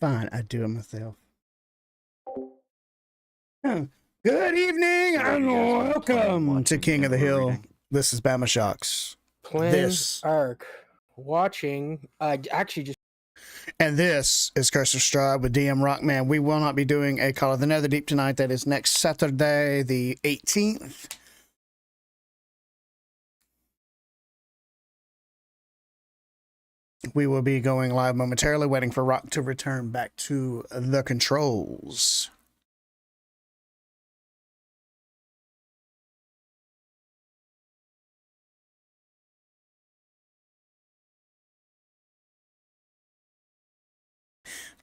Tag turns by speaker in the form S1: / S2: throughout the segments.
S1: fine. I do it myself. Good evening and welcome to King of the Hill. This is Bama Shocks.
S2: Playing Ark. Watching. Actually just.
S1: And this is Curse of Strahd with DM Rockman. We will not be doing a Call of the Netherdeep tonight. That is next Saturday, the 18th. We will be going live momentarily, waiting for Rock to return back to the controls.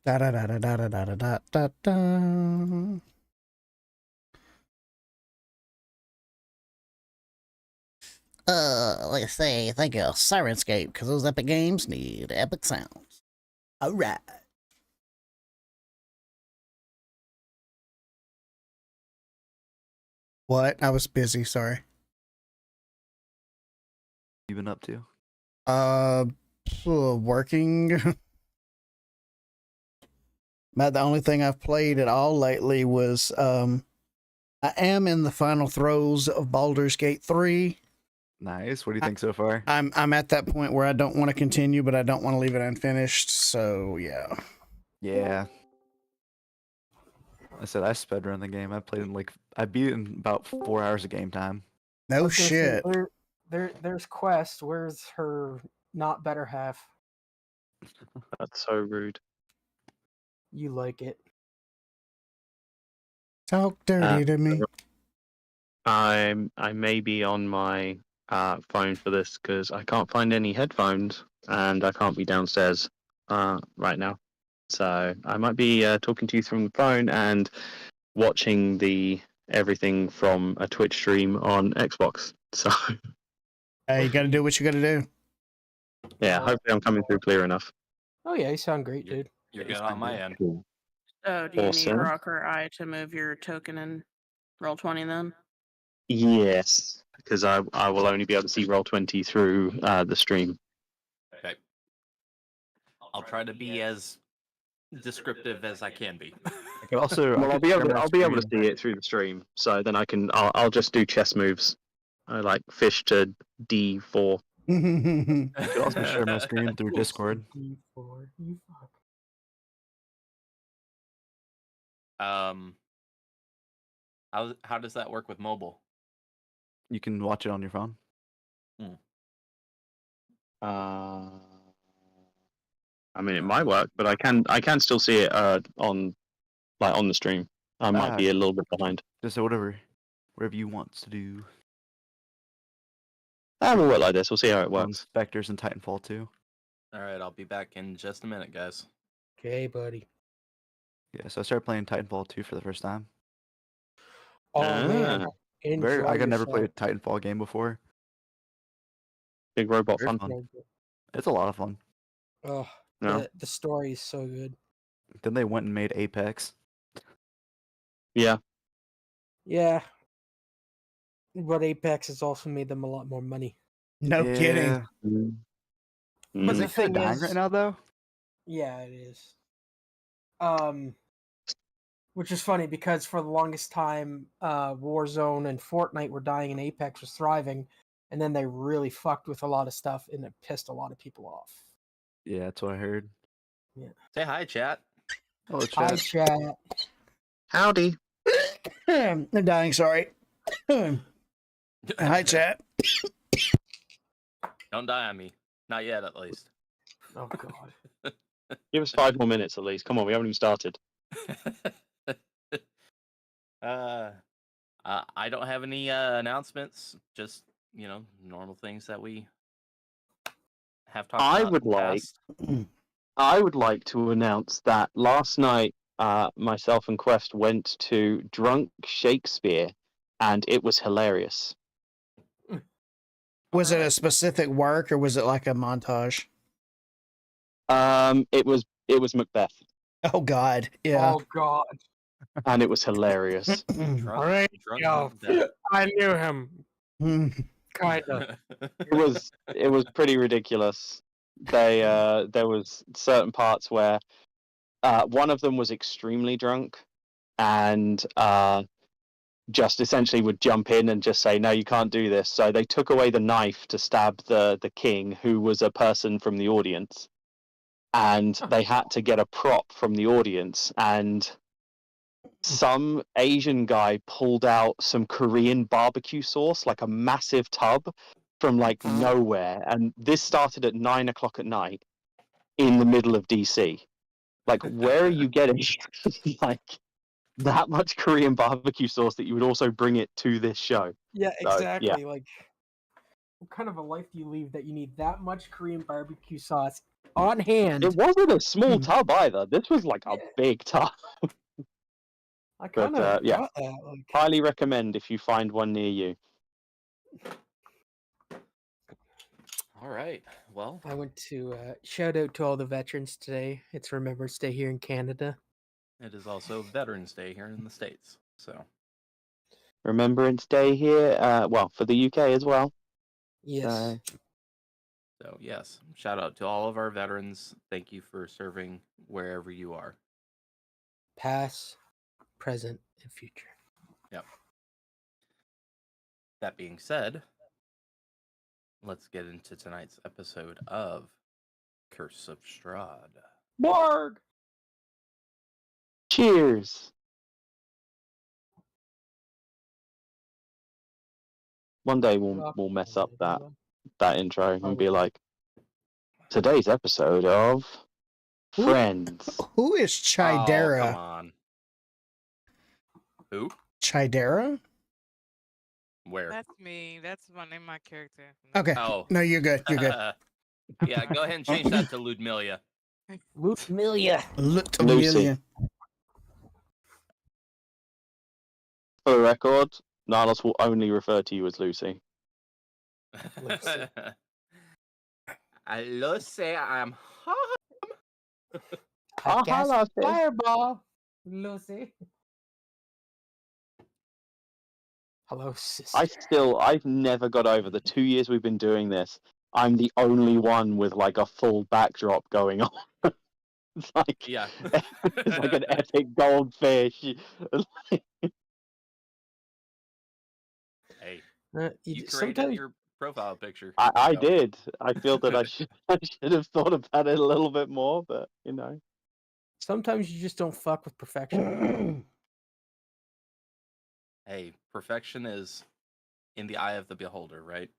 S1: Da da da da da da da da da da. Like I say, thank you, Sirenscape, because those epic games need epic sounds. All right. What? I was busy, sorry.
S3: You been up to?
S1: Working. About the only thing I've played at all lately was, I am in the final throes of Baldur's Gate 3.
S3: Nice. What do you think so far?
S1: I'm at that point where I don't want to continue, but I don't want to leave it unfinished. So yeah.
S3: Yeah. I said I sped run the game. I played in I beat it in about 4 hours of game time.
S1: No shit.
S2: There's Quest. Where's her not better half?
S4: That's so rude.
S2: You like it.
S1: Talk dirty to me.
S4: I may be on my phone for this because I can't find any headphones and I can't be downstairs right now. So I might be talking to you from the phone and watching everything from a Twitch stream on Xbox. So
S1: Hey, you gotta do what you gotta do.
S4: yeah, hopefully I'm coming through clear enough.
S2: Oh yeah, you sound great, dude.
S5: You're good on my end.
S4: Cool.
S6: Oh, do you
S4: Awesome.
S6: need Rock or I to move your token in Roll20 then?
S4: Yes, because I will only be able to see Roll20 through the stream.
S5: Okay. I'll try to be as descriptive as I can be.
S3: I could also.
S4: Well, I'll be able to see it through the stream. So then I'll just do chess moves. I like fish to D4.
S3: I could also share my screen through Discord.
S2: D4, you fuck.
S5: How does that work with mobile?
S3: You can watch it on your phone.
S4: I mean, it might work, but I can still see it on the stream. I might be a little bit behind.
S3: Just say whatever you want to do.
S4: We'll work like this. We'll see how it works.
S3: Spectres and Titanfall 2.
S5: All right, I'll be back in just a minute, guys.
S2: Okay, buddy.
S3: Yeah, so I started playing Titanfall 2 for the first time.
S2: Oh man,
S3: I could never play a Titanfall game before.
S4: Big robot
S3: Very
S4: fun.
S3: It's a lot of fun.
S2: Oh,
S4: No.
S2: the story is so good.
S3: Then they went and made Apex.
S4: Yeah.
S2: Yeah. But Apex has also made them a lot more money.
S1: No kidding.
S2: But
S3: Is
S2: the
S3: it
S2: thing
S3: dying
S2: is,
S3: right now though?
S2: yeah, it is. Which is funny because for the longest time, Warzone and Fortnite were dying and Apex was thriving, and then they really fucked with a lot of stuff and it pissed a lot of people off.
S3: Yeah, that's what I heard.
S2: Yeah.
S5: Say hi, chat.
S3: Oh,
S2: Hi, chat.
S4: Howdy.
S1: They're dying, sorry. Hi, chat.
S5: Don't die on me. Not yet, at least.
S2: Oh god.
S4: Give us 5 more minutes at least. Come on, we haven't even started.
S5: I don't have any announcements. Just normal things that we have talked about.
S4: I would like to announce that last night, myself and Quest went to Drunk Shakespeare, and it was hilarious.
S1: Was it a specific work or was it like a montage?
S4: It was Macbeth.
S1: Oh God, yeah.
S2: Oh god.
S4: And it was hilarious.
S2: Alright, yo, I knew him. Kinda.
S4: It was pretty ridiculous. There was certain parts where One of them was extremely drunk, and just essentially would jump in and just say, "No, you can't do this." So they took away the knife to stab the king, who was a person from the audience, and they had to get a prop from the audience, and some Asian guy pulled out some Korean barbecue sauce, like a massive tub, from like nowhere, and this started at 9 o'clock at night in the middle of DC. Like, where are you getting like that much Korean barbecue sauce that you would also bring it to this show?
S2: Yeah,
S4: So,
S2: exactly. Like, what kind of a life do you lead that you need that much Korean barbecue sauce on hand?
S4: It wasn't a small tub either. This was like a big tub.
S2: I kind
S4: But
S2: of
S4: yeah,
S2: got that. Like,
S4: highly recommend if you find one near you.
S5: All right. Well,
S2: I went to shout out to all the veterans today. It's Remembrance Day here in Canada.
S5: it is also Veterans Day here in the States. So,
S4: Remembrance Day here, well, for the UK as well.
S2: Yes.
S5: so yes, shout out to all of our veterans. Thank you for serving wherever you are.
S2: Past, present, and future.
S5: Yep. That being said, let's get into tonight's episode of Curse of Strahd.
S2: Borg!
S4: Cheers. One day we'll mess up that intro and be like, today's episode of Friends.
S1: Who is
S5: Oh, come
S1: Chidera?
S5: on. Who?
S1: Chidera?
S5: Where?
S7: That's me. That's my name, my character.
S1: Okay.
S5: Oh.
S1: No, you're good. You're good.
S5: Yeah, go ahead and change that to Ludmilla.
S2: Ludmilla.
S1: Lucy.
S4: For the record, Nalos will only refer to you as Lucy.
S2: Lucy.
S5: Lucy, I'm
S2: I cast
S4: Lucy.
S2: fireball. Lucy. Hello, sister.
S4: I've never got over the 2 years we've been doing this. I'm the only one with like a full backdrop going on. It's like,
S5: yeah.
S4: it's like an epic goldfish.
S5: Hey,
S2: You
S5: you created
S2: sometimes,
S5: your profile picture.
S4: I
S5: so-
S4: did. I feel that I should have thought about it a little bit more, but you know.
S2: sometimes you just don't fuck with perfection.
S5: Hey, perfection is in the eye of the beholder, right?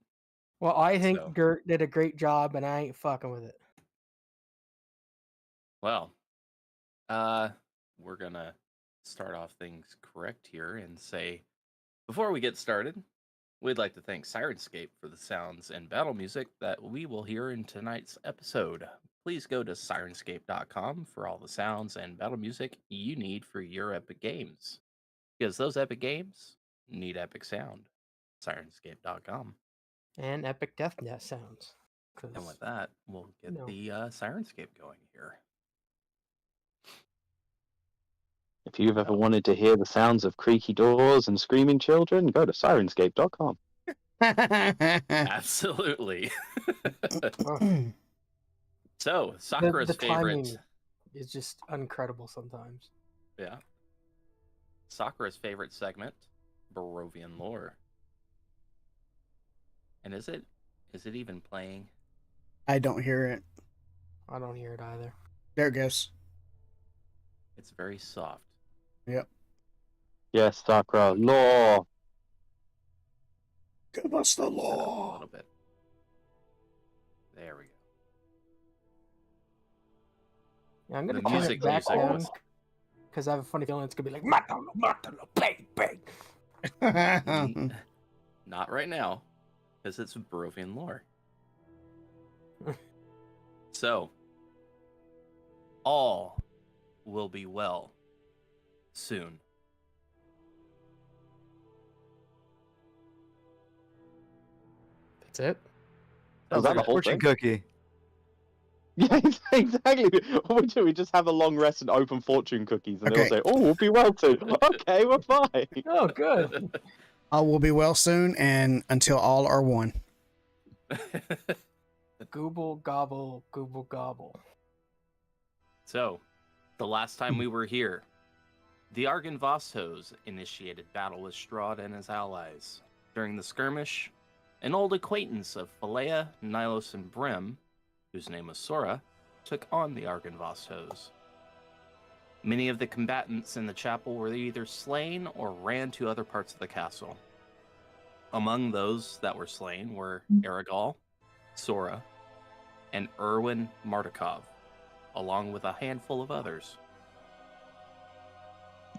S2: Well, I think
S5: So-
S2: Gert did a great job, and I ain't fucking with it.
S5: Well, we're gonna start off things correct here and say, before we get started, we'd like to thank Sirenscape for the sounds and battle music that we will hear in tonight's episode. Please go to Sirenscape.com for all the sounds and battle music you need for your epic games. Because those epic games need epic sound. Sirenscape.com.
S2: And epic death net sounds. 'Cause,
S5: And with that, we'll get
S2: No.
S5: the Sirenscape going here.
S4: If you've ever wanted to hear the sounds of creaky doors and screaming children, go to Sirenscape.com.
S5: Absolutely. So,
S2: the
S5: Sakura's
S2: timing
S5: favorite.
S2: is just incredible sometimes.
S5: Yeah. Sakura's favorite segment, Barovian lore. And is it even playing?
S1: I don't hear it.
S2: I don't hear it either.
S1: There it goes.
S5: It's very soft.
S4: Yes, Sakura. Law.
S1: Give us the
S5: Set up a
S1: law.
S5: little bit. There we go.
S2: Yeah, I'm gonna
S5: The
S2: turn
S5: music
S2: it back
S5: music
S2: down
S5: was-
S2: because I have a funny feeling it's gonna be like Matalo, bang, bang.
S5: Not right now, because it's Barovian lore. So, all will be well soon.
S2: That's it.
S4: Is that the whole
S3: Fortune
S4: thing?
S3: cookie.
S4: Yeah, exactly. What we do, we just have a long rest and open fortune cookies, and they'll
S1: Okay.
S4: say, "Oh, we'll be well soon." Okay, we're fine.
S2: Oh, good.
S1: All will be well soon, and until all are one.
S2: Gooble gobble, gooble gobble.
S5: So, The last time we were here, the Argynvostos initiated battle with Strahd and his allies. During the skirmish, an old acquaintance of Philea, Nylos, and Brim, whose name was Sora, took on the Argynvostos. Many of the combatants in the chapel were either slain or ran to other parts of the castle. Among those that were slain were Aragol, Sora, and Erwin Martikov, along with a handful of others.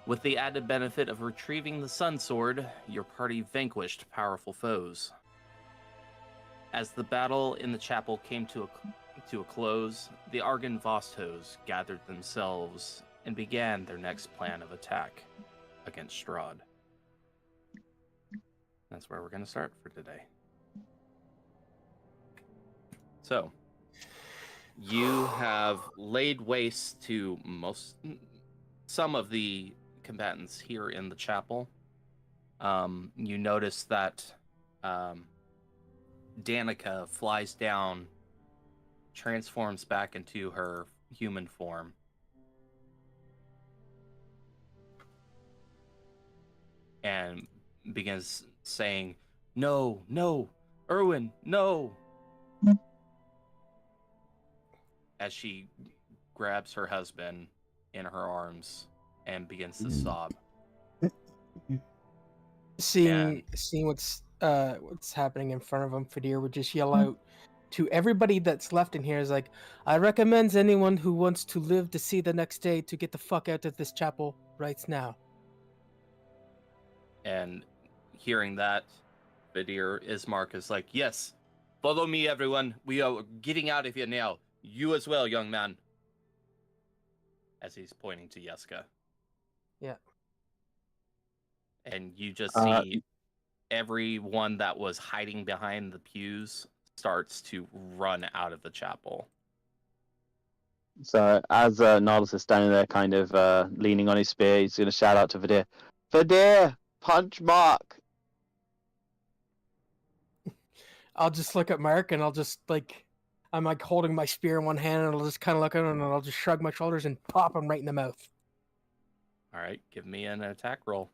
S5: With the added benefit of retrieving the Sun Sword, your party vanquished powerful foes. As the battle in the chapel came to a close, the Argynvostos gathered themselves and began their next plan of attack against Strahd. That's where we're going to start for today. So, you have laid waste to some of the combatants here in the chapel. You notice that Danica flies down, transforms back into her human form, and begins saying, "No, no, Erwin, no!" As she grabs her husband in her arms and begins to sob.
S2: Seeing what's happening in front of him, Fadir would just yell out to everybody that's left in here, is like, "I recommend anyone who wants to live to see the next day to get the fuck out of this chapel right now."
S5: And hearing that, Fadir Ismark is like, "Yes, follow me, everyone. We are getting out of here now. You as well, young man." As he's pointing to Yeska.
S2: Yeah.
S5: And you just see everyone that was hiding behind the pews starts to run out of the chapel.
S4: So as Nardus is standing there kind of leaning on his spear, he's going to shout out to Vadir, "Vadir, punch Mark!"
S2: I'll just look at Mark and I'll just I'm like holding my spear in one hand and I'll just kind of look at him and I'll just shrug my shoulders and pop him right in the mouth.
S5: All right, give me an attack roll.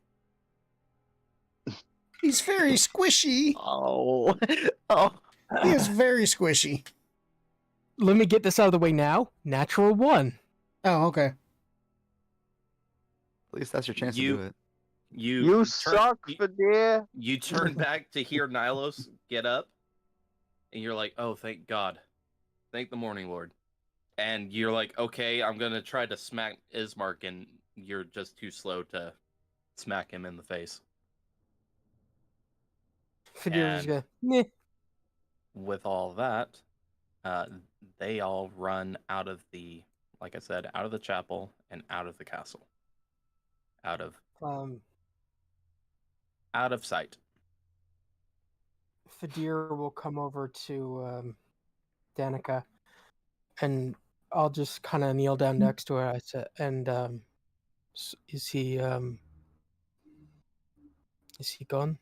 S1: He's very squishy.
S4: Oh.
S1: He is very squishy.
S2: Let me get this out of the way now. Natural 1.
S1: Oh, okay.
S3: At least that's your chance to do it.
S4: You suck, Vadir.
S5: You turn back to hear Nylos get up, and you're like, "Oh, thank God. Thank the Morning Lord." And you're like, "Okay, I'm going to try to smack Ismark," and you're just too slow to smack him in the face.
S2: Fadir just go, "Meh."
S5: With all that, they all run out of the, like I said, out of the chapel and out of the castle. Out of sight.
S2: Fadir will come over to Danica, and I'll just kind of kneel down next to her. I said, "And is he gone?"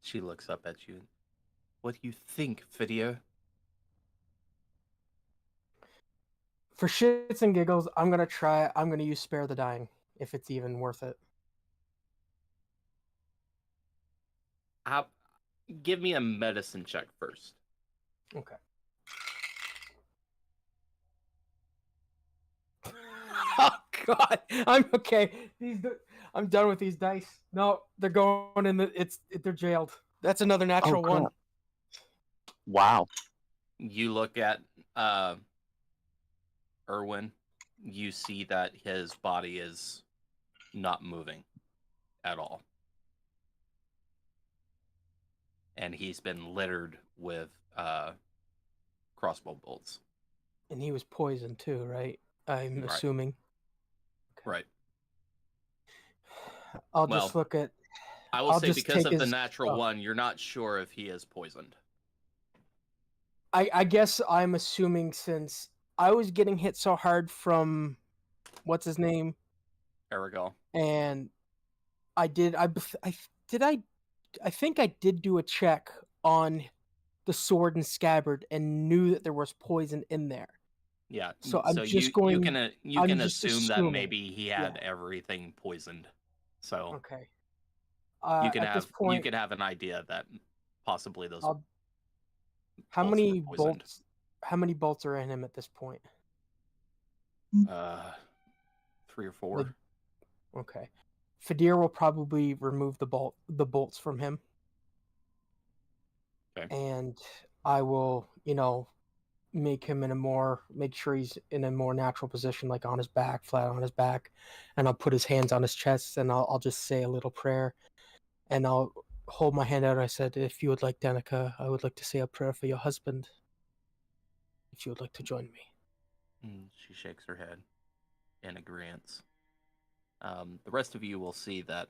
S5: She looks up at you. "What do you think, Fadir?"
S2: For shits and giggles, I'm gonna use Spare the Dying, if it's even worth it.
S5: Give me a medicine check first.
S2: Okay. Oh God, I'm okay. I'm done with these dice. No, they're going in they're jailed. That's another natural one.
S4: Wow.
S5: You look at Erwin. You see that his body is not moving at all. And he's been littered with crossbow bolts.
S2: And he was poisoned too, right? I'm assuming.
S5: Right.
S2: I'll just look at...
S5: I will say because of the natural one, you're not sure if he is poisoned.
S2: I guess I'm assuming since I was getting hit so hard from... What's his name?
S5: Aragol.
S2: And I think I did do a check on the sword and scabbard and knew that there was poison in there.
S5: Yeah.
S2: So I'm
S5: So
S2: just
S5: you
S2: going.
S5: you
S2: I'm
S5: can
S2: just
S5: assume that
S2: assuming.
S5: maybe he had
S2: Yeah.
S5: everything poisoned. So
S2: Okay. At this
S5: you
S2: point,
S5: could have an idea that possibly those
S2: I'll, how
S5: bolts
S2: many
S5: were poisoned.
S2: bolts? How many bolts are in him at this point?
S5: 3 or 4.
S2: Like, okay. Fadir will probably remove the bolts from him.
S5: Okay.
S2: And I will, make sure he's in a more natural position, like on his back, flat on his back, and I'll put his hands on his chest, and I'll just say a little prayer, and I'll hold my hand out. I said, if you would like, Danica, I would like to say a prayer for your husband. If you would like to join me.
S5: She shakes her head in agreement. The rest of you will see that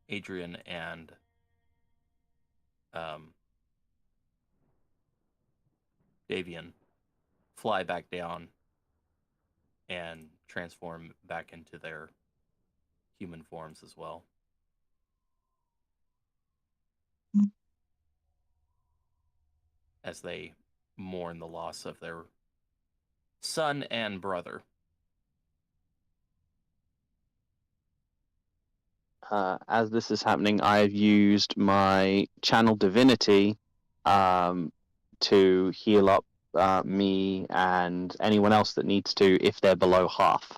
S5: Adrian and Davian fly back down and transform back into their human forms as well. As they mourn the loss of their son and brother.
S4: As this is happening, I've used my channel divinity to heal up me and anyone else that needs to if they're below half.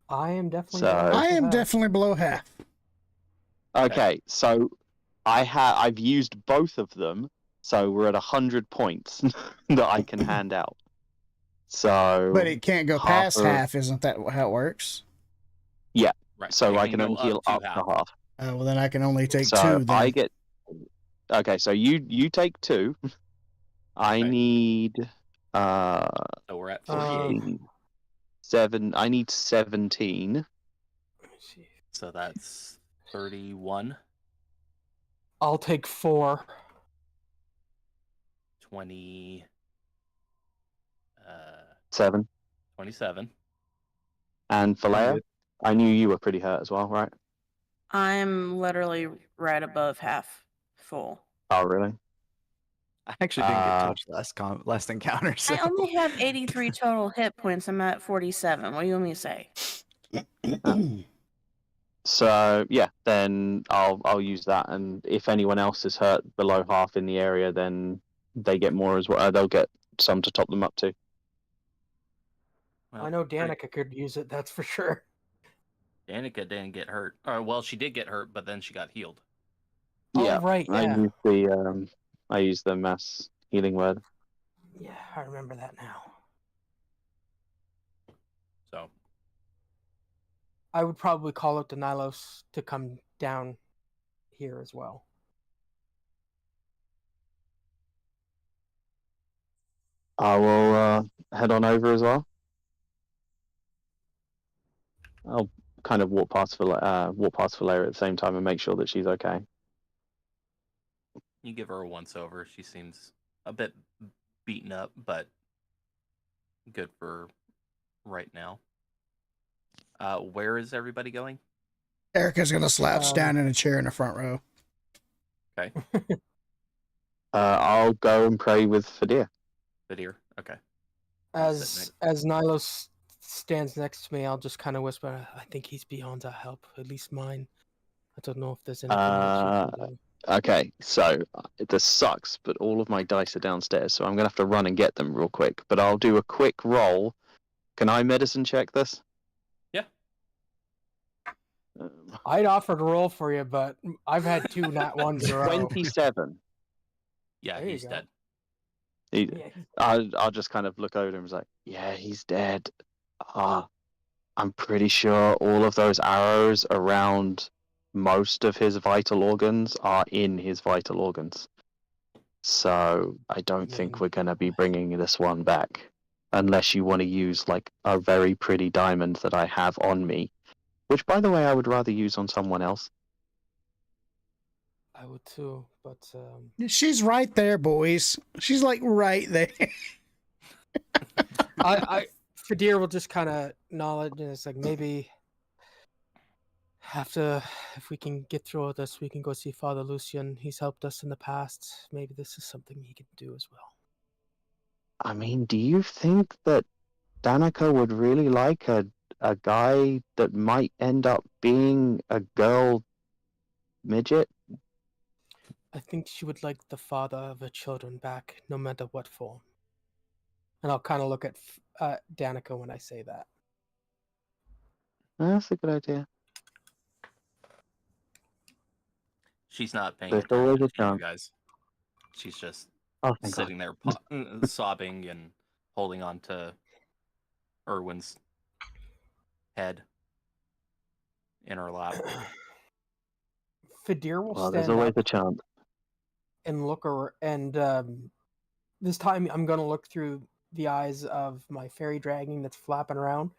S2: I am definitely.
S4: So-
S2: below
S1: I am
S2: half.
S1: definitely below half.
S4: Okay, so I've used both of them, so we're at 100 points that I can hand out. So,
S1: But it can't go past
S4: of-
S1: half, isn't that how it works?
S5: Right.
S4: so
S5: you
S4: I can
S5: go
S4: only heal up
S5: half.
S4: to half.
S1: Well, then I can only take
S4: So
S1: two. Then
S4: I get. Okay, so you take 2. I
S5: Okay.
S4: need
S5: So we're at 48.
S4: 15, 7. I need 17.
S2: Let me see.
S5: So that's 31,
S2: I'll take 4.
S5: 20,
S4: 7.
S5: 27.
S4: And Falea, I knew you were pretty hurt as well, right?
S6: I'm literally right above half full.
S4: Oh, really?
S3: I actually didn't get touched last encounter. So.
S6: I only have 83 total hit points. I'm at 47. What do you want me to say?
S4: So yeah, then I'll use that, and if anyone else is hurt below half in the area, then they get more as well. They'll get some to top them up too.
S5: Well,
S2: I know Danica could use it, that's for sure.
S5: Danica didn't get hurt. Well, she did get hurt, but then she got healed.
S4: Yeah,
S2: Oh, right, yeah.
S4: I use the mass healing word.
S2: Yeah, I remember that now.
S5: So
S2: I would probably call out to Nilos to come down here as well.
S4: I will head on over as well. I'll kind of walk past Valeria at the same time and make sure that she's okay.
S5: you give her a once over. She seems a bit beaten up, but good for right now. Where is everybody going?
S1: Erica's gonna slouch down in a chair in the front row.
S5: Okay.
S4: I'll go and pray with Fadir.
S5: Fadir. Okay.
S2: As Nilos stands next to me, I'll just kind of whisper, I think he's beyond our help, at least mine. I don't know if there's anything else you can do.
S4: Okay, so this sucks, but all of my dice are downstairs, so I'm gonna have to run and get them real quick. But I'll do a quick roll. Can I medicine check this?
S5: Yeah.
S2: I'd offer to roll for you, but I've had 2 nat ones in a row.
S4: 27.
S5: Yeah,
S2: There you
S5: he's
S2: go.
S5: dead.
S2: Yeah,
S4: I'll just kind of look over him and be like, yeah, he's dead. I'm pretty sure all of those arrows around most of his vital organs are in his vital organs. So I don't think we're going to be bringing this one back. Unless you want to use like a very pretty diamond that I have on me. Which, by the way, I would rather use on someone else.
S2: I would too, but
S1: She's right there, boys. She's like right there.
S2: Fadir will just kind of acknowledge, and it's like maybe if we can get through all this, we can go see Father Lucian. He's helped us in the past. Maybe this is something he can do as well.
S4: I mean, do you think that Danica would really like a guy that might end up being a girl midget?
S2: I think she would like the father of her children back, no matter what form. And I'll kind of look at Danica when I say that.
S4: That's a good idea.
S5: She's not paying
S4: There's always
S5: attention
S4: a
S5: to you
S4: chance.
S5: guys. She's just
S4: Oh, thank God.
S5: sitting there sobbing and holding on to Erwin's head in her lap.
S2: Fadir will
S4: Well, there's
S2: stand
S4: always
S2: up
S4: a chance.
S2: and look over, and this time I'm gonna look through the eyes of my fairy dragon that's flapping around.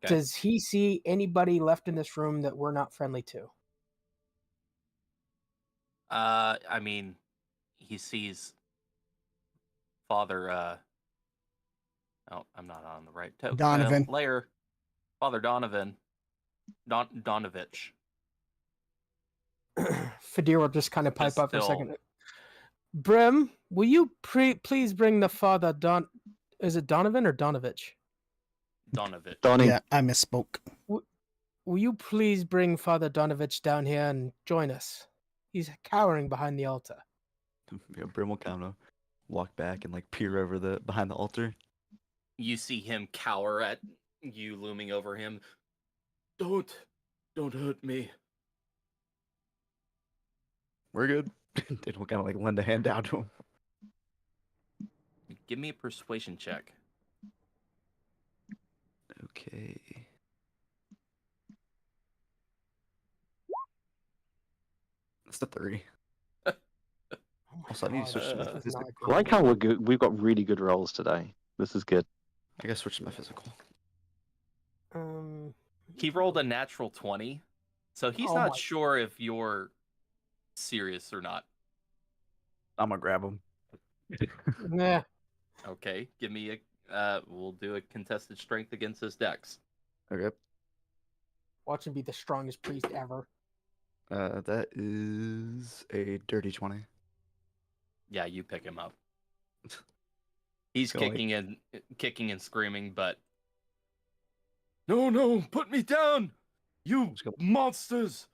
S5: Okay.
S2: Does he see anybody left in this room that we're not friendly to?
S5: I mean, he sees Father. Oh, I'm not on the right
S1: Donovan.
S5: layer. Father Donovan. Donovich.
S2: Fadir will just kind of pipe
S5: Just
S2: up for a
S5: still-
S2: second. Brim, will you please bring the father Don? Is it Donovan or Donovich?
S5: Donovich.
S4: Donnie,
S1: Yeah, I misspoke.
S2: Will you please bring Father Donovich down here and join us? He's cowering behind the altar.
S3: Yeah, Brim will kind of walk back and like peer over behind the altar.
S5: You see him cower at you looming over him. Don't hurt me.
S3: We're good. Then we'll kind of like lend a hand down to him.
S5: Give me a persuasion check.
S3: Okay. That's the 3.
S2: Oh my
S3: Also, I need to switch to my
S2: this is
S3: physical.
S2: not
S4: I like
S2: good.
S4: how we've got really good rolls today. This is good.
S3: I gotta switch to my physical.
S5: He rolled a natural 20, so he's
S2: Oh
S5: not
S2: my-
S5: sure if you're serious or not.
S3: I'm gonna grab him.
S2: Nah.
S5: Okay, give me we'll do a contested strength against his dex.
S3: Okay.
S2: Watch him be the strongest priest ever.
S3: That is a dirty 20.
S5: Yeah, you pick him up. He's
S3: Go, like-
S5: kicking and screaming, but no, put me down, you
S3: Let's go.
S5: monsters!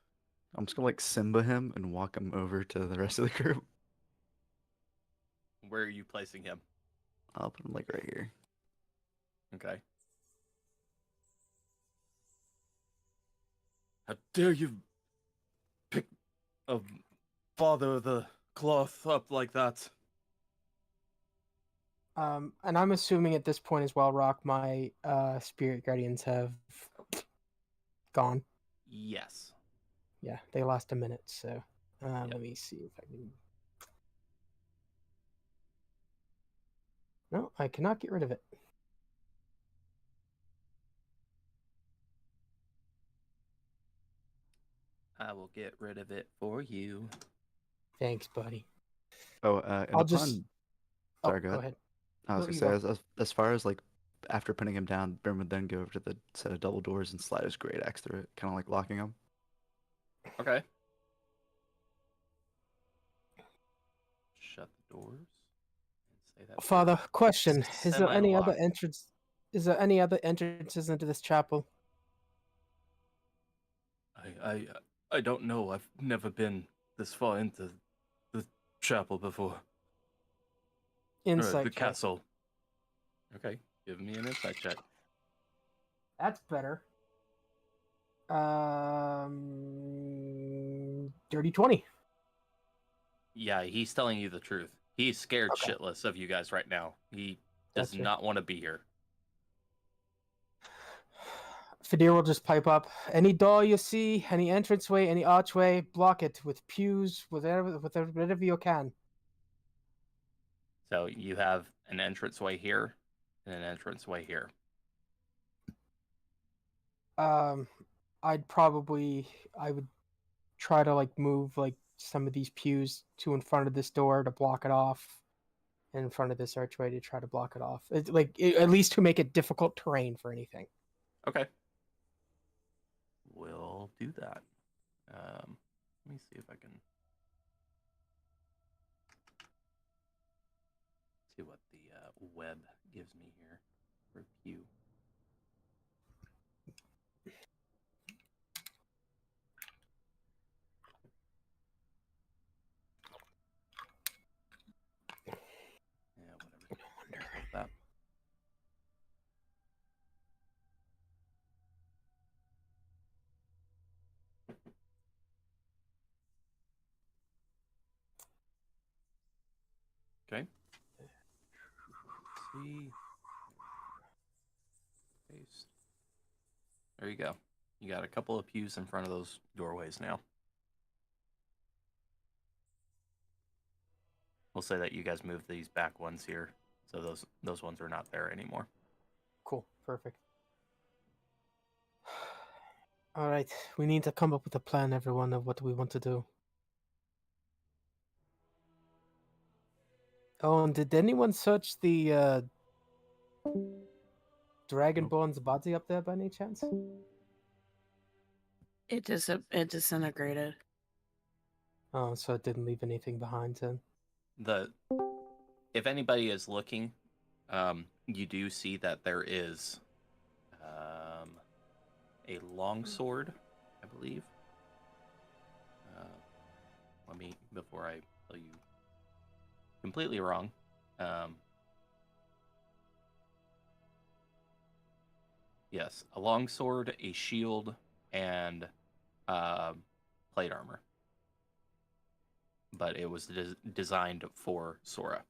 S3: I'm just gonna like Simba him and walk him over to the rest of the group.
S5: Where are you placing him?
S3: I'll put him like right here.
S5: Okay. How dare you pick a father of the cloth up like that?
S2: And I'm assuming at this point as well, Rock, my spirit guardians have gone.
S5: Yes.
S2: Yeah, they last a minute, so
S5: Yep.
S2: let me see if I can. No, I cannot get rid of it.
S5: I will get rid of it for you.
S2: Thanks, buddy.
S3: Oh, and
S2: I'll
S3: upon...
S2: just.
S3: Sorry,
S2: go ahead.
S3: I was
S2: No,
S3: gonna
S2: you
S3: say, as far as like after pinning him down, Brim would then go over to the set of double doors and slide his great axe through it, kind of like locking him.
S5: Okay. Shut the doors. And say that
S2: Father, question: Is there any other
S5: Semi-locked.
S2: entrance? Is there any other entrances into this chapel?
S5: I don't know. I've never been this far into the chapel before.
S2: Insight
S5: The
S2: check.
S5: castle. Okay, give me an insight check.
S2: That's better. Dirty 20.
S5: Yeah, he's telling you the truth. He's scared
S2: Okay.
S5: shitless of you guys right now. He does
S2: Gotcha.
S5: not want to be here.
S2: Fadir will just pipe up. Any door you see, any entranceway, any archway, block it with pews, whatever you can.
S5: So you have an entranceway here and an entranceway here.
S2: I would try to like move like some of these pews to in front of this door to block it off, and in front of this archway to try to block it off. It's at least to make it difficult terrain for anything.
S5: Okay. We'll do that. Let me see if I can see what the web gives me here for Pew. Yeah, whatever. Sorry about that. Okay. Let's see. Paste. There you go. You got a couple of pews in front of those doorways now. We'll say that you guys moved these back ones here, so those ones are not there anymore.
S2: Cool. Perfect. All right. We need to come up with a plan, everyone, of what we want to do. Oh, and did anyone search the Dragonborn's body up there by any chance?
S6: It disintegrated.
S2: Oh, so it didn't leave anything behind then.
S5: If anybody is looking, you do see that there is a longsword, I believe. Let me, before I tell you completely wrong, yes, a longsword, a shield, and plate armor. But it was designed for Sora.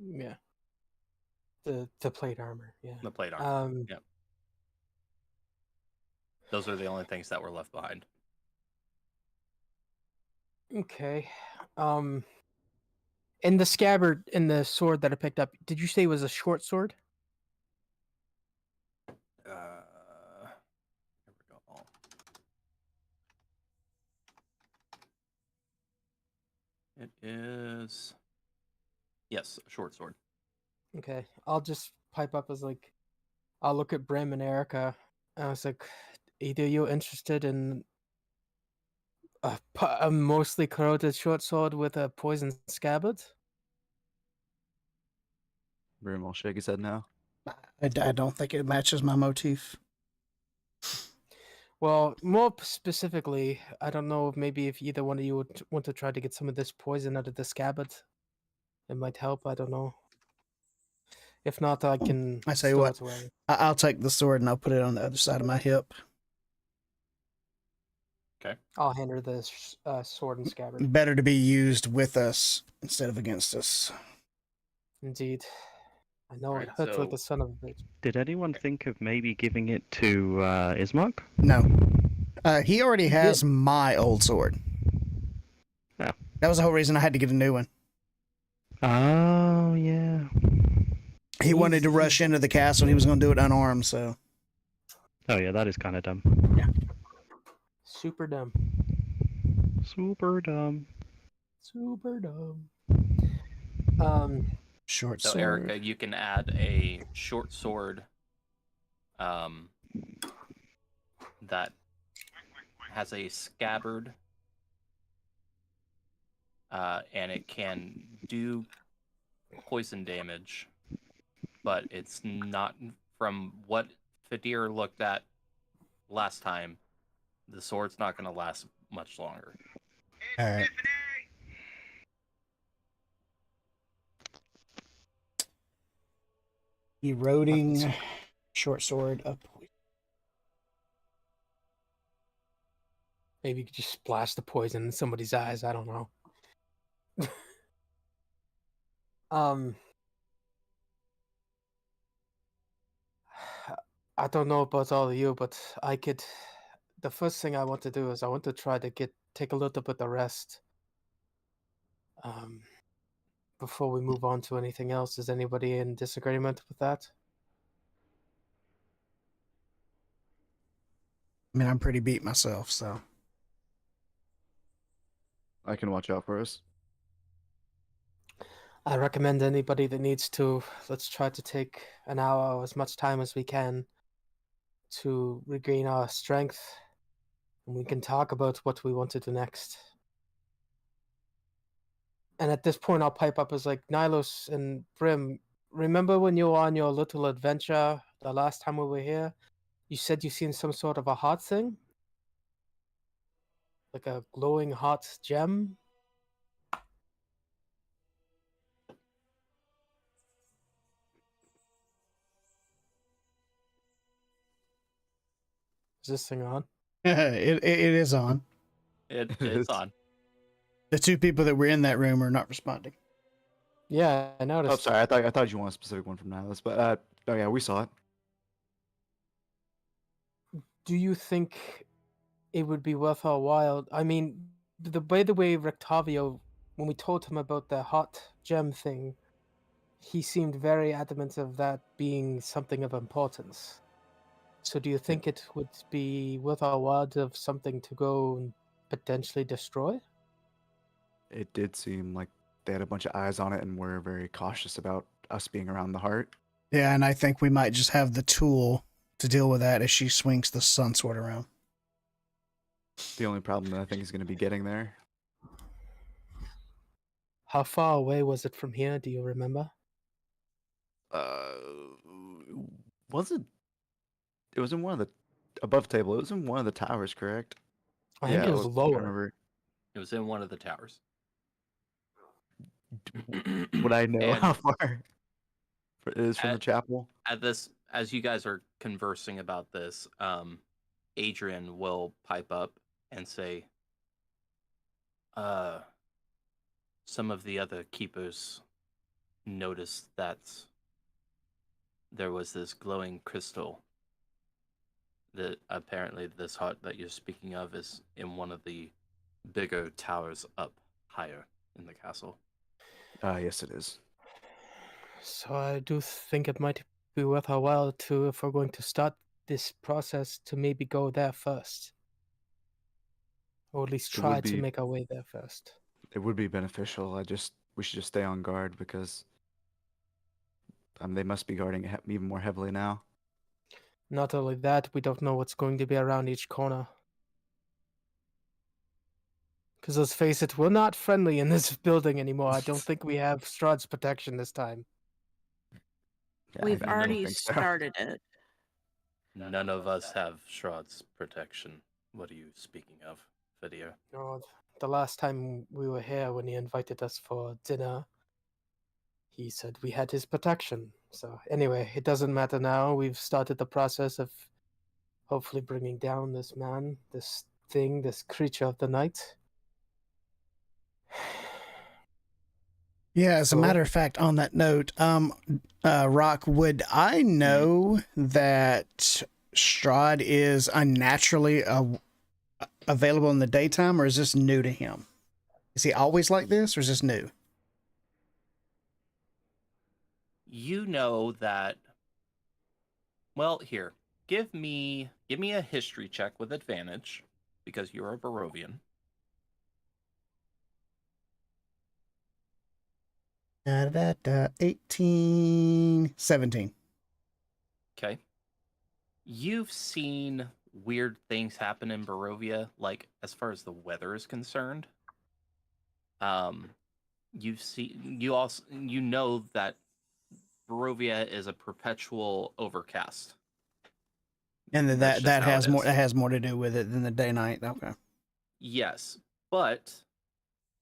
S2: Yeah. The plate armor, yeah.
S5: The plate armor. Yep. Those are the only things that were left behind.
S2: Okay. In the scabbard, in the sword that I picked up, did you say it was a short sword?
S5: Here we go. It is, yes, a short sword.
S2: Okay. I'll just pipe up as like, I'll look at Brim and Erica. And I was like, either you're interested in a mostly corroded short sword with a poison scabbard?
S3: Brim will shake his head now.
S1: I don't think it matches my motif.
S2: Well, more specifically, I don't know maybe if either one of you would want to try to get some of this poison out of the scabbard. It might help, I don't know. If not, I can
S1: I say
S2: store
S1: what,
S2: it away.
S1: I'll take the sword and I'll put it on the other side of my hip.
S5: Okay.
S2: I'll hand her the sword and scabbard.
S1: Better to be used with us instead of against us.
S2: Indeed. I know it
S5: Right,
S2: hurts like
S5: so-
S2: the son of a bitch.
S4: Did anyone think of maybe giving it to Ismark?
S1: No. He already
S2: He
S1: has
S2: did.
S1: my old sword.
S4: Oh.
S1: That was the whole reason I had to get a new one.
S4: Oh, yeah.
S1: He wanted to rush into the castle and he was going to do it unarmed, so.
S4: Oh, yeah, that is kind of dumb.
S2: Super dumb.
S4: Super dumb.
S2: Super dumb.
S1: Short
S5: So
S1: sword.
S5: Erica, you can add a short sword that has a scabbard, and it can do poison damage, but it's not, from what Fadir looked at last time, the sword's not going to last much longer.
S1: All right. Eroding short sword up.
S2: Maybe you could just splash the poison in somebody's eyes. I don't know. I don't know about all of you, but I could. The first thing I want to do is I want to try to take a little bit of rest. Before we move on to anything else, is anybody in disagreement with that?
S1: I mean, I'm pretty beat myself, so.
S3: I can watch out for us.
S2: I recommend anybody that needs to, let's try to take an hour or as much time as we can to regain our strength, and we can talk about what we want to do next. And at this point, I'll pipe up as like, Nylos and Brim, remember when you were on your little adventure the last time we were here? You said you seen some sort of a hot thing? Like a glowing hot gem? Is this thing on?
S1: It is on.
S5: It's
S3: It's-
S5: on.
S1: The two people that were in that room are not responding.
S2: Yeah, I
S3: Oh,
S2: noticed.
S3: sorry. I thought you wanted a specific one from Nihilus, but oh yeah, we saw it.
S2: Do you think it would be worth our while? I mean, the way Rectavio, when we told him about the hot gem thing, he seemed very adamant of that being something of importance. So do you think it would be worth our while to have something to go and potentially destroy?
S3: It did seem like they had a bunch of eyes on it and were very cautious about us being around the heart.
S1: Yeah, and I think we might just have the tool to deal with that as she swings the sun sword around.
S3: The only problem that I think is going to be getting there.
S2: How far away was it from here? Do you remember?
S3: Was it? It was in one of the above table. It was in one of the towers, correct?
S2: I think it was
S3: I'm trying to
S2: lower.
S3: remember.
S5: It was in one of the towers.
S3: Would I know
S5: And
S3: how far it is from the
S5: At-
S3: chapel?
S5: At this, as you guys are conversing about this, Adrian will pipe up and say, some of the other keepers noticed that there was this glowing crystal that apparently this heart that you're speaking of is in one of the bigger towers up higher in the castle.
S3: Yes, it is.
S2: So I do think it might be worth our while to, if we're going to start this process, to maybe go there first. Or at least
S3: It would
S2: try to
S3: be-
S2: make our way there first.
S3: It would be beneficial. We should just stay on guard because they must be guarding it even more heavily now.
S2: Not only that, we don't know what's going to be around each corner. Because let's face it, we're not friendly in this building anymore. I don't think we have Strahd's protection this time.
S3: Yeah,
S6: We've
S3: I don't
S6: already
S3: think so.
S6: started it.
S5: None of us have Shroud's protection. What are you speaking of, Fidia?
S2: No, the last time we were here, when he invited us for dinner, he said we had his protection. So anyway, it doesn't matter now. We've started the process of hopefully bringing down this man, this thing, this creature of the night.
S1: Yeah, as a
S2: So-
S1: matter of fact, on that note, Rock, would I know that Strahd is unnaturally available in the daytime, or is this new to him? Is he always like this, or is this new?
S5: You know that. Well, here, give me a history check with advantage because you're a Barovian.
S1: 18, 17.
S5: Okay. You've seen weird things happen in Barovia, like as far as the weather is concerned. You know that Barovia is a perpetual overcast.
S1: And then
S5: That's
S1: that
S5: just how
S1: has
S5: it
S1: more
S5: is.
S1: that has more to do with it than the day night. Okay.
S5: Yes, but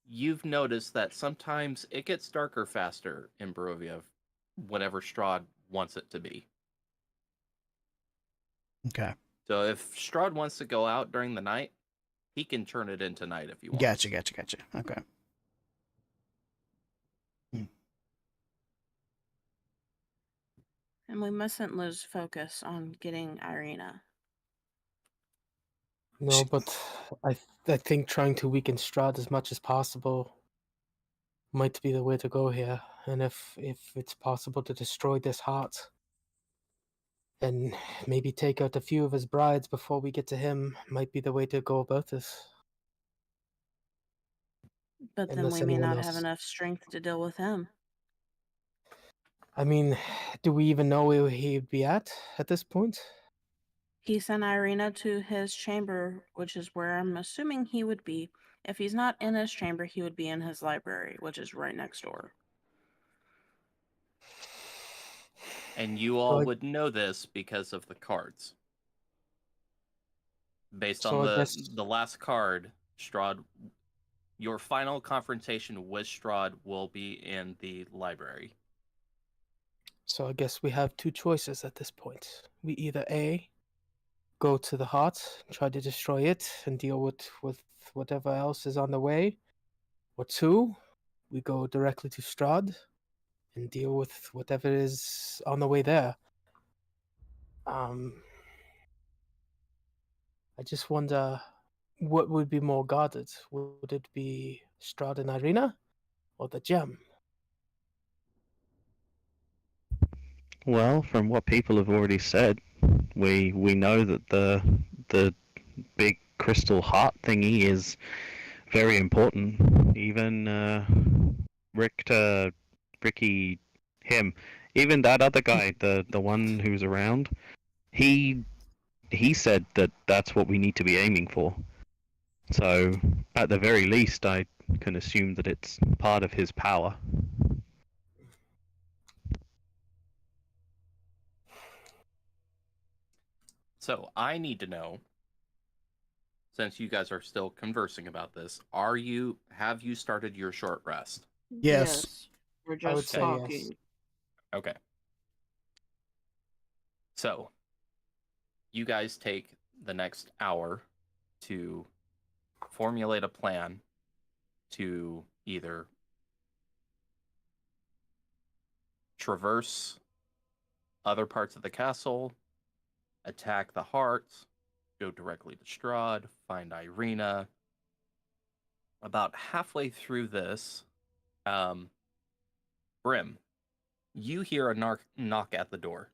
S5: you've noticed that sometimes it gets darker faster in Barovia whenever Strahd wants it to be.
S1: Okay.
S5: So if Strahd wants to go out during the night, he can turn it into night if he wants.
S1: Gotcha. Okay.
S6: And we mustn't lose focus on getting Irina.
S2: No, but I think trying to weaken Strahd as much as possible might be the way to go here. And if it's possible to destroy this heart and maybe take out a few of his brides before we get to him, might be the way to go about this.
S6: But then
S2: Unless
S6: we may
S2: anyone
S6: not
S2: else-
S6: have enough strength to deal with him.
S2: I mean, do we even know where he'd be at this point?
S6: He sent Irina to his chamber, which is where I'm assuming he would be. If he's not in his chamber, he would be in his library, which is right next door.
S5: And you all would know this because of the cards. Based on
S2: So I guess
S5: the last card, Strahd, your final confrontation with Strahd will be in the library.
S2: so. I guess we have two choices at this point. We either A, go to the heart, try to destroy it, and deal with whatever else is on the way, or two, we go directly to Strahd and deal with whatever is on the way there. I just wonder what would be more guarded. Would it be Strahd and Irina, or the gem?
S4: Well, from what people have already said, we know that the big crystal heart thingy is very important. Even Ricky, him, even that other guy, the one who's around, he said that that's what we need to be aiming for. So, at the very least, I can assume that it's part of his power.
S5: So I need to know, since you guys are still conversing about this, have you started your short rest?
S1: Yes.
S6: We're
S2: I would
S6: just
S2: say
S6: talking.
S2: yes.
S5: Okay. So, you guys take the next hour to formulate a plan to either traverse other parts of the castle, attack the heart, go directly to Strahd, find Irina. About halfway through this, Brim, you hear a knock at the door.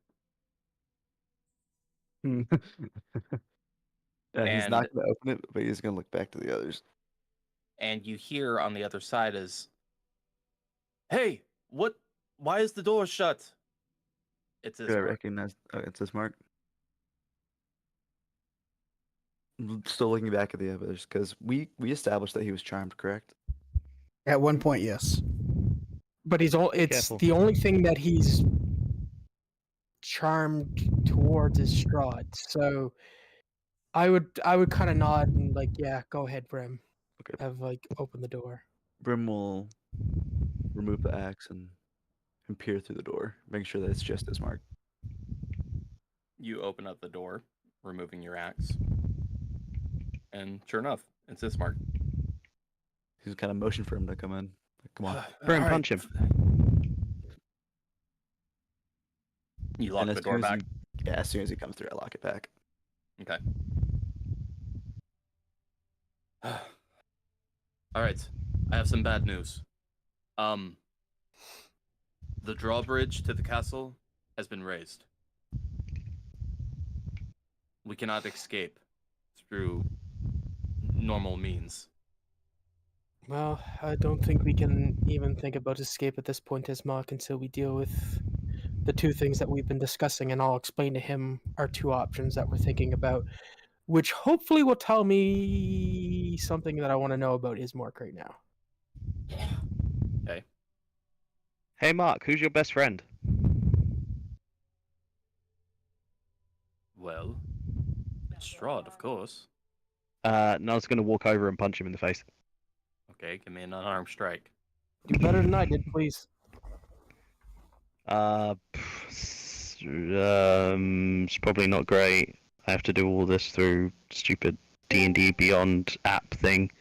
S3: He's
S5: And-
S3: not going to open it, but he's going to look back to the others.
S5: And you hear on the other side is, "Hey, what? Why is the door shut?" It's
S3: Do I
S5: Ismark.
S3: recognize? Oh, it's this mark. Still looking back at the others because we established that he was charmed, correct?
S1: At one point, yes.
S2: But it's
S4: Careful.
S2: the only thing that he's charmed towards is Strahd. So I would kind of nod and like, yeah, go ahead, Brim.
S3: Okay.
S2: Have like open the door.
S3: Brim will remove the axe and peer through the door, making sure that it's just his mark.
S5: You open up the door, removing your axe, and sure enough, it's Ismark.
S3: He's kind of motion for him to come in. Like, come on.
S4: Brim, punch him.
S5: You lock
S3: And
S5: the door back.
S3: As soon as he comes through, I lock it back.
S5: Okay. All right. I have some bad news. The drawbridge to the castle has been raised. We cannot escape through normal means.
S2: Well, I don't think we can even think about escape at this point, Ismark, until we deal with the two things that we've been discussing, and I'll explain to him our two options that we're thinking about, which hopefully will tell me something that I want to know about Ismark right now.
S5: Okay.
S4: Hey, Mark, who's your best friend?
S5: Well, Strahd, of course.
S4: No, I was going to walk over and punch him in the face.
S5: Okay, give me an unarmed strike.
S2: Do better than I did, please.
S4: It's probably not great. I have to do all this through stupid D&D Beyond app thing.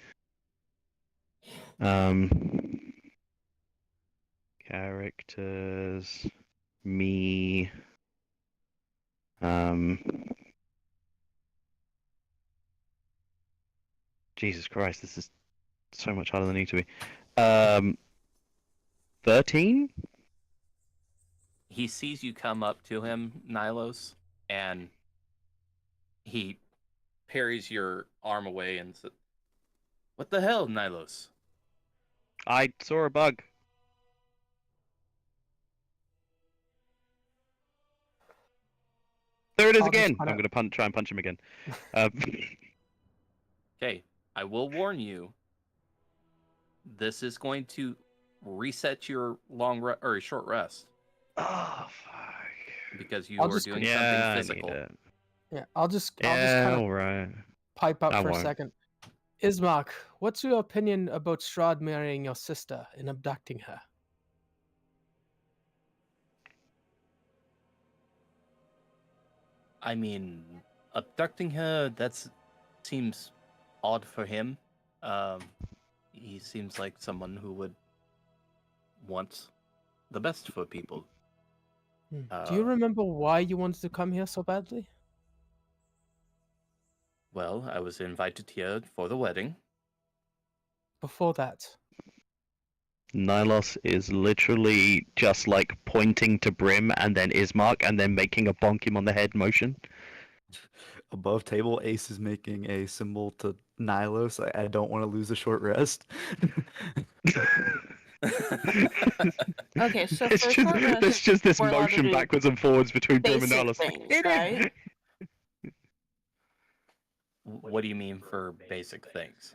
S4: Characters, me. Jesus Christ, this is so much harder than it needs to be. 13?
S5: He sees you come up to him, Nylos, and he parries your arm away and says, "What the hell, Nylos?"
S4: I saw a bug. There it is
S2: I'll just
S4: again.
S2: kinda-
S4: I'm gonna try and punch him again.
S5: Okay, I will warn you. This is going to reset your short rest.
S4: Oh fuck!
S5: because you
S2: I'll
S5: are
S2: just-
S5: doing
S8: Yeah,
S5: something
S8: I
S5: physical.
S8: need it.
S2: Yeah, I'll just
S8: Yeah,
S2: kind of
S8: alright.
S2: pipe up
S8: I
S2: for a
S8: won't.
S2: second. Ismark, what's your opinion about Strahd marrying your sister and abducting her?
S5: I mean, abducting her, that's seems odd for him. He seems like someone who would want the best for people.
S2: Do you remember why you wanted to come here so badly?
S5: Well, I was invited here for the wedding.
S2: Before that.
S8: Nylos is literally just like pointing to Brim and then Ismark and then making a bonk him on the head motion.
S3: Above table, Ace is making a symbol to Nylos. I don't want to lose a short rest.
S6: Okay, so
S8: It's
S6: for
S8: just,
S6: short rest,
S8: there's just this
S6: we're allowed to
S8: motion
S6: do
S8: backwards and forwards between Brim and
S6: basic
S8: Nylos.
S6: things,
S8: Hit him!
S6: right?
S5: What do you mean for basic things?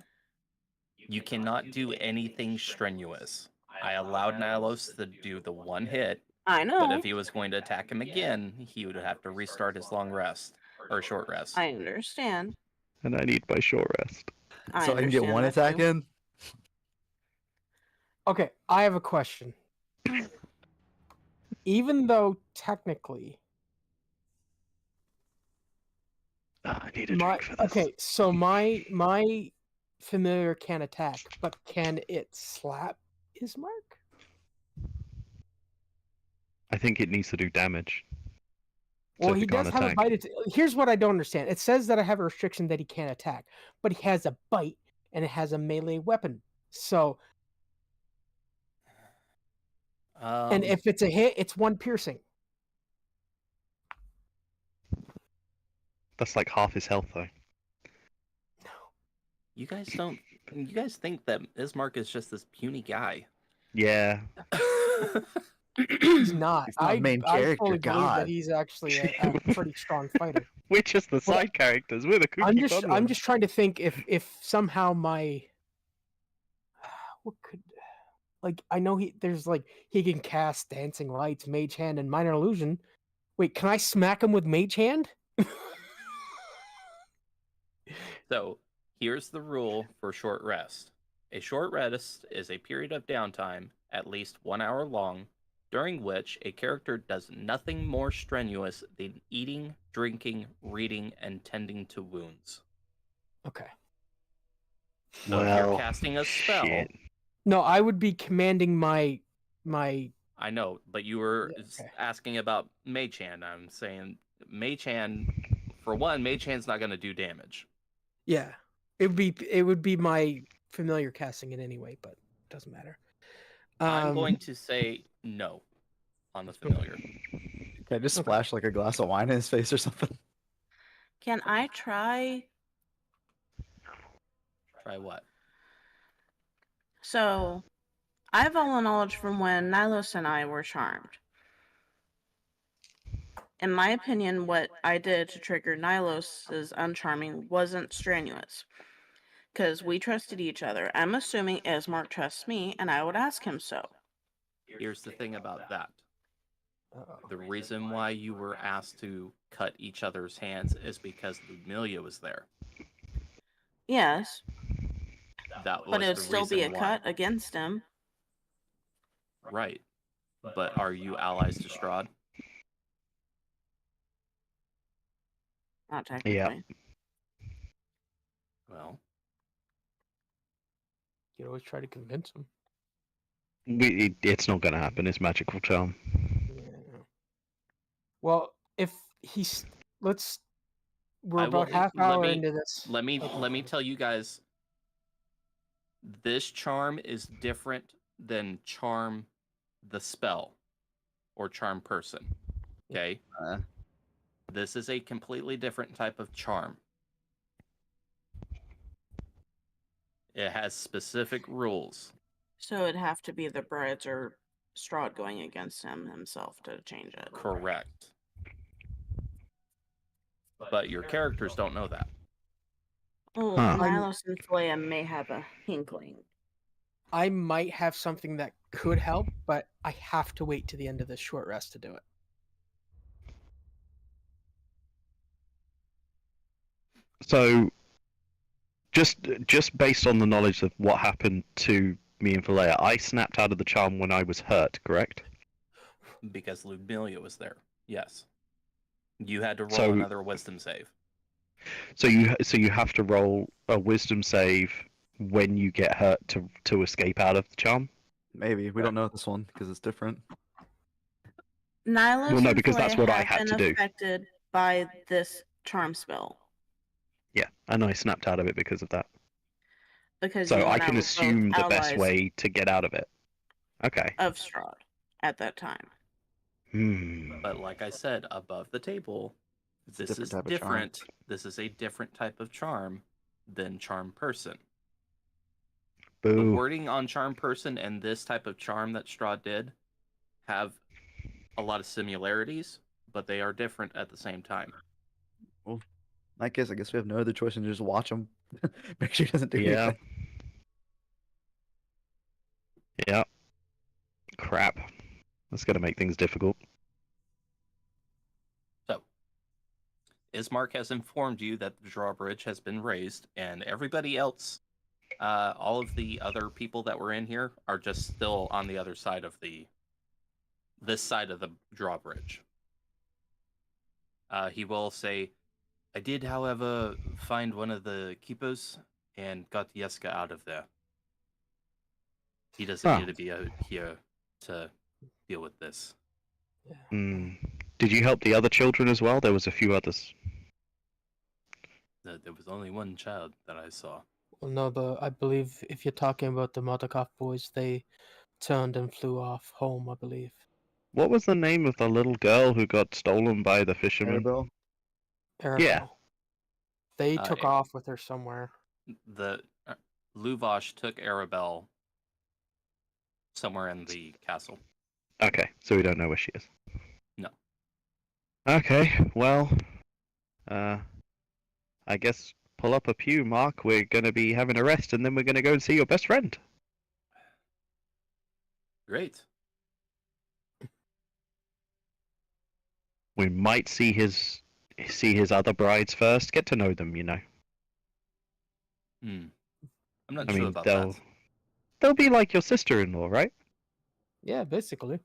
S5: You cannot do anything strenuous. I allowed Nylos to do the one hit,
S6: I know.
S5: but if he was going to attack him again, he would have to restart his long rest or short rest.
S6: I understand.
S8: And I need my short rest.
S3: So I can get
S6: understand
S3: one
S6: that
S3: attack
S6: too.
S3: in?
S2: Okay, I have a question. Even though technically
S8: I need a
S2: my
S8: drink for this.
S2: okay, so my familiar can attack, but can it slap Ismark?
S8: I think it needs to do damage. So
S2: Well,
S8: if
S2: he
S8: it can't
S2: does have a
S8: attack-
S2: bite. Here's what I don't understand. It says that I have a restriction that he can't attack, but he has a bite and it has a melee weapon. So, and if it's a hit, it's one piercing.
S8: That's like half his health though.
S5: You guys think that Ismark is just this puny guy.
S8: Yeah.
S2: He's not.
S3: He's not a main
S2: I
S3: character,
S2: fully believe
S3: God.
S2: that he's actually a pretty strong fighter.
S8: We're just the
S2: Well,
S8: side characters. We're the cookie
S2: I'm
S8: bundle.
S2: just trying to think if somehow what could, like, I know there's like he can cast dancing lights, mage hand, and minor illusion. Wait, can I smack him with mage hand?
S5: So, here's the rule for short rest. A short rest is a period of downtime, at least 1 hour long, during which a character does nothing more strenuous than eating, drinking, reading, and tending to wounds.
S2: Okay.
S5: So if you're casting a spell,
S8: shit.
S2: No, I would be commanding my.
S5: I know, but you were
S2: Yeah, okay.
S5: asking about Mage Hand. I'm saying Mage Hand, for one, Mage Hand's not going to do damage.
S2: Yeah, it would be my familiar casting it anyway, but it doesn't matter.
S5: I'm going to say no on the familiar.
S3: Can I just splash like a glass of wine in his face or something?
S6: Can I try?
S5: Try what?
S6: So, I have all the knowledge from when Nylos and I were charmed. In my opinion, what I did to trigger Nylos's uncharming wasn't strenuous. Because we trusted each other. I'm assuming Ismark trusts me, and I would ask him so.
S5: Here's the thing about that. The reason why you were asked to cut each other's hands is because Lumilia was there.
S6: Yes,
S5: That was
S6: but it would
S5: the
S6: still be a
S5: reason why.
S6: cut against him.
S5: Right. But are you allies to Strahd?
S6: Not technically.
S8: Yeah.
S5: Well,
S2: You always try to convince him.
S8: It's not going to happen. It's magical charm.
S2: Yeah. Well, if he's we're
S5: I will-
S2: about half
S5: let
S2: hour
S5: me-
S2: into this.
S5: let me tell you guys, this charm is different than charm the spell or charm person. Okay? This is a completely different type of charm. It has specific rules.
S6: So it'd have to be the brides or Strahd going against him himself to change it.
S5: Correct. But your characters don't know that.
S6: Oh,
S8: Huh.
S6: Nylos and Flea may have a inkling.
S2: I might have something that could help, but I have to wait to the end of this short rest to do it.
S8: So, just based on the knowledge of what happened to me and Valea, I snapped out of the charm when I was hurt, correct?
S5: Because Lumilia was there. Yes. You had to roll
S8: So-
S5: another wisdom save.
S8: So you have to roll a wisdom save when you get hurt to escape out of the charm.
S3: Maybe we don't know this one because it's different.
S6: Nihilus
S8: Well, no,
S6: and
S8: because that's what I
S6: Philea
S8: had
S6: have
S8: to
S6: been
S8: do.
S6: affected by this charm spell
S8: Yeah, and I snapped out of it because of that.
S6: because
S8: So
S6: you
S8: I
S6: and
S8: can
S6: were both
S8: assume the best
S6: allies
S8: way to get out of it. Okay.
S6: of Strahd at that time.
S5: But like I said, above the table,
S3: It's a
S5: this
S3: different
S5: is
S3: type of charm.
S5: different. This is a different type of charm than charm person. The
S8: Boo.
S5: wording on charm person and this type of charm that Strahd did have a lot of similarities, but they are different at the same time.
S3: Well, in that case, I guess we have no other choice than to just watch him. Make sure he doesn't do
S8: Yeah.
S3: anything.
S8: Yeah. Crap. That's gonna make things difficult.
S5: So, Ismark has informed you that the drawbridge has been raised, and everybody else, all of the other people that were in here, are just still on the other side of this side of the drawbridge. He will say, I did, however, find one of the keepers and got Yeska out of there. He doesn't need to be out here to deal with this.
S8: Did you help the other children as well? There was a few others.
S5: There was only one child that I saw.
S2: Well, no, I believe if you're talking about the Mordekov boys, they turned and flew off home, I believe.
S8: What was the name of the little girl who got stolen by the fisherman?
S3: Arabelle?
S2: Arabelle.
S8: Yeah.
S2: They took
S5: Ar-
S2: off with her somewhere.
S5: The Luvosh took Arabelle somewhere in the castle.
S8: Okay, so we don't know where she is.
S5: No.
S8: Okay, well, I guess pull up a pew, Mark. We're gonna be having a rest, and then we're gonna go and see your best friend.
S5: Great.
S8: We might see his other brides first. Get to know them, you know.
S5: I'm not
S8: I
S5: sure
S8: mean,
S5: about
S8: they'll
S5: that.
S8: they'll be like your sister-in-law, right?
S2: Yeah, basically.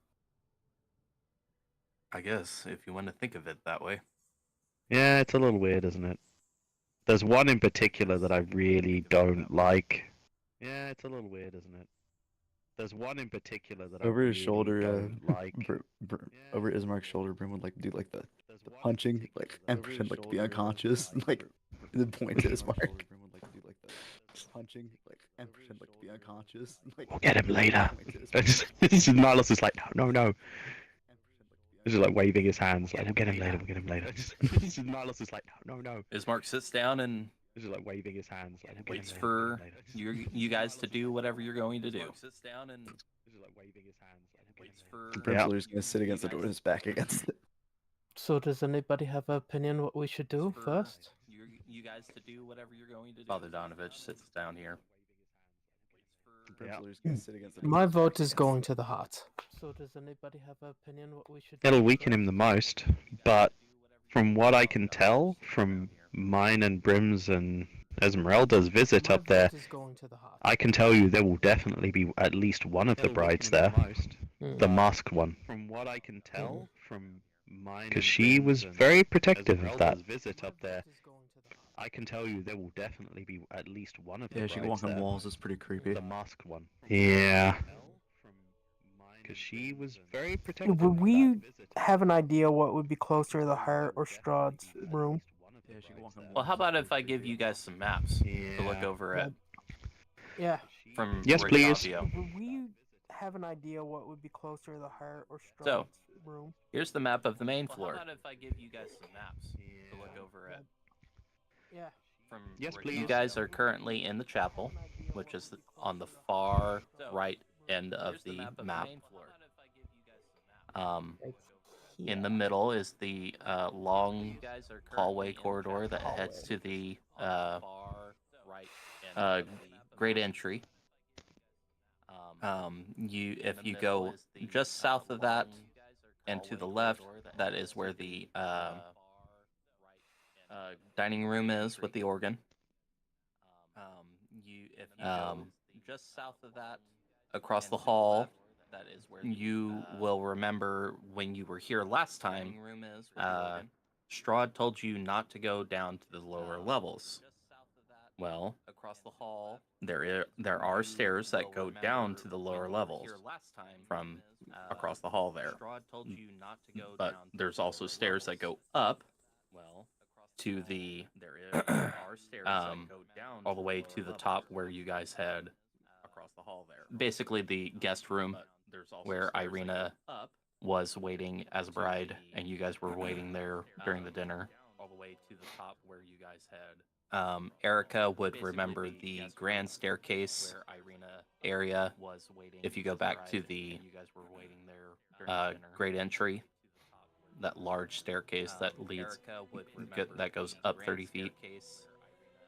S5: I guess, if you want to think of it that way.
S8: Yeah, it's a little weird, isn't it? There's one in particular that I really don't like. Yeah, it's a little weird, isn't it? There's one in particular that
S3: Over
S8: I
S3: his
S8: really
S3: shoulder,
S8: don't like.
S3: over Ismark's shoulder, Brim would like do like the punching, like and pretend like to be unconscious, and, like the point to Ismark. Punching, like and pretend like to be unconscious. Like,
S8: We'll get him later.
S3: point to Ismark.
S8: Nihilus is like, no. He's just like waving his hands, like, we'll get him later. Nihilus is like, no.
S5: Ismark sits down and
S8: He's just like waving his hands, like, we'll get
S5: waits
S8: him later,
S5: for
S8: we'll get him later.
S5: you guys to do whatever you're going to do. Sits down and
S8: He's just like waving his hands, like, we'll get
S5: waits
S8: him
S5: for
S8: later.
S3: Brim's literally just gonna sit against the door with his back against it.
S2: So does anybody have an opinion what we should do first?
S5: you guys to do whatever you're going to do. Father Donovich sits down here.
S3: Brim's literally just gonna sit against the door
S2: My
S3: with his back
S2: vote is
S3: against
S2: going
S3: it.
S2: to the heart. So does anybody have an opinion what we should do?
S8: It'll weaken him the most, but from what I can tell from mine and Brim's and Esmeralda's visit
S2: My
S8: up there,
S2: vote is going to the heart.
S8: I can tell you there will definitely be at least one of the brides there.
S2: Mm.
S8: The masked one. From what I can tell from mine, because she was very protective of that visit up there. I can tell you there will definitely be at least one of the
S3: Yeah,
S8: brides
S3: she can walk on
S8: there.
S3: walls. It's pretty creepy.
S8: The masked one. Yeah. Because she was very protective.
S2: Would
S8: of
S2: we
S8: that visit.
S2: have an idea what would be closer to the heart or Strahd's room?
S3: Yeah, she can walk on walls.
S5: Well, how about if I give you guys some maps to look
S8: Yeah.
S5: over at
S2: Yeah.
S5: from
S8: Yes, please.
S5: Rictavio?
S2: Would we have an idea what would be closer to the heart or Strahd's
S5: So,
S2: room?
S5: Here's the map of the main floor. How about if I give you guys some maps to look over at?
S2: Yeah.
S5: From
S8: Yes,
S5: You
S8: please.
S5: guys are currently in the chapel, which is on the far right end of the map. In the middle is the long hallway corridor that heads to the great entry. If you go just south of that and to the left, that is where the dining room is with the organ. If you go just south of that, across the hall, that is where you will remember when you were here last time. Strahd told you not to go down to the lower levels. Well, across the hall, there are stairs that go down to the lower levels from across the hall there. But there's also stairs that go up to the all the way to the top where you guys had basically the guest room where Irina was waiting as a bride and you guys were waiting there during the dinner. All the way to the top where you guys had Erica would remember the grand staircase area if you go back to the great entry, that large staircase that leads that goes up 30 feet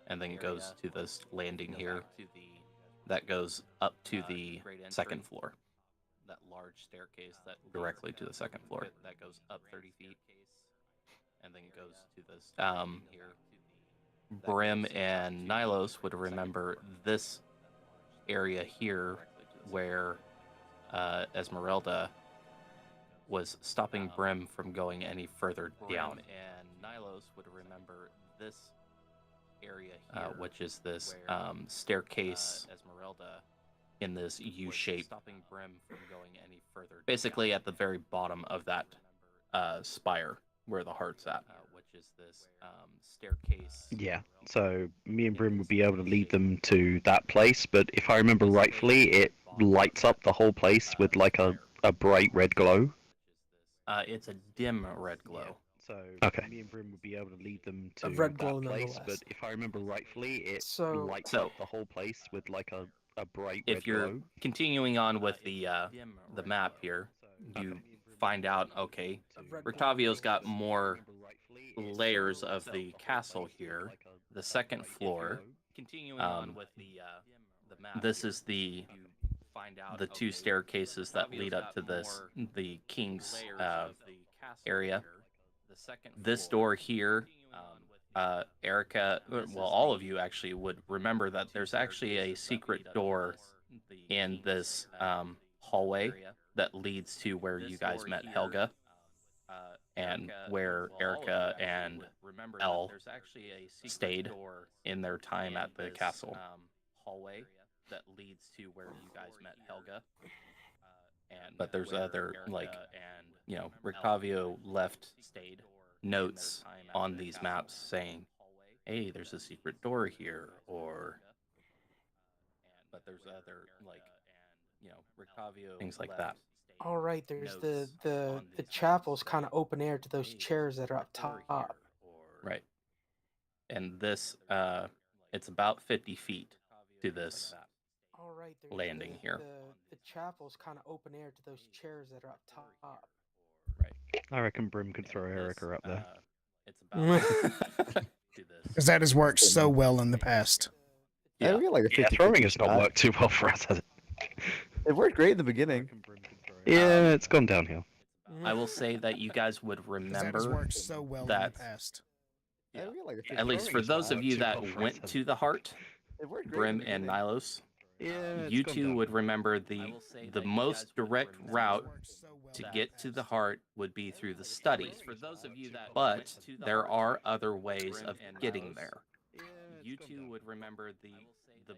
S5: and then goes to this landing here that goes up to the second floor. That large staircase that directly to the second floor that goes up 30 feet and then goes to this here. Brim and Nilos would remember this area here where Esmeralda was stopping Brim from going any further down. And Nilos would remember this area here, which is this staircase Esmeralda in this U shape, stopping Brim from going any further. Basically, at the very bottom of that spire where the heart's at, which is this staircase.
S8: Yeah, so me and Brim would be able to lead them to that place, but if I remember rightfully, it lights up the whole place with like a bright red glow.
S5: It's a dim red glow.
S8: So okay. Me and Brim would be able to lead them to
S2: red glow
S8: that place,
S2: nonetheless.
S8: but if I remember rightfully, it
S2: So-
S8: lights up the whole place with like a bright red
S5: If you're
S8: glow.
S5: continuing on with the map here, you find out, okay, Rictavio's got more layers of the castle here. The second floor. Continuing on with the map. This is the two staircases that lead up to this, the king's area. This door here, Erica, well, all of you actually would remember that there's actually a secret door in this hallway that leads to where you guys met Helga and where Erica and Elle stayed in their time at the castle. Hallway that leads to where you guys met Helga. But there's other, like, you know, Rictavio left notes on these maps saying, hey, there's a secret door here, or but there's other, like, you know, Rictavio, things like that.
S2: All right, there's the chapel's kind of open air to those chairs that are up top.
S5: Right. And this, it's about 50 feet to this
S2: All right, there's
S5: landing here.
S2: The chapel's kind of open air to those chairs that are up top.
S5: Right.
S8: I reckon Brim could throw Erica up there.
S5: It's about
S1: Because that has worked so well in the past.
S3: Yeah, we got like a 50
S8: throwing has not worked too well for us, has it?
S3: It worked great in the beginning.
S8: Yeah, it's gone downhill.
S5: I will say that you guys would
S1: 'Cause that has
S5: remember
S1: worked so well in the
S5: that,
S1: past.
S3: Yeah, we got like a 50
S5: at least for those of you that went to the heart,
S3: It worked great in
S5: Brim
S3: the
S5: and
S3: beginning.
S5: Nilos,
S8: Yeah,
S5: you two would remember the most direct route to get to the heart would be through the study. But there are other ways of getting there. You two would remember the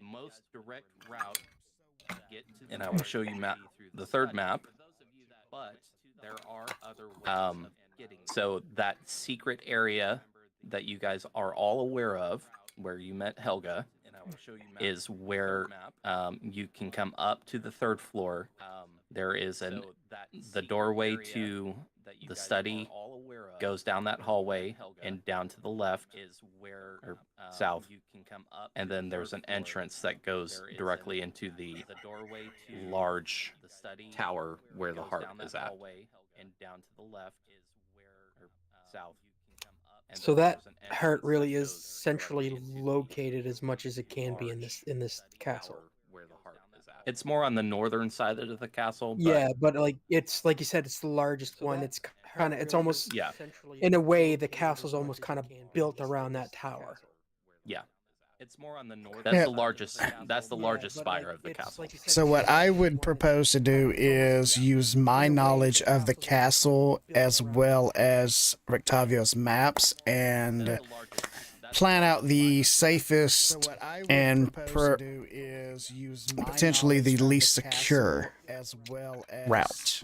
S5: most direct route to get to the, and I will show you the third map. But there are other ways of getting there. So that secret area that you guys are all aware of, where you met Helga, is where you can come up to the third floor. There is the doorway to the study goes down that hallway and down to the left or south, and then there's an entrance that goes directly into the large tower where the heart is at. And down to the left or south.
S2: So that heart really is centrally located as much as it can be in this castle.
S5: Where the heart is at. It's more on the northern side of the castle. But
S2: Yeah, but like it's like you said, it's the largest one. It's kind of it's almost
S5: yeah,
S2: in a way the castle's almost kind of built around that tower.
S5: yeah. It's more on the north.
S1: Yeah.
S5: That's the largest. That's the largest spire of the castle.
S1: So what I would propose to do is use my knowledge of the castle as well as Rictavio's maps and plan out the safest and potentially the least secure route.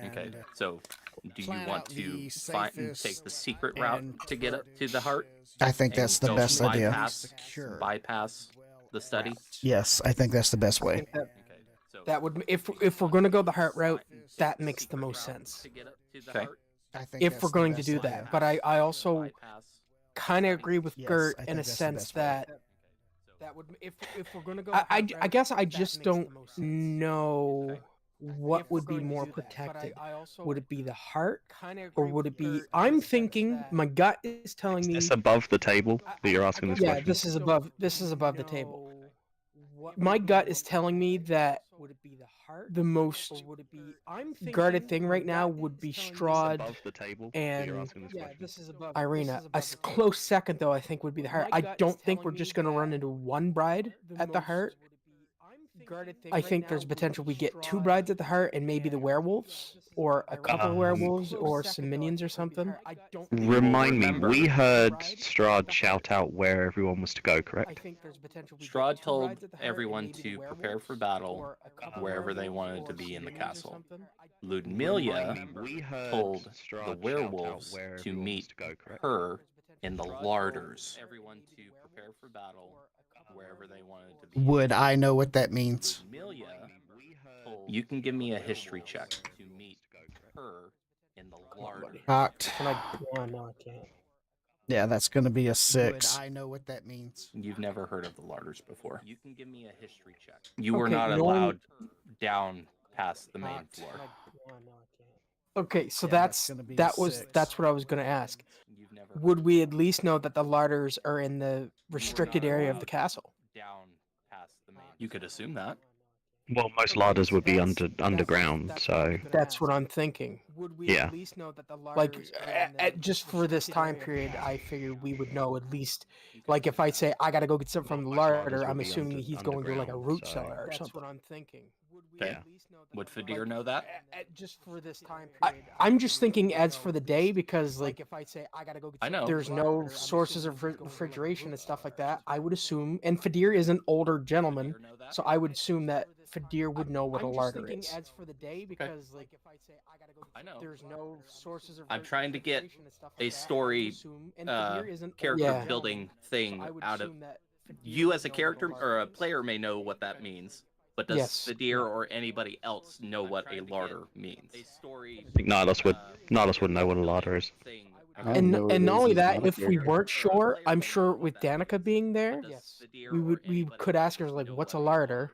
S5: Okay, so do you want to take the secret route to get up to the heart?
S1: I think
S5: and
S1: that's the
S5: go
S1: best idea.
S5: Bypass the study.
S1: Yes, I think that's the best way.
S5: Okay, so
S2: That would if we're going to go the heart route, that makes the most sense.
S5: to get up to the Okay. heart,
S2: If we're going to do that, but I also kind of agree with
S1: Yes,
S2: Gert
S1: I
S2: in
S1: think
S2: a
S1: that's the
S2: sense
S1: best way.
S2: that would if we're gonna go. I guess I just don't know what would be more protected. Would it be the heart, or would it be? I'm thinking. My gut is telling me.
S8: Is this above the table that you're asking this
S2: Yeah,
S8: question?
S2: this is above. This is above the table. My gut is telling me that the most guarded thing right now would be Strahd
S8: Above the table that you're
S2: and
S8: asking this question?
S2: Irina. Close second though, I think would be the heart. I don't think we're just gonna run into one bride at the heart. I think there's potential we get two brides at the heart and maybe the werewolves or a couple werewolves or some minions or something.
S8: Remind me,
S5: remember-
S8: we heard Strahd shout out where everyone was to go, correct?
S5: Strahd told everyone to prepare for battle wherever they wanted to be in the castle. Ludmilla
S8: We heard
S5: told the
S8: Strahd shout out
S5: werewolves
S8: where
S5: to
S8: everyone was
S5: meet
S8: to go, correct?
S5: her in the larders. Everyone to prepare for battle wherever they wanted to be.
S1: Would I know what that means?
S5: Ludmilla told you can give me a history check to meet her in the larders.
S1: Cocked.
S2: Can I? No, I can't.
S1: Yeah, that's going to be a 6. Would I know what that means?
S5: You've never heard of the larders before. You can give me a history check. You were
S2: Okay,
S5: not
S2: no-
S5: allowed down past the main floor.
S2: Okay, so
S1: Yeah,
S2: that's
S1: that's gonna be a
S2: that was
S1: 6.
S2: that's what I was gonna ask.
S5: You've never
S2: Would we at least know that the larders are in the restricted area of the castle?
S5: down past the main. You could assume that.
S8: Well, most larders would be underground, so
S2: That's what I'm thinking. Would we
S8: Yeah.
S2: at least know that the larders just for this time period, I figured we would know at least. Like if I say I gotta go get something from the
S8: Most larders
S2: larder,
S8: would
S2: I'm
S8: be
S2: assuming he's going to like a
S8: underground,
S2: root
S8: so-
S2: cellar or That's something. what I'm thinking.
S5: Okay. Would Fadir know that?
S2: Just for this time period. I'm just thinking as for the day because like if I say I gotta go get
S5: I know.
S2: there's no sources of refrigeration and stuff like that. I would assume, and Fadir is an older gentleman, so I would assume that Fadir would know what a larder is. As for the day because like if I say I gotta go
S5: I know.
S2: there's no sources of
S5: I'm trying to get
S2: refrigeration and stuff
S5: a
S2: like that, I would
S5: story,
S2: assume, and Fadir is an older
S5: character
S2: gentleman,
S5: building
S2: so
S5: thing
S2: I would
S5: out of
S2: assume that Fadir
S5: you
S2: would
S5: as a
S2: know what
S5: character or
S2: larder
S5: a
S2: is.
S5: player may know what that means. But does
S2: Yes.
S5: Fadir or anybody else know what a larder means?
S8: I think Nihilus would know what a larder is.
S2: And not only that, if we weren't sure, I'm sure with Danica being there, we could ask her like, "What's a larder?"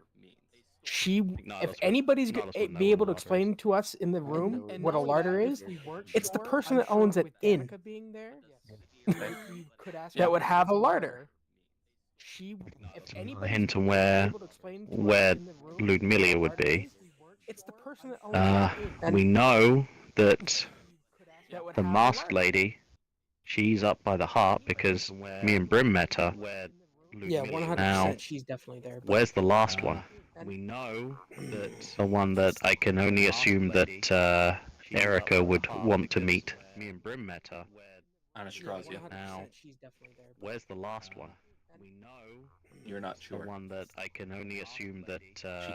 S2: If anybody's be able to explain to us in the room what a larder is, it's the person that owns an inn that would have a larder.
S8: A hint on where Ludmilla would be.
S2: It's the person that owns an inn.
S8: We know that
S2: that would
S8: the
S2: have a
S8: masked
S2: larder.
S8: lady, she's up by the heart because me and Brim met her.
S2: Yeah, 100%.
S8: Now,
S2: She's definitely there. but-
S8: where's the last one? We know that the one that I can only assume that Erica would want to meet. Me and Brim met her.
S5: Anastasia.
S8: Now, where's the last one? We know
S5: You're not
S8: the
S5: sure.
S8: one that I can only assume that.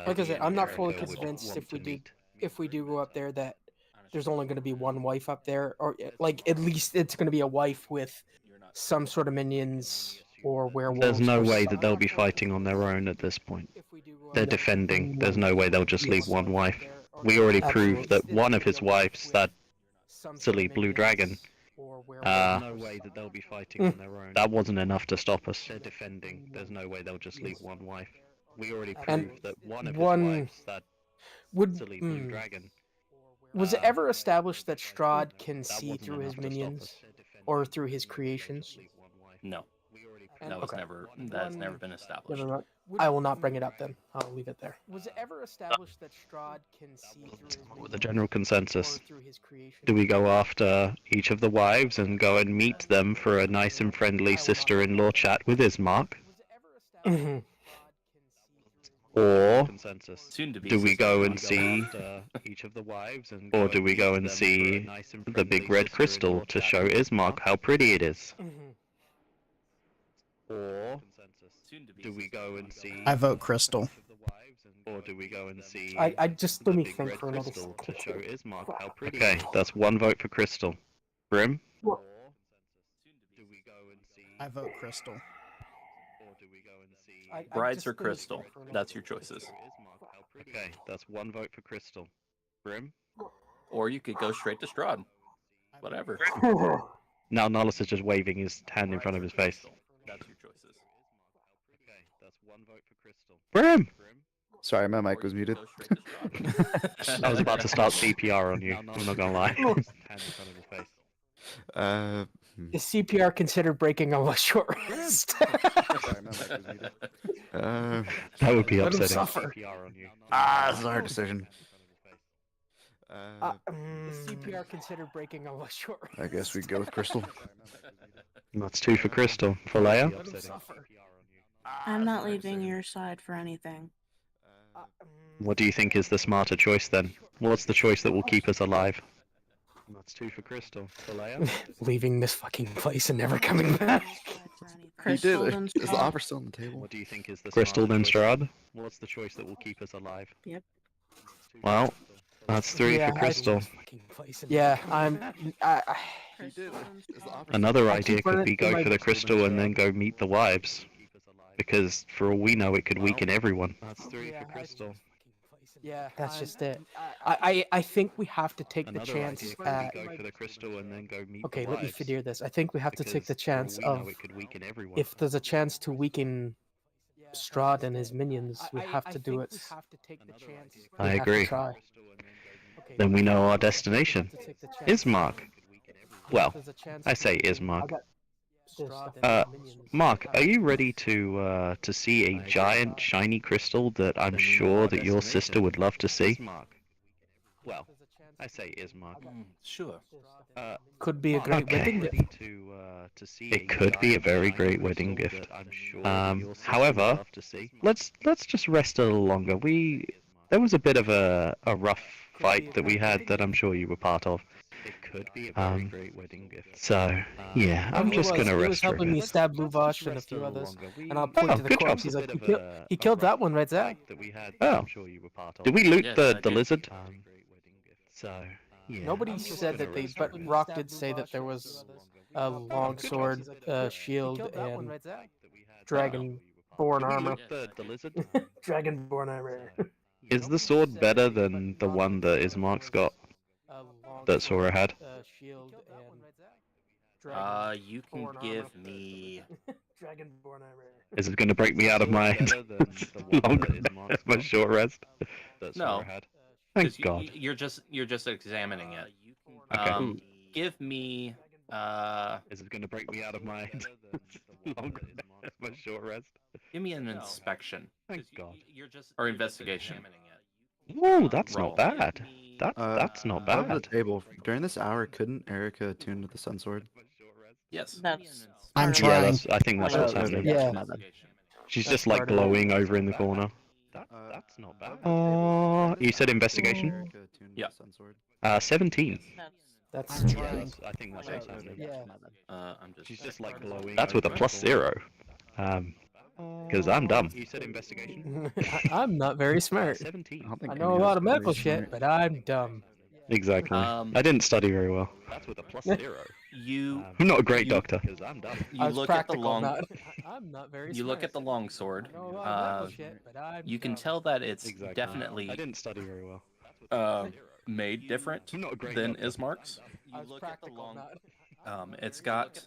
S2: Like I said, I'm not fully
S8: Erica would
S2: convinced
S8: want
S2: if we
S8: to
S2: do
S8: meet.
S2: if we do go up there that there's only going to be one wife up there, or like at least it's going to be a wife with some sort of minions or werewolves.
S8: There's no
S2: or
S8: way
S2: some-
S8: that they'll be fighting on their own at this point.
S2: If we do go up
S8: They're
S2: there,
S8: defending. There's no way they'll just leave
S2: Yes.
S8: one wife. We already proved that
S2: Absolutely.
S8: one of his wives, that
S2: some sort of
S8: silly blue dragon,
S2: minions or werewolves.
S8: no way that they'll be fighting on their own. That wasn't enough to stop us. They're defending. There's no way they'll just leave one wife. We already
S2: And
S8: proved that one of his
S2: one-
S8: wives, that
S2: Would
S8: silly blue dragon,
S2: was it ever established that Strahd can
S8: that
S2: see
S8: wasn't
S2: through his
S8: enough to stop
S2: minions
S8: us. They're defending.
S2: or through his creations?
S5: No. That was
S2: Okay.
S5: that's never been established.
S2: Never mind. I will not bring it up then. I'll leave it there. Was it ever established that Strahd can see through his
S8: With the general consensus,
S2: through his creation?
S8: do we go after each of the wives and go and meet them for a nice and friendly sister-in-law chat with Ismark?
S2: Mhm.
S8: Or
S5: Soon to be
S8: do we go and
S5: sister-in-law.
S8: see each of the wives, or do we go and see the big red crystal to show Ismark how pretty it is?
S2: Mhm.
S8: Or do we go and see?
S1: I vote Crystal.
S8: Or do we go and see?
S2: I just let
S8: the
S2: me
S8: big
S2: think
S8: red
S2: for another
S8: crystal to
S2: second.
S8: show Ismark how pretty. Okay, that's one vote for Crystal. Grim.
S2: Well-
S8: Do we go and see?
S1: I vote Crystal.
S8: Or do we go and see?
S2: I
S5: Brides
S2: just
S5: or
S2: let me
S5: Crystal?
S2: think for another
S5: That's your
S2: second.
S5: choices.
S8: Okay, that's one vote for Crystal. Grim.
S5: Or you could go straight to Strahd. Whatever.
S8: Now Nollis is just waving his hand in front of his face.
S5: That's your choices.
S8: Okay, that's one vote for Crystal. Grim.
S3: Sorry, my mic
S5: Or
S3: was
S5: you could
S3: muted.
S5: go straight to Strahd.
S8: I was about to start CPR on you. I'm not gonna lie. Hand in front of his face.
S2: Is CPR considered breaking a short rest?
S3: Sorry, my mic was muted.
S8: That would be
S2: Let him
S8: upsetting.
S2: suffer.
S8: CPR on you.
S3: This is a hard decision.
S2: Is CPR considered breaking a short rest?
S3: I guess we go with Crystal.
S8: That's two for Crystal. For Leia.
S2: Let him suffer.
S6: I'm not leaving your side for anything.
S8: What do you think is the smarter choice then? What's the choice that will keep us alive? That's two for Crystal. For Leia.
S2: Leaving this fucking place and never coming back.
S3: He
S6: Crystal
S3: did.
S6: and
S3: Is the
S6: Strahd.
S3: offer still on the table?
S8: What do you think is the Crystal then Strahd? What's the choice that will keep us alive?
S6: Yep.
S8: Well, that's three
S2: Yeah,
S8: for Crystal.
S2: Yeah,
S3: He did. Is the offer
S8: Another
S2: I
S8: idea
S2: keep
S8: could
S2: running
S8: be
S2: through
S8: go
S2: my-
S8: for the crystal and then go meet the wives. Because for all we know, it could weaken everyone. That's three for Crystal.
S2: Yeah, that's just it. I think we have to take the
S8: Another
S2: chance
S8: idea could
S2: at.
S8: be go for the crystal and then go meet
S2: Okay,
S8: the
S2: let me
S8: wives.
S2: figure this. I think we have to take the
S8: Because for all
S2: chance
S8: we know,
S2: of
S8: it could weaken everyone.
S2: if there's a chance to weaken Strahd and his minions, we have to do it.
S8: I
S2: We have to
S8: agree.
S2: try.
S8: Then we know our destination. Ismark. Well, I say Ismark. Mark, are you ready to see a giant shiny crystal that I'm sure that your sister would love to see? Well, I say Ismark.
S5: Sure.
S2: Could be a great
S8: Okay.
S2: wedding gift.
S8: It could be a very great wedding gift. However, let's just rest a little longer. There was a bit of a rough fight that we had that I'm sure you were part of. It could be a very great wedding gift. So yeah, I'm just gonna
S2: He was
S8: rest for a
S2: helping me
S8: bit.
S2: stab Luvash and a few others, and I'll point to the
S8: good job.
S2: corpse. He's like, he killed that one right there.
S8: Oh, did we loot
S5: Yes, I
S8: the
S5: did.
S8: lizard? So yeah.
S2: Nobody said that they, but Rock did say that there was a longsword, shield, and dragonborn armor.
S8: The lizard.
S2: Dragonborn armor.
S8: Is the sword better than the one that Ismark's got? That Sora had?
S2: Shield
S5: You can give me.
S2: Dragonborn armor.
S8: Is it going to break me out of my my short rest?
S5: No.
S8: Thank
S5: 'Cause
S8: God.
S5: You're just examining it.
S8: Okay.
S5: Give me.
S8: Is it going to break me out of my my short rest?
S5: Give me an inspection
S8: Thank God.
S5: or investigation.
S8: Whoa, that's
S5: Roll.
S8: not bad. That's not
S3: Above the
S8: bad.
S3: table, during this hour, couldn't Erica attune to the Sun Sword?
S5: Yes.
S6: That's
S1: I'm
S6: part of
S8: Yeah,
S1: trying.
S8: I think that's what's
S3: Oh,
S8: happening.
S2: Yeah.
S8: She's
S2: That's
S8: just like
S2: part of it.
S8: glowing over in the corner. That's not bad. You said investigation?
S3: Erica attune to
S5: Yeah.
S3: the Sun Sword?
S8: 17.
S2: That's
S1: I'm
S8: Yeah,
S1: trying.
S8: I think that's what's happening.
S2: Yeah.
S5: I'm just.
S8: She's just like glowing. That's with a +0. Because I'm dumb. You said investigation?
S2: I'm not very smart.
S8: 17.
S3: I don't think
S2: I
S3: any
S2: know a
S3: of
S2: lot
S3: us
S2: of
S3: really
S2: medical
S3: smart.
S2: shit, but I'm dumb.
S8: Exactly.
S5: Um,
S8: I didn't study very well. That's with a +0.
S5: You
S8: I'm not a great
S5: you-
S8: doctor. Because I'm dumb.
S5: you
S2: I was
S5: look at the
S2: practical,
S5: long.
S2: not. I'm not very
S5: You
S2: smart.
S5: look at the long sword.
S2: I know a lot of medical shit, but I'm
S5: You can
S2: dumb.
S5: tell that it's
S8: Exactly. I
S5: definitely
S8: didn't study very well.
S5: made different
S8: I'm not a great
S5: than
S8: doctor.
S5: Ismark's.
S2: I was practical, not.
S5: It's got.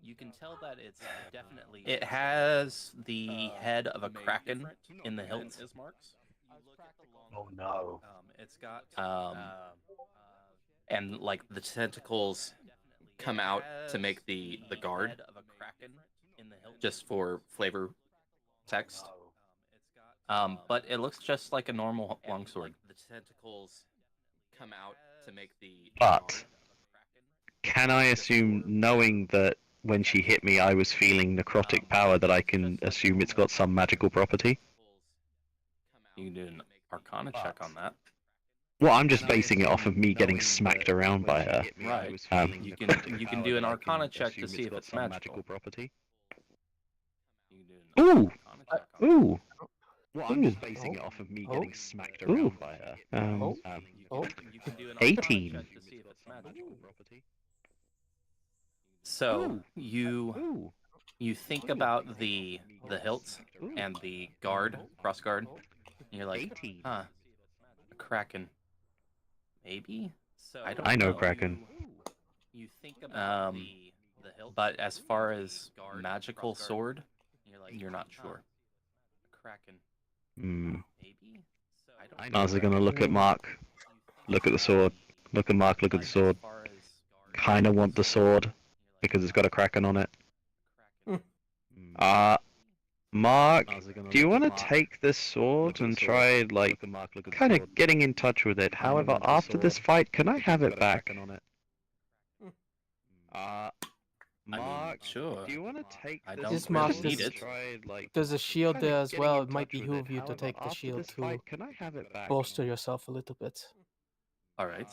S5: You can tell that it's definitely. It has the head of a kraken in the hilt.
S8: Oh no.
S5: It's got and like the tentacles come out to make the guard, just for flavor text. But it looks just like a normal longsword. The tentacles come out to make the
S8: But can I assume, knowing that when she hit me I was feeling necrotic power, that I can assume it's got some magical property?
S5: You can do an Arcana check on that.
S8: Well, I'm just basing it off of me getting smacked around by her.
S5: Right. You can do an Arcana check to see if it's magical.
S8: property.
S5: You can do an
S8: Ooh!
S5: Arcana check on that.
S8: Ooh!
S3: Well, I'm just basing it off of me getting smacked around by her.
S5: You can do an Arcana
S8: 18.
S5: check to see if it's magical. So you think about the hilts and the guard, cross guard, and you're like,
S8: 18.
S5: huh, a kraken, maybe?
S8: I know Kraken.
S5: You think about the hilts, but as far as magical sword, you're not sure. A kraken,
S8: Hmm.
S5: maybe?
S8: I was gonna look at Mark, look at the sword, look at Mark, look at the sword. Kinda want the sword, because it's got a Kraken on it. Mark, do you want to take this sword and try, like, kind of getting in touch with it? However, after this fight, can I have it back? Mark,
S5: sure.
S8: do you want to take
S5: I
S8: this
S5: don't
S2: Just Mark,
S8: sword
S2: need
S8: and
S2: it.
S8: try, like,
S2: There's a shield
S8: kinda
S2: there as
S8: getting
S2: well.
S8: in
S2: It might
S8: touch with
S2: behoove you to
S8: However,
S2: take the
S8: after
S2: shield
S8: this
S2: to
S8: fight, can I have it back?
S2: bolster yourself a little bit.
S5: All right.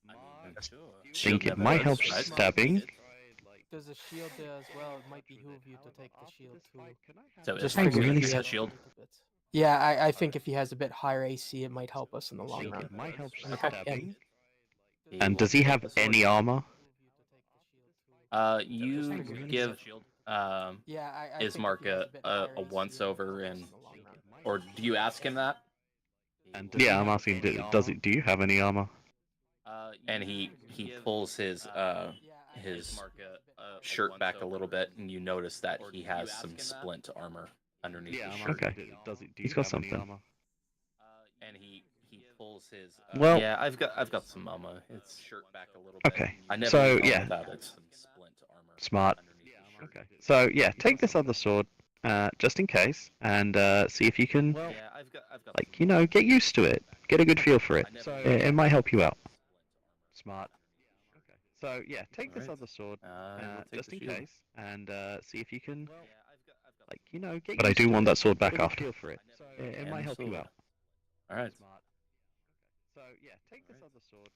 S8: I think it might help stabbing.
S2: There's a shield there as well. It might behoove you to take the shield too.
S5: So
S2: Just
S5: is
S2: figured
S8: really
S2: if he
S8: sad.
S2: has
S5: shield.
S2: Yeah, I think if he has a bit higher AC, it might help us in the long run.
S8: It might help
S2: Okay,
S8: stabbing. And does he have any armor?
S5: You give
S2: Yeah, I think if
S5: Ismark
S2: he has a bit higher
S5: a
S2: AC,
S5: once
S2: it might
S5: over,
S2: help us
S5: and
S2: in the long run.
S5: or do you ask him that?
S8: Yeah, I'm asking, do you have any armor?
S5: And he pulls his shirt back a little bit, and you notice that he has some splint armor underneath his shirt.
S8: Okay, he's got something.
S5: And he pulls his.
S8: Well-
S5: yeah, I've got some armor. It's shirt back a little bit.
S8: Okay,
S5: I never
S8: so,
S5: thought
S8: yeah.
S5: about it. Some splint armor.
S8: Smart.
S5: underneath his shirt.
S8: Okay. So yeah, take this other sword, just in case, and see if you can,
S5: Yeah, I've got
S8: like, you know, get used to it, get a good feel for it. It might help you out. Smart. Okay. So yeah, take this
S5: Alright.
S8: other sword,
S5: we'll take
S8: just
S5: the
S8: in
S5: shield.
S8: case, and see if you can, like, you know, get. But I do want that sword back after. Feel for it. It might help you out.
S5: All right.
S8: Smart. So yeah, take this other sword,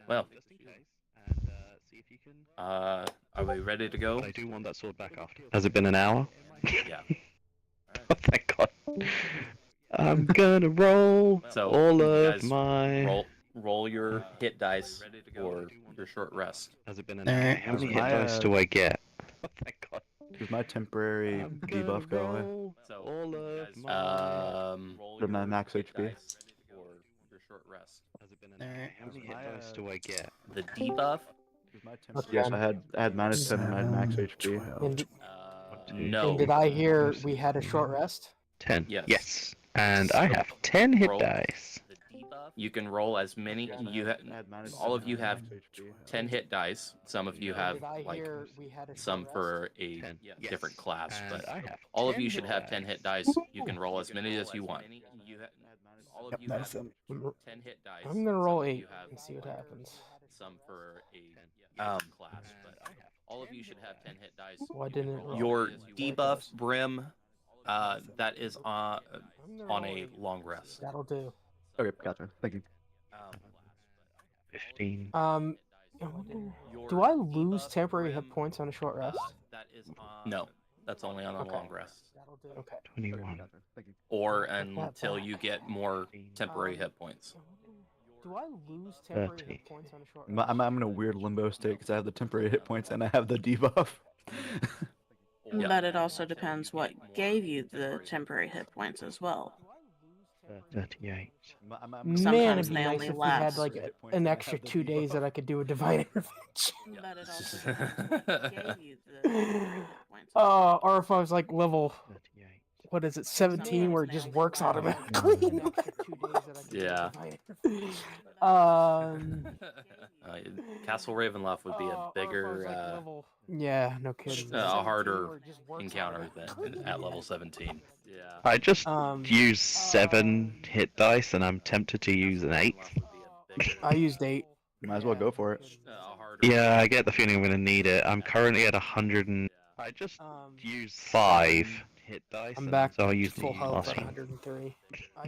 S5: Well.
S8: just in case, and see if you can.
S5: Are we ready to go?
S8: But I do want that sword back after. Has it been an hour?
S5: Yeah.
S8: Oh, thank God. I'm gonna roll
S5: So
S8: all
S5: you
S8: of
S5: guys
S8: my.
S5: roll your hit dice for your short rest.
S8: Has it been an
S1: Alright.
S8: How many hit
S3: My,
S8: dice do I get? Oh, thank God.
S3: Does my temporary
S8: I'm gonna
S3: debuff go away?
S8: roll
S5: So
S8: all
S5: you
S8: of
S5: guys,
S8: my.
S5: roll
S3: The
S5: your
S3: max
S5: hit
S3: HP.
S5: dice for your short rest.
S8: Has it been an
S1: Alright.
S8: How many hit dice do I get?
S5: The debuff?
S3: Does my yes, I had minus 10 max HP.
S2: And,
S5: No.
S2: and did I hear we had a short rest?
S8: 10.
S5: Yes.
S8: Yes. And I have 10 hit
S5: Roll.
S8: dice.
S5: You can roll as many. All of you have 10 hit dice. Some of you have
S2: Did I
S5: like
S2: hear we had a short
S5: some
S2: rest?
S5: for a
S8: 10.
S5: different class,
S8: And
S5: but
S8: I have
S5: all of
S8: 10
S5: you should
S8: hit
S5: have 10 hit
S8: dice.
S5: dice. You can roll as many as you want. All of
S1: Yep,
S5: you
S1: that's
S5: have
S1: it.
S5: 10 hit dice.
S2: I'm gonna roll
S5: Some of
S2: 8
S5: you have,
S2: and see what
S5: like,
S2: happens.
S5: Some for a class, but all of you should have 10 hit dice.
S2: Why didn't it roll?
S5: Your
S2: Like
S5: debuff
S2: this?
S5: brim, that is
S2: I'm gonna
S5: on
S2: roll
S5: a
S2: 8.
S5: long rest.
S2: That'll do.
S3: Okay, gotcha. Thank you.
S8: 15.
S2: Do I lose temporary hit points on a short rest?
S5: No, that's only on a
S2: Okay.
S5: long rest.
S2: Okay.
S8: 21.
S3: Gotcha. Thank you.
S5: Or
S2: Put that
S5: until you
S2: back.
S5: get more temporary hit points.
S2: Do I lose temporary
S8: 30.
S2: hit points on a short
S3: I'm,
S2: rest?
S3: I'm in a weird limbo state because I have the temporary hit points and I have the debuff.
S5: Yeah.
S6: But it also depends what gave you the temporary hit points as well.
S8: 38.
S2: Man,
S6: Sometimes
S2: it'd be
S6: they
S2: nice
S6: only
S2: if we had
S6: last.
S2: like an extra 2 days that I could do a divine intervention.
S6: But it also depends what gave you the temporary hit points.
S2: Or if I was like level
S8: 38.
S2: what is it, 17, where it just works automatically.
S5: Yeah. Castle Ravenloft would be a bigger,
S2: yeah, no kidding.
S5: a harder encounter than at level 17. Yeah.
S8: I just
S2: Um,
S8: used 7 hit dice, and I'm tempted to use an 8.
S2: I used 8.
S3: Might as well go for it.
S8: Yeah, I get the feeling I'm gonna need it. I'm currently at 100 and I just used 5 hit dice.
S2: I'm back
S8: so I'll use
S2: full
S8: the
S2: health
S8: last
S2: at
S8: one.
S2: 103.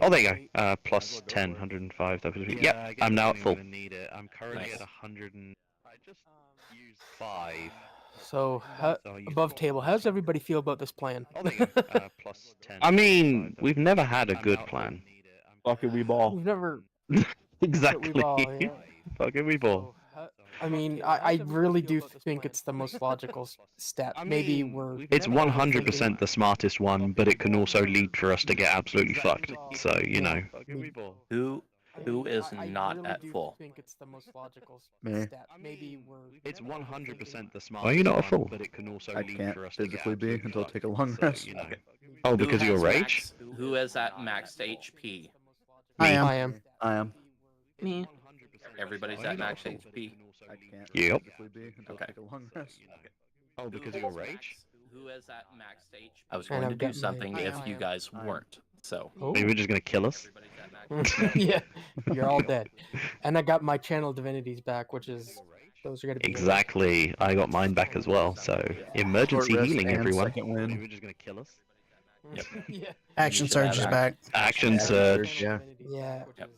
S8: Oh, there you go. Plus 10, 105. That was yep. I'm now at full. I'm currently
S5: Nice.
S8: at 100 and I just used 5.
S2: So, above table, how does everybody feel about this plan?
S8: Oh, there you go. Plus 10. I mean, we've never had a good plan.
S3: Fucking we ball.
S2: We've never.
S8: Exactly.
S2: Yeah.
S8: Fucking we ball.
S2: I mean, I really do think it's the most logical step. Maybe we're.
S8: It's 100% the smartest one, but it can also lead for us to get absolutely fucked. So, you know.
S5: Who is not at full?
S2: Think it's the most logical
S3: Me.
S2: step. Maybe we're.
S8: It's 100% the smartest. Why are you not a fool? But it can also
S3: I
S8: lead
S3: can't
S8: for us to get
S3: physically be
S8: absolutely
S3: until I
S8: fucked.
S3: take a long
S8: So,
S3: rest.
S8: you know. Oh, because of your rage?
S5: Who is at maxed HP?
S1: I am.
S2: I am.
S3: I am.
S6: Me.
S5: Everybody's at max HP.
S3: I can't
S8: Yep.
S3: physically be until
S5: Okay.
S3: I take a long rest.
S8: Oh, because of your rage?
S5: Who is at maxed HP? I was
S2: And
S5: going to
S2: I've
S5: do
S2: got my-
S5: something
S1: I
S5: if
S1: am.
S5: you guys weren't. So
S2: Oh.
S8: Maybe we're just gonna kill us?
S5: everybody's at maxed
S2: yeah, you're all dead. And I got my channel divinities back, which is those are gonna be
S8: Exactly. I got mine back as well. So emergency
S3: Short rest
S8: healing,
S3: and
S8: everyone.
S3: second
S8: Maybe
S3: win.
S8: we're just gonna kill us.
S5: Yep.
S2: yeah.
S1: Action
S5: You should
S1: Surge
S5: have
S1: is
S5: action.
S1: back.
S8: Action
S3: Yeah,
S8: surge.
S3: Yeah.
S2: Yeah.
S5: Yep.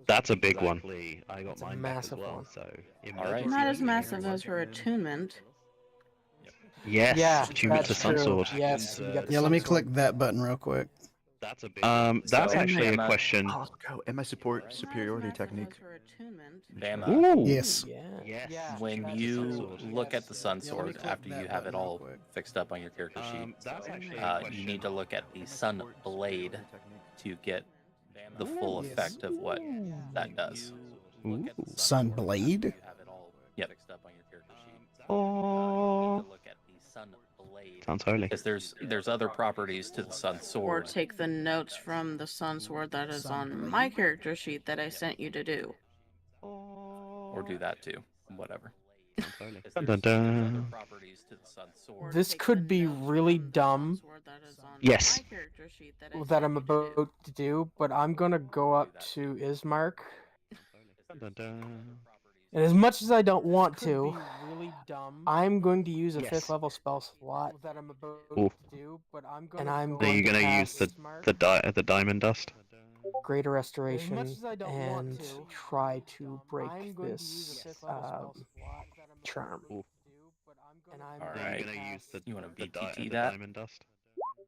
S8: That's a big one. I got
S2: It's a
S8: mine back as
S2: massive
S8: well.
S2: one.
S8: So
S5: Alright.
S6: Not as massive as her attunement.
S8: yes,
S2: Yeah,
S8: attunement to
S2: that's
S8: Sun
S2: true.
S8: Sword.
S2: Yes, you got the
S1: Yeah, let me
S2: sun sword.
S1: click that button real quick.
S8: That's a big that's
S5: So,
S8: actually a
S5: Emma-
S8: question.
S3: Oh, go. And my support superiority
S6: Not as massive
S3: technique.
S6: as her attunement.
S5: Bama,
S8: Ooh.
S1: Yes.
S2: Yeah.
S8: Yes.
S5: when
S8: attunement to Sun
S5: you
S8: Sword.
S5: look at the Sun
S1: Yeah, let me
S5: Sword
S1: click
S5: after
S1: that
S5: you have it
S1: button real
S5: all
S1: quick.
S5: fixed up on your character sheet,
S8: That's actually a question.
S5: you need to look at the Sun Blade to get the full
S1: Yes.
S5: effect of what that does.
S8: Ooh.
S1: Sun Blade?
S5: Yep.
S8: Oh. Sounds holy.
S5: Because there's other properties to the Sun
S6: Or
S5: Sword.
S6: take the notes from the sun sword that is on my character sheet that I sent you to do.
S5: Or do that too. Whatever.
S8: Sounds holy. Dun, dun, dun.
S6: Or
S2: This
S6: take
S2: could
S6: the
S2: be
S6: notes
S2: really
S6: from the sun
S2: dumb
S6: sword that is on
S8: Yes.
S6: my character sheet that I
S2: that
S6: sent
S2: I'm
S6: you to do.
S2: about to do, but I'm gonna go up to Ismark.
S8: Dun, dun, dun.
S2: And as much as I don't want to, I'm going to use a
S8: Yes.
S2: 5th level spell slot that I'm about
S8: Ooh.
S2: to do, and I'm
S8: Are
S2: going
S8: you
S2: to
S8: gonna use
S2: cast
S8: the diamond dust?
S2: Greater Restoration and try to break this charm.
S8: Ooh.
S5: All
S8: Are
S5: right.
S8: you gonna use
S5: You want to
S8: the
S5: BTT that?
S8: diamond dust?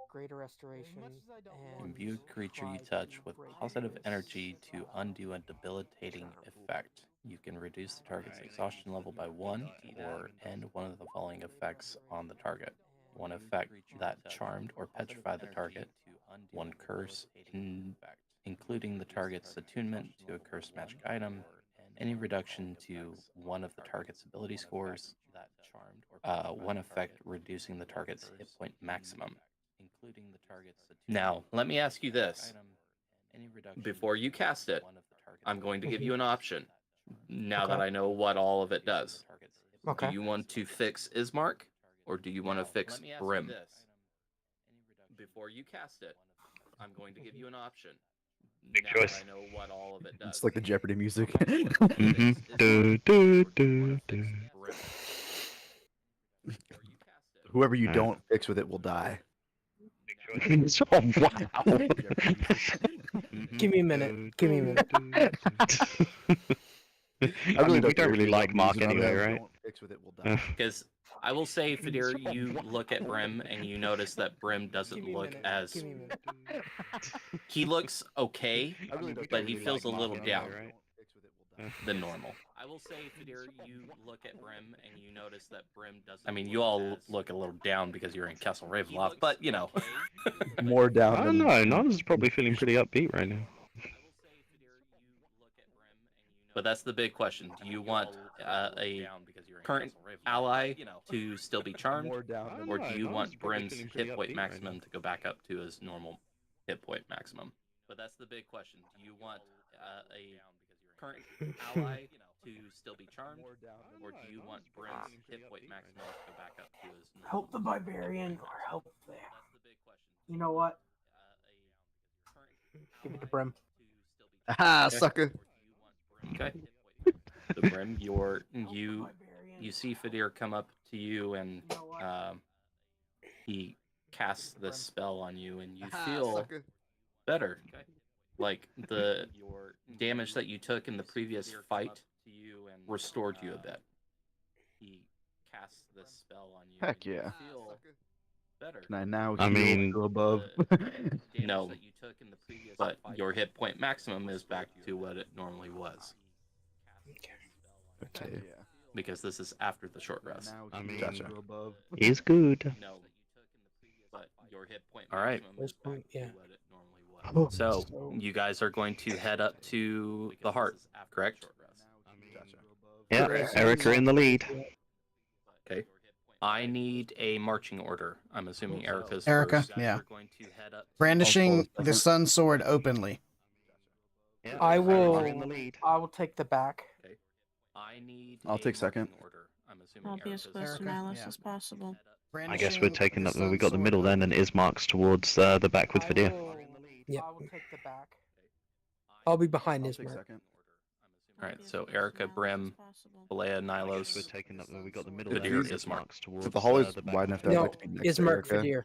S2: Greater Restoration and
S5: Imbue creature you touch with positive energy to undo a debilitating effect. You can reduce the target's exhaustion level by 1 or end one of the following effects on the target. One effect that charmed or petrified the target. One curse, including the target's attunement to a cursed magic item. Any reduction to one of the target's ability scores. One effect reducing the target's hit point maximum. Now, let me ask you this. Before you cast it, I'm going to give you an option. Now that I know what all of it does.
S2: okay.
S5: Do you want to fix Ismark or do you want to fix Brim? Before you cast it, I'm going to give you an option.
S8: Big
S5: Now
S8: choice.
S5: that I know what all of it does.
S3: It's like the Jeopardy music.
S8: Mm-hmm. Do, do, do, do.
S3: Whoever you don't fix with it will die.
S8: Oh, wow.
S2: Give me a minute. Give me a minute.
S8: I mean, we don't really like Mark anyway, right?
S3: Don't fix with it will die.
S5: Because I will say, Fadir, you look at Brim and you notice that Brim doesn't look as...
S2: Give me a minute.
S5: He looks okay, but he feels a little down
S8: right?
S5: than normal. I will say, Fadir, you look at Brim and you notice that Brim doesn't... I mean, you all look a little down because you're in Castle Ravenloft, but, you know.
S3: More down
S8: I
S3: than...
S8: don't know, Nana's probably feeling pretty upbeat right now.
S5: But that's the big question. Do you want a current ally to still be charmed, or do you want Brim's hit point maximum to go back up to his normal hit point maximum? But that's the big question. Do you want a current ally to still be charmed, or do you want Brim's hit point maximum to go back up to his normal?
S2: Help the barbarian or help there. You know what? Give it to Brim.
S3: Ah, sucker.
S5: Okay. So Brim, you see Fadir come up to you, and he casts this spell on you, and you feel better. Like the damage that you took in the previous fight restored you a bit. He casts this spell on you.
S3: Heck
S5: and you
S3: yeah.
S5: feel better.
S3: Can I now
S8: I
S3: heal
S8: mean-
S3: go above?
S5: No, but your hit point maximum is back to what it normally was,
S3: Okay.
S5: because this is after the short rest.
S8: I mean,
S3: Gotcha.
S8: he's good.
S5: No, but your hit point
S2: All right.
S5: maximum is back
S2: Yeah.
S5: to what it normally was. So you guys are going to head up to the heart, correct?
S8: Yeah,
S1: Correct.
S8: Erica in the lead.
S5: Okay. I need a marching order. I'm assuming Erica's
S1: Erica,
S5: first.
S1: yeah.
S5: We're going to head up to
S1: Brandishing the sun sword openly.
S8: Yeah,
S2: I
S8: Erica in the
S2: will.
S8: lead.
S2: I will take the back.
S5: Okay. I need.
S3: I'll
S5: a
S3: take second.
S5: marching Order. I'm assuming
S6: I'll be as
S5: Erica's
S6: close to
S1: Erica,
S6: Nihilus
S1: yeah.
S6: as possible.
S8: I guess we're taking up. We got the middle then, and Ismark's towards the back with Fadir.
S2: Yeah. I will take the back. I'll be behind
S3: I'll
S2: his
S3: take
S2: mark.
S3: second.
S5: All right. So Erica, Brim, Balea, Nylos.
S8: We're taking up. We got the middle
S5: Fadir,
S8: then, and
S5: Ismark.
S8: Ismark's towards
S3: If the hall is
S8: the back
S3: wide
S8: with
S3: enough that I'd
S2: No,
S3: like to be next to
S2: Ismark
S3: Erica.
S2: Fadir.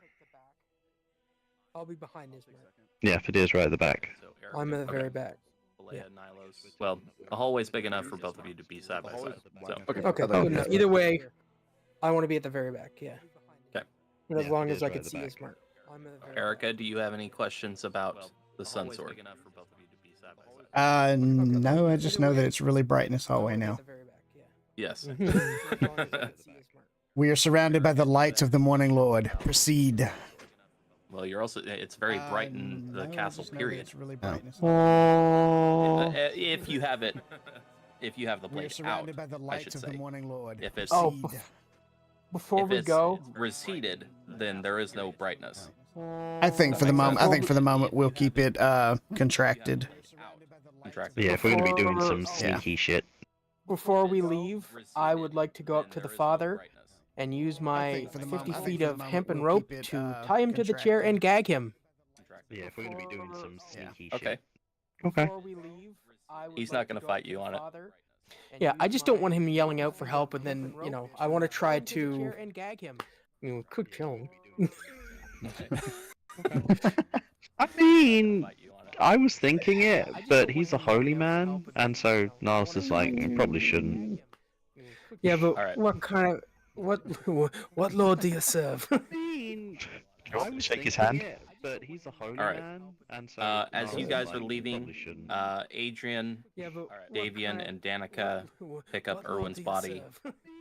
S2: I'll be behind Ismark.
S8: Yeah, Fadir's right at the back.
S5: So Erica,
S2: I'm at the
S5: okay.
S2: very back.
S5: Balea,
S2: Yeah.
S5: Nylos. Well, the hallway's big enough for both of you to be side by
S3: The hall
S5: side.
S3: is wide
S5: So
S3: enough.
S2: Okay,
S3: I thought
S2: good
S3: you
S2: enough.
S3: guys
S2: Either
S3: were-
S2: way, I want to be at the very back. Yeah.
S5: Okay.
S2: And as
S8: Yeah,
S2: long
S8: Fadir's
S2: as I
S8: right
S2: can
S8: at the
S2: see
S8: back.
S2: Ismark. I'm at the very
S5: Erica, do you have any questions about the sun hallway's sword?
S3: Oh,
S5: Big enough for both of you to be side by side.
S1: No, I just know that it's really bright in this hallway now.
S5: Yes.
S1: We are surrounded by the lights of the morning lord. Proceed.
S5: Well, you're also. It's very bright in the
S1: No, I
S5: castle.
S1: just know that
S5: Period.
S1: it's really bright in this hallway.
S8: Oh.
S5: If you have it, if you have the
S1: We are
S5: blade out,
S1: surrounded by the
S5: I
S1: lights
S5: should
S1: of
S5: say.
S1: the morning lord.
S5: If it's
S2: Oh,
S1: Proceed.
S2: before
S5: if
S2: we
S5: it's
S2: go,
S5: receded, then there is no brightness.
S1: I think for the
S5: Makes
S1: moment,
S5: sense.
S1: I think for the moment we'll keep it contracted.
S5: Contracted.
S8: Yeah, if we're gonna be doing some
S1: Yeah.
S8: sneaky shit.
S2: before we leave, I would like to go up to the father and use
S1: I
S2: my
S1: think for the
S2: 50
S1: moment- I think
S2: feet
S1: for the
S2: of
S1: moment
S2: hempen
S1: we'll
S2: rope
S1: keep it,
S2: to tie him to the chair
S1: contracted.
S2: and gag him.
S8: Yeah, if we're gonna be doing some
S1: Yeah.
S8: sneaky
S5: Okay.
S8: shit. Okay.
S2: Before we leave, I would
S5: He's
S2: like
S5: not gonna
S2: go
S5: fight
S2: up to
S5: you
S2: the
S5: on it.
S2: father Yeah, I just don't want him yelling out for help, and then I want to try to and gag him. We could kill him.
S8: I mean, I was thinking it, but he's a holy man, and so Niles is like, you probably shouldn't.
S2: Yeah, but
S5: Alright.
S2: what kind of what lord do you serve?
S8: I mean,
S9: You want me to shake his hand?
S8: But he's a holy
S5: Alright.
S8: man, and so
S5: As
S8: Niles
S5: you
S8: is
S5: guys
S8: like,
S5: are
S8: you
S5: leaving,
S8: probably shouldn't.
S5: Adrian,
S2: Yeah, but
S5: Davian, and Danica pick up Erwin's body,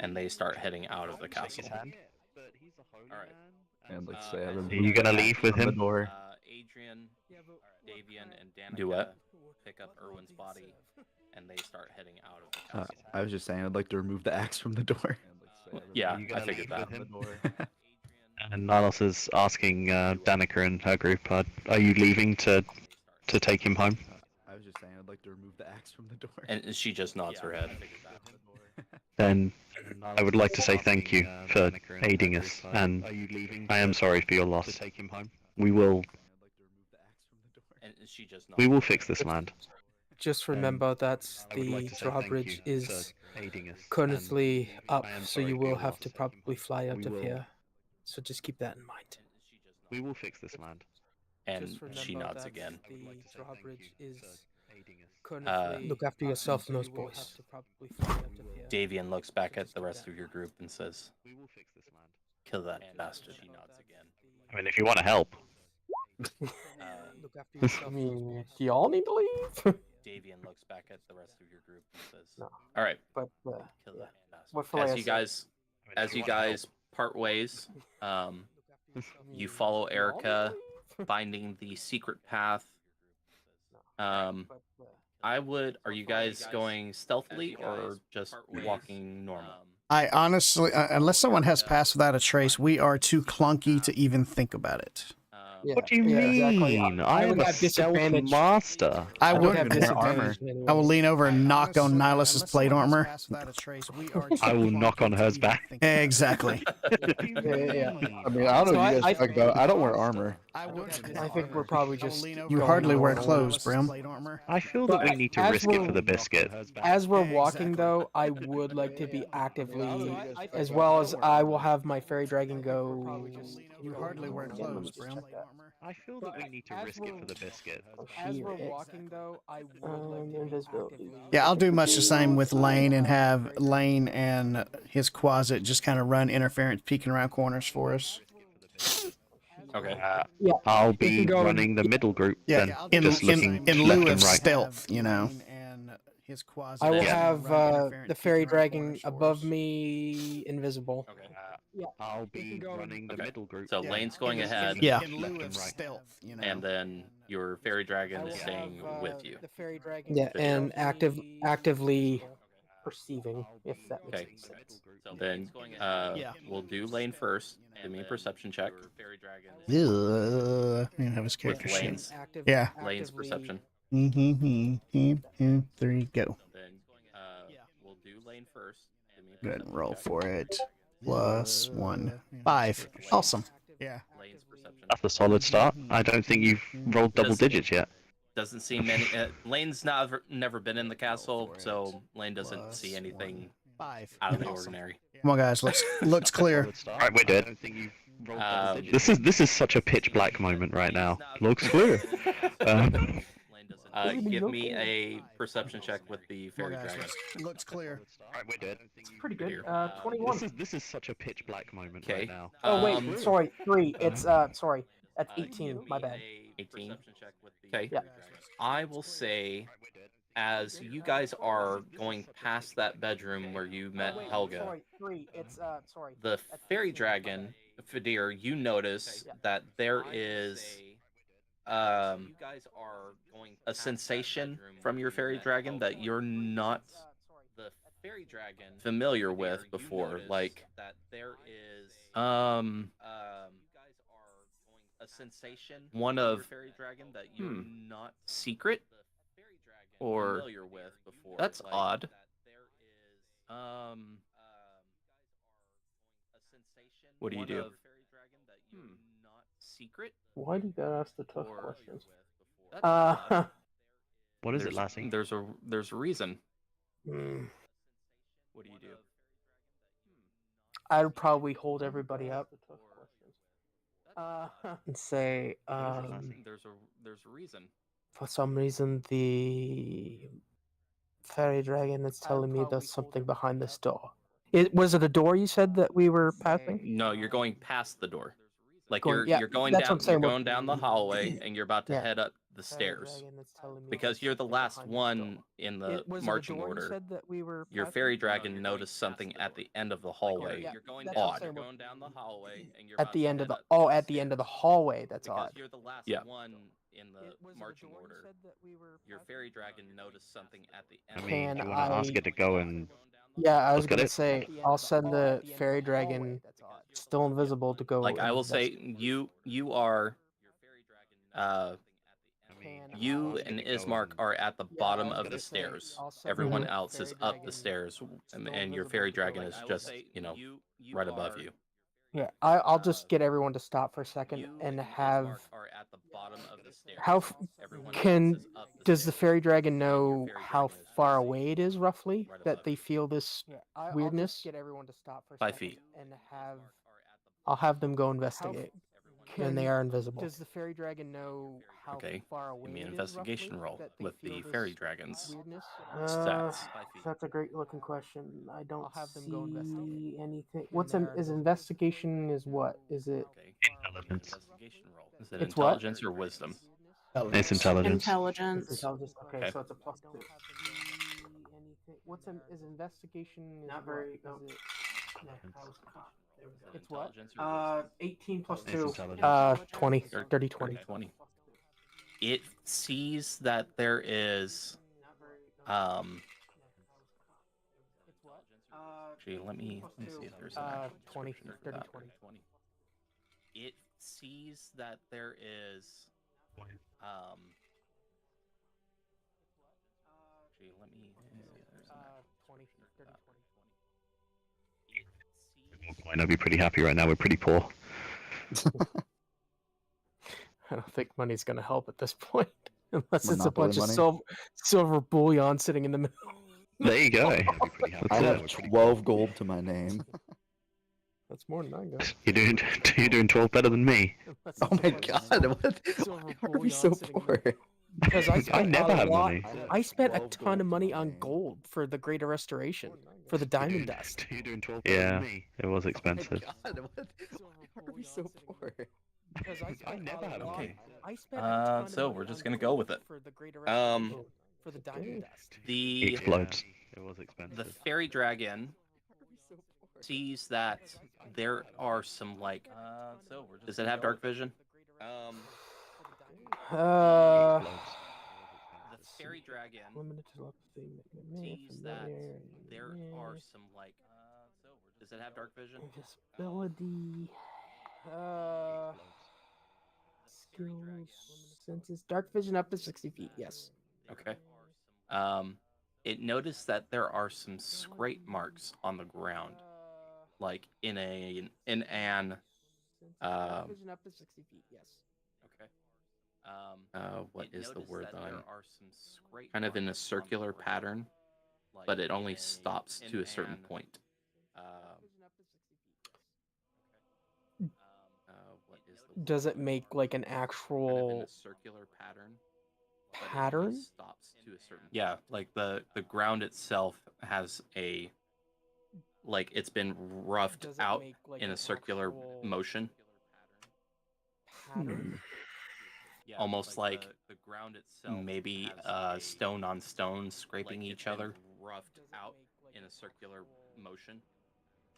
S5: and they start heading out of the
S9: Shake his
S5: castle.
S9: hand?
S8: But he's a holy
S5: Alright.
S8: man,
S3: And
S8: so
S3: let's say I
S8: Niles
S3: remove
S8: is
S9: Are you gonna
S3: the
S9: leave
S3: axe
S9: with
S3: from the
S9: him?
S3: door.
S5: Adrian, Davian, and Danica Do what? pick up Erwin's body, and they start heading out of the
S3: Uh,
S5: castle.
S3: I was just saying I'd like to remove the axe from the door.
S5: Yeah,
S8: Are you
S5: I
S8: gonna
S5: figured
S8: leave
S5: that.
S8: with him? And Niles is asking Danica and her group, are you leaving to take him home?
S3: I was just saying I'd like to remove the axe from the door.
S5: And she just nods her head.
S8: Then I would like to say thank you for aiding us, and I am sorry for your loss. We will
S5: And she just nods
S8: we will
S5: her
S8: fix
S5: head.
S8: this land.
S2: Just remember that
S8: I would
S2: the
S8: like to say thank
S2: drawbridge
S8: you
S2: is
S8: for aiding us,
S2: currently
S8: and
S2: up,
S8: I am
S2: so
S8: sorry
S2: you
S8: for
S2: will
S8: your
S2: have
S8: loss.
S2: to probably fly out
S8: We
S2: of
S8: will-
S2: here. So just keep that in mind.
S8: We will fix this land.
S5: And
S2: Just remember
S5: she nods
S2: that
S5: again.
S8: I would like to
S2: The
S8: say thank
S2: drawbridge
S8: you
S2: is
S8: for aiding us.
S2: currently look after yourself and those boys.
S5: Davian looks back at the rest of your group and says,
S8: We will fix this land.
S5: "Kill that bastard." She nods again.
S9: I mean, if you want to help.
S2: Look after yourself. I mean, do y'all need to leave?
S5: Davian looks back at the rest of your group and says,
S2: No.
S5: "All right,
S2: But
S5: kill
S2: yeah.
S5: that bastard."
S2: What
S5: As
S2: Phileas
S5: you
S2: said.
S5: guys,
S9: I mean, if
S5: as you
S9: wanna help.
S5: guys part ways, you follow Erica, finding the secret path I would. Are you guys going stealthily or just walking normal?
S1: I honestly, unless someone has passed without a trace, we are too clunky to even think about it.
S2: Yeah,
S8: What do you
S2: yeah,
S8: mean?
S2: exactly.
S8: I am
S2: would
S8: a
S2: have
S8: stealth
S2: disadvantage.
S8: master.
S1: I
S2: I would
S1: would
S2: have
S3: even wear armor.
S2: disadvantage.
S1: I will lean over and knock on
S2: honestly,
S1: Nilus's plate armor.
S8: I will knock on hers back.
S1: Exactly.
S2: Yeah.
S3: I mean, I don't know
S2: So
S3: what you
S2: I
S3: guys talk about. I don't wear armor.
S2: I think we're probably just.
S1: You
S2: going
S1: hardly wear
S2: normal.
S1: clothes, Brim.
S8: I feel
S2: So
S8: that we need to
S2: as
S8: risk it for
S2: we're-
S8: the biscuit.
S2: As we're walking, though, I would like to be actively, as well as I will have my fairy dragon go.
S1: You hardly wear
S2: Again, let me
S1: clothes,
S2: just
S1: Brim.
S2: check that.
S8: I feel that we need to risk it for the biscuit.
S2: As we're walking, though, I would like to invisibility.
S1: Yeah, I'll do much the same with Lane and have Lane and his closet just kind of run interference, peeking around corners for us.
S5: Okay.
S2: Yeah,
S8: I'll
S2: we
S8: be
S2: can go-
S8: running the middle group
S1: Yeah,
S8: then,
S1: in,
S8: just looking
S1: in
S8: left
S1: lieu of
S8: and right.
S1: stealth, you know.
S2: I will
S8: Yeah.
S2: have the fairy dragon above me invisible.
S5: Okay.
S8: I'll be running the
S5: Okay.
S8: middle group.
S5: So Lane's going ahead.
S1: Yeah.
S8: left and right.
S5: And then your fairy dragon is staying with you.
S2: The fairy dragon. Yeah,
S5: Video.
S2: and actively perceiving, if that makes
S5: Okay.
S2: any sense.
S5: So then we'll do Lane first. Give me a perception check.
S1: Ugh. I have his character
S5: With
S1: sheet.
S5: Lane's,
S1: Yeah.
S5: Lane's perception.
S1: 3, go.
S5: Then we'll do Lane first. Give me a
S1: Go ahead and
S5: perception
S1: roll
S5: check.
S1: for it. Plus 1. 5. Awesome. Yeah.
S5: Lane's perception.
S8: That's a solid start. I don't think you've rolled double digits yet.
S5: Doesn't seem any. Lane's never been in the castle, so Lane doesn't see anything
S1: 5.
S5: out of the
S1: Awesome.
S5: ordinary.
S1: Come on, guys. Looks clear.
S8: Alright, we're dead. This is such a pitch black moment right now. Looks clear.
S5: Give me a perception check with the
S1: Come on,
S5: fairy
S1: guys.
S5: dragon.
S1: Looks clear.
S8: Alright, we're dead.
S2: Pretty good.
S5: Here.
S2: 21.
S8: This is such a pitch black moment
S5: Okay.
S8: right now.
S2: Oh wait, sorry, 3. It's sorry, that's 18. My bad.
S5: 18. Okay.
S2: Yeah.
S5: I will say, as you guys are going past that bedroom where you met Helga,
S2: Sorry, 3. It's sorry.
S5: the fairy dragon, Fadir, you notice that there is a sensation from your fairy dragon that you're not familiar with before. Like one of secret or that's odd. What do you do? Secret?
S2: Why do you gotta ask the tough questions?
S8: What is it, Lassie?
S5: There's a reason.
S2: Hmm.
S5: What do you do?
S2: I'd probably hold everybody up. And say,
S5: There's a reason.
S2: for some reason the fairy dragon is telling me there's something behind this door. Was it a door you said that we were passing?
S5: No, you're going past the door. Like
S2: Going- yeah,
S5: you're going
S2: that's what
S5: down
S2: I'm saying,
S5: you're
S2: what-
S5: going down the hallway and you're about to
S2: Yeah.
S5: head up the
S2: Fairy
S5: stairs.
S2: dragon is telling me
S5: Because
S2: there's
S5: you're the
S2: something
S5: last
S2: behind this
S5: one
S2: door.
S5: in the
S2: Was it a
S5: marching
S2: door you
S5: order.
S2: said that we were
S5: Your
S2: passing?
S5: fairy dragon noticed something at the end of the hallway.
S2: Yeah,
S5: You're going
S2: that's what I'm
S5: odd.
S2: saying,
S5: You're
S2: what-
S5: going down the hallway and you're
S2: At
S5: about
S2: the
S5: to
S2: end of
S5: head
S2: the
S5: up
S2: at the end of the hallway. That's
S5: because
S2: odd.
S5: you're the last one in the marching order. Your fairy dragon noticed something at the
S8: I
S5: end.
S8: mean,
S2: Can
S8: do you want to ask
S2: I-
S8: it to go and...
S2: Yeah, I was
S8: Look at
S2: gonna
S8: it.
S2: say I'll send the fairy dragon still invisible to go.
S5: Like I will say, you are you and Ismark are at the bottom of the stairs. Everyone else is up the stairs, and your fairy dragon is just, right above you.
S2: Yeah, I'll just get everyone to stop for a second and have. Does the fairy dragon know how far away it is roughly that they feel this weirdness? Get everyone to stop for
S5: 5 feet.
S2: and have. I'll have them go investigate. And they are invisible. Does the fairy dragon know how
S5: Okay,
S2: far away
S5: give me an
S2: it is
S5: investigation
S2: roughly
S5: roll
S2: that they
S5: with
S2: feel
S5: the
S2: this
S5: fairy dragon's
S2: weirdness?
S5: stats.
S2: That's a great looking question. I don't see anything. Is investigation is what? Is it?
S8: Intelligence.
S5: Investigation roll. Is it
S2: It's what?
S5: intelligence or wisdom?
S8: It's intelligence.
S6: Intelligence.
S2: Intelligence. Okay,
S5: Okay.
S2: so it's a plus 2. Is investigation? Not very. It's what?
S5: Intelligence or wisdom?
S2: 18 plus
S8: It's
S2: 2.
S8: intelligence.
S2: 20. 30, 20.
S5: 20. It sees that there is Actually, let me see if there's an actual
S2: 20,
S5: description for
S2: 30,
S5: that.
S2: 20.
S5: It sees that there is actually, let me see if there's an actual
S2: 20,
S5: description
S2: 30,
S5: for that.
S2: 20.
S8: Might not be pretty happy right now. We're pretty poor.
S2: I don't think money's gonna help at this point, unless it's a
S3: Monopoly
S2: bunch
S3: money?
S2: of silver bullion sitting in the middle.
S8: There you go.
S3: I have
S8: That's it.
S3: 12 gold to my name.
S2: That's more than I got.
S8: You're doing 12 better than me.
S2: Unless
S3: Oh
S2: it's a
S3: my
S2: bunch of
S3: god, what?
S2: silver
S3: Why are we
S2: bullion
S3: so
S2: sitting in the
S3: poor?
S2: Because I spent
S8: never
S2: a
S8: have
S2: lot.
S8: money.
S2: I spent a
S3: 12
S2: ton
S3: gold
S2: of
S3: to
S2: money
S3: my
S2: on
S3: name.
S2: gold for the Greater Restoration, for the diamond dust.
S8: You're doing 12 better than me. It was
S3: Oh my
S8: expensive.
S3: god, what? Why are we so poor?
S2: Because I spent
S8: never
S2: a
S8: have
S2: lot.
S8: money.
S2: I spent a ton of
S5: So
S2: money
S5: we're just
S2: on
S5: gonna go
S2: gold
S5: with it.
S2: for the Greater Restoration, for the diamond dust.
S8: It
S5: The
S8: explodes. It was expensive.
S5: the fairy dragon sees that there are some like. Does it have dark vision?
S2: Uh,
S5: The fairy dragon
S2: limited telepathy.
S5: sees that there are some like. Does it have dark vision?
S2: Invisibility. Skills, senses, dark vision up to 60 feet. Yes.
S5: Okay. It noticed that there are some scrape marks on the ground, like in an.
S2: Dark vision up to 60 feet. Yes.
S5: Okay. What is the word that I'm kind of in a circular pattern, but it only stops to a certain point. What is the word
S2: Does it
S5: that I'm
S2: make like an
S5: kind of in
S2: actual
S5: a circular pattern?
S2: pattern?
S5: Stops to a certain. Yeah, like the ground itself has a like it's been roughed
S2: Does it
S5: out
S2: make, like,
S5: in a
S2: an
S5: circular
S2: actual
S5: motion,
S2: pattern?
S5: almost like the ground itself maybe stone on stone scraping each other, roughed out in a circular motion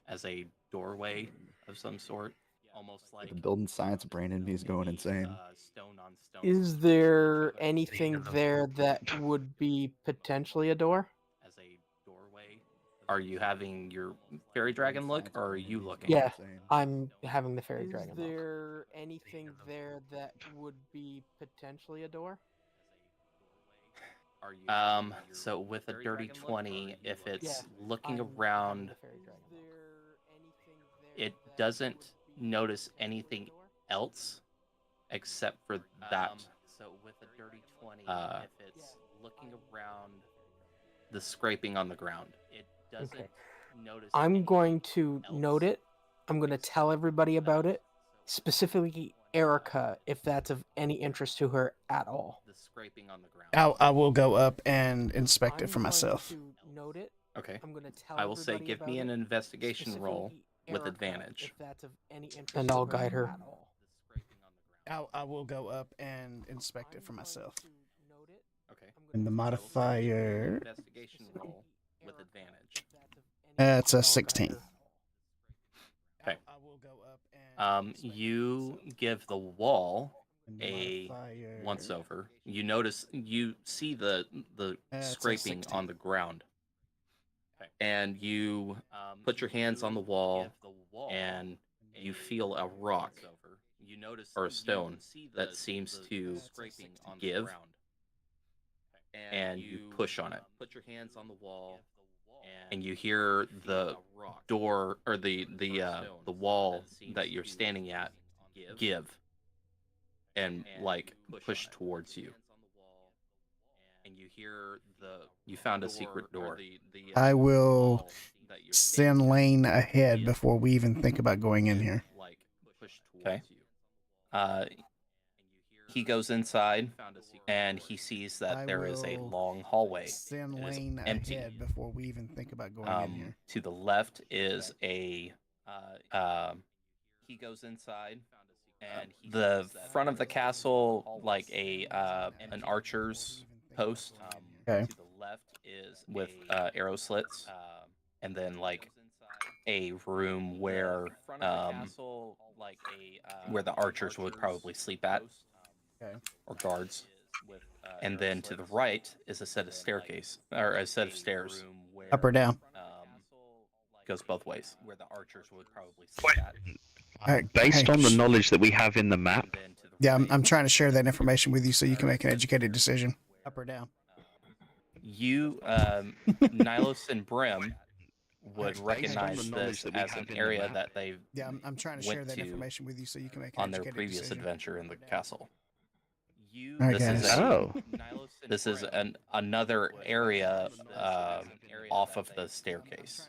S5: as a doorway of some sort, almost like
S3: The building science brain in me is going insane.
S5: stone on stone.
S2: Is there anything there that would be potentially a door?
S5: As a doorway. Are you having your fairy dragon look, or are you looking?
S2: Yeah, I'm having the fairy
S5: Is
S2: dragon
S5: there
S2: look. Is there anything there that would be potentially a door?
S5: So with a dirty 20, if it's
S2: Yeah,
S5: looking
S2: I'm having
S5: around,
S2: the fairy dragon look. Is there anything there
S5: it
S2: that
S5: doesn't
S2: would be
S5: notice
S2: potentially a
S5: anything
S2: door?
S5: else except for that. So with a dirty 20, if it's looking around, the scraping on the ground, it doesn't
S2: Okay.
S5: notice.
S2: I'm going to note it. I'm going to tell everybody about it, specifically Erica, if that's of any interest to her at all.
S5: The scraping on the ground.
S1: I will go up and inspect it
S2: I'm
S1: for
S2: going
S1: myself.
S2: to note it.
S5: Okay.
S2: I'm going to tell
S5: I will say,
S2: everybody
S5: give me
S2: about
S5: an
S2: it,
S5: investigation roll
S2: specifically
S5: with
S2: Erica,
S5: advantage.
S2: if that's of any interest and I'll guide her. At all.
S1: I will go up and inspect it for myself.
S5: Okay.
S1: And the
S5: I will say, give me an
S1: modifier,
S5: investigation roll with advantage.
S1: it's a 16.
S5: Okay.
S1: I will go up and inspect it
S5: You
S1: for myself.
S5: give the wall
S1: And the
S5: a
S1: modifier,
S5: once over. You see the
S1: it's a
S5: scraping
S1: 16.
S5: on the ground, and you put your hands on the wall, and you feel a rock or a stone that seems to give, and you push on it. And you hear the door or the wall that you're standing at give and like push towards you. And you hear you found a secret door.
S1: I will send Lane ahead before we even think about going in here.
S5: Okay. He goes inside and he sees that there is a long hallway.
S1: Send
S5: It is
S1: Lane
S5: empty.
S1: ahead before we even think about going in here.
S5: To the left is he goes inside and the front of the castle, like an archer's post.
S1: Okay.
S5: To the left is with arrow slits, and then like a room where the archers would probably sleep at,
S1: Okay.
S5: or guards. And then to the right is a set of staircase or a set of stairs.
S1: Up or down?
S5: Goes both ways. Where the archers would probably sit at.
S8: Based
S1: Hey,
S8: on the knowledge that we have in the map,
S1: Yeah, I'm trying to share that information with you so you can make an educated decision. Up or down?
S5: You, Nihilus and Brim, would recognize this as an area that they
S1: Yeah, I'm trying to share
S5: went
S1: that
S5: to
S1: information with you so you can make an
S5: on their
S1: educated
S5: previous
S1: decision.
S5: adventure in the castle.
S1: All right,
S5: This is
S1: guys.
S5: this is another area off of the staircase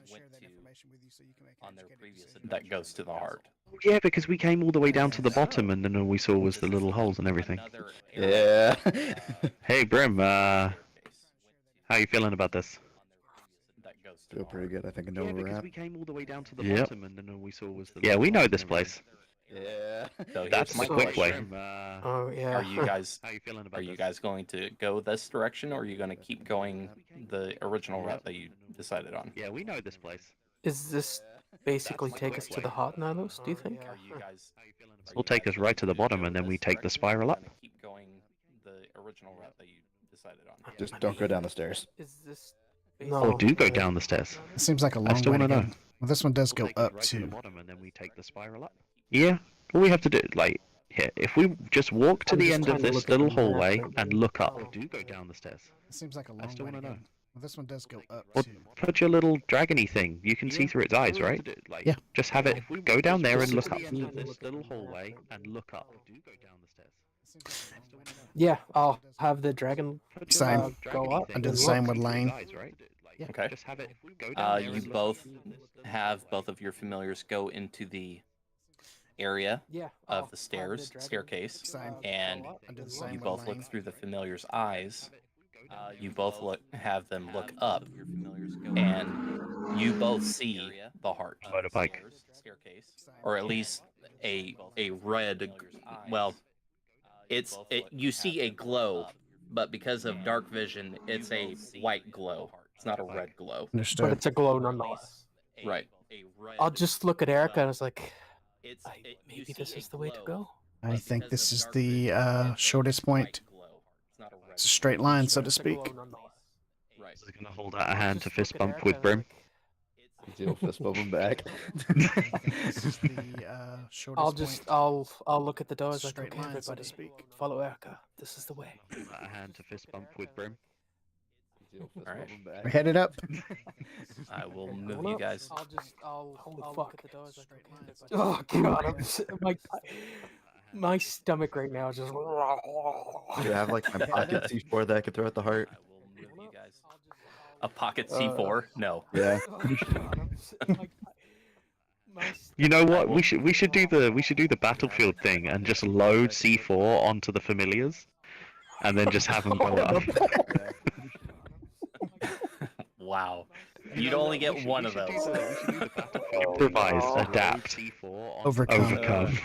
S5: that goes to the heart.
S8: yeah, because we came all the way down to the bottom, and then all we saw was the little holes and everything.
S3: Yeah.
S8: Hey, Brim, how you feeling about this?
S3: Feel pretty good. I think I know where we're at.
S8: we came all the way down to the bottom, and then all we saw was the. Yeah, we know this place.
S3: Yeah.
S5: So here's
S8: That's
S5: my
S8: the quick way.
S5: question.
S2: Oh yeah.
S5: Are you guys
S8: How you feeling about
S5: are you guys going to go this direction, or are you going to keep going the original route that you decided on?
S8: Yeah, we know this place.
S2: Is this basically take us to the heart, Nihilus? Do you think?
S5: Are you guys
S8: This will take us right to the bottom, and then we take the spiral up.
S5: Keep going the original route that you decided on.
S3: Just don't go down the stairs.
S2: Is this?
S8: Or do go down the stairs.
S1: It seems like a long
S8: still
S1: way to
S8: wanna
S1: go.
S8: know.
S1: Well, this one does go
S8: Take it
S1: up
S8: right to the
S1: too.
S8: bottom, and then we take the spiral up. Yeah, all we have to do, like, here, if we just walk to
S2: I'm
S8: the
S2: just
S8: end of
S2: kinda
S8: this
S2: looking
S8: little
S2: at the map
S8: hallway
S2: right
S8: and
S2: now.
S8: look up, do go down the stairs.
S1: It seems like a long
S8: still
S1: way to
S8: wanna
S1: go.
S8: know.
S1: Well, this one does go up
S8: Or
S1: too.
S8: put your little dragony thing. You can see through its eyes, right?
S1: Yeah.
S8: Just have it go down there and look
S2: Just
S8: up.
S2: to the end of
S8: This little hallway and look up. Do go down the stairs.
S2: Yeah, I'll have the dragon
S1: Same.
S2: go up.
S1: I do the
S2: and
S1: same
S2: look.
S1: with Lane.
S8: Yeah.
S5: Okay.
S8: Just have it go down there
S5: You
S8: and look
S5: both have both of your familiars go into the area
S2: Yeah,
S5: of
S2: I'll
S5: the
S2: have
S5: stairs
S2: dragon,
S5: staircase,
S1: Same.
S5: and
S2: go up
S1: I do the
S2: and
S1: same
S5: you
S1: with
S5: both
S1: Lane.
S5: look through the familiar's eyes. You both have them look up, and you both see the heart,
S8: Motorbike.
S5: or at least a red. Well, you see a glow, but because of dark vision, it's a white glow. It's not a red glow.
S2: But
S1: Understood.
S2: it's a glow nonetheless.
S5: Right.
S2: I'll just look at Erica and I was like, maybe this is the way to go.
S1: I think this is the shortest point. It's a straight line, so to
S2: It's a glow
S1: speak.
S2: nonetheless.
S5: Right.
S8: So gonna hold out a hand to
S2: Just
S8: fist
S2: look at
S8: bump
S2: Erica
S8: with
S2: and
S8: Brim.
S3: You'll fist bump him back.
S1: This is the shortest point.
S2: I'll look at the door. I was like,
S1: Straight
S2: okay,
S1: line, so to
S2: everybody,
S1: speak.
S2: follow Erica. This is the way.
S8: Hold out a hand to fist bump with Brim.
S3: You'll fist
S5: Alright.
S3: bump him
S1: We're
S3: back.
S1: headed up.
S5: I will move
S2: Hold
S5: you
S2: up.
S5: guys.
S2: I'll look at the door. I was like, okay, everybody. Oh god, my stomach right now is just.
S3: Do you have like my pocket C4 that I could throw at the heart?
S5: I will move you guys. A pocket C4? No.
S3: Yeah.
S8: You know what? We should do the battlefield thing and just load C4 onto the familiars, and then just have them go up.
S5: Wow. You'd only get one of those.
S8: Improvise, adapt, overcome.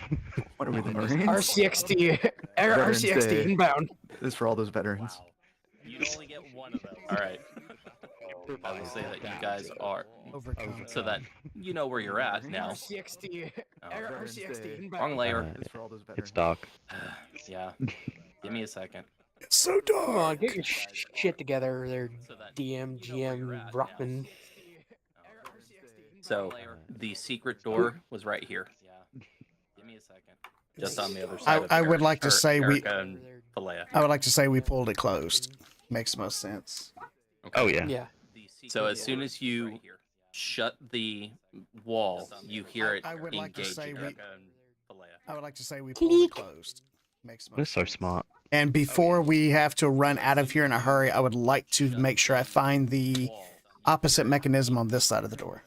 S3: What are we, the Marines?
S2: RCXD,
S3: Veterans
S2: RCXD
S3: Day.
S2: inbound.
S3: This is for all those veterans.
S5: Wow. You'd only get one of those. All right. I will say that you guys are,
S1: Overcome.
S5: so that you know where you're at now.
S2: RCXD,
S5: Oh.
S2: RCXD inbound.
S5: Wrong layer.
S3: It's for all those veterans.
S8: It's dark.
S5: Yeah. Give me a second.
S1: It's so dark.
S2: Come on, get your shit together there,
S5: So that
S2: DM,
S5: you know where you're
S2: GM,
S5: at
S2: Rockman.
S5: So the secret door was right here. Yeah. Give me a second. Just on the other side.
S1: I would like to say we.
S5: Erica and Philea.
S1: I would like to say we pulled it closed. Makes most sense.
S8: Oh yeah.
S2: Yeah.
S5: So as soon as you shut the wall, you hear it
S1: I would like to
S5: engage
S1: say we.
S5: Erica and Philea.
S1: I would like to say we pulled it closed. Makes
S8: We're
S1: most
S8: so
S1: sense.
S8: smart.
S1: And before we have to run out of here in a hurry, I would like to make sure I find the opposite mechanism on this side of the door.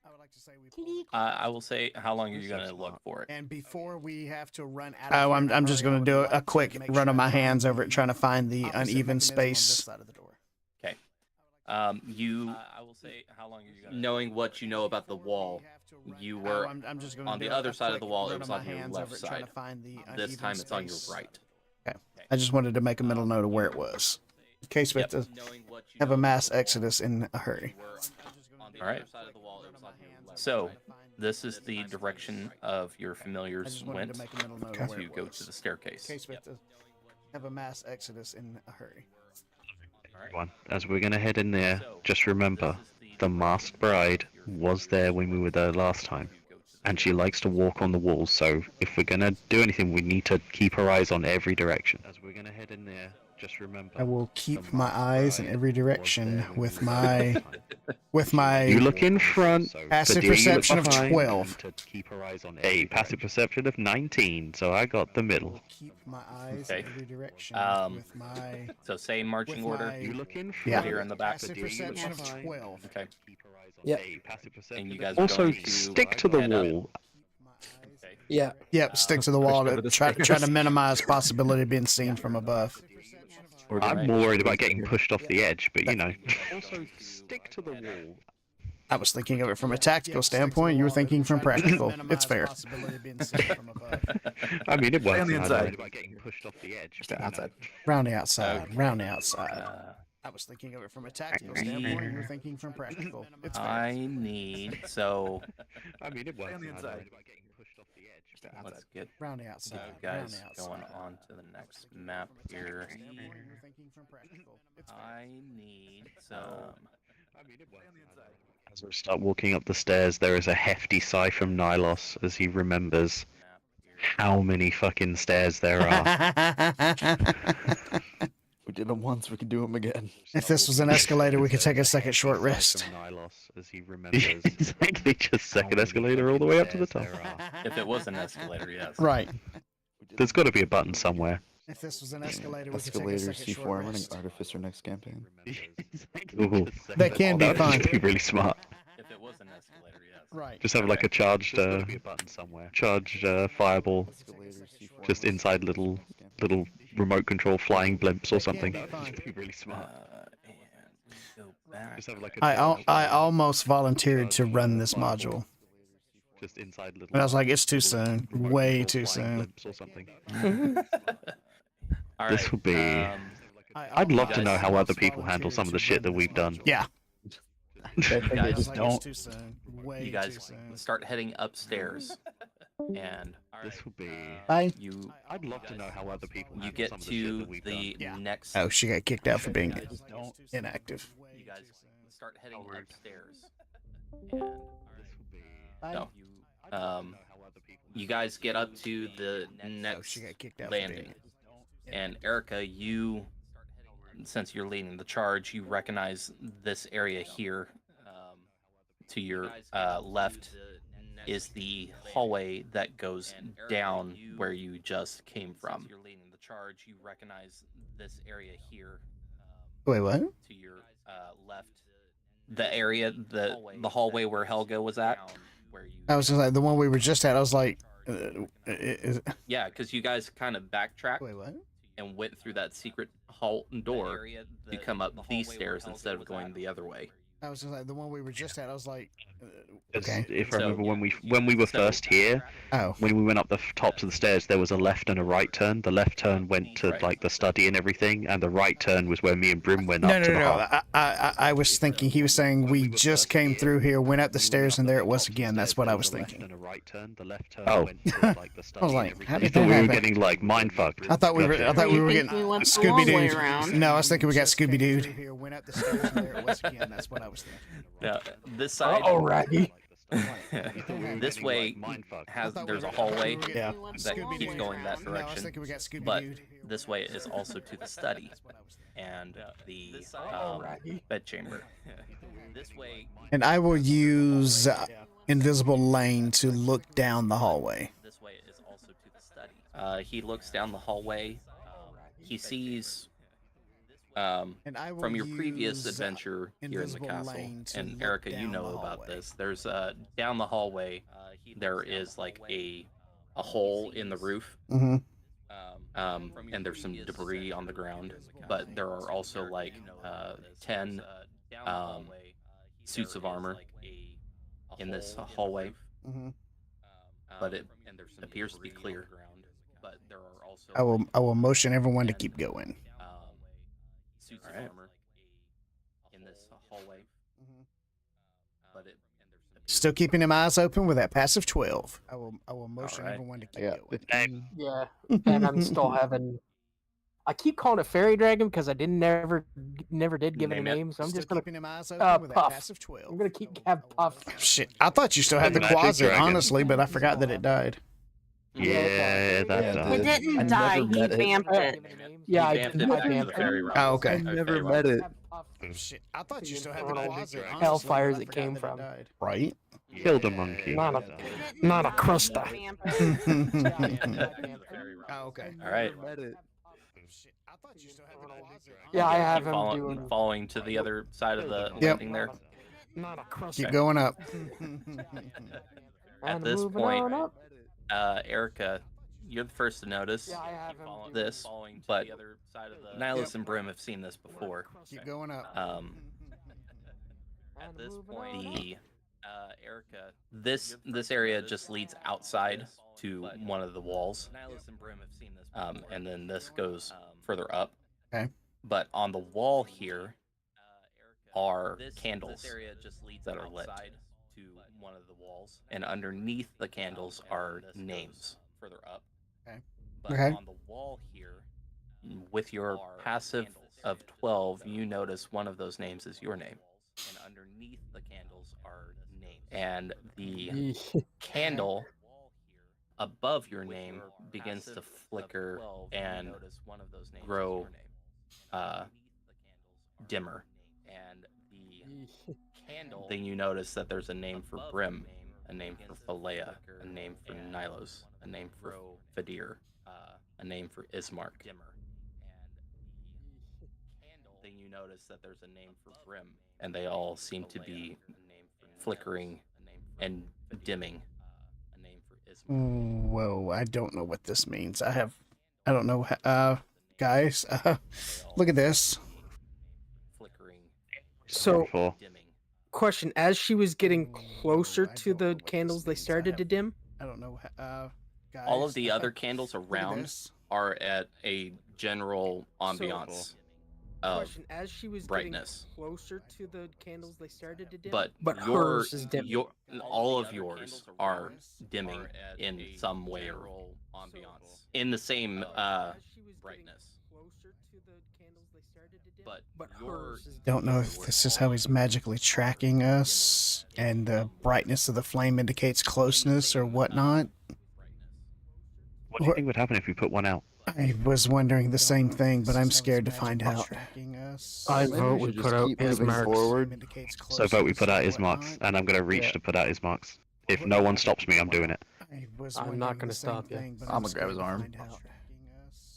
S1: I would like to say we pulled it
S5: I will say, how long are you going to look for it?
S1: And before we have to run out of I'm just going to do a quick run of my hands over it, trying to find the uneven space.
S5: Okay. I will say, how long are you going to... Knowing what you know about the wall, you were
S1: I'm just gonna
S5: on
S1: do
S5: the
S1: a
S5: other side of the
S1: quick
S5: wall.
S1: run
S5: It was
S1: of my
S5: on your
S1: hands
S5: left
S1: over it, trying
S5: side.
S1: to find the
S5: This
S1: uneven
S5: time it's on your
S1: space.
S5: right.
S1: Okay. I just wanted to make a mental note of where it was, in case we have to
S5: Knowing what you
S1: have
S5: know
S1: a mass
S5: about the wall,
S1: exodus in a hurry.
S5: you were on the other side of the wall. It was on your left So, this is the direction of your
S1: I
S5: familiars
S1: just wanted
S5: went
S1: to make a mental note
S5: to
S1: of where it
S5: go
S1: was.
S5: to the staircase.
S1: In case we have to have a mass exodus in a hurry.
S8: Everyone, as we're gonna head in there, just remember, the masked bride was there when we were there last time. And she likes to walk on the walls, so if we're gonna do anything, we need to keep her eyes on every direction. As we're gonna head in there, just remember.
S1: I will keep my eyes in every direction with my
S8: You look in front.
S1: passive
S8: Sadir, you look
S1: perception of
S8: behind,
S1: 12.
S8: To keep her eyes on a passive perception of 19, so I got the
S1: I
S8: middle.
S1: will keep my eyes
S5: Okay.
S1: in every direction with my
S5: So same marching order.
S1: my-
S8: You look in
S1: Yeah.
S8: front.
S5: Here in the back.
S1: passive perception of 12.
S5: Okay.
S2: Yep.
S5: And you guys are
S8: Also,
S5: going to
S8: stick to the
S5: head up.
S8: wall.
S5: Okay.
S2: Yeah.
S1: Yep, stick to the wall
S2: over
S1: to
S2: the
S1: try to
S2: stairs.
S1: minimize possibility of being seen from above.
S8: I'm more worried about getting pushed off the edge, but you know. Also, stick to the wall.
S1: I was thinking of it from a tactical standpoint. You were thinking from practical. It's fair.
S8: I mean, it works.
S3: on the
S8: I'm
S3: inside.
S8: worried about getting pushed off the edge.
S3: Just the outside.
S1: Round the outside. Round the outside.
S5: Uh,
S1: I was thinking of it from a tactical standpoint. You were thinking from practical. It's fair.
S5: I need so
S8: I mean, it works.
S3: on the
S8: I'm
S3: inside.
S8: worried about getting pushed off the edge.
S3: Just the
S5: let's
S3: outside.
S5: get
S1: Round the
S5: you
S1: outside. Round
S5: guys
S1: the outside.
S5: going on to the next map here.
S1: You were thinking from practical. It's fair.
S5: I need some.
S8: I mean, it works. As we start walking up the stairs, there is a hefty sigh from Nylos as he remembers how many fucking stairs there are.
S3: We did them once, we can do them again.
S1: If this was an escalator, we could take a second short rest.
S8: As he remembers exactly, just second escalator all the way up to the top.
S5: If it was an escalator, yes.
S1: Right.
S8: There's got to be a button somewhere.
S1: If this was an escalator, we could take a
S3: Escalator,
S1: second
S3: C4,
S1: short
S3: I'm running
S1: rest.
S3: Artificer next campaign.
S8: Ooh,
S1: That can be
S8: that would
S1: fun.
S8: just be really smart.
S5: If it was an escalator, yes.
S1: Right.
S8: Just have like a charged, fireball
S3: Escalator, C4.
S8: just inside little remote control flying blimps or something.
S1: That would
S8: That'd be really smart.
S5: And we go back.
S8: Just have like
S1: I almost volunteered to run this module.
S8: just inside little.
S1: But I was like, it's too soon.
S8: remote
S1: Way
S8: control
S1: too
S8: flying
S1: soon.
S8: blimps or something.
S5: All
S8: This
S5: right,
S8: would be- I'd love to know how other people handle some of the shit that we've done.
S1: Yeah.
S5: You guys,
S3: just don't.
S1: Too soon. Way
S5: you guys
S1: too soon.
S5: start heading upstairs, and
S8: This would be.
S5: you
S8: I'd love to know how other people
S5: you
S8: handle
S5: get
S8: some of the shit
S5: to
S8: that we've
S5: the
S8: done.
S1: Yeah.
S5: next.
S1: Oh, she got kicked out for being inactive.
S5: You guys start heading
S8: Oh, rude.
S5: upstairs, and
S8: This would be.
S5: no, you guys get up to the
S1: Oh,
S5: next
S1: she got kicked out for being
S5: landing, and Erica, you, since you're leading the charge, you recognize this area here. To your left is the hallway that goes down where you just came from. You're leading the charge. You recognize this area here.
S1: Wait, what?
S5: To your left, the area, the hallway where Helga was at. Where you?
S1: I was just like the one we were just at. I was like,
S5: Yeah, because you guys kind of backtracked
S1: wait, what?
S5: and went through that secret hall door to come up these stairs instead of going the other way.
S1: I was just like the one we were just at. I was like,
S8: As
S1: okay.
S8: If I
S5: So-
S8: remember when we were first here,
S1: Oh,
S8: when we went up the tops of the stairs, there was a left and a right turn. The left turn went to
S5: Right.
S8: like the study and everything, and the right turn was where me and Brim went
S1: no,
S8: up
S1: no,
S8: to
S1: no.
S8: the hall.
S1: I was thinking he was saying we just came through here, went up the stairs, and there it was again. That's what I was thinking.
S8: And a right turn. The left turn
S1: Oh.
S8: went to like the study.
S1: I was like,
S8: and
S1: how
S8: everything.
S1: did
S8: You thought
S1: that
S8: we were
S1: happen?
S8: getting like mind fucked.
S1: I thought we were. I thought we
S6: You
S1: were
S6: think
S1: getting
S6: we went the
S1: Scooby
S6: long way
S1: Doo.
S6: around?
S1: No, I was thinking we got Scooby Doo. Went up the stairs, and there it was again. That's what I was thinking.
S5: Now, this side.
S2: Alrighty.
S5: This way has there's a hallway
S1: Yeah.
S5: that keeps going that
S1: No, I was
S5: direction,
S1: thinking we got Scooby
S5: but
S1: Doo.
S5: this way is also to the study and the bedchamber. This way.
S1: And I will use invisible lane to look down the hallway.
S5: This way is also to the study. He looks down the hallway. He sees
S1: And I will
S5: from your previous
S1: use,
S5: adventure here in the
S1: invisible
S5: castle,
S1: lane to
S5: and
S1: look
S5: Erica, you
S1: down
S5: know
S1: the
S5: about
S1: hallway.
S5: this. There's down the hallway. There is like a hole in the roof.
S1: Mm-hmm.
S5: And there's some debris on the ground, but there are also like 10 suits of armor in this hallway,
S1: Mm-hmm.
S5: but it appears to be clear. But there are also
S1: I will motion everyone to keep going.
S5: suits of armor in this hallway, but it
S1: Still keeping them eyes open with that passive 12. I will motion
S5: Alright.
S1: everyone to keep
S3: Yeah.
S1: going.
S2: Yeah, and I'm still having I keep calling it fairy dragon because I never did give it a
S5: Name it.
S2: name, so I'm
S1: Still
S2: just gonna
S1: keeping him eyes open with that
S2: Puff.
S1: passive 12.
S2: I'm gonna have Puff.
S1: Shit, I thought you still had the
S8: Magic
S1: closet,
S8: dragon.
S1: honestly, but I forgot that it died.
S8: Yeah, that
S3: Yeah,
S6: It
S8: does.
S6: didn't
S3: I
S6: die.
S3: never
S6: He
S3: met it.
S6: vamped it.
S2: Yeah, I
S5: vamped
S2: did.
S5: it
S2: I
S5: back to the
S2: vamped
S5: fairy
S2: it.
S5: realm.
S1: Oh, okay.
S3: I never met it.
S1: Shit, I thought you still had the
S2: Infernal
S1: closet, honestly,
S2: hellfires
S1: but I
S2: it
S1: forgot
S2: came
S1: that
S2: from.
S1: died. Right?
S8: Killed a monkey.
S2: Not a-
S6: It didn't
S2: Not a
S6: die,
S2: crusta.
S6: he vamped it.
S1: Oh, okay.
S5: All right.
S3: Met it.
S1: Shit, I thought you still had the closet.
S2: Yeah, I
S5: Keep
S2: have him
S5: follow-
S2: doing.
S5: following to the other side of the
S1: Yep.
S5: landing there.
S2: Not a crusta.
S1: Keep going up.
S5: At
S2: And
S5: this
S2: moving
S5: point,
S2: on up.
S5: Erica, you're the first to notice
S2: Yeah, I have him doing.
S5: this, but Nihilus and Brim have seen this before.
S1: Keep going up.
S5: At
S2: And
S5: this
S2: moving
S5: point,
S2: on up.
S5: the this area just leads outside to one of the walls. And then this goes further up.
S1: Okay.
S5: But on the wall here are candles that are lit to one of the walls, and underneath the candles are names further up.
S1: Okay.
S5: But
S1: Okay.
S5: on the wall here, with your passive of 12, you notice one of those names is your name, and underneath the candles are names, and the candle above your name begins to flicker and grow dimmer. And the candle, then you notice that there's a name for Brim, a name for Philea, a name for Nilos, a name for Fadir, a name for Ismark. Then you notice that there's a name for Brim, and they all seem to be flickering and dimming.
S1: Whoa, I don't know what this means. I don't know. Guys, look at this.
S2: So,
S8: For.
S2: question: as she was getting closer to the candles, they started to dim.
S1: I don't know. Guys,
S5: All of the other candles
S1: look at
S5: around
S1: this.
S5: are at a general ambiance of
S2: Question: as she was
S5: brightness.
S2: getting closer to the candles, they started to dim.
S5: But
S2: hers is dim.
S5: all of yours are dimming in some way or ambiance in the same brightness.
S2: But hers is
S1: Don't know if this is how he's magically tracking us, and the brightness of the flame indicates closeness or whatnot.
S8: What do you think would happen if we put one out?
S1: I was wondering the same thing, but I'm scared to find out.
S2: I
S3: Maybe
S2: vote
S3: we
S2: we
S3: should
S2: put
S3: just
S2: out
S3: keep moving
S2: Ismarks.
S3: forward.
S8: So vote we put out his marks, and I'm going to reach
S2: Yeah.
S8: to put out his marks. If no one stops me, I'm doing it.
S2: I'm not gonna stop you.
S3: I'm gonna grab his arm.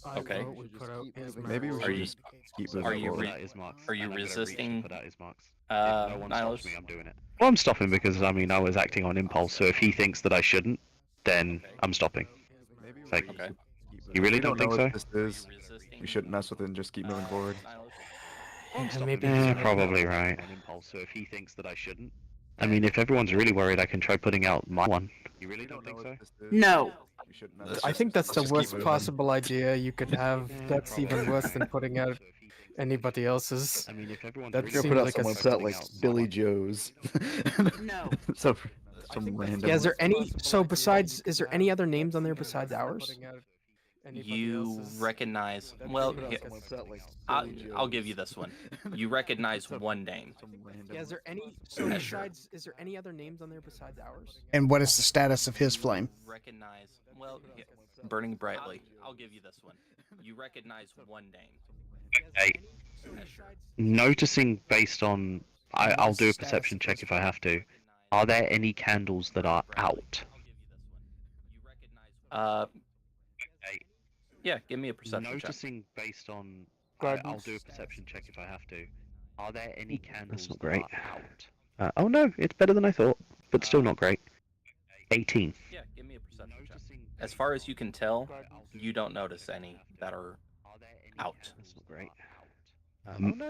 S2: I
S5: Okay.
S2: vote we put out
S3: Maybe we
S2: Ismarks.
S5: Are
S3: should
S5: you-
S3: just keep moving
S5: are you
S3: forward.
S5: re-
S8: Put out his marks,
S5: are you
S8: and I'm gonna reach to
S5: resisting,
S8: put out his marks. If no one stops
S5: Nihilus?
S8: me, I'm doing it. Well, I'm stopping because I mean I was acting on impulse. So if he thinks that I shouldn't, then I'm stopping.
S3: Maybe we
S8: Like,
S3: should
S5: Okay.
S3: just keep moving.
S8: you really
S3: We
S8: don't
S3: know
S8: think
S3: what
S8: so?
S3: this is. We shouldn't mess with it and just keep moving forward.
S2: Yeah, maybe
S8: Probably right. On impulse. So if he thinks that I shouldn't, I mean, if everyone's really worried, I can try putting out my one. You really don't think so?
S6: No.
S3: We shouldn't mess
S2: I
S3: with
S2: think
S3: it.
S2: that's
S3: Let's
S2: the
S3: just keep
S2: worst
S3: moving.
S2: possible idea you could have. That's even worse than putting out anybody else's.
S8: I mean, if everyone's
S2: That
S3: We're
S8: really
S3: gonna put out
S2: seems like a
S3: someone's set like Billy Joe's.
S6: No.
S3: So some random.
S2: Yeah, is there any? So besides, is there any other names on there besides ours?
S5: You recognize. Well, here, I'll give you this one. You recognize one name.
S2: Yeah, is there any? So besides, is there any other names on there besides ours?
S1: And what is the status of his flame?
S5: Recognize. Well, here, burning brightly. I'll give you this one. You recognize one name.
S8: Okay. Noticing based on, I'll do a perception check if I have to. Are there any candles that are out?
S5: Yeah, give me a perception check.
S8: Noticing based on,
S2: Guidance.
S8: I'll do a perception check if I have to. Are there any candles that are out? Oh no, it's better than I thought, but still not great. 18.
S5: Yeah, give me a perception check. As far as you can tell, you don't notice any that are out.
S8: That's not great.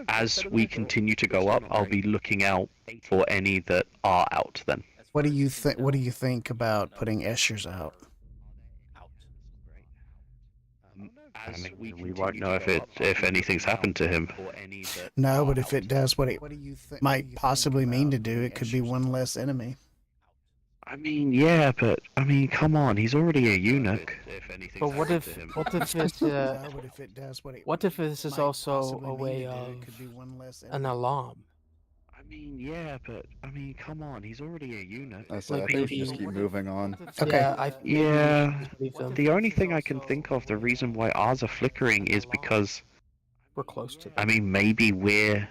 S8: As we continue to go up, I'll be looking out for any that are out then.
S1: What do you think? What do you think about putting Escher's out?
S8: I mean, we won't know if anything's happened to him.
S1: No, but if it does what it might possibly mean to do, it could be one less enemy.
S8: I mean, yeah, but I mean, come on, he's already a eunuch.
S2: But what if it's
S1: But if it does
S2: what if this is
S1: might
S2: also
S1: possibly
S2: a
S1: mean
S2: way
S1: to do,
S2: of
S1: it could be one less
S2: an
S1: enemy.
S2: alarm?
S8: I mean, yeah, but I mean, come on, he's already a eunuch.
S3: I say,
S2: Like
S3: I think we should just
S2: maybe-
S3: keep moving on.
S1: Okay.
S2: Yeah, maybe we should
S8: Yeah,
S2: just leave them.
S8: the only thing I can think of, the reason why ours are flickering is because,
S2: We're close to them.
S8: I mean, maybe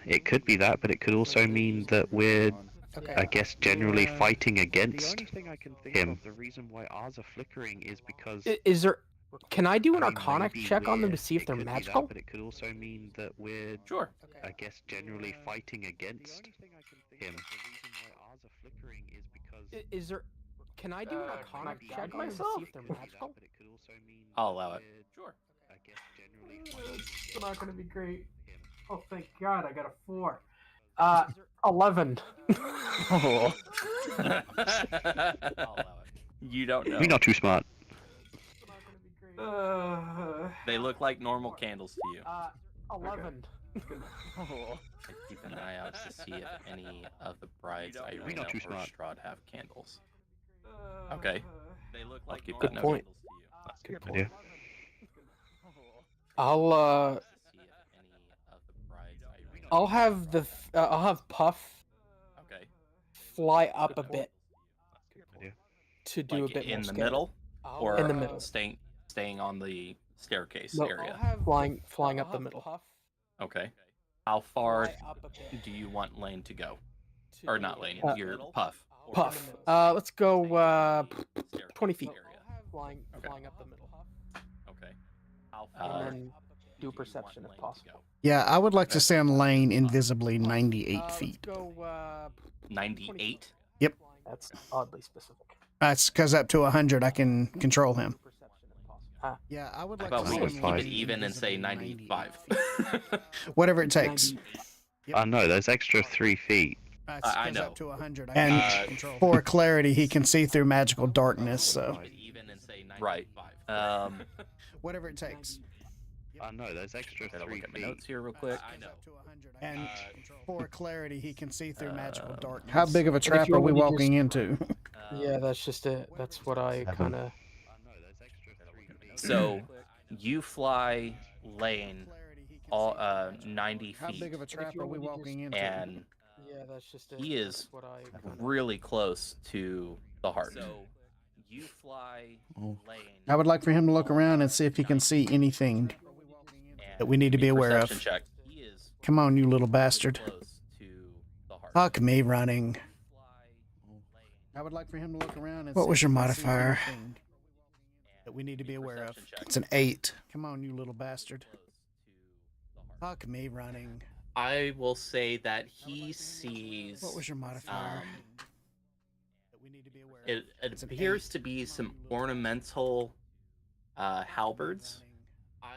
S8: it could be that, but it could also mean that we're,
S1: Okay.
S8: I guess, generally fighting against him. The reason why ours are flickering is because.
S2: Is there? Can I do an
S8: I mean,
S2: Arcana
S8: maybe
S2: check on them to
S8: we're-
S2: see if
S8: it
S2: they're
S8: could be that,
S2: magical?
S8: but it could also mean that we're,
S5: Sure.
S8: I guess, generally fighting against him. The reason why ours are flickering is because.
S2: Is there? Can I do an Arcana
S5: I
S2: check on them to see if they're magical?
S8: But it could also mean
S5: I'll allow it.
S8: Sure. I guess generally.
S2: It's not gonna be great. Oh, thank God, I got a 4. 11.
S5: Oh. You don't know.
S8: You're not too smart.
S5: They look like normal candles to you.
S2: 11.
S5: I keep an eye out to see if any of the brides Irina
S8: not too
S5: or
S8: smart.
S5: Strahd have candles. Okay. They look like
S2: Good
S5: normal
S2: point.
S5: candles to you.
S8: That's a good idea.
S2: I'll
S5: See if any of the brides Irina
S2: I'll have I'll have Puff
S5: Okay.
S2: fly up a bit
S8: Good idea.
S2: to do
S5: Like
S2: a bit
S5: in
S2: more
S5: the
S2: scale.
S5: middle, or
S2: in the middle.
S5: staying on the staircase
S2: No,
S5: area.
S2: flying up the middle.
S5: Okay. How far
S2: Fly up a bit
S5: do you want Lane to go?
S2: to
S5: Or
S2: do
S5: not
S2: a
S5: Lane,
S2: bit-
S5: your Puff.
S2: Puff. Let's go 20 feet. Flying up the middle.
S5: Okay. How
S2: And
S5: far
S2: then do
S5: do you
S2: perception
S5: want
S2: if
S5: Lane to
S2: possible.
S1: Yeah, I would like to
S5: Okay.
S1: stay on lane invisibly 98
S2: Let's
S1: feet.
S2: go
S5: 98?
S2: That's oddly specific.
S1: That's because up to 100 I can control him. Yeah, I would
S5: How
S1: like
S5: about
S1: to
S5: we
S1: stay
S5: just
S1: on
S5: keep it
S1: lane
S5: even and say
S1: invisibly
S5: 95?
S1: 98 feet. Whatever it takes.
S8: No, there's extra 3 feet.
S1: That's
S5: I
S1: 'cause
S5: know.
S1: up to 100 I
S5: Uh,
S1: can control. For clarity, he can see through magical darkness, so
S5: Keep it even and say 95.
S1: whatever it takes.
S8: No, there's extra
S5: Gotta
S8: 3
S5: look at my
S8: feet.
S5: notes here real quick.
S1: And for clarity, he can see through magical darkness.
S2: How
S1: How big of a
S2: if
S1: trap
S2: you
S1: are
S2: want
S1: we
S2: me to
S1: walking into?
S2: Yeah, that's just it. That's what I
S8: Seven.
S2: kind of.
S8: No, there's extra 3 feet.
S5: So you fly Lane all 90
S1: How big
S5: feet,
S1: of a trap are we walking into?
S5: and
S2: Yeah, that's just it.
S5: he
S2: That's
S5: is
S2: what I kinda...
S5: really close to the heart. So you fly
S3: Oh.
S5: Lane.
S1: I would like for him to look around and see if he can see anything that we need to be aware of.
S5: Perception check. He is
S1: Come on, you little bastard.
S5: close to the heart.
S1: Fuck me running.
S5: Fly Lane.
S1: I would like for him to look around and What see was if your he can see modifier? anything that we need to be aware of.
S5: Perception check.
S1: It's an 8. Come on, you little bastard. Fuck me running.
S5: I will say that he sees.
S1: What was your modifier?
S5: Um,
S1: that we need to be aware of.
S5: it
S1: It's an
S5: appears
S1: 8.
S5: to be some ornamental halberds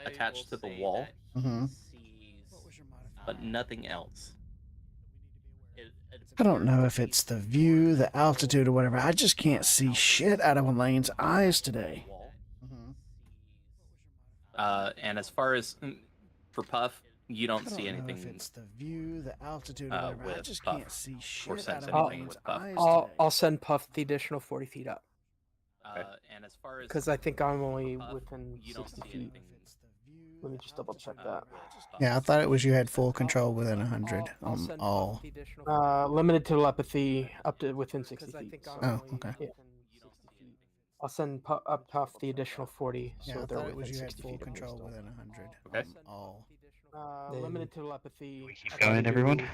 S5: attached to the wall,
S1: Mhm.
S5: but nothing else.
S1: I don't know if it's the view, the altitude, or whatever. I just can't see shit out of Elaine's eyes today. Mhm.
S5: And as far as for Puff, you
S1: I
S5: don't
S1: don't
S5: see
S1: know
S5: anything.
S1: if it's the view, the altitude, or whatever. I
S5: with
S1: just
S5: Puff
S1: can't see
S5: or
S1: shit out
S5: sense
S1: of
S5: anything
S1: Elaine's
S5: with Puff.
S1: eyes
S2: I'll
S1: today.
S2: send Puff the additional 40 feet up
S5: And as far as
S2: because I think I'm only
S5: Puff,
S2: within
S5: you don't
S2: 60
S5: see
S2: feet.
S5: anything.
S2: Let me just double check that.
S1: Yeah, I thought it was you had full control within 100
S2: I'll
S1: on
S2: send
S1: all.
S2: Puff the additional limited telepathy up to within 60 feet. So,
S1: Oh, okay.
S2: yeah. I'll send Puff the additional 40,
S1: Yeah,
S2: so
S1: I
S2: they're
S1: thought it was
S2: within
S1: you had
S2: 60
S1: full
S2: feet of me
S1: control
S2: still.
S1: within 100
S5: Okay.
S1: on all.
S2: Limited telepathy.
S8: We keep
S2: I
S8: going,
S2: can
S8: everyone?
S2: Do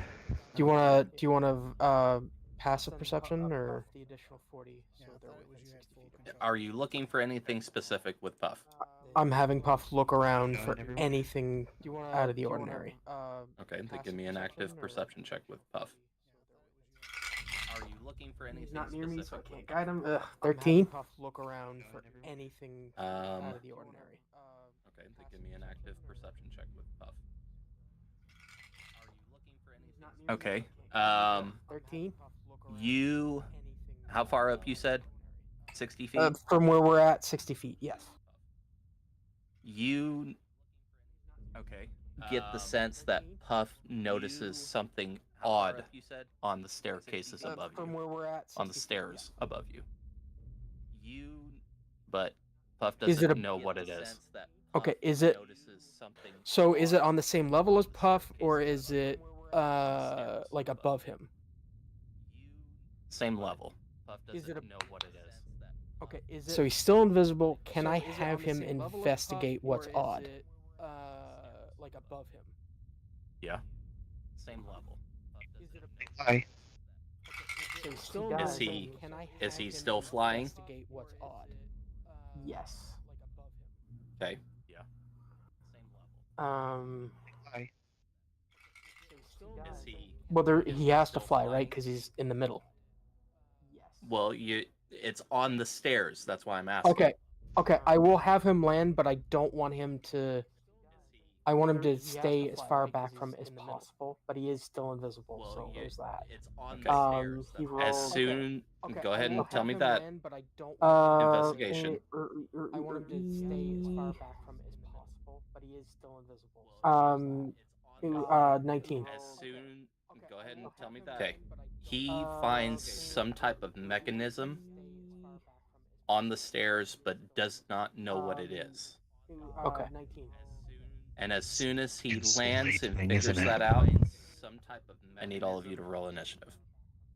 S2: you wanna passive perception or? The additional 40, so they're within 60 feet.
S5: Are you looking for anything specific with Puff?
S2: I'm having Puff look around for
S8: Everyone?
S2: anything out of the ordinary.
S5: Okay, then give me an active perception check with Puff. Are you looking for anything
S2: He's not near me, so I
S5: specific?
S2: can't guide him. 13. Puff look around for anything out
S5: Um,
S2: of the ordinary.
S5: okay, then give me an active perception check with Puff. Are you looking for anything? Okay.
S2: 13.
S5: You. How far up you said? 60 feet.
S2: From where we're at, 60 feet. Yes.
S5: You. Okay. Get the sense that Puff notices something odd on the staircases above
S2: From
S5: you,
S2: where we're at,
S5: on the
S2: 60 feet,
S5: stairs above you. But Puff
S2: Is it
S5: doesn't
S2: a-
S5: know what it is.
S2: Okay, is it? So is it on the same level as Puff, or is it like above him?
S5: Same level.
S2: Is it a?
S5: Know what it is.
S2: Okay, is it? So he's still invisible. Can I have him investigate what's odd? Like above him.
S5: Yeah. Same level.
S2: Is it a?
S8: Hi.
S2: So he's still
S5: Is
S2: invisible.
S5: he?
S2: Can I
S5: Is
S2: have
S5: he
S2: him
S5: still flying?
S2: Investigate what's odd. Yes.
S5: Okay. Yeah. Same level.
S8: Hi.
S5: Is he?
S2: Well, he has to fly, right? Because he's in the middle.
S5: Well, it's on the stairs. That's why I'm asking.
S2: Okay. Okay, I will have him land, but I don't want him to. I want him to stay as far back from it as possible, but he is still invisible,
S5: Well,
S2: so there's that.
S5: It's on
S2: Okay.
S5: the stairs.
S2: He
S5: As
S2: rolled-
S5: soon.
S2: Okay,
S5: Go ahead
S2: I will
S5: and tell
S2: have
S5: me
S2: him
S5: that.
S2: land, but I don't
S5: Investigation.
S2: I want him to stay as far back from it as possible, but he is still invisible. 19.
S5: As soon. Go ahead and tell me that. Okay. He finds some type of mechanism on the stairs, but does not know what it is.
S2: Okay.
S5: And as soon as he
S8: It's
S5: lands and
S8: frightening,
S5: figures
S8: isn't it?
S5: that out, some type of I need all of you to roll initiative.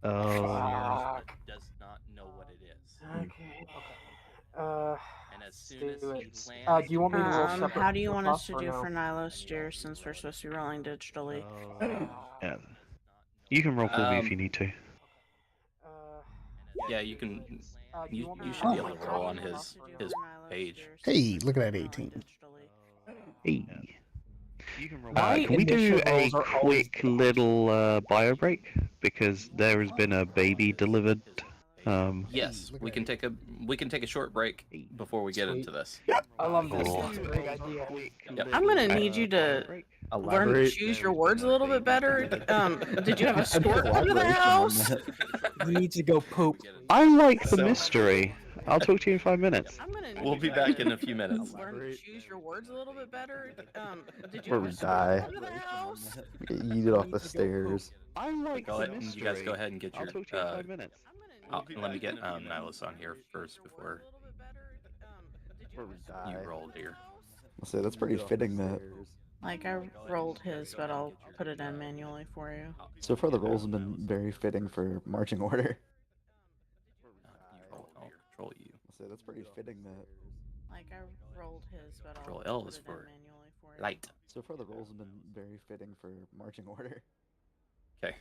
S8: Oh.
S2: Fuck.
S5: Does not know what it is.
S2: Okay.
S5: And as soon as he lands,
S2: do you want me to roll separate?
S6: How do you
S2: for
S6: want us
S2: Puff,
S6: to
S2: or
S6: do
S2: no?
S6: for Nylos, dear, since we're supposed to be rolling digitally?
S8: Yeah. You can roll for me if you need to.
S5: yeah, you can. You should be able to roll on his page.
S1: Hey, look at that 18.
S8: Hey.
S2: My
S8: Can we do
S2: initiative
S8: a
S2: rolls are always
S8: quick little bio break? Because there has been a baby delivered.
S5: Yes, we can take a short break before we get
S2: Sweet.
S5: into this.
S2: I love this.
S8: Cool.
S2: It's a great idea.
S5: Yep.
S6: I'm gonna need you to learn to choose your words a little bit better. Did you have a store come to the house?
S2: He needs to go poop.
S8: I like the
S5: So-
S8: mystery. I'll talk to you in 5 minutes.
S6: I'm gonna need
S5: We'll
S6: you
S5: be
S6: to
S5: back in a few minutes.
S6: learn to choose your words a little bit better. Did you
S3: Where
S6: have
S3: we
S6: a store
S3: die.
S6: come to the house?
S3: Get yeeted off the stairs.
S8: I like
S5: Go
S8: the
S5: ahead,
S8: mystery.
S5: you guys go ahead and get
S8: I'll
S5: your.
S8: talk to you in 5 minutes.
S5: Let me get Nylos on here first before
S3: Where we
S5: you
S3: die.
S5: roll, dear.
S3: I'll say that's pretty fitting that
S6: Like I rolled his, but I'll put it in manually for you.
S3: so far the roles have been very fitting for marching order.
S5: I'll control you.
S3: I'll say that's pretty fitting that
S6: Like I rolled his, but
S5: Control
S6: I'll
S5: L
S6: put
S5: is
S6: it
S5: for
S6: in manually for you.
S5: light.
S3: so far the roles have been very fitting for marching order.
S5: Okay.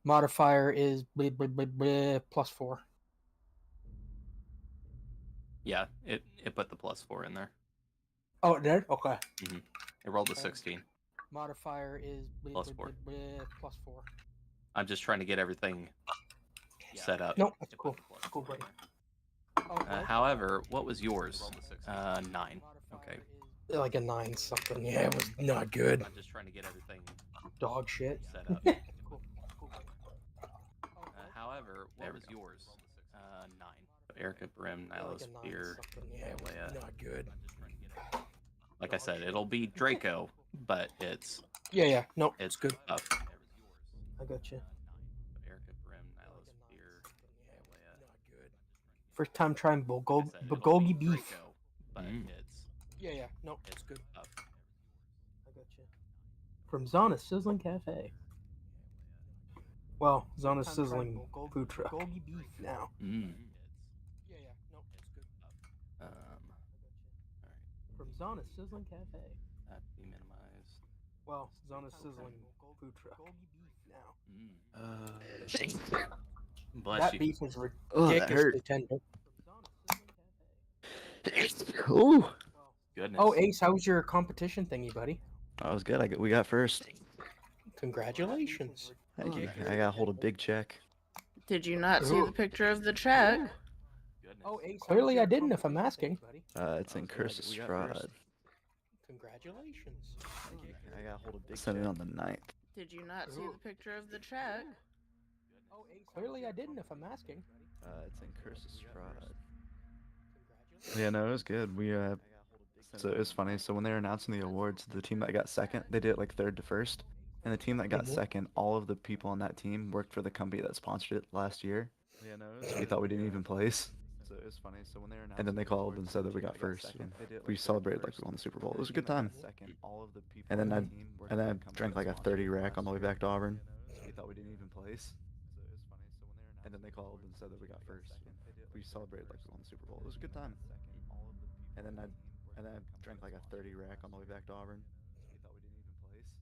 S2: modifier is +4.
S5: Yeah, it put the +4 in there.
S2: Oh, it did? Okay.
S5: It rolled a 16.
S2: Modifier is
S5: +4.
S2: +4.
S5: I'm just trying to get everything set up.
S2: No, that's cool. Cool, buddy.
S5: However, what was yours? 9. Okay.
S2: Like a 9 something. Yeah, it was not good.
S5: I'm just trying to get everything
S2: Dog shit.
S5: set up. However, what was yours? 9. Erica, Brim, Nihilus, Beer,
S2: Yeah, it was
S5: Leia.
S2: not good.
S5: Like I said, it'll be Draco, but it's
S2: Yeah. No, it's good.
S5: tough.
S2: I got you.
S5: Erica, Brim, Nihilus, Beer, Leia.
S2: Not good. First time trying
S5: Like I said, it'll
S2: bulgogi
S5: be
S2: beef.
S5: Draco, but it's
S2: Yeah. No, it's good.
S5: tough.
S2: I got you. From Zana Sizzling Cafe. Well, Zana Sizzling food truck. Bulgogi beef now. Yeah. No, it's good.
S5: Alright.
S2: From Zana Sizzling Cafe.
S5: That be minimized.
S2: Well, Zana Sizzling food truck.
S5: Bless
S2: That
S5: you.
S2: beef is
S3: Oh, that
S2: ridiculously
S3: hurt.
S2: tender.
S3: Ooh,
S5: Goodness.
S2: Oh, Ace, how was your competition thingy, buddy?
S3: that was good. We got first.
S2: Congratulations.
S3: Thank you. I got hold a big check.
S6: Did you not see the picture of the check?
S5: Goodness.
S2: Oh, Ace, clearly I didn't if I'm asking.
S3: It's in Curse of Strahd.
S2: Congratulations.
S3: I got hold a big. Sent it on the 9th.
S6: Did you not see the picture of the check?
S2: Oh, Ace, clearly I didn't if I'm asking.
S3: It's in Curse of Strahd. Yeah, no, it was good. So it was funny. So when they were announcing the awards, the team that got second, they did it like third to first, and the team that got second, all of the people on that team worked for the company that sponsored it last year. Yeah, no, so we thought we didn't even place. So it was funny. So when they were announcing, and then they called and said that we got first. And we celebrated like we won the Super Bowl. It was a good time. And then I drank like a 30 rack on the way back to Auburn. We thought we didn't even place. And then they called and said that we got first. And we celebrated like we won the Super Bowl. It was a good time. And then I drank like a 30 rack on the way back to Auburn. We thought we didn't even place.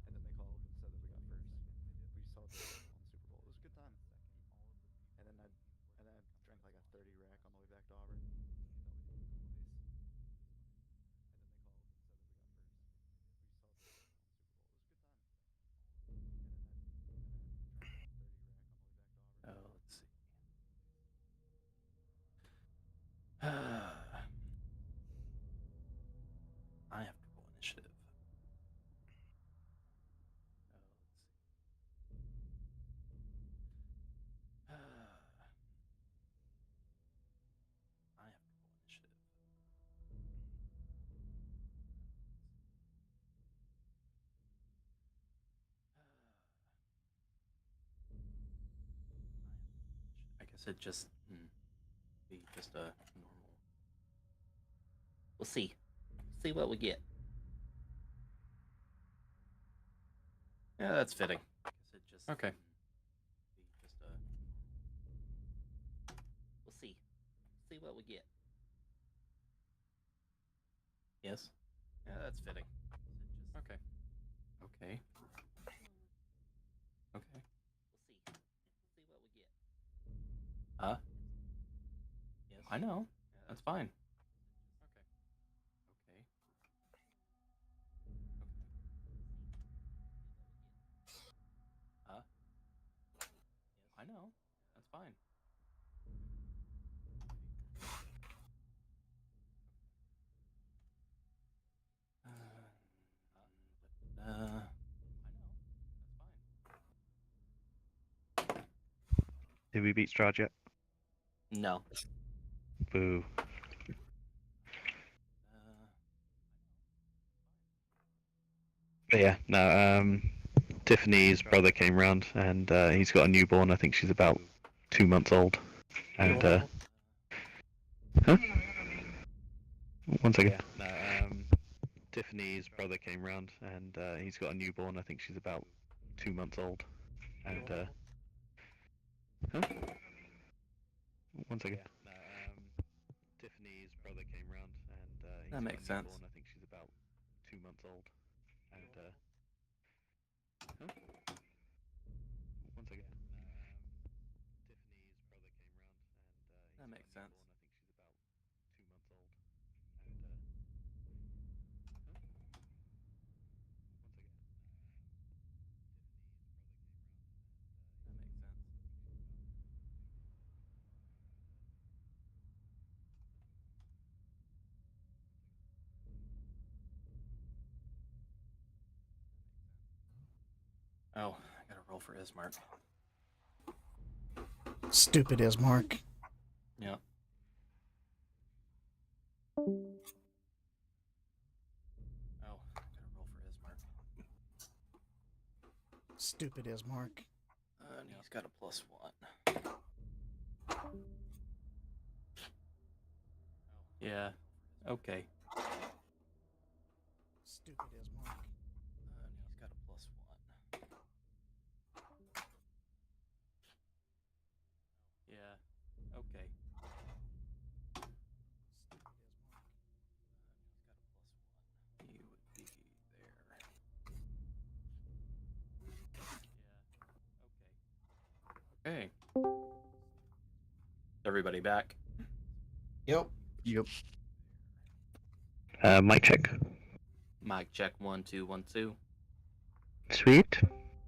S3: And then they called and said that we got first. And we celebrated like we won the Super Bowl. It was a good time. And then I drank like a 30 rack on the way back to Auburn. We thought we didn't even place. And then they called and said that we got first. And we celebrated like we won the Super Bowl. It was a good time.
S5: Oh, let's see. I have to go initiative. Oh, let's see. I have to go initiative. I guess it just be just a normal. We'll see. See what we get. Yeah, that's fitting. Okay. We'll see. See what we get. Yes. Yeah, that's fitting. Okay. Okay. Okay. We'll see. See what we get. Yes. I know. That's fine. Okay. Okay. Yes. I know. That's fine. I know. That's fine.
S8: Did we beat Strahd yet?
S5: No.
S8: Boo. But yeah, no, Tiffany's brother came round and he's got a newborn. I think she's about 2 months old. And, huh? One second. Yeah, no, Tiffany's brother came round and he's got a newborn. I think she's about 2 months old. And, huh? One second. Yeah, no, Tiffany's brother came round and he's
S5: That
S8: got
S5: makes
S8: a newborn.
S5: sense.
S8: I think she's about 2 months old. And, Once again, Tiffany's brother came round, and
S5: That makes sense. Oh, I gotta roll for Ismark.
S1: Stupid Ismark.
S5: Yeah. Oh, I gotta roll for Ismark.
S1: Stupid Ismark.
S5: And he's got a +1. Yeah. Okay.
S1: Stupid Ismark.
S5: And he's got a +1. Yeah. Okay. You would be there. Yeah. Okay. Everybody back?
S1: Yep.
S3: Yep.
S8: Mic check.
S5: Mic check 1 2 1 2.
S8: Sweet.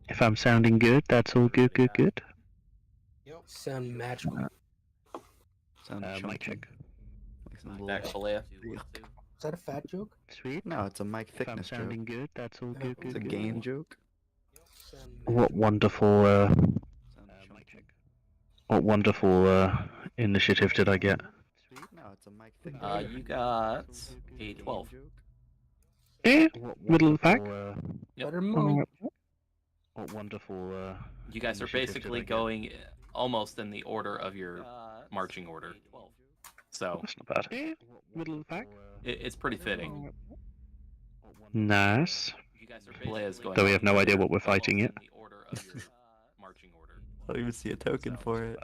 S8: If I'm sounding good, that's all good, good, good.
S1: Yep.
S2: Sound magical.
S3: Sound
S8: Mic
S3: chunky.
S8: check.
S3: Like some
S5: Back
S3: little...
S5: Falea.
S2: Is that a fat joke?
S8: Sweet.
S3: No, it's a mic
S8: If I'm
S3: thickness joke.
S8: sounding good, that's all good,
S3: It's
S8: good,
S3: a
S8: good.
S3: game joke.
S2: Sound
S8: What
S2: magical.
S8: wonderful,
S3: Sound chunky.
S8: what wonderful initiative did I get?
S3: No, it's a mic thickness
S5: You got a 12.
S3: joke.
S8: Eh, middle of the pack.
S5: Yep.
S2: Better mine.
S8: What wonderful.
S5: You guys are
S8: initiative did
S5: basically
S8: I get?
S5: going almost in the order of your marching order. So
S8: That's not bad. Eh, middle of the pack.
S5: it's pretty fitting.
S8: Nice.
S5: Falea's going
S8: Though we have no idea
S5: here
S8: what we're fighting yet.
S5: almost in the order of your marching order.
S3: I don't even see a token for it.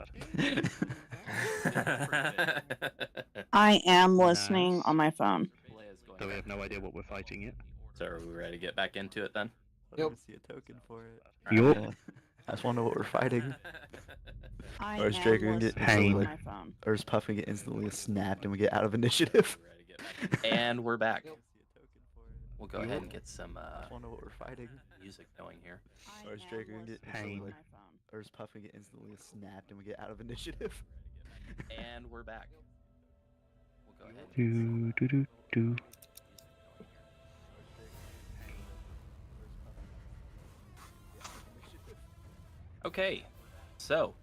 S6: I am
S8: Nice.
S6: listening on my phone.
S8: Though we have no idea what we're fighting yet.
S5: So are we ready to get back into it then?
S3: I don't even see a token for it.
S8: Yup.
S3: Yeah. I just want to know what we're fighting.
S6: I
S3: Or is
S6: am
S3: triggering it
S6: listening
S8: Pain.
S6: on my phone.
S3: Or is puffing it instantly snapped and we get out of initiative?
S5: And we're back. We'll go ahead and get some
S3: I just want to know what we're fighting.
S5: music going here.
S6: I
S3: Or is
S6: am
S3: triggering it
S6: listening
S3: instantly
S6: on
S3: like...
S6: my phone.
S3: Or is puffing it instantly snapped and we get out of initiative?
S5: And we're back. We'll go ahead and
S8: Do do do do.
S5: Okay, so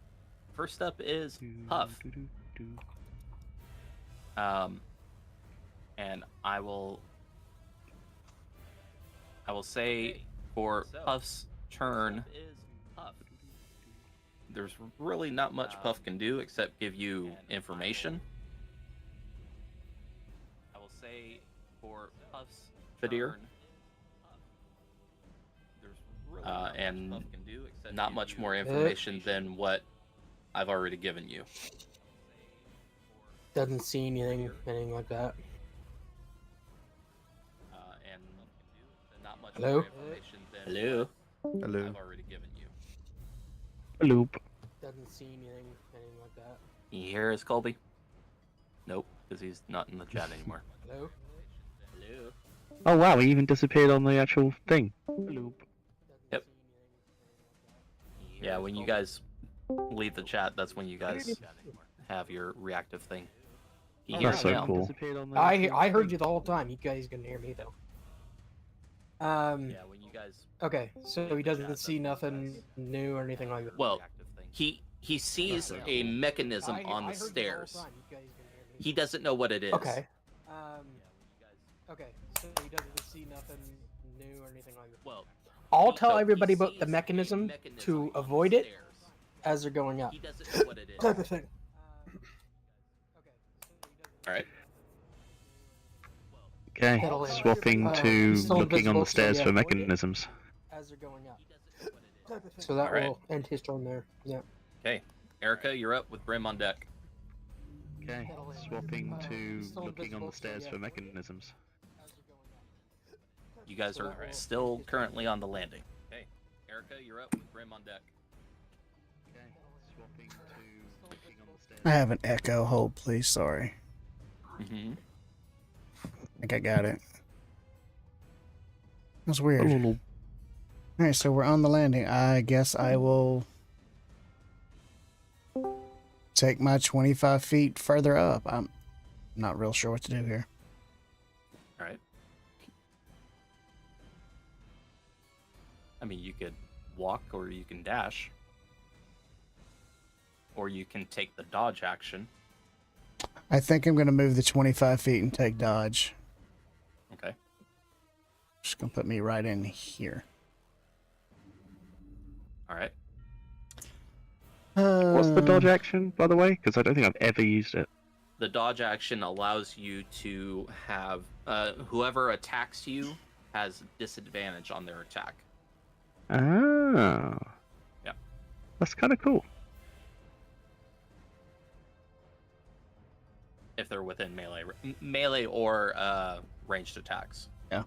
S5: first up is Puff.
S8: Do, do, do.
S5: And I will say for Puff's turn, there's really not much Puff can do except give you information. I will say for Puff's Fadir, and not much more information than what I've already given you.
S2: Doesn't see anything like that.
S5: And not much
S2: Hello?
S5: more information than
S3: Hello?
S5: what
S3: Hello?
S5: I've already given you.
S8: Loop.
S2: Doesn't see anything like that.
S5: Can you hear us, Colby? Nope, because he's not in the chat anymore.
S2: Hello?
S5: Hello?
S8: Oh wow, he even disappeared on the actual thing. Loop.
S5: Yep. Yeah, when you guys leave the chat, that's when you guys have your reactive thing. He hears
S8: That's so
S5: now.
S8: cool.
S2: I heard you the whole time. You guys couldn't hear me though.
S5: Yeah, when you guys.
S2: Okay, so he doesn't see nothing new or anything like that.
S5: Well, he sees a mechanism on the stairs. He doesn't know what it is.
S2: Okay. Okay, so he doesn't see nothing new or anything like that.
S5: Well,
S2: I'll tell
S5: so he
S2: everybody about the
S5: sees a
S2: mechanism to
S5: on the
S2: avoid it
S5: stairs.
S2: as they're going up.
S5: He doesn't know what it is.
S2: Type of thing.
S5: All right.
S8: Okay,
S2: That'll end.
S8: swapping to
S2: he's still
S8: looking on
S2: invisible,
S8: the
S2: so
S8: stairs
S2: yeah.
S8: for mechanisms.
S2: As they're going up. So that
S5: Alright.
S2: will end his turn there. Yeah.
S5: Okay, Erica, you're up with Brim on deck.
S8: Okay, swapping to
S2: still
S8: looking on
S2: invisible,
S8: the
S2: so
S8: stairs
S2: yeah.
S8: for mechanisms.
S5: You guys are still currently on the landing. Okay, Erica, you're up with Brim on deck.
S8: Okay, swapping to walking on the stairs.
S1: I have an echo. Hold, please. Sorry.
S5: Mm-hmm.
S1: I think I got it. That's weird. All right, so we're on the landing. I guess I will take my 25 feet further up. I'm not real sure what to do here.
S5: All right. I mean, you could walk or you can dash. Or you can take the dodge action.
S1: I think I'm going to move the 25 feet and take dodge.
S5: Okay.
S1: Just going to put me right in here.
S5: All right.
S8: What's the dodge action, by the way? Because I don't think I've ever used it.
S5: The dodge action allows you to have whoever attacks you has disadvantage on their attack.
S8: Ah.
S5: Yeah.
S8: That's kind of cool.
S5: If they're within melee or ranged attacks.
S1: Yeah.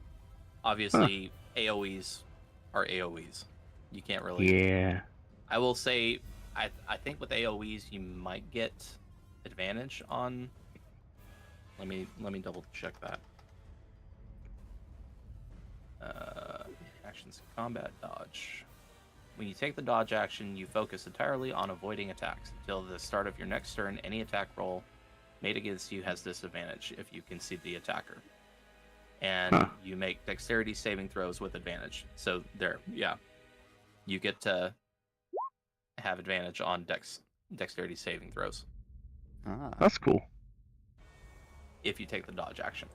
S5: Obviously, AoEs are AoEs. You can't really.
S8: Yeah.
S5: I will say, I think with AoEs you might get advantage on. Let me double check that. Actions, combat, dodge. When you take the dodge action, you focus entirely on avoiding attacks. Until the start of your next turn, any attack roll made against you has disadvantage if you concede the attacker. And you make dexterity saving throws with advantage. So there, yeah. You get to have advantage on dexterity saving throws.
S8: That's cool.
S5: If you take the dodge action.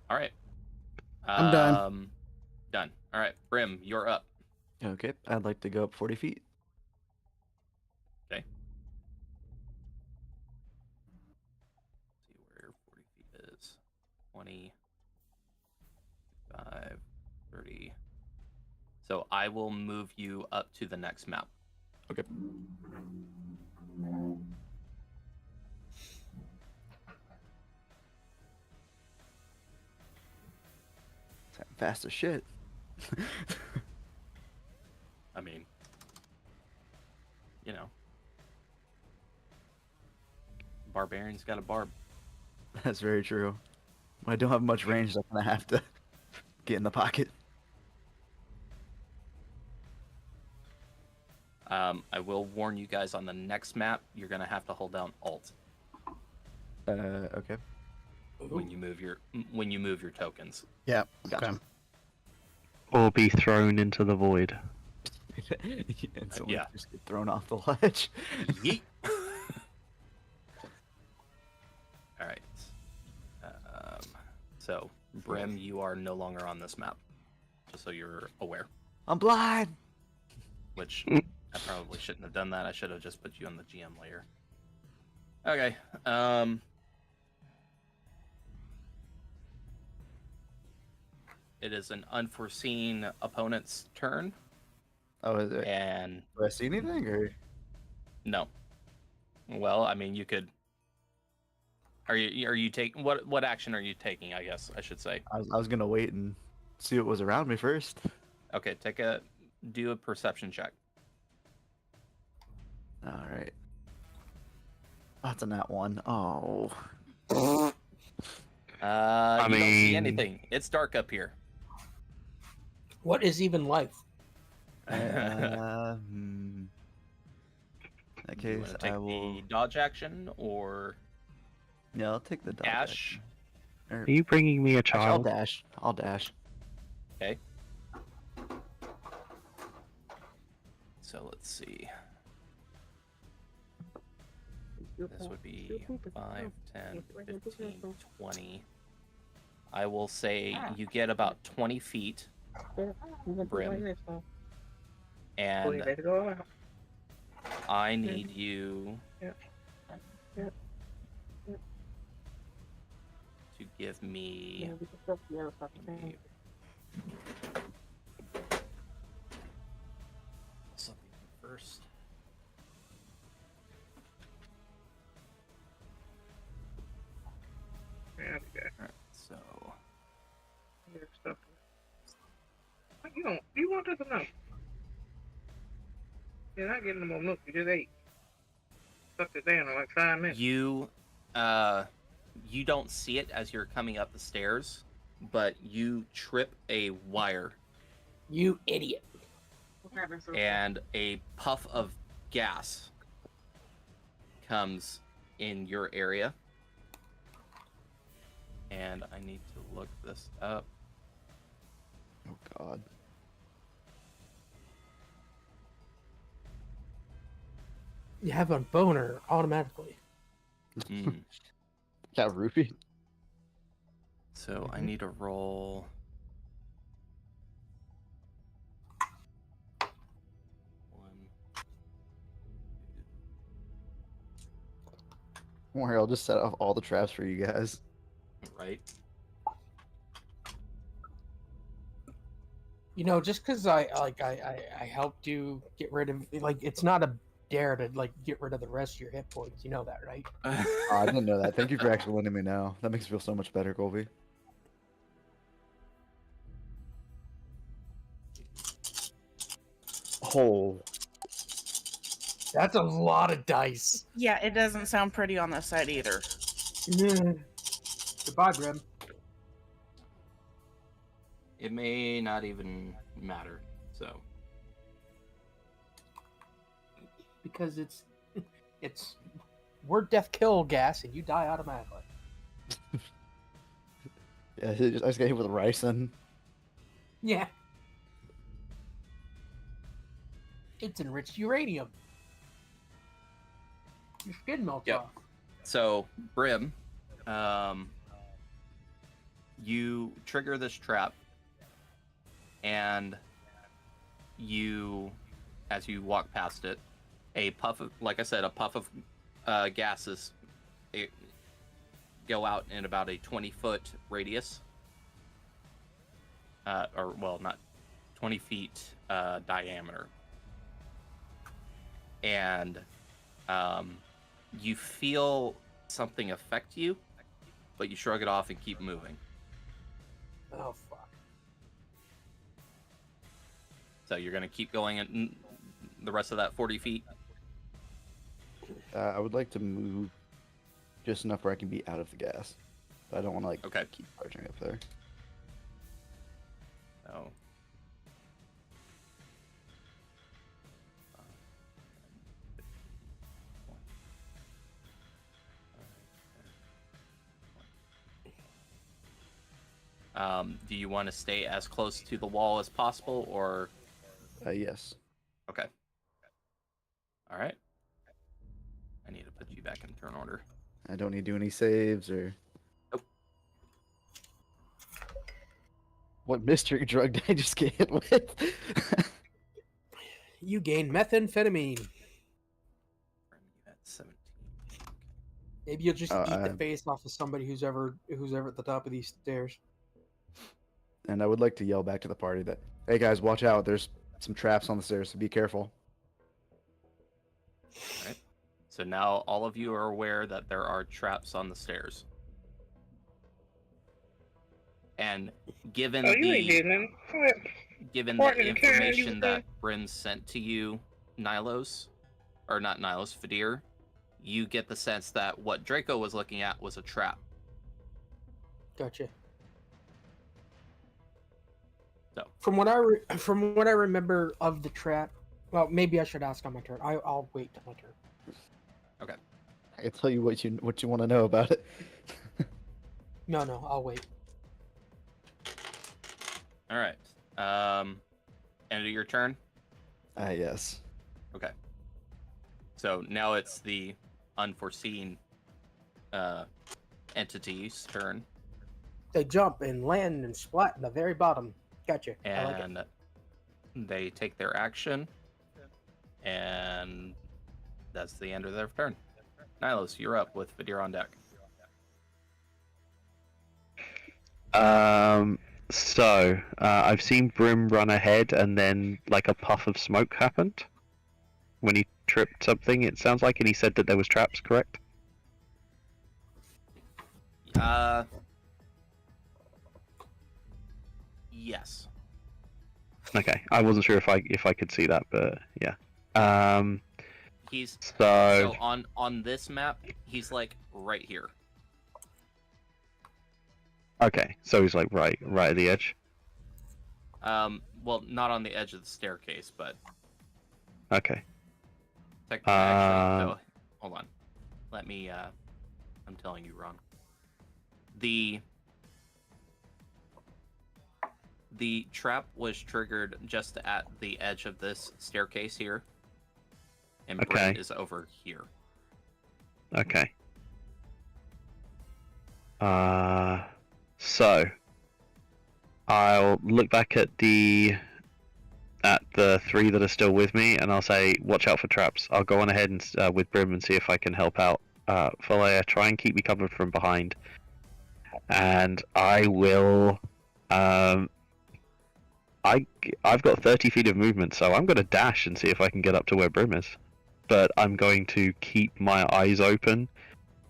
S5: All right.
S1: I'm done.
S5: Done. All right, Brim, you're up.
S3: Okay, I'd like to go up 40 feet.
S5: Okay. See where 40 feet is. 20, 5, 30. So I will move you up to the next map.
S3: Okay. Fast as shit.
S5: I mean, you know, barbarian's got a barb.
S3: That's very true. When I don't have much range, I'm gonna have to get in the pocket.
S5: I will warn you guys on the next map, you're gonna have to hold down Alt
S3: Okay.
S5: when you move your tokens.
S1: Yeah.
S3: Gotcha.
S1: Okay.
S8: Or be thrown into the void.
S3: And someone
S5: Yeah.
S3: just get thrown off the ledge.
S5: Yeet. All right. So Brim, you are no longer on this map, just so you're aware.
S3: I'm blind.
S5: Which I probably shouldn't have done that. I should have just put you on the GM layer. Okay. It is an unforeseen opponent's turn.
S3: Oh, is it?
S5: And
S3: Do I see anything or?
S5: no. Well, I mean, you could. Are you taking what action are you taking? I guess I should say.
S3: I was gonna wait and see what was around me first.
S5: Okay, do a perception check.
S3: All right. That's a nat 1. Oh.
S5: You don't see
S8: mean-
S5: anything. It's dark up here.
S2: What is even life?
S3: In that
S5: You
S3: case,
S5: want to take
S3: I will.
S5: the dodge action or
S3: Yeah, I'll take the dodge.
S5: dash?
S3: Or...
S8: Are you bringing me a
S3: Actually, I'll
S8: child?
S3: dash. I'll dash.
S5: Okay. So let's see. This would be 5, 10, 15, 20. I will say you get about 20 feet, Brim. And I need you to give me something first. Alright, so
S10: You want this or no? You're not getting no more milk. You just ate. Sucked it down in like 5 minutes.
S5: You don't see it as you're coming up the stairs, but you trip a wire.
S2: You idiot.
S5: And a puff of gas comes in your area. And I need to look this up.
S3: Oh God.
S2: You have a boner automatically.
S3: Got roofie.
S5: So I need to roll.
S3: Don't worry, I'll just set off all the traps for you guys.
S5: Right.
S2: You know, just because I helped you get rid of, like, it's not a dare to, like, get rid of the rest of your hit points. You know that, right?
S3: Oh, I didn't know that. Thank you for actually letting me know. That makes me feel so much better, Colby. Oh.
S2: That's a lot of dice.
S6: Yeah, it doesn't sound pretty on this side either.
S2: Goodbye, Grim.
S5: It may not even matter, so.
S2: Because it's word death kill gas and you die automatically.
S3: Yeah, I just got hit with rice and.
S2: Yeah. It's enriched uranium. Your skin melts off.
S5: So, Brim, you trigger this trap, and as you walk past it, a puff of, like I said, a puff of gases go out in about a 20-foot radius. Or, well, not 20 feet diameter. And you feel something affect you, but you shrug it off and keep moving.
S2: Oh, fuck.
S5: So you're going to keep going in the rest of that 40 feet?
S3: I would like to move just enough where I can be out of the gas. But I don't want to, like, keep charging up there.
S5: Oh. Do you want to stay as close to the wall as possible, or?
S3: Yes.
S5: Okay. All right. I need to put you back in turn order.
S3: I don't need to do any saves or.
S5: Nope.
S3: What mystery drug did I just get hit with?
S2: You gain methamphetamine. Maybe you'll just eat the face off of somebody who's ever at the top of these stairs.
S3: And I would like to yell back to the party that, hey guys, watch out. There's some traps on the stairs, so be careful.
S5: All right. So now all of you are aware that there are traps on the stairs. And given the information that Bryn sent to you, Nylos, or not Nylos, Fadir, you get the sense that what Draco was looking at was a trap.
S2: Gotcha.
S5: So
S2: from what I remember of the trap, well, maybe I should ask on my turn. I'll wait till my turn.
S5: Okay.
S3: I can tell you what you want to know about it.
S2: No, I'll wait.
S5: All right. End of your turn?
S3: Yes.
S5: Okay. So now it's the unforeseen entity's turn.
S2: They jump and land and splat in the very bottom. Gotcha.
S5: And they take their action. And that's the end of their turn. Nylos, you're up with Fadir on deck.
S8: So, I've seen Brim run ahead and then, like, a puff of smoke happened when he tripped something, it sounds like, and he said that there was traps, correct?
S5: Yes.
S8: Okay, I wasn't sure if I could see that, but yeah.
S5: He's
S8: So
S5: on this map, he's like right here.
S8: okay, so he's like right at the edge.
S5: Well, not on the edge of the staircase, but
S8: Okay.
S5: actually, no, hold on. Let me. I'm telling you wrong. The trap was triggered just at the edge of this staircase here, and Brent is over here.
S8: Okay. So I'll look back at the three that are still with me, and I'll say, "Watch out for traps." I'll go on ahead and with Brim and see if I can help out. Falea, try and keep me covered from behind, and I will. I've got 30 feet of movement, so I'm going to dash and see if I can get up to where Brim is. But I'm going to keep my eyes open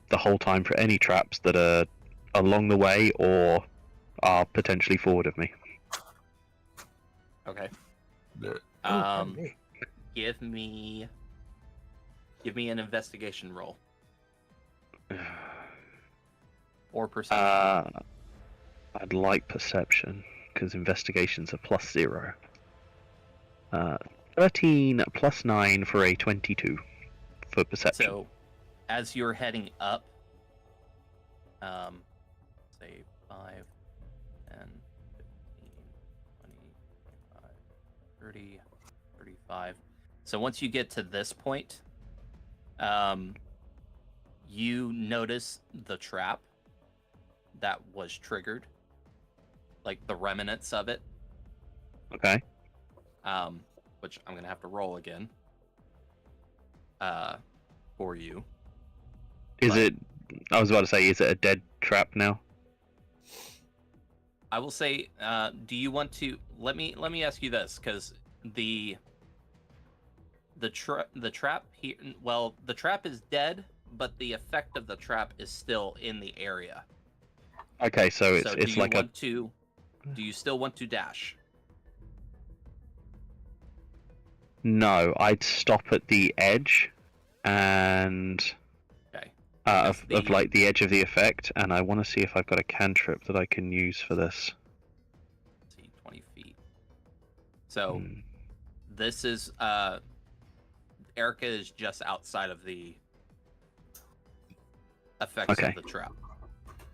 S8: the whole time for any traps that are along the way or are potentially forward of me.
S5: Okay. Give me an investigation roll. Or perception.
S8: I'd like perception, because investigation's a +0. 13 plus 9 for a 22 for perception.
S5: So, as you're heading up, say 5, 10, 15, 20, 25, 30, 35. So once you get to this point, you notice the trap that was triggered, like the remnants of it.
S8: Okay.
S5: Which I'm gonna have to roll again. For you.
S8: Is it? I was about to say, is it a dead trap now?
S5: I will say, do you want to? Let me ask you this, because the trap here. Well, the trap is dead, but the effect of the trap is still in the area.
S8: Okay, so it's like
S5: do you still want to dash?
S8: No, I'd stop at the edge, and of like the edge of the effect, and I want to see if I've got a cantrip that I can use for this.
S5: Let's see, 20 feet. So this is Erica is just outside of the effects of the trap.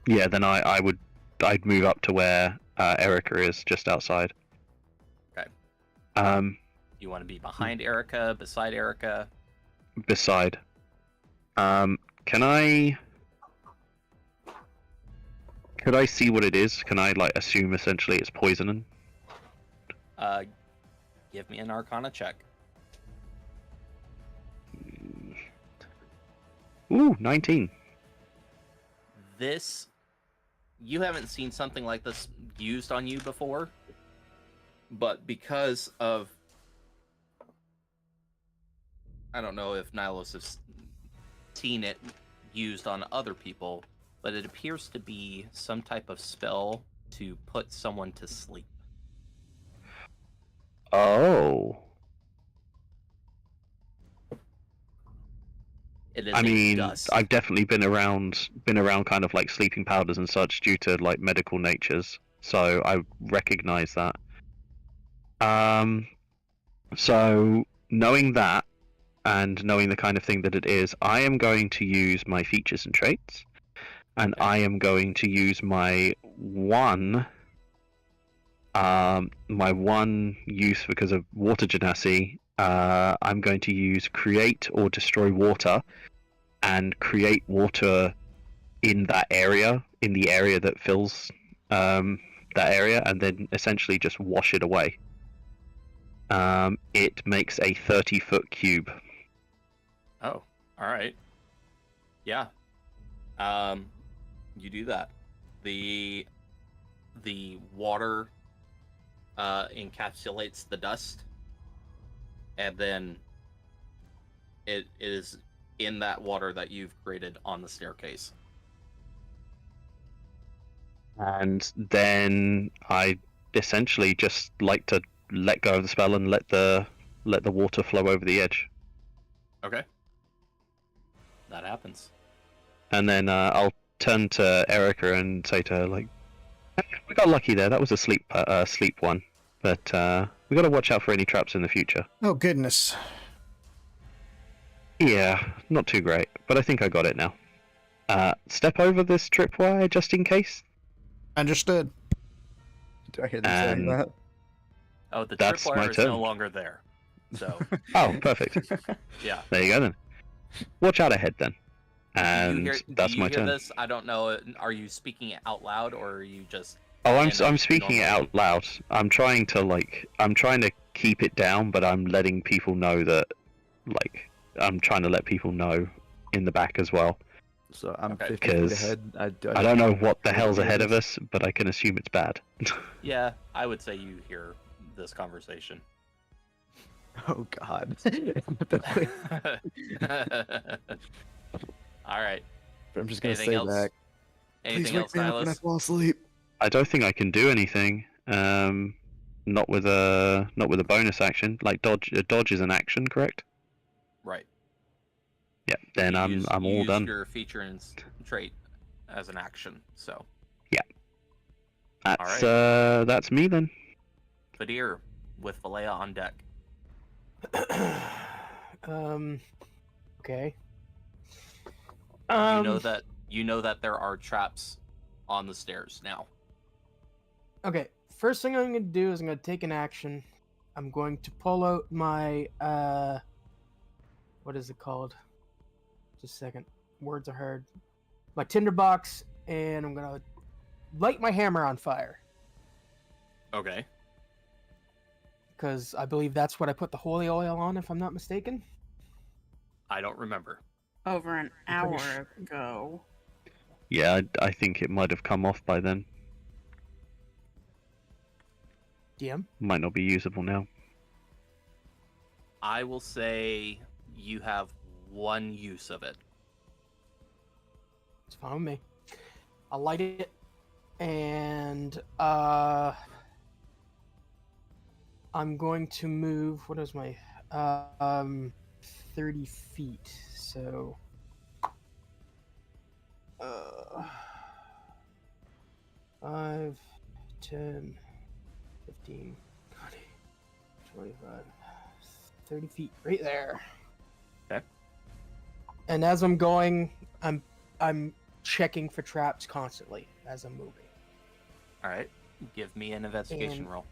S8: Yeah, then I'd move up to where Erica is, just outside.
S5: Okay. You want to be behind Erica, beside Erica?
S8: Beside. Could I see what it is? Can I like assume essentially it's poisoning?
S5: Give me an Arcana check.
S8: Ooh, 19.
S5: You haven't seen something like this used on you before, but because of, I don't know if Nylos has seen it used on other people, but it appears to be some type of spell to put someone to sleep.
S8: Oh.
S5: I mean,
S8: dust. I've definitely been around kind of like sleeping powders and such due to like medical natures, so I recognize that. So knowing that and knowing the kind of thing that it is, I am going to use my features and traits, and I am going to use my one use because of water genasi. I'm going to use create or destroy water, and create water in that area, in the area that fills that area, and then essentially just wash it away. It makes a 30-foot cube.
S5: Oh, all right. Yeah. You do that. The water encapsulates the dust, and then it is in that water that you've created on the staircase.
S8: And then I essentially just like to let go of the spell and let the water flow over the edge.
S5: Okay. That happens.
S8: And then I'll turn to Erica and say to her, like, we got lucky there. That was a sleep one, but we got to watch out for any traps in the future.
S1: Oh, goodness.
S8: Yeah, not too great, but I think I got it now. Step over this tripwire just in case.
S1: Understood.
S3: Do I hear them saying
S8: And
S3: that?
S5: Oh, the
S8: That's my
S5: tripwire is no
S8: turn.
S5: longer there. So,
S8: Oh, perfect.
S5: yeah.
S8: There you go then. Watch out ahead then.
S5: Do
S8: And
S5: you
S8: that's my
S5: hear
S8: turn.
S5: this? I don't know. Are you speaking it out loud or are you just?
S8: Oh,
S5: in a
S8: I'm speaking it
S5: normal-
S8: out loud. I'm trying to keep it down, but I'm letting people know that, like, I'm trying to let people know in the back as well.
S3: So I'm
S5: Okay.
S3: 50 feet ahead.
S8: I don't know what the hell's ahead of us, but I can assume it's bad.
S5: Yeah, I would say you hear this conversation.
S3: Oh God.
S5: All right.
S3: I'm just gonna
S5: Anything
S3: stay
S5: else?
S3: back.
S5: Anything
S3: Please
S5: else,
S3: wake me up when I
S5: Nihilus?
S3: fall asleep.
S8: I don't think I can do anything. Not with a bonus action. Like dodge is an action, correct?
S5: Right.
S8: Yeah. Then
S5: You
S8: I'm
S5: you
S8: all
S5: used
S8: done.
S5: your feature and trait as an action, so.
S8: That's
S5: Alright.
S8: That's me then.
S5: Fadir with Valea on deck.
S2: Okay.
S5: You know that there are traps on the stairs now.
S2: Okay. First thing I'm gonna do is I'm gonna take an action. I'm going to pull out my what is it called? Just a second. Words are hard. My tinderbox, and I'm gonna light my hammer on fire.
S5: Okay.
S2: Because I believe that's what I put the holy oil on, if I'm not mistaken.
S5: I don't remember.
S6: Over an
S2: I'm pretty
S6: hour ago.
S8: Yeah, I think it might have come off by then.
S2: DM?
S8: Might not be usable now.
S5: I will say you have one use of it.
S2: It's fine with me. I'll light it, and I'm going to move. What is my 30 feet? So 5, 10, 15, 20, 25, 30 feet, right there.
S5: Okay.
S2: And as I'm going, I'm checking for traps constantly as I'm moving.
S5: All right. Give me an investigation
S2: And-
S5: roll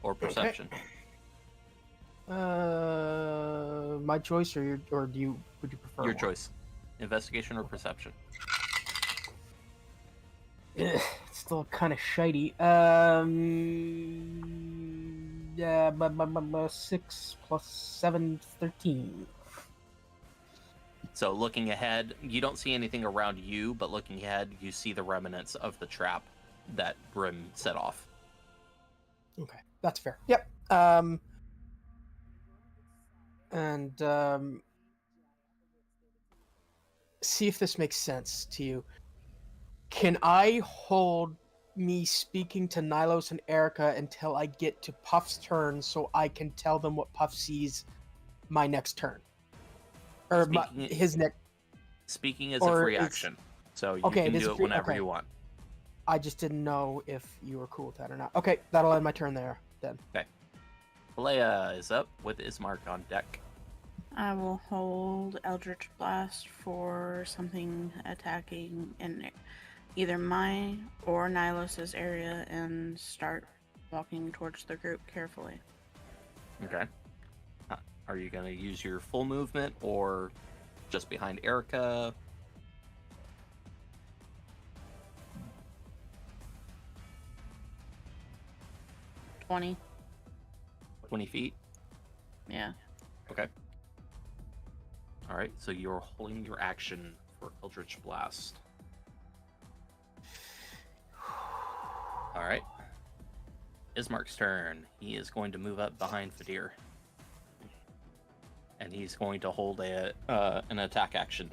S5: or perception.
S2: My choice, or would you prefer
S5: Your
S2: one?
S5: choice. Investigation or perception.
S2: Ugh, it's still kind of shitey. Yeah, 6 plus 7, 13.
S5: So looking ahead, you don't see anything around you, but looking ahead, you see the remnants of the trap that Brim set off.
S2: Okay, that's fair. Yep. And see if this makes sense to you. Can I hold me speaking to Nilos and Erica until I get to Puff's turn, so I can tell them what Puff sees my next turn, or his next?
S5: Speaking is a
S2: Or
S5: free
S2: it's-
S5: action, so you
S2: Okay,
S5: can
S2: it is
S5: do
S2: a
S5: it
S2: free-
S5: whenever
S2: okay.
S5: you want.
S2: I just didn't know if you were cool with that or not. Okay, that'll end my turn there then.
S5: Leia is up with Ismark on deck.
S6: I will hold Eldritch Blast for something attacking in either my or Nihilos's area and start walking towards the group carefully.
S5: Okay. Are you going to use your full movement or just behind Erica?
S6: $20.
S5: 20 feet?
S6: Yeah.
S5: Okay. All right, so you're holding your action for Eldritch Blast. All right. Ismark's turn. He is going to move up behind Fadir. And he's going to hold an attack action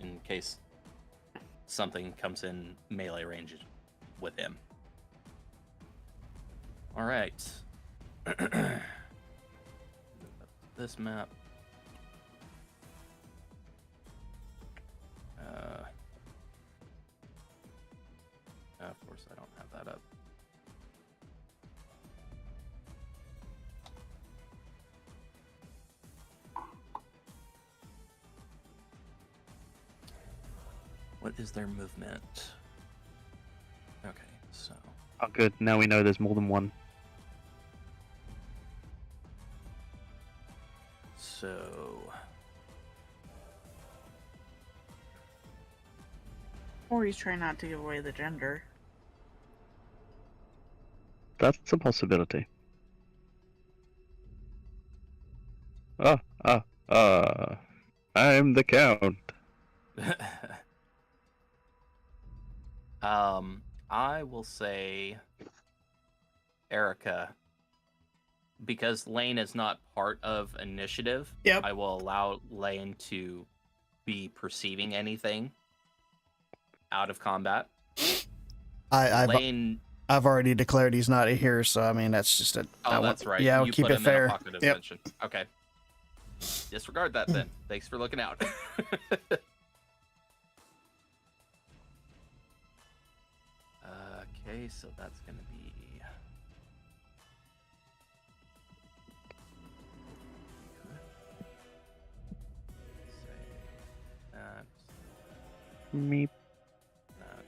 S5: in case something comes in melee range with him. All right. This map. Of course, I don't have that up. What is their movement? Okay, so.
S8: Oh, good. Now we know there's more than one.
S5: So.
S6: Or he's trying not to give away the gender.
S8: That's a possibility. I'm the Count.
S5: I will say Erica. Because Lane is not part of initiative,
S1: Yep.
S5: I will allow Lane to be perceiving anything out of combat. Lane.
S1: I've already declared he's not here, so I mean that's just a.
S5: Oh, that's right.
S1: Yeah, I'll
S5: you
S1: keep
S5: put
S1: it
S5: him
S1: fair.
S5: In a pocket of invention. Okay. Disregard that then. Thanks for looking out. Okay, so that's gonna be. That.
S8: Meep.
S5: That.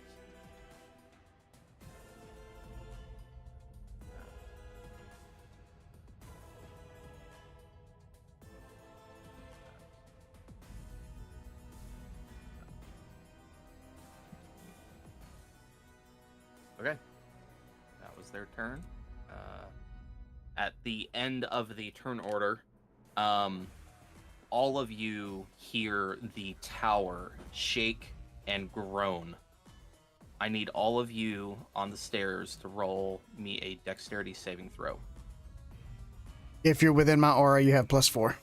S5: Okay, that was their turn. At the end of the turn order, all of you hear the tower shake and groan. I need all of you on the stairs to roll me a dexterity saving throw.
S1: If you're within my aura, you have +4.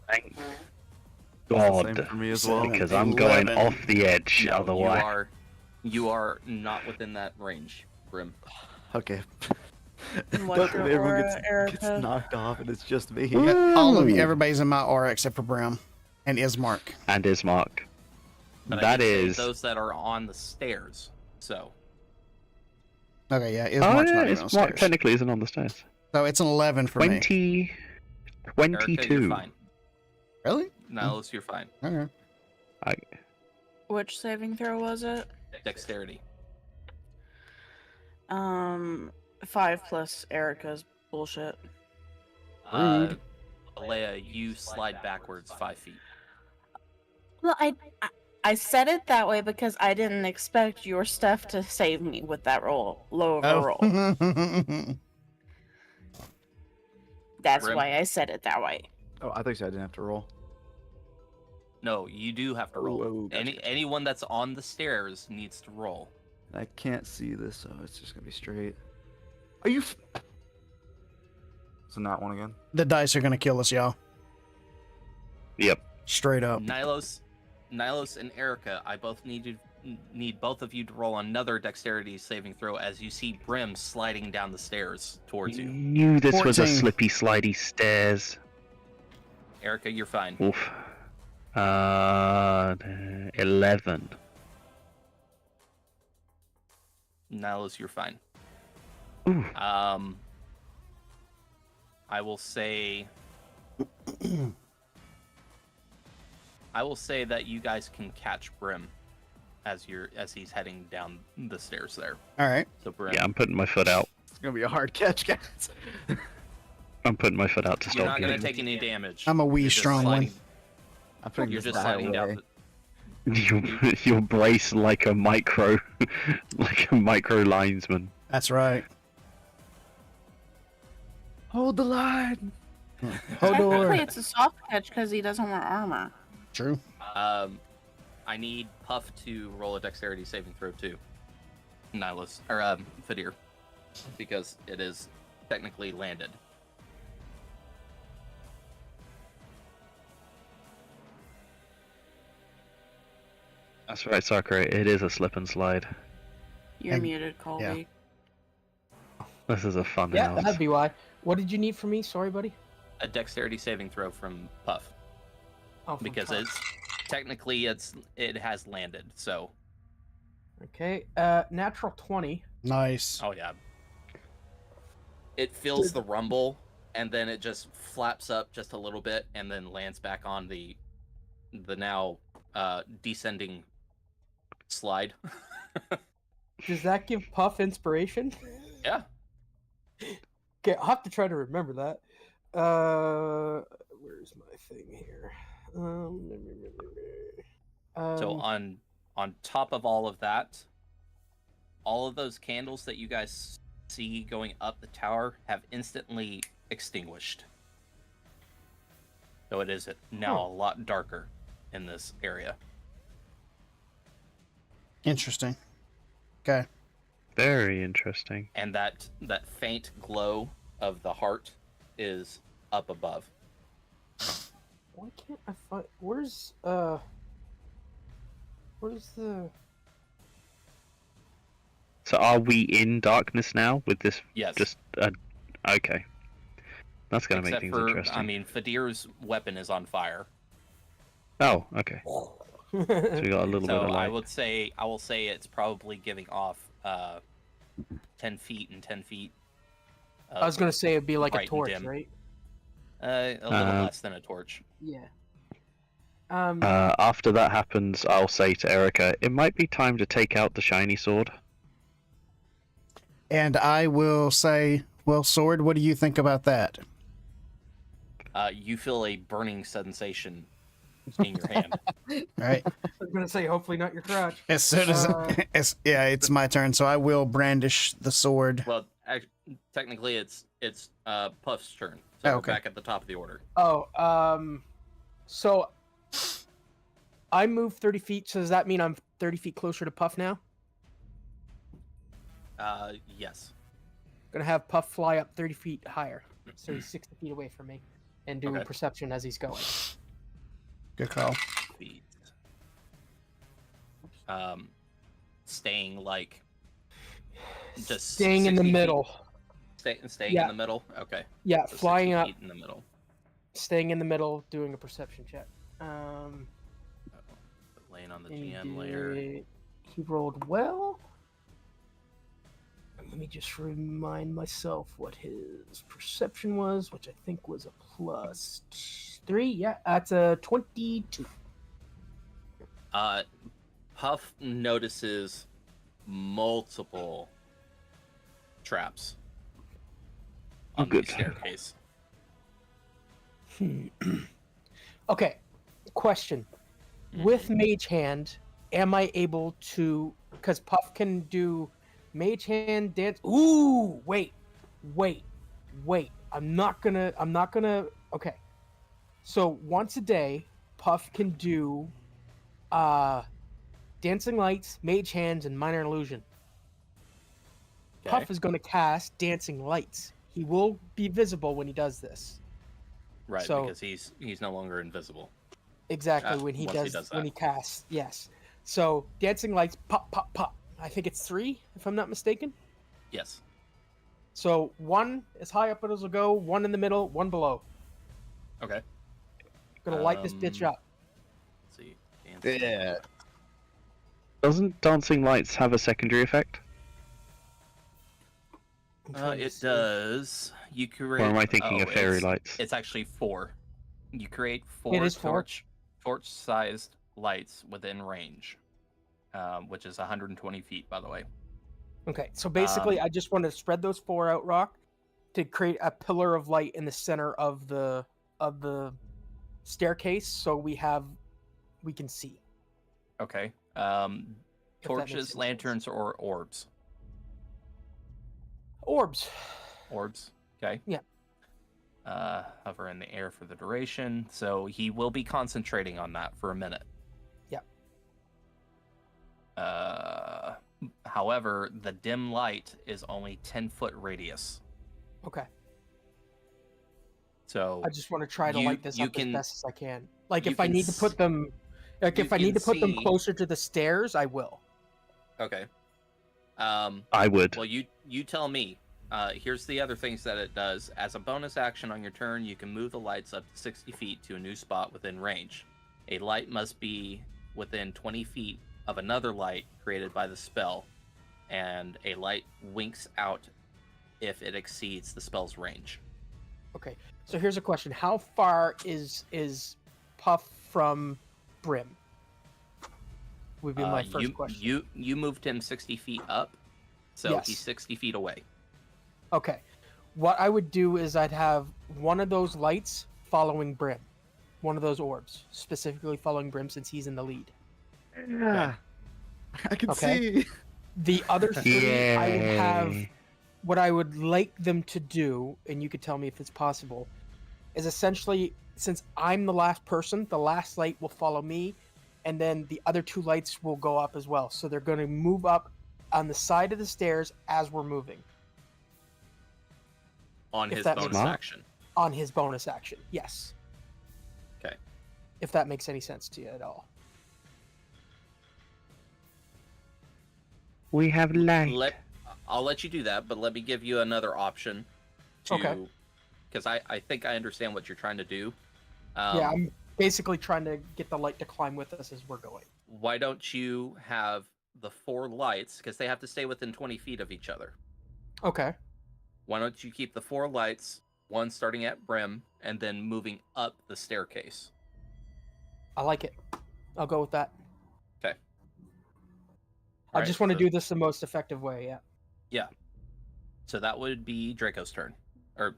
S8: Thank
S3: That's the
S8: God.
S3: same for me as well.
S8: Because I'm going
S3: 11.
S8: off the edge
S5: No,
S8: otherwise.
S5: you are not within that range, Brim.
S3: Okay.
S6: And what's your
S3: Everyone
S6: aura,
S3: gets
S6: Erica?
S3: knocked off, and it's just me.
S1: All of you,
S8: Ooh.
S1: everybody's in my aura except for Brim and Ismark.
S8: And Ismark.
S5: But
S8: That
S5: I did
S8: is.
S5: say those that are on the stairs. So
S1: Okay, yeah,
S8: Oh,
S1: Ismark's
S8: yeah,
S1: not even on
S8: Ismark
S1: stairs.
S8: technically isn't on the stairs.
S1: So it's an 11 for me.
S8: 20.
S5: Erica,
S8: 22.
S5: you're fine.
S1: Really?
S5: Nihilus, you're fine.
S1: Okay.
S6: Which saving throw was it?
S5: Dexterity.
S6: 5 plus Erica's bullshit.
S1: Rude.
S5: Alea, you slide backwards 5 feet.
S6: Well, I said it that way because I didn't expect your stuff to save me with that roll, low of a roll.
S1: Oh.
S6: That's
S5: Grim?
S6: why I said it that way.
S3: Oh, I think so. I didn't have to roll.
S5: No, you do have to roll.
S3: Oh, gotcha.
S5: Anyone that's on the stairs needs to roll.
S3: I can't see this, so it's just gonna be straight. Are you? So not one again.
S1: The dice are gonna kill us, y'all.
S8: Yep.
S1: Straight up.
S5: Nilos, and Erica, I both need both of you to roll another dexterity saving throw as you see Brim sliding down the stairs towards you.
S8: Knew this was a
S1: 14.
S8: slippy, slidey stairs.
S5: Erica, you're fine.
S8: Oof. 11.
S5: Nilos, you're fine.
S8: Ooh.
S5: I will say that you guys can catch Brim as he's heading down the stairs there.
S1: All right.
S5: So Brim,
S8: Yeah, I'm putting my foot out.
S3: It's gonna be a hard catch, guys.
S8: I'm putting my foot out to
S5: you're
S8: stop
S5: not going
S8: you.
S5: to take any damage.
S1: I'm a wee
S5: You're just
S1: strong one.
S5: sliding-
S3: I'm putting
S5: You're
S3: this
S5: just
S3: die
S5: sliding down.
S3: away.
S8: You'll brace like a micro, linesman.
S1: That's right.
S3: Hold the line.
S1: Hold
S6: Technically,
S1: door.
S6: it's a soft catch because he doesn't wear armor.
S1: True.
S5: I need Puff to roll a dexterity saving throw too. Nihilus or Fadir, because it is technically landed.
S8: That's right, Sakura. It is a slip and slide.
S6: You're
S1: And-
S6: muted, Colby.
S8: This is a fun
S2: Yeah,
S8: house.
S2: that'd be why. What did you need from me? Sorry, buddy.
S5: A dexterity saving throw from Puff.
S2: Oh, from
S5: Because
S2: Puff.
S5: it's technically it has landed, so
S2: Okay. Natural 20.
S1: Nice.
S5: oh yeah. It feels the rumble and then it just flaps up just a little bit and then lands back on the now descending slide.
S2: Does that give Puff inspiration?
S5: Yeah.
S2: Okay, I'll have to try to remember that. Where's my thing here?
S5: So on top of all of that, all of those candles that you guys see going up the tower have instantly extinguished. So it is now a lot darker in this area.
S1: Interesting. Okay.
S8: Very interesting.
S5: And that faint glow of the heart is up above.
S2: Why can't I find? Where's the?
S8: So are we in darkness now with this?
S5: Yes.
S8: Just okay. That's gonna make
S5: Except
S8: things
S5: for,
S8: interesting.
S5: I mean, Fadir's weapon is on fire.
S8: Oh, okay. So we got a little bit
S5: So
S8: of light.
S5: I will say it's probably giving off 10 feet and 10 feet.
S2: I was gonna say it'd be like a
S5: bright and
S2: torch,
S5: dim.
S2: right?
S5: A little less than a torch.
S2: Yeah.
S8: After that happens, I'll say to Erica, it might be time to take out the shiny sword.
S1: And I will say, well, sword, what do you think about that?
S5: You feel a burning sensation in your hand.
S1: Right.
S2: I was gonna say hopefully not your crotch.
S1: As soon as it's my turn, so I will brandish the sword.
S5: Well, technically, it's Puff's turn. So
S1: Oh,
S5: we're
S1: okay.
S5: back at the top of the order.
S2: Oh, so I moved 30 feet. So does that mean I'm 30 feet closer to Puff now?
S5: Yes.
S2: Gonna have Puff fly up 30 feet higher, so he's 60 feet away from me, and do
S5: Okay.
S2: perception as he's going.
S1: Good call.
S5: Feet. Staying like just
S2: Staying in the
S5: 60 feet?
S2: middle.
S5: Staying
S2: Yeah.
S5: in the middle. Okay.
S2: Yeah,
S5: So 60
S2: flying up,
S5: feet in the middle.
S2: staying in the middle, doing a perception check.
S5: Laying on the
S2: And
S5: GM layer.
S2: he rolled well. Let me just remind myself what his perception was, which I think was a +3. Yeah, that's a 22.
S5: Puff notices multiple traps on the
S8: Good.
S5: staircase.
S2: Okay, question. With Mage Hand, am I able to... Because Puff can do Mage Hand, dance... Ooh, wait. I'm not gonna... Okay. So, once a day, Puff can do Dancing Lights, Mage Hands, and Minor Illusion.
S5: Okay.
S2: Puff is going to cast Dancing Lights. He will be visible when he does this.
S5: Right,
S2: So-
S5: because he's no longer invisible.
S2: Exactly, when he
S5: once he
S2: does,
S5: does
S2: when
S5: that.
S2: he casts, yes. So Dancing Lights, pop, pop, pop. I think it's 3, if I'm not mistaken.
S5: Yes.
S2: So 1 as high up as it'll go, 1 in the middle, 1 below.
S5: Okay.
S2: Gonna light this bitch up.
S5: Let's see. Dancing.
S3: Yeah.
S8: Doesn't dancing lights have a secondary effect?
S2: I'm trying to
S5: It
S2: see.
S5: does. You create.
S8: Or am I thinking of fairy
S5: it's-
S8: lights?
S5: It's actually 4. You create
S2: It
S5: 4
S2: is 4.
S5: torch-sized lights within range, which is 120 feet, by the way.
S2: Okay, so basically,
S5: Um,
S2: I just want to spread those 4 out, Rock, to create a pillar of light in the center of the staircase, so we can see.
S5: Okay.
S2: If that makes
S5: Torches,
S2: any sense.
S5: lanterns, or orbs.
S2: Orbs.
S5: Orbs. Okay.
S2: Yeah.
S5: Hover in the air for the duration, so he will be concentrating on that for a minute.
S2: Yep.
S5: However, the dim light is only 10-foot radius.
S2: Okay.
S5: So
S2: I just want to try to
S5: You-
S2: light this
S5: you
S2: up
S5: can-
S2: as best as I can. Like,
S5: you
S2: if I
S5: can
S2: need to put them, like,
S5: you
S2: if I need
S5: can
S2: to put them
S5: see-
S2: closer to the stairs, I will.
S5: okay.
S8: I would.
S5: Well, you tell me. Here's the other things that it does. As a bonus action on your turn, you can move the lights up to 60 feet to a new spot within range. A light must be within 20 feet of another light created by the spell, and a light winks out if it exceeds the spell's range.
S2: Okay, so here's a question: how far is Puff from Brim? Would be my first question.
S5: You moved him 60 feet up, so
S2: Yes.
S5: he's 60 feet away.
S2: Okay, what I would do is I'd have one of those lights following Brim, one of those orbs specifically following Brim since he's in the lead.
S3: Yeah. I can
S2: Okay.
S3: see.
S2: The other three, I would have.
S8: Yay.
S2: What I would like them to do, and you could tell me if it's possible, is essentially, since I'm the last person, the last light will follow me, and then the other two lights will go up as well. So they're going to move up on the side of the stairs as we're moving.
S5: On
S2: If
S5: his
S2: that
S5: bonus
S2: makes-
S5: action.
S2: On his bonus action, yes.
S5: Okay.
S2: If that makes any sense to you at all.
S8: We have light.
S5: I'll let you do that, but let me give you another option.
S2: Okay.
S5: Because I think I understand what you're trying to do.
S2: Yeah, I'm basically trying to get the light to climb with us as we're going.
S5: Why don't you have the 4 lights, because they have to stay within 20 feet of each other.
S2: Okay.
S5: Why don't you keep the 4 lights, one starting at Brim, and then moving up the staircase?
S2: I like it. I'll go with that.
S5: Okay.
S2: I
S5: Alright,
S2: just want to
S5: so-
S2: do this the most effective way, yeah.
S5: Yeah. So that would be Draco's turn. Or,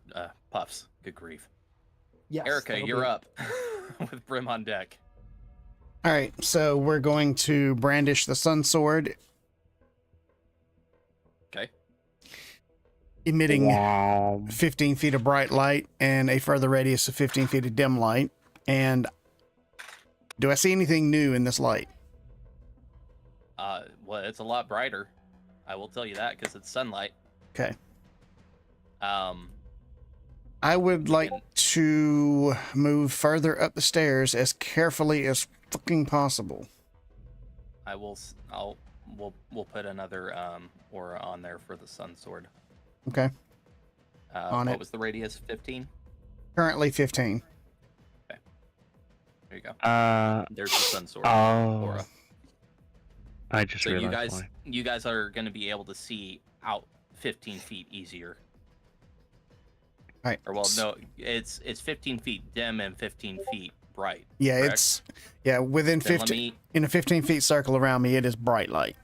S5: Puff's. Good grief.
S2: Yes.
S5: Erica,
S2: that'll
S5: you're
S2: be-
S5: up. With Brim on deck.
S1: All right, so we're going to brandish the sun sword,
S5: Okay.
S1: emitting
S8: Wow.
S1: 15 feet of bright light and a further radius of 15 feet of dim light. And do I see anything new in this light?
S5: Well, it's a lot brighter. I will tell you that, because it's sunlight.
S1: Okay.
S5: I
S1: would like to move further up the stairs as carefully as fucking possible.
S5: We'll put another aura on there for the sun sword.
S1: Okay.
S5: What was the radius? 15?
S1: Currently 15.
S5: There you go. There's the sun sword aura.
S8: I just
S5: So you
S8: realized
S5: guys,
S8: why.
S5: you guys are going to be able to see out 15 feet easier.
S1: All right.
S5: Or well, no, it's 15 feet dim and 15 feet bright.
S1: Yeah,
S5: correct?
S1: within
S5: Then
S1: 15 in a 15 feet circle around me, it is bright light.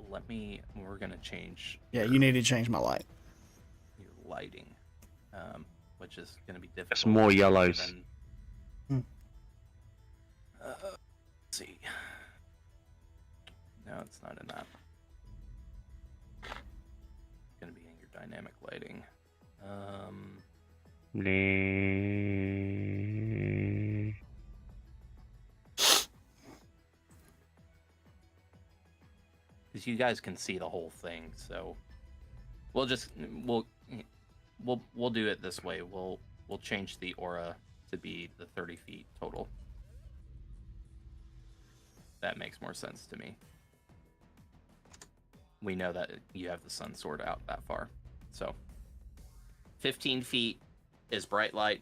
S5: We're gonna change.
S1: Yeah, you need to change my light.
S5: Your lighting, which is gonna be difficult.
S8: Some more yellows.
S5: given- let's see. No, it's not in that. It's gonna be in your dynamic lighting.
S8: Nah.
S5: Because you guys can see the whole thing, so we'll do it this way. We'll change the aura to be the 30 feet total. That makes more sense to me. We know that you have the sun sword out that far, so 15 feet is bright light.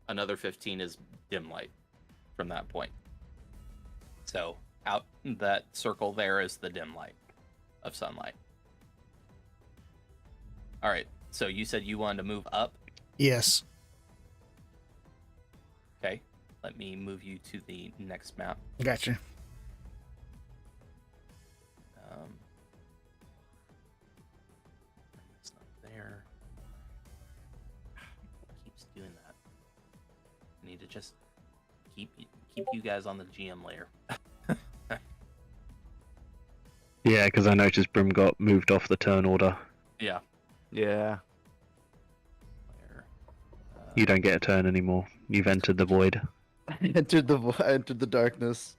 S5: Another 15 is dim light from that point. So out that circle there is the dim light of sunlight. All right. So you said you wanted to move up.
S1: Yes.
S5: Okay. Let me move you to the next map.
S1: Gotcha.
S5: It's not there. It keeps doing that. I need to just keep you guys on the GM layer.
S8: Yeah, because I noticed Brim got moved off the turn order.
S5: Yeah.
S3: Yeah.
S5: Layer.
S8: You don't get a turn anymore. You've entered the void.
S3: entered the darkness.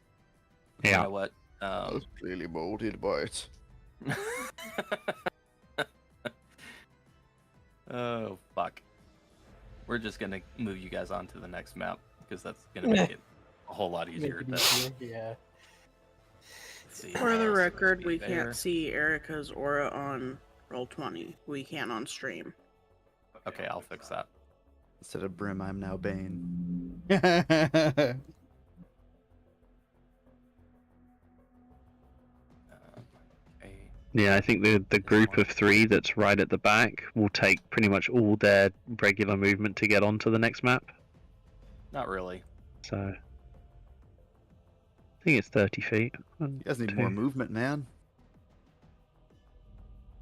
S5: You
S8: Yeah.
S5: know what?
S3: I was clearly molded by it.
S5: Oh fuck. We're just gonna move you guys on to the next map because that's gonna make it a whole lot easier.
S2: Make it easier, yeah.
S5: Let's see,
S6: For the
S5: so
S6: record,
S5: it'd
S6: we
S5: be there.
S6: can't see Erica's aura on Roll20. We can't on stream.
S5: Okay, I'll fix that.
S3: Instead of Brim, I'm now Bane.
S5: Okay.
S8: Yeah, I think the group of 3 that's right at the back will take pretty much all their regular movement to get onto the next map.
S5: Not really.
S8: So I think it's 30 feet.
S3: You guys need more movement, man.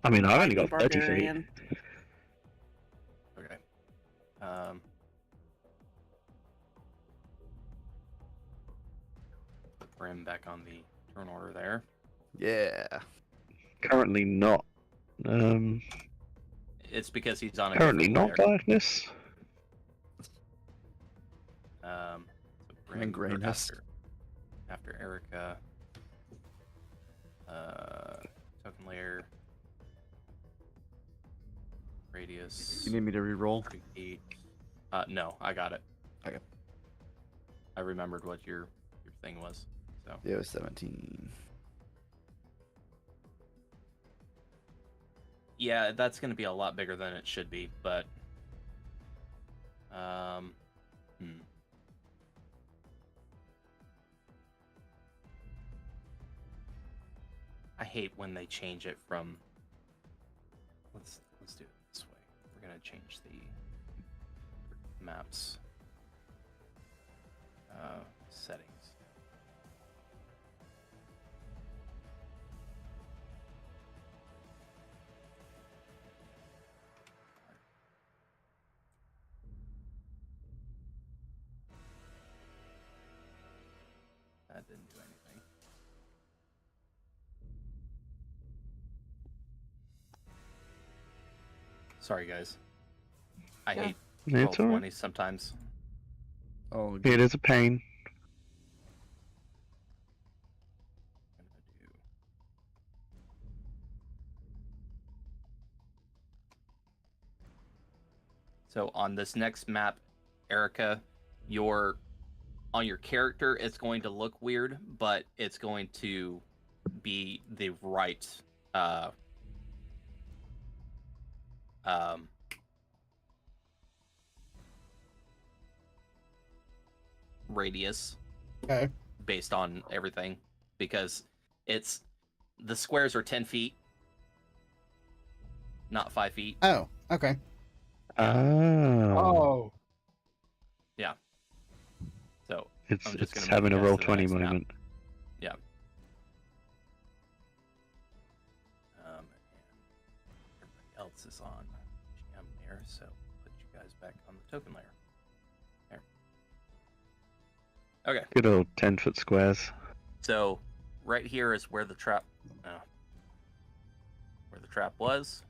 S8: I mean, I've
S6: Like
S8: only
S6: the
S8: got 30 feet.
S6: barbarian.
S5: Okay. Put Brim back on the turn order there.
S3: Yeah.
S8: Currently not.
S5: It's because he's on a
S8: Currently
S5: different
S8: not
S5: layer.
S8: darkness.
S5: So
S3: I'm in
S5: Brim, or
S3: grayness.
S5: after Erica. Token layer. Radius.
S3: You need me to re-roll?
S5: 30 feet. No, I got it.
S3: Okay.
S5: I remembered what your thing was. So
S3: Yeah, it was 17.
S5: yeah, that's going to be a lot bigger than it should be, but I hate when they change it from. Let's do it this way. We're gonna change the maps settings. That didn't do anything. Sorry, guys. I hate
S8: It's all right.
S5: Roll20 sometimes.
S3: Oh,
S8: It is a pain.
S5: So on this next map, Erica, on your character, it's going to look weird, but it's going to be the right radius.
S1: Okay.
S5: Based on everything, because the squares are 10 feet, not 5 feet.
S1: Oh, okay.
S8: Oh.
S5: Yeah. So
S8: It's
S5: I'm just gonna
S8: having a
S5: move you guys to the
S8: Roll20
S5: next map.
S8: moment.
S5: Yeah. Everybody else is on GM layer, so put you guys back on the token layer. There. Okay.
S8: Good old 10-foot squares.
S5: So right here is where the trap was,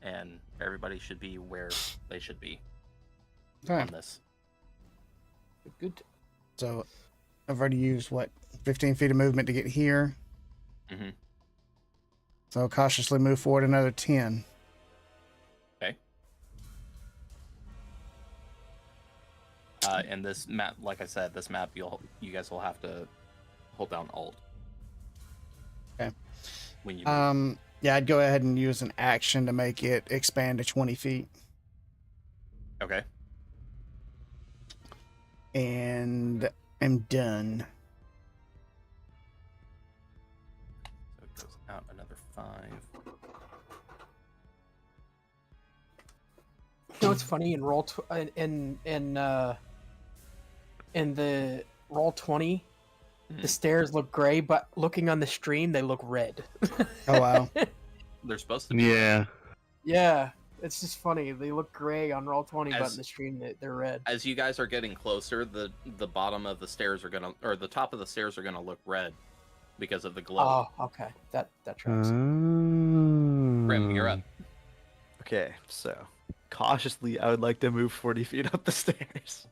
S5: and everybody should be where they should be
S1: Okay.
S5: on this.
S2: Good.
S1: So I've already used, 15 feet of movement to get here.
S5: Mm-hmm.
S1: So cautiously move forward another 10.
S5: Okay. And this map, like I said, this map you guys will have to hold down Alt.
S1: Okay.
S5: When you move.
S1: Yeah, I'd go ahead and use an action to make it expand to 20 feet.
S5: Okay.
S1: And I'm done.
S5: So it goes out another 5.
S2: You know what's funny in in the Roll20, the stairs look gray, but looking on the stream they look red.
S1: Oh wow.
S5: They're supposed to be.
S8: Yeah.
S2: Yeah, it's just funny. They look gray on Roll20, but
S5: As-
S2: in the stream they're red.
S5: As you guys are getting closer, the bottom of the stairs are gonna, or the top of the stairs are gonna look red because of the glow.
S2: Oh, okay. That tracks.
S5: Grim, you're up.
S3: Okay, so cautiously, I would like to move 40 feet up the stairs.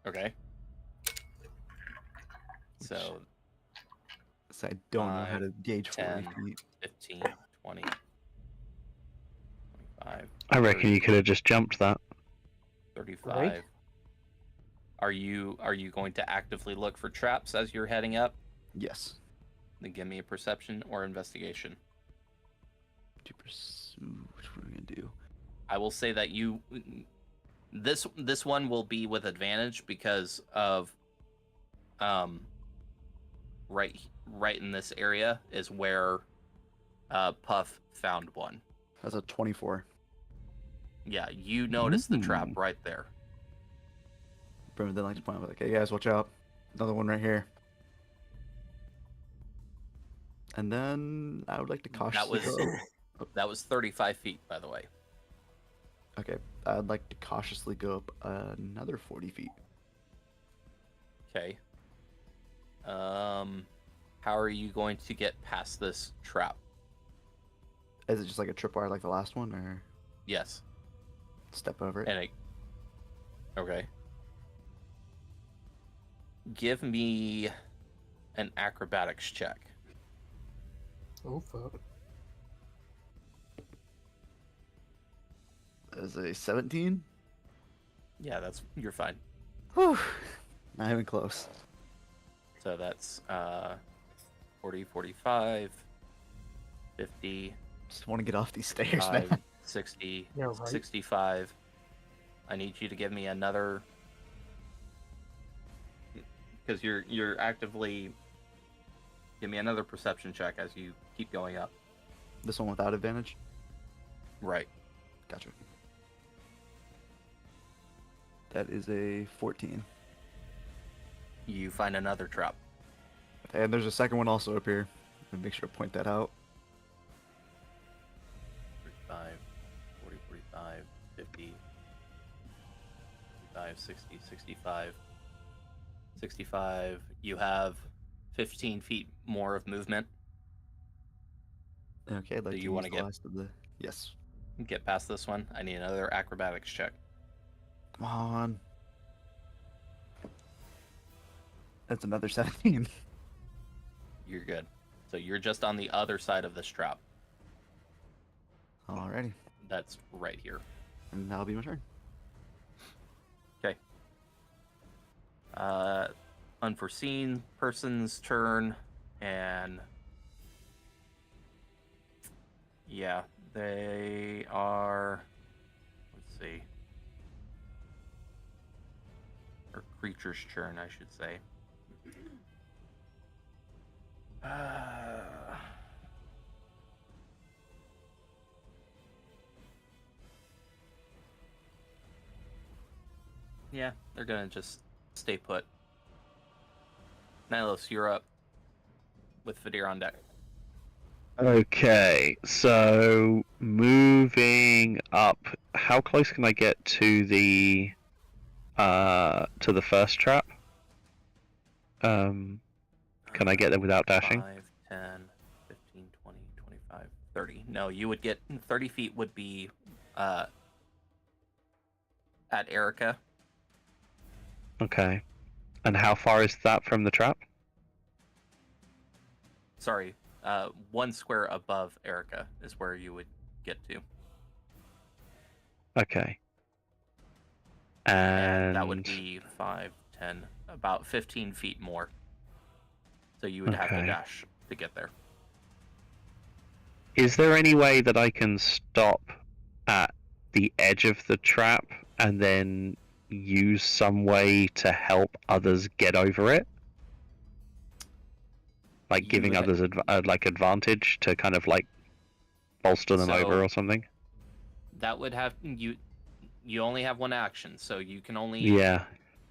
S5: Okay. So
S3: So I don't know how
S5: 5,
S3: to gauge 40
S5: 10,
S3: feet.
S5: 15, 20, 25.
S8: I reckon
S5: 30,
S8: you could have just jumped that.
S5: 35.
S2: Right.
S5: Are you going to actively look for traps as you're heading up?
S3: Yes.
S5: Then give me a perception or investigation.
S3: To pursue. Which one are we gonna do?
S5: I will say that this one will be with advantage because of right in this area is where Puff found one.
S3: That's a 24.
S5: Yeah, you noticed the trap right there.
S3: Brim then likes to point out, like, hey guys, watch out. Another one right here. And then I would like to cautiously
S5: That was 35 feet, by the way.
S3: Okay, I'd like to cautiously go up another 40 feet.
S5: Okay. How are you going to get past this trap?
S3: Is it just like a tripwire like the last one, or
S5: Yes.
S3: step over it?
S5: And okay. Give me an acrobatics check.
S2: Oh fuck.
S3: Is a 17?
S5: Yeah, you're fine.
S3: Whew. Not even close.
S5: So that's 40, 45, 50,
S3: Just want to get off these stairs,
S5: 5,
S3: man.
S5: 60,
S2: Yeah, right.
S5: 65. I need you to give me another, because you're actively. Give me another perception check as you keep going up.
S3: This one without advantage?
S5: Right.
S3: Gotcha. That is a 14.
S5: You find another trap.
S3: And there's a second one also up here. I'm gonna make sure to point that out.
S5: 35, 40, 45, 50, 55, 60, 65. 65. You have 15 feet more of movement.
S3: Okay, I'd like
S5: Do
S3: to
S5: you
S3: use
S5: wanna
S3: the
S5: get-
S3: last of the... Yes.
S5: Get past this one. I need another acrobatics check.
S3: Come on. That's another 17.
S5: You're good. So you're just on the other side of this trap.
S3: Alrighty.
S5: That's right here.
S3: And that'll be my turn.
S5: Okay. Unforeseen person's turn, and yeah, they are. Let's see. Or creature's turn, I should say. Yeah, they're gonna just stay put. Nylos, you're up with Vadir on deck.
S8: Okay, so moving up, how close can I get to the first trap? Can I get there without dashing?
S5: 5, 10, 15, 20, 25, 30. No, you would get 30 feet would be at Erica.
S8: Okay. And how far is that from the trap?
S5: Sorry, 1 square above Erica is where you would get to.
S8: Okay.
S5: And that would be 5, 10, about 15 feet more. So you would have to
S8: Okay.
S5: dash to get there.
S8: Is there any way that I can stop at the edge of the trap and then use some way to help others get over it? Like giving
S5: You-
S8: others like advantage to kind of like bolster them over or something?
S5: That would have you only have one action, so you can only
S8: Yeah.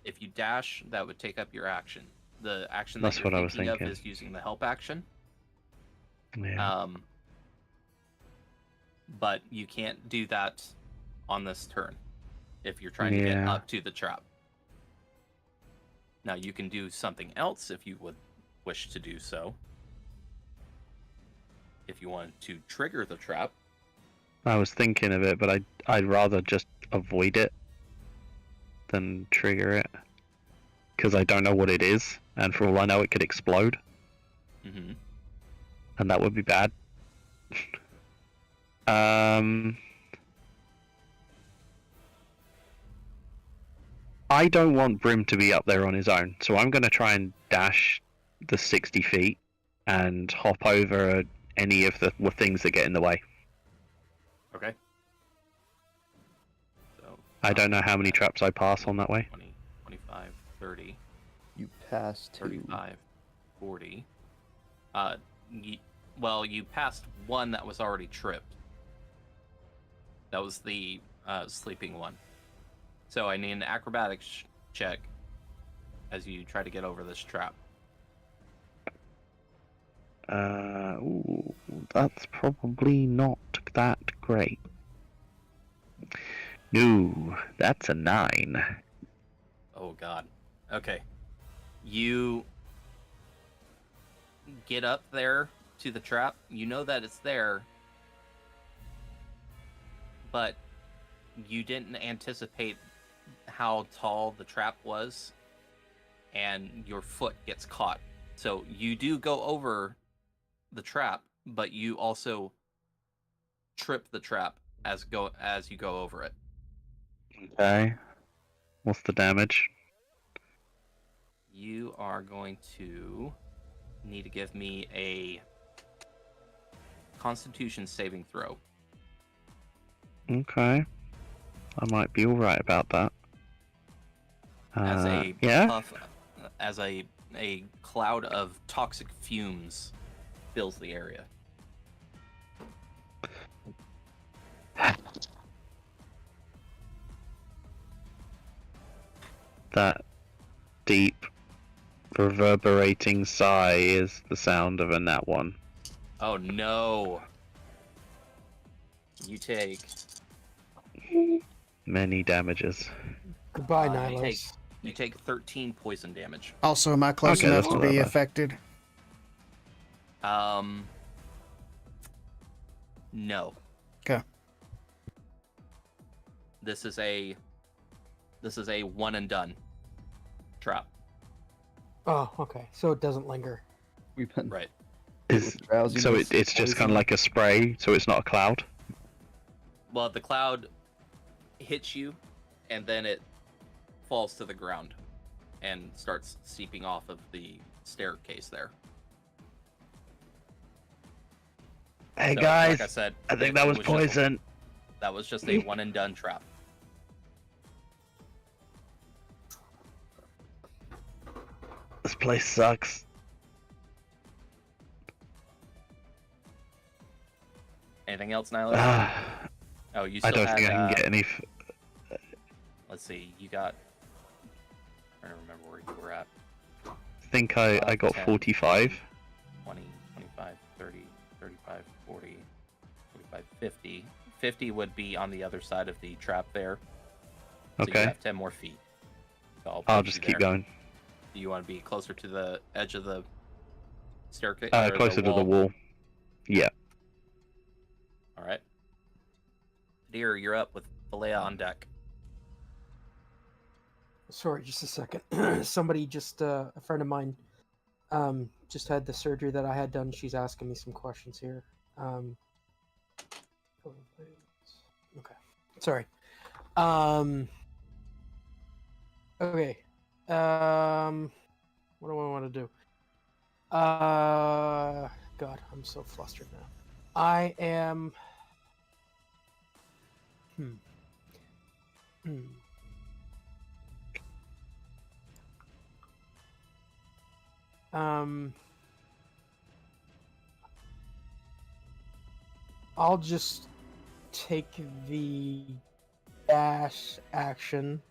S5: if you dash, that would take up your action. The action
S8: That's
S5: that you're
S8: what I was
S5: thinking of
S8: thinking.
S5: is using the help action.
S8: Yeah.
S5: But you can't do that on this turn if you're trying to get
S8: Yeah.
S5: up to the trap. Now you can do something else if you would wish to do so. If you want to trigger the trap,
S8: I was thinking of it, but I'd rather just avoid it than trigger it. Because I don't know what it is, and for all I know it could explode,
S5: mm-hmm.
S8: and that would be bad. I don't want Brim to be up there on his own, so I'm going to try and dash the 60 feet and hop over any of the things that get in the way.
S5: Okay. So
S8: I don't know how many traps I pass on that way.
S5: 20, 25, 30,
S3: You pass
S5: 35, 40. You passed one that was already tripped. That was the sleeping one. So I need an acrobatics check as you try to get over this trap.
S8: Ooh, that's probably not that great. No, that's a 9.
S5: Oh god. Okay. You get up there to the trap. You know that it's there, but you didn't anticipate how tall the trap was, and your foot gets caught. So you do go over the trap, but you also trip the trap as you go over it.
S8: Okay. What's the damage?
S5: You are going to need to give me a Constitution saving throw.
S8: Okay. I might be alright about that.
S5: As a
S8: yeah?
S5: puff, as a cloud of toxic fumes fills the area.
S8: That deep, reverberating sigh is the sound of a nat 1.
S5: Oh no! You take
S8: Many damages.
S2: Goodbye,
S5: you
S2: Nylos.
S5: take 13 poison damage.
S1: Also, am I close
S8: Okay,
S1: enough
S8: that's
S1: to
S8: not
S1: be
S8: that bad.
S1: affected?
S5: No.
S1: Okay.
S5: This is a one and done trap.
S2: Oh, okay. So it doesn't linger.
S3: We've been
S5: Right.
S8: So it's just kind of like a spray, so it's not a cloud?
S5: Well, the cloud hits you, and then it falls to the ground and starts seeping off of the staircase there.
S8: Hey
S5: So,
S8: guys,
S5: like I said,
S8: I think
S5: it
S8: that was
S5: just
S8: poison.
S5: that was just a one and done trap.
S8: This place sucks.
S5: Anything else, Nyla? Oh, you
S8: I
S5: still
S8: don't think I can
S5: had,
S8: get any.
S5: let's see, you got. I don't remember where you were at.
S8: I think I got
S5: 10,
S8: 45.
S5: 20, 25, 30, 35, 40, 45, 50. 50 would be on the other side of the trap there. So
S8: Okay.
S5: you have 10 more feet. So
S8: I'll
S5: place
S8: just
S5: you
S8: keep
S5: there.
S8: going.
S5: Do you want to be closer to the edge of the staircase?
S8: Closer to the wall. Yeah.
S5: All right. Deer, you're up with Balea on deck.
S2: Sorry, just a second. Somebody just, a friend of mine, just had the surgery that I had done. She's asking me some questions here. Okay. Sorry. Okay. What do I want to do? God, I'm so flustered now. I am. I'll just take the dash action.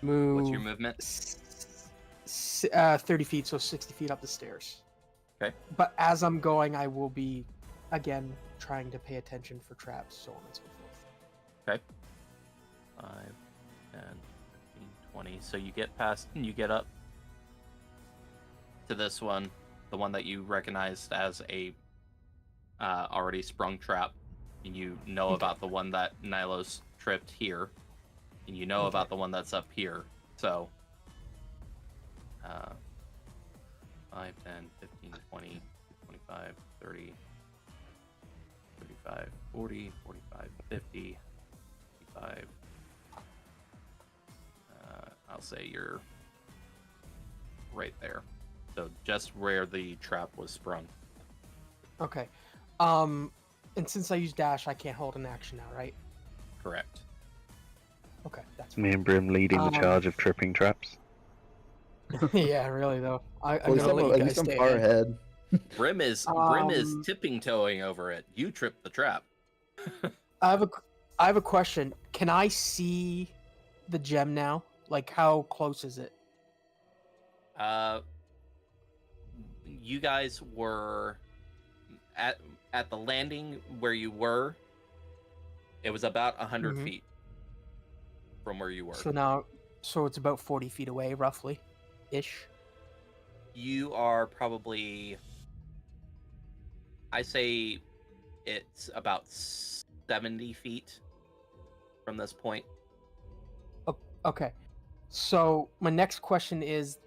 S2: Move.
S5: What's your movement?
S2: 30 feet, so 60 feet up the stairs.
S5: Okay.
S2: But as I'm going, I will be, again, trying to pay attention for traps, so on and so forth.
S5: Okay. 5, 10, 15, 20. So you get up to this one, the one that you recognized as a already sprung trap. And you know about the one that Nylos tripped here. And you know about the one that's up here. So 5, 10, 15, 20, 25, 30, 35, 40, 45, 50, 55. I'll say you're right there. So just where the trap was sprung.
S2: Okay. And since I use dash, I can't hold an action now, right?
S5: Correct.
S2: Okay, that's
S8: Me and Brim leading the charge of tripping traps.
S2: yeah, really though. I'm
S3: Well,
S2: gonna let you
S3: at
S2: guys
S3: least I'm
S2: stay
S3: far
S2: ahead.
S3: ahead.
S5: Brim is tipping toeing over it. You tripped the trap.
S2: I have a question. Can I see the gem now? Like, how close is it?
S5: You guys were at the landing where you were. It was about 100 feet from where you were.
S2: So it's about 40 feet away, roughly, ish.
S5: You are probably, I say, it's about 70 feet from this point.
S2: Okay. So my next question is,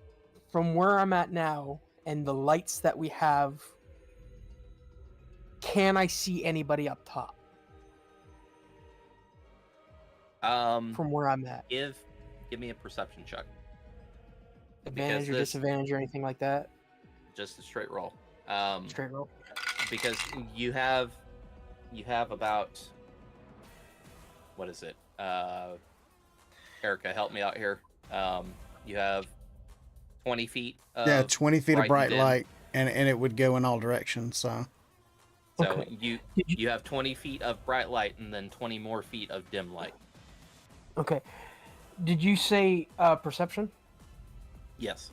S2: from where I'm at now and the lights that we have, can I see anybody up top? From where I'm at.
S5: Give me a perception check.
S2: Advantage or disadvantage or anything like that?
S5: Just a straight roll.
S2: Straight roll.
S5: Because you have about, what is it? Erica, help me out here. You have 20 feet of
S1: 20 feet of bright
S5: dim.
S1: light, and it would go in all directions. So
S5: you have 20 feet of bright light and then 20 more feet of dim light.
S2: Okay. Did you say perception?
S5: Yes.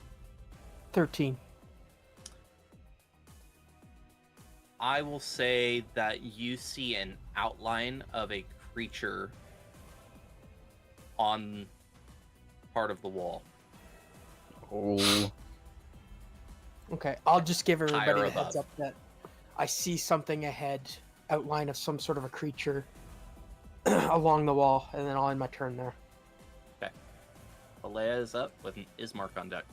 S2: 13.
S5: I will say that you see an outline of a creature on part of the wall.
S3: Oh.
S2: Okay, I'll just give everybody
S5: Higher
S2: a heads
S5: above.
S2: up that I see something ahead, outline of some sort of a creature along the wall, and then I'll end my turn there.
S5: Okay. Alea is up with an Ismark on deck.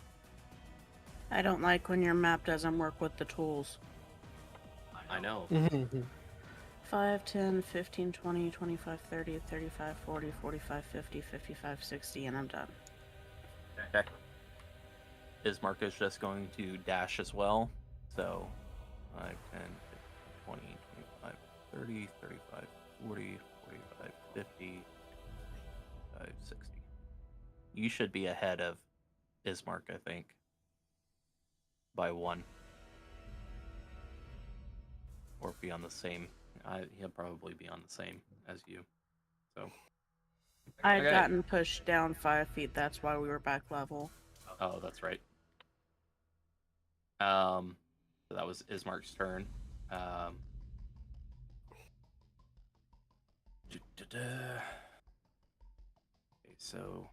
S6: I don't like when your map doesn't work with the tools.
S5: I know.
S6: 5, 10, 15, 20, 25, 30, 35, 40, 45, 50, 55, 60, and I'm done.
S5: Okay. Ismark is just going to dash as well. So 5, 10, 20, 25, 30, 35, 40, 45, 50, 60. You should be ahead of Ismark, I think, by 1. Or be on the same. He'll probably be on the same as you. So.
S6: I had gotten pushed down 5 feet. That's why we were back level.
S5: Oh, that's right. So that was Ismark's turn. Okay, so.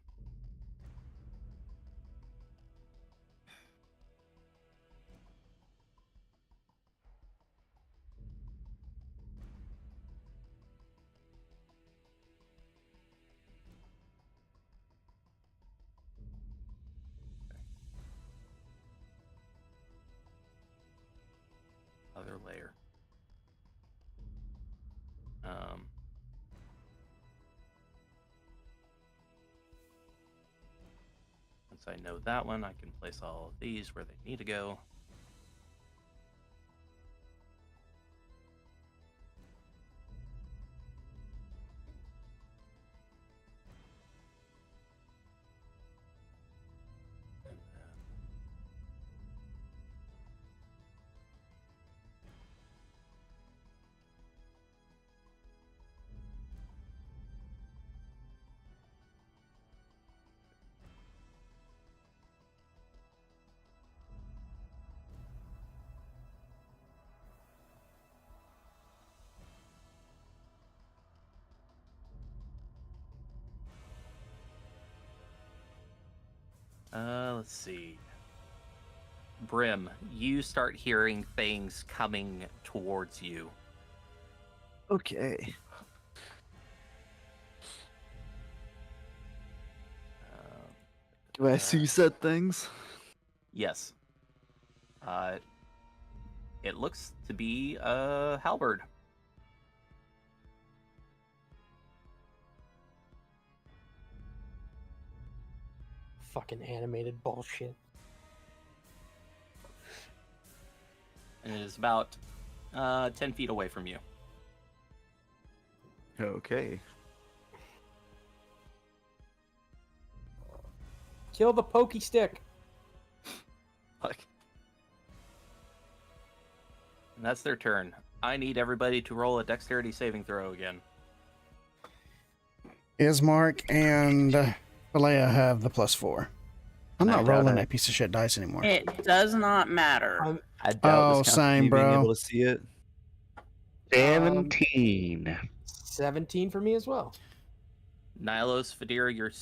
S5: Other layer. Once I know that one, I can place all of these where they need to go. Let's see. Brim, you start hearing things coming towards you.
S3: Okay. Do I see said things?
S5: Yes. It looks to be a halberd.
S2: Fucking animated bullshit.
S5: And it is about 10 feet away from you.
S3: Okay.
S2: Kill the pokey stick.
S3: Like,
S5: And that's their turn. I need everybody to roll a dexterity saving throw again.
S1: Ismark and Alea have the +4. I'm
S3: I
S1: not
S3: doubt
S1: rolling
S3: it.
S1: that piece of shit dice anymore.
S6: It does not matter.
S3: I doubt
S1: Oh,
S3: this counts
S1: same,
S3: me being
S1: bro.
S3: able to see it.
S8: 17.
S2: 17 for me as well.
S5: Nylos, Fadira, you're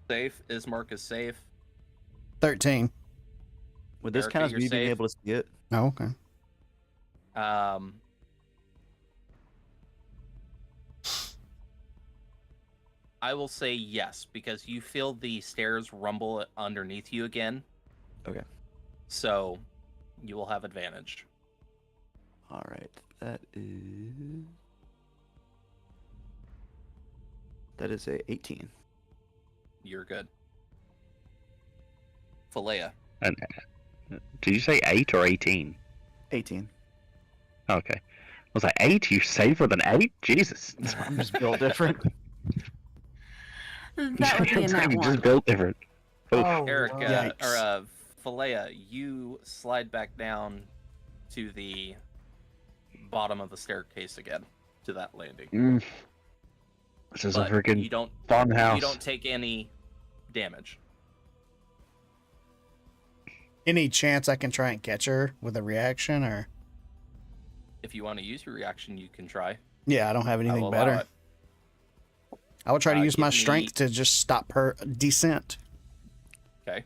S5: safe. Ismark is safe.
S1: 13.
S3: Would this
S5: Erica,
S3: count as
S5: you're
S3: me being
S5: safe.
S3: able to see it?
S1: Oh, okay.
S5: I will say yes, because you feel the stairs rumble underneath you again.
S3: Okay.
S5: So you will have advantage.
S3: All right. That is a 18.
S5: You're good. Falea.
S8: And did you say 8 or 18?
S3: 18.
S8: Okay. I was like, 8? You safer than 8? Jesus.
S3: I'm just built different.
S6: That would be in that
S8: I'm
S6: one.
S8: just built different. Oof.
S2: Oh,
S5: Erica,
S1: Yikes.
S5: or Falea, you slide back down to the bottom of the staircase again, to that landing.
S8: This is
S5: But
S8: a freaking
S5: you don't
S8: fun house.
S5: You don't take any damage.
S1: Any chance I can try and catch her with a reaction, or?
S5: If you want to use your reaction, you can try.
S1: Yeah, I don't have
S5: I
S1: anything
S5: will allow
S1: better.
S5: it.
S1: I will try to use my
S5: give me-
S1: strength to just stop her descent.
S5: Okay.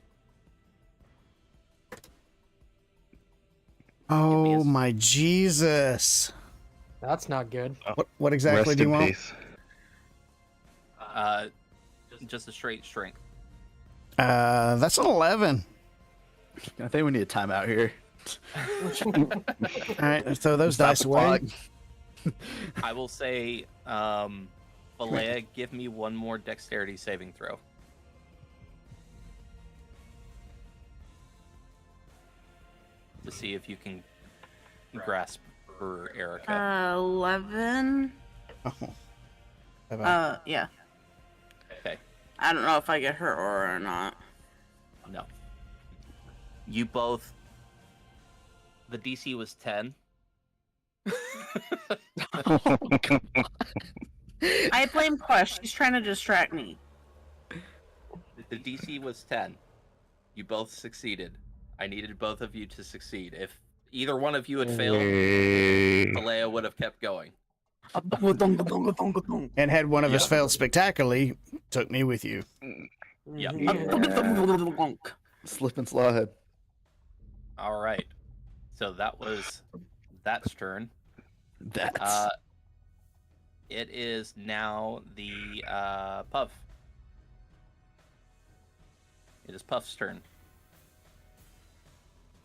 S1: Oh my Jesus!
S2: That's not good.
S1: What exactly
S8: Rest
S1: do you
S8: in
S1: want?
S8: peace.
S5: Just a straight strength.
S1: That's an 11.
S3: I think we need a timeout here.
S1: All right, throw those
S3: Stop
S1: dice
S3: the
S1: away.
S3: clock.
S5: I will say, Falea, give me one more dexterity saving throw. To see if you can grasp her, Erica.
S6: 11.
S1: Oh. Bye-bye.
S6: Yeah.
S5: Okay.
S6: I don't know if I get her aura or not.
S5: No. You both. The DC was 10.
S6: I blame Quest. She's trying to distract me.
S5: The DC was 10. You both succeeded. I needed both of you to succeed. If either one of you had failed, Falea would have kept going.
S1: And had one of us failed spectacularly, took me with you.
S5: Yep.
S3: Slip and slide.
S5: All right. So that was that's turn.
S3: That's.
S5: It is now the Puff. It is Puff's turn.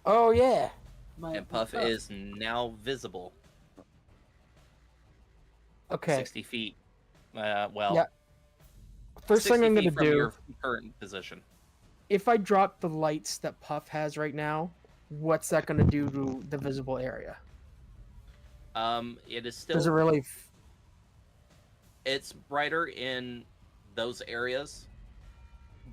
S2: Oh yeah.
S5: And Puff is now visible.
S2: Okay.
S5: 60 feet. Well,
S2: Yeah. First thing
S5: 60
S2: I'm
S5: feet
S2: gonna
S5: from
S2: do,
S5: your current position.
S2: if I drop the lights that Puff has right now, what's that gonna do to the visible area?
S5: It is still.
S2: Does it really?
S5: It's brighter in those areas,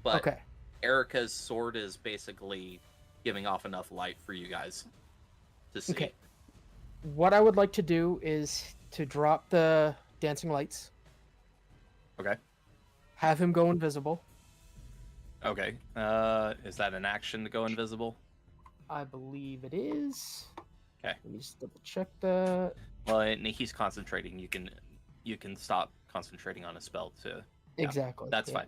S5: but
S2: Okay.
S5: Erica's sword is basically giving off enough light for you guys to see.
S2: Okay. What I would like to do is to drop the dancing lights.
S5: Okay.
S2: Have him go invisible.
S5: Okay. Is that an action to go invisible?
S2: I believe it is.
S5: Okay.
S2: Let me just double check that.
S5: Well, and he's concentrating. You can stop concentrating on a spell to. Yeah,
S2: Exactly.
S5: That's
S2: yeah.
S5: fine.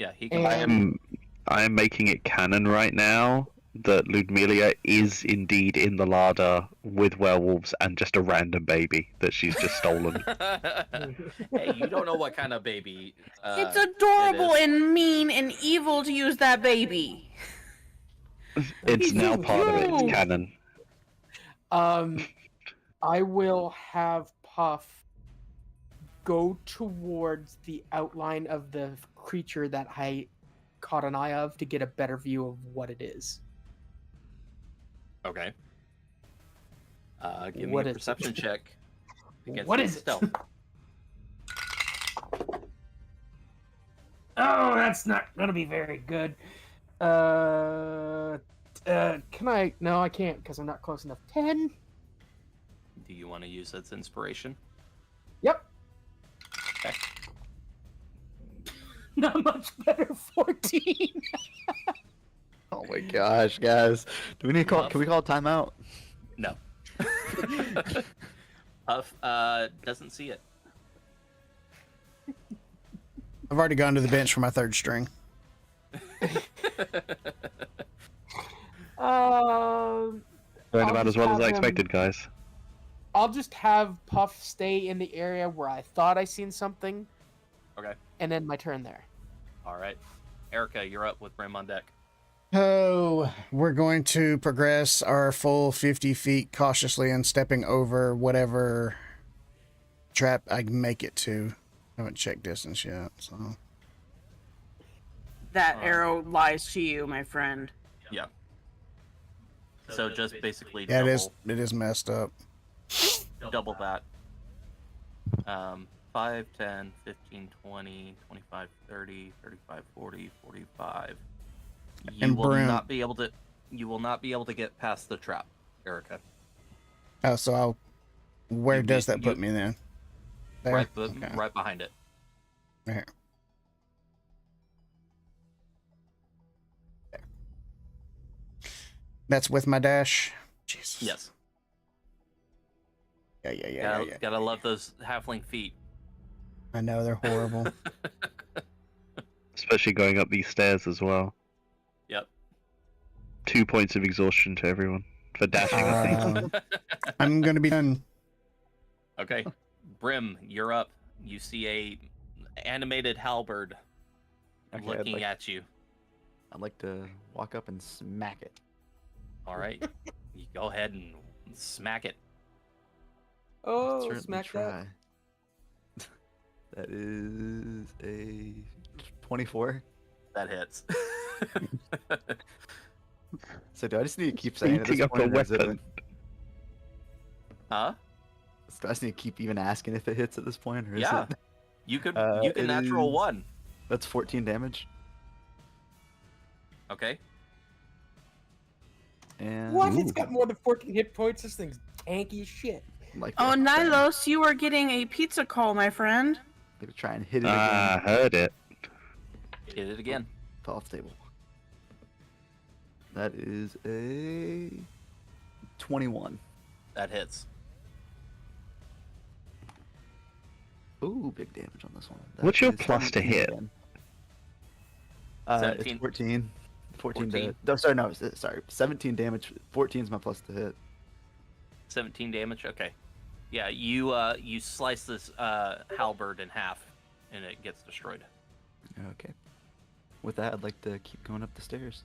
S5: Yeah, he can.
S8: I am making it canon right now that Ludmilla is indeed in the larder with werewolves and just a random baby that she's just stolen.
S5: Hey, you don't know what kind of baby.
S6: It's adorable
S5: it is.
S6: and mean and evil to use that baby.
S8: It's
S2: He's
S8: now
S2: so
S8: part of it. It's
S2: cute.
S8: canon.
S2: I will have Puff go towards the outline of the creature that I caught an eye of to get a better view of what it is.
S5: Okay. Give
S2: What
S5: me
S2: is
S5: a
S2: it?
S5: perception check. Against
S2: What
S5: its
S2: is it?
S5: stealth.
S2: That's not gonna be very good. Can I? No, I can't because I'm not close enough. 10.
S5: Do you want to use its inspiration?
S2: Yep.
S5: Okay.
S2: Not much better. 14.
S3: Oh my gosh, guys. Do we need to call? Can we call a timeout?
S5: No. Puff doesn't see it.
S1: I've already gone to the bench for my third string.
S8: Going about as well as I expected, guys.
S2: I'll just have Puff stay in the area where I thought I seen something.
S5: Okay.
S2: And then my turn there.
S5: All right. Erica, you're up with Brim on deck.
S1: Oh, we're going to progress our full 50 feet cautiously and stepping over whatever trap I can make it to. I haven't checked distance yet, so.
S6: That arrow lies to you, my friend.
S5: Yeah. So just basically
S1: Yeah,
S5: double,
S1: it is messed up.
S5: double that. 5, 10, 15, 20, 25, 30, 35, 40, 45.
S1: And Brim-
S5: You will not be able to get past the trap, Erica.
S1: Oh, so I'll. Where
S5: You-
S1: does that put
S5: you-
S1: me then? There?
S5: Right,
S1: Okay.
S5: right behind it.
S1: Right here. That's with my dash. Jesus.
S5: Yes.
S1: Yeah.
S5: Gotta love those halfling feet.
S1: I know they're horrible.
S8: Especially going up these stairs as well.
S5: Yep.
S8: 2 points of exhaustion to everyone for dashing at these.
S1: I'm gonna be done.
S5: Okay. Brim, you're up. You see a animated halberd
S3: Okay,
S5: looking at you.
S3: I'd like to walk up and smack it.
S5: All right. You go ahead and smack it.
S2: Oh,
S3: Certainly
S2: smack
S3: try. That is a 24.
S5: That hits.
S3: So do I just need to keep saying it at this
S8: Beating up a
S3: point, or is it
S8: weapon.
S5: Huh?
S3: do I just need to keep even asking if it hits at this point, or is
S5: Yeah.
S3: it?
S5: You can
S3: It
S5: natural
S3: is-
S5: one.
S3: That's 14 damage.
S5: Okay.
S3: And
S2: What? It's got more than 14 hit points. This thing's tanky as shit.
S3: like
S6: Oh, Nilos, you are getting a pizza call, my friend.
S3: Gonna try and hit it
S8: I
S3: again.
S8: heard it.
S5: Hit it again.
S3: Fell off the table. That is a 21.
S5: That hits.
S3: Ooh, big damage on this one. That
S8: What's your
S3: is
S8: plus to
S3: 17
S8: hit?
S3: again.
S5: 17.
S3: It's 14. 14
S5: 14.
S3: to... No, sorry, no, sorry. 17 damage. 14 is my plus to hit.
S5: 17 damage. Okay. Yeah, you slice this halberd in half, and it gets destroyed.
S3: Okay. With that, I'd like to keep going up the stairs.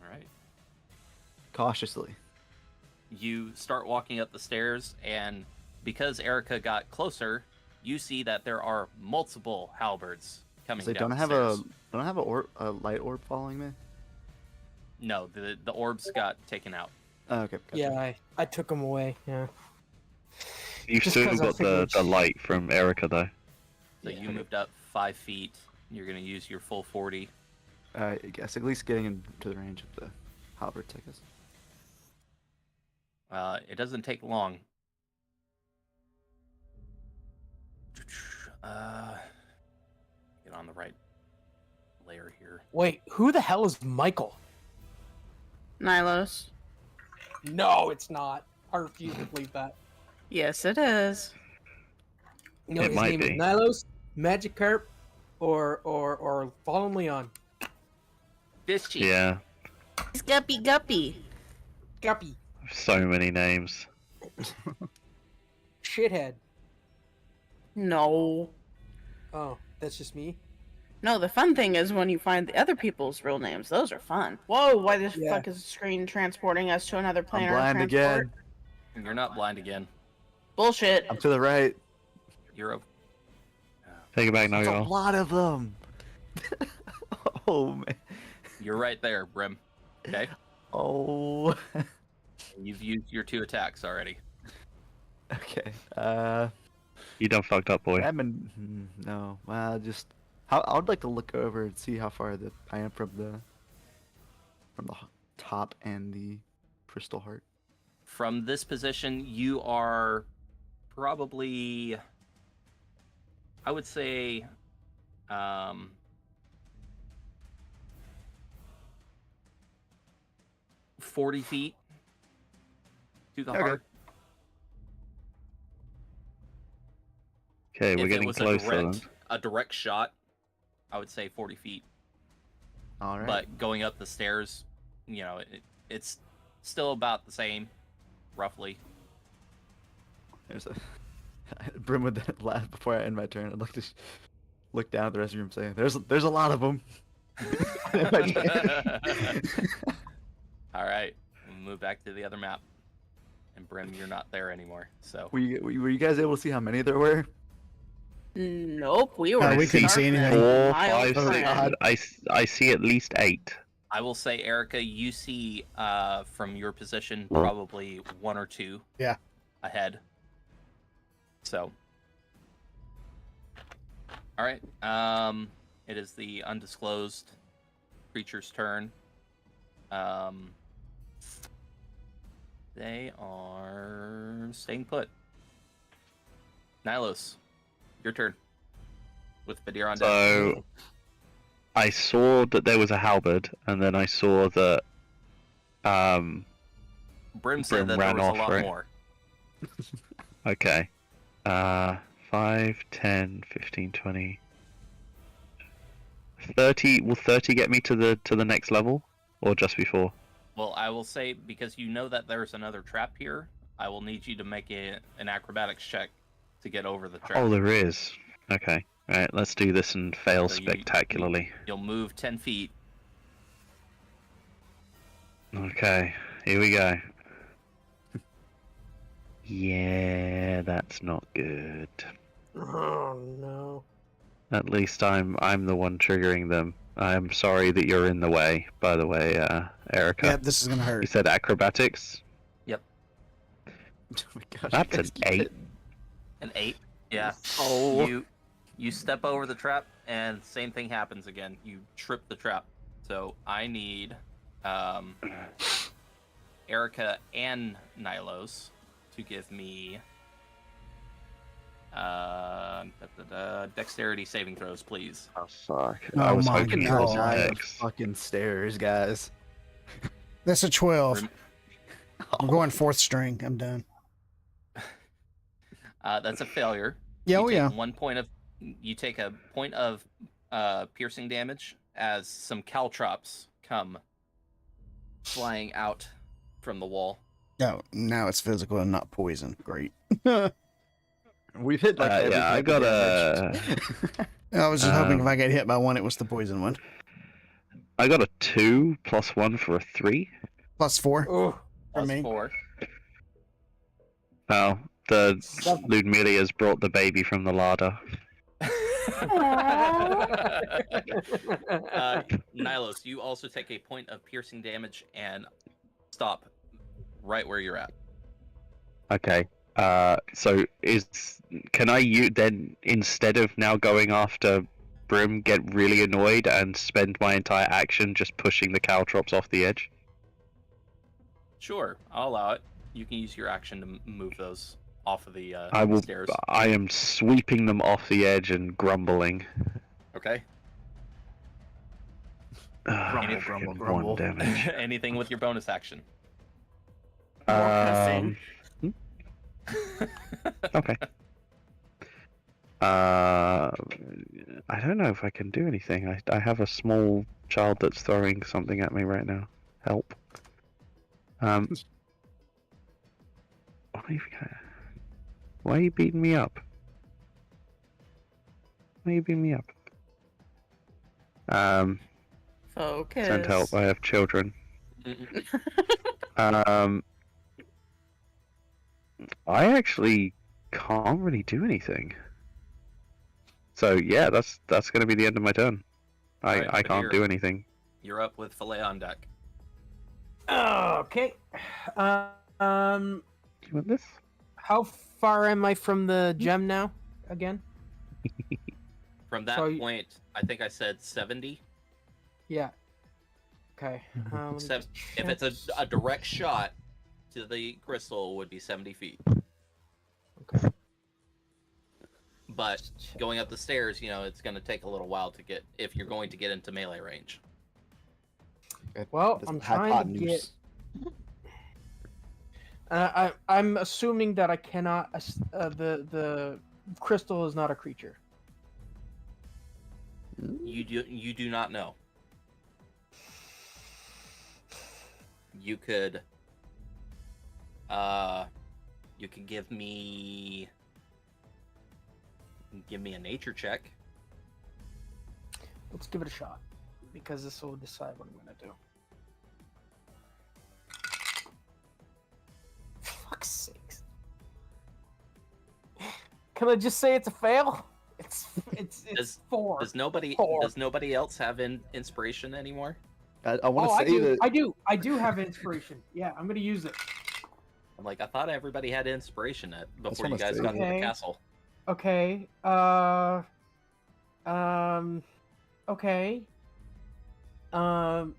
S5: All right.
S3: Cautiously.
S5: You start walking up the stairs, and because Erica got closer, you see that there are multiple halberds coming
S3: So
S5: down
S3: don't
S5: the
S3: I
S5: stairs.
S3: have a light orb following me?
S5: No, the orbs got taken out.
S3: Oh, okay. Gotcha.
S2: Yeah, I took them away. Yeah.
S8: You've
S2: Just
S8: still
S2: 'cause I
S8: got
S2: figured-
S8: the light from Erica though.
S5: So
S2: Yeah.
S5: you moved up 5 feet. You're gonna use your full 40.
S3: I guess at least getting into the range of the halberds, I guess.
S5: It doesn't take long. Get on the right layer here.
S2: Wait, who the hell is Michael?
S6: Nilos.
S2: No, it's not. I refuse to believe that.
S6: Yes, it is.
S2: No,
S8: It
S2: his
S8: might
S2: name
S8: be.
S2: is Nilos, Magikarp, or Fallen Leon.
S5: Fishy.
S8: Yeah,
S6: It's Guppy Guppy.
S2: Guppy.
S8: so many names.
S2: Shithead.
S6: No.
S2: Oh, that's just me?
S6: No, the fun thing is when you find the other people's real names. Those are fun. Whoa, why the
S2: Yeah.
S6: fuck is the screen transporting us to another
S3: I'm
S6: planar
S3: blind
S6: transport?
S3: again.
S5: You're not blind again.
S6: Bullshit.
S3: I'm to the right.
S5: You're a
S8: Take it back now,
S3: There's a
S8: y'all.
S3: lot of them. Oh man.
S5: You're right there, Brim. Okay.
S3: Oh.
S5: You've used your 2 attacks already.
S3: Okay.
S8: You done fucked up, boy.
S3: I've been no. Well, just I would like to look over and see how far I am from the top and the crystal heart.
S5: From this position, you are probably, I would say, 40 feet to the heart.
S8: Okay, we're
S5: If it
S8: getting
S5: was
S8: closer.
S5: a direct shot, I would say 40 feet.
S3: All right.
S5: But going up the stairs, it's still about the same, roughly.
S3: There's a Brim would then laugh before I end my turn. I'd like to look down at the rest of the room, saying, "There's a lot of them."
S5: All right, we'll move back to the other map. And Brim, you're not there anymore. So
S3: Were you guys able to see how many there were?
S6: Nope, we were.
S1: we
S6: in
S1: couldn't see
S6: darkness,
S1: anything.
S8: 4,
S6: miles
S8: 5,
S6: ahead.
S8: 6. I see at least 8.
S5: I will say, Erica, you see from your position probably 1 or 2.
S1: Yeah.
S5: Ahead. So. All right. It is the undisclosed creature's turn. They are staying put. Nylos, your turn. With Badir on deck.
S8: So I saw that there was a halberd, and then I saw that
S5: Brim said that there
S8: ran
S5: was a
S8: off,
S5: lot
S8: right?
S5: more.
S8: Okay. 5, 10, 15, 20, 30. Will 30 get me to the next level, or just before?
S5: Well, I will say, because you know that there's another trap here, I will need you to make an acrobatics check to get over the trap.
S8: Oh, there is. Okay. All right. Let's do this and fail
S5: So
S8: spectacularly.
S5: You'll move 10 feet.
S8: Okay. Here we go. Yeah, that's not good.
S2: Oh no.
S8: At least I'm the one triggering them. I'm sorry that you're in the way, by the way, Erica.
S1: Yeah, this is gonna
S8: You
S1: hurt.
S8: said acrobatics?
S5: Yep.
S3: Oh my gosh,
S8: That's
S3: you guys
S8: an
S3: keep
S8: 8.
S3: hitting.
S5: An 8? Yeah.
S3: Oh.
S5: You step over the trap, and same thing happens again. You trip the trap. So I need Erica and Nylos to give me dexterity saving throws, please.
S8: Oh, fuck.
S1: Oh
S8: I was
S1: my
S8: hoping it
S1: God.
S8: wasn't
S3: Nine
S8: Dex.
S3: fucking stairs, guys.
S1: That's a 12.
S5: Rem-
S1: I'm going 4th string. I'm done.
S5: That's a failure.
S1: Yeah,
S5: You
S1: oh
S5: take
S1: yeah.
S5: You take a point of piercing damage as some caltrops come flying out from the wall.
S1: No, now it's physical and not poison. Great.
S3: We've hit like every
S8: yeah, I
S3: type
S8: got
S3: of damage.
S1: I was just hoping if I get hit by one, it was the poison one.
S8: I got a 2 plus 1 for a 3.
S1: +4 for
S5: Plus
S1: me.
S5: 4.
S8: Oh, the Ludmilla has brought the baby from the larder.
S5: Nylos, you also take a point of piercing damage and stop right where you're at.
S8: Okay. So can I then, instead of now going after Brim, get really annoyed and spend my entire action just pushing the caltrops off the edge?
S5: Sure, I'll allow it. You can use your action to move those off of the stairs.
S8: I am sweeping them off the edge and grumbling.
S5: Okay.
S3: Grumble, grumble, grumble.
S8: 1 damage.
S5: Anything with your bonus action.
S8: Okay. I don't know if I can do anything. I have a small child that's throwing something at me right now. Help. Why are you beating me up? Why are you beating me up?
S6: Focus.
S8: Send help. I have children. I actually can't really do anything. So yeah, that's going to be the end of my turn.
S5: Alright,
S8: I can't
S5: Badir.
S8: do anything.
S5: You're up with Filet on deck.
S2: Okay.
S8: You want this?
S2: How far am I from the gem now? Again?
S5: From that
S2: So
S5: point, I think I said 70.
S2: yeah. Okay. let me
S5: Sev-
S2: just
S5: if it's
S2: check.
S5: a direct shot to the crystal, it would be 70 feet.
S2: Okay.
S5: But going up the stairs, it's going to take a little while to get, if you're going to get into melee range.
S2: Well,
S3: This
S2: I'm
S3: hot
S2: trying to
S3: news.
S2: get. I'm assuming that I cannot. The crystal is not a creature.
S5: You do not know. You could give me a nature check.
S2: Let's give it a shot, because this will decide what I'm gonna do. Fuck's sakes! Can I just say it's a fail? It's 4.
S5: Does nobody else have inspiration anymore?
S3: I want to say that
S2: I do have inspiration. Yeah, I'm gonna use it.
S5: I'm like, I thought everybody had inspiration before you
S3: wanna
S5: guys
S3: say
S5: got to the
S2: that.
S5: castle.
S2: Okay. Okay.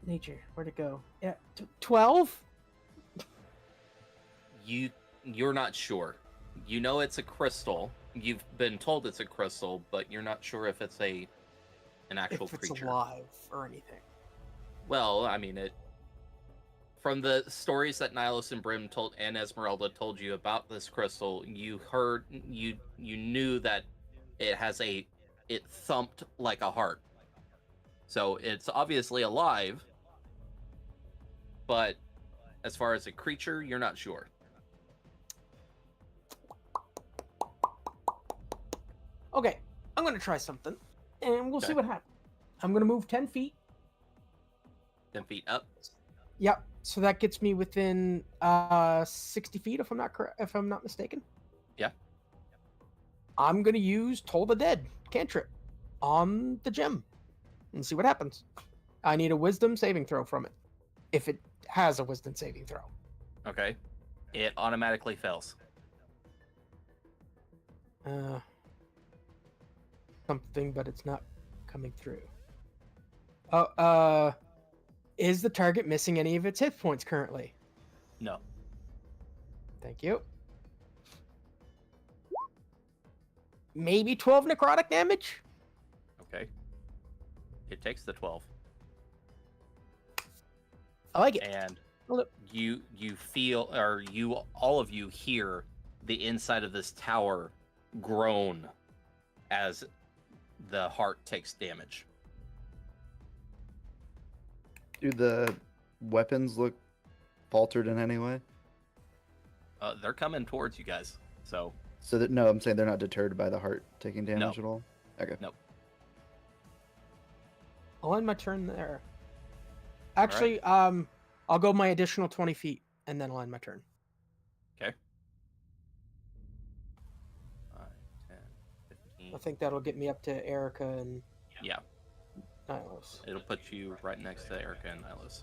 S2: Nature. Where'd it go? Yeah. 12.
S5: You're not sure. You know it's a crystal. You've been told it's a crystal, but you're not sure if it's an actual
S2: If it's
S5: creature.
S2: alive or anything.
S5: Well, I mean, from the stories that Nihilus and Brim told and Esmeralda told you about this crystal, you knew that it thumped like a heart. So it's obviously alive, but as far as a creature, you're not sure.
S2: Okay, I'm gonna try something, and we'll see
S5: Okay.
S2: what happens. I'm gonna move 10 feet.
S5: 10 feet up.
S2: Yep. So that gets me within 60 feet, if I'm not mistaken.
S5: Yeah.
S2: I'm gonna use Toll the Dead cantrip on the gem and see what happens. I need a Wisdom saving throw from it, if it has a Wisdom saving throw.
S5: Okay. It automatically fails.
S2: Something, but it's not coming through. Is the target missing any of its hit points currently?
S5: No.
S2: Thank you. Maybe 12 necrotic damage?
S5: Okay. It takes the 12.
S2: I like it.
S5: And
S2: Look.
S5: you feel, or all of you hear the inside of this tower groan as the heart takes damage.
S3: do the weapons look faltered in any way?
S5: They're coming towards you guys. So
S3: that no, I'm saying they're not deterred by the heart taking damage at all. Okay.
S5: Nope.
S2: I'll end my turn there. Actually, I'll go my additional 20 feet, and then I'll end my turn.
S5: Okay. 5, 10, 15.
S2: I think that'll get me up to Erica and
S5: Yeah.
S2: Nihilus.
S5: It'll put you right next to Erica and Nihilus.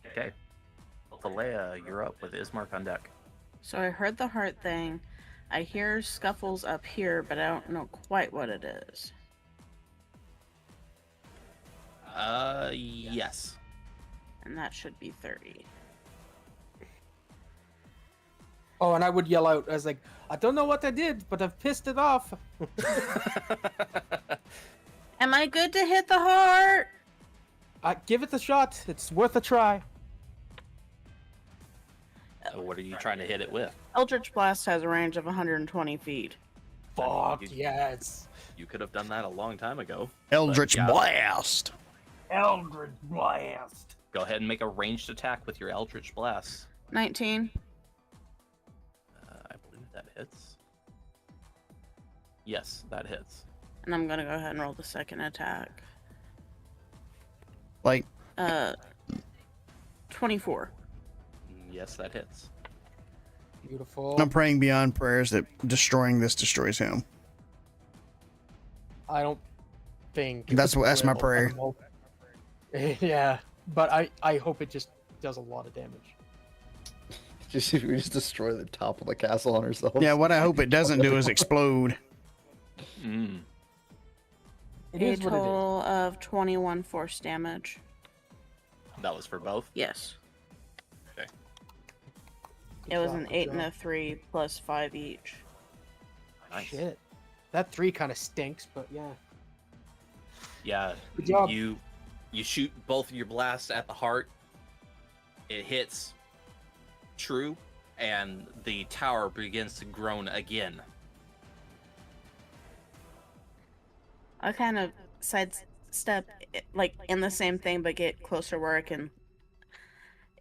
S5: Okay. Talea, you're up with Ismark on deck.
S6: So I heard the heart thing. I hear scuffles up here, but I don't know quite what it is.
S5: Yes.
S6: And that should be 30.
S2: Oh, and I would yell out, I was like, I don't know what I did, but I've pissed it off.
S6: Am I good to hit the heart?
S2: Give it a shot. It's worth a try.
S5: What are you trying to hit it with?
S6: Eldritch Blast has a range of 120 feet.
S2: Fuck, yes.
S5: You could have done that a long time ago.
S1: Eldritch
S5: yeah.
S1: Blast.
S2: Eldritch Blast.
S5: Go ahead and make a ranged attack with your Eldritch Blast.
S6: 19.
S5: I believe that hits. Yes, that hits.
S6: And I'm gonna go ahead and roll the second attack.
S1: Like,
S6: 24.
S5: Yes, that hits.
S2: Beautiful.
S1: I'm praying beyond prayers that destroying this destroys him.
S2: I don't think...
S1: That's my
S2: will.
S1: prayer.
S2: Yeah, but I hope it just does a lot of damage.
S3: We just destroy the top of the castle on ourselves.
S1: Yeah, what I hope it doesn't do is explode.
S5: Mm.
S2: It
S6: A
S2: is what it is.
S6: total of 21 force damage.
S5: That was for both?
S6: Yes.
S5: Okay.
S6: It was
S2: job,
S6: an
S2: good
S6: 8 and
S2: job.
S6: a 3 plus 5 each.
S5: Nice.
S2: Shit. That 3 kind of stinks, but yeah.
S5: Yeah,
S2: Good job.
S5: you shoot both of your blasts at the heart. It hits true, and the tower begins to groan again.
S6: I kind of sidestep, like, in the same thing, but get closer where I can.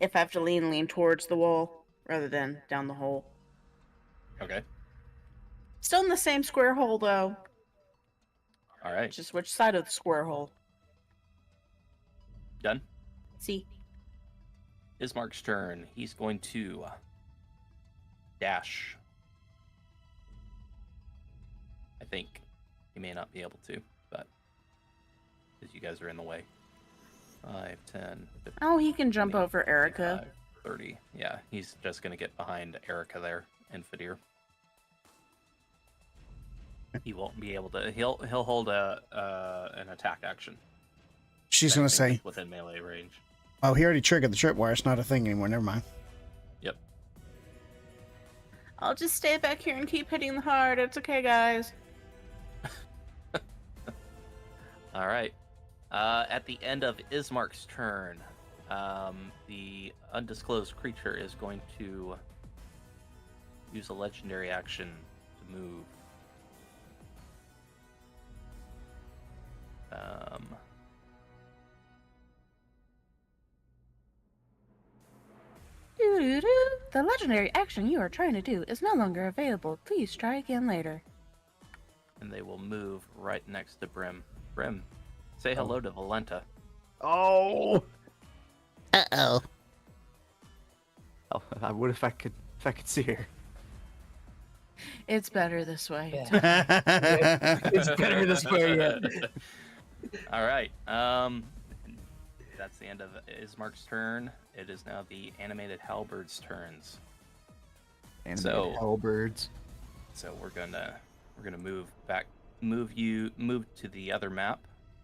S6: If I have to lean towards the wall rather than down the hole.
S5: Okay.
S6: Still in the same square hole, though.
S5: All right.
S6: Just which side of the square hole?
S5: Done.
S6: See.
S5: Ismark's turn. He's going to dash. I think he may not be able to, but because you guys are in the way. 5, 10, 15,
S6: Oh, he can jump
S5: 20,
S6: over Erica.
S5: 25, 30. Yeah, he's just going to get behind Erica there in Fadir. He won't be able to. He'll hold an attack action.
S1: She's going to
S5: Anything
S1: say,
S5: that's within melee range.
S1: oh, he already triggered the tripwire. It's not a thing anymore. Never mind.
S5: Yep.
S6: I'll just stay back here and keep hitting the heart. It's okay, guys.
S5: All right. At the end of Ismark's turn, the undisclosed creature is going to use a legendary action to move.
S6: Doo-doo-doo. The legendary action you are trying to do is no longer available. Please try again later.
S5: And they will move right next to Brim. Brim, say hello to Valenta.
S3: Oh!
S1: Uh-oh.
S3: Oh, I would if I could see her.
S6: It's better this way.
S2: It's better this way, yeah.
S5: All right. That's the end of Ismark's turn. It is now the animated Halberds' turns.
S3: Animated halberds.
S5: So we're gonna move to the other map,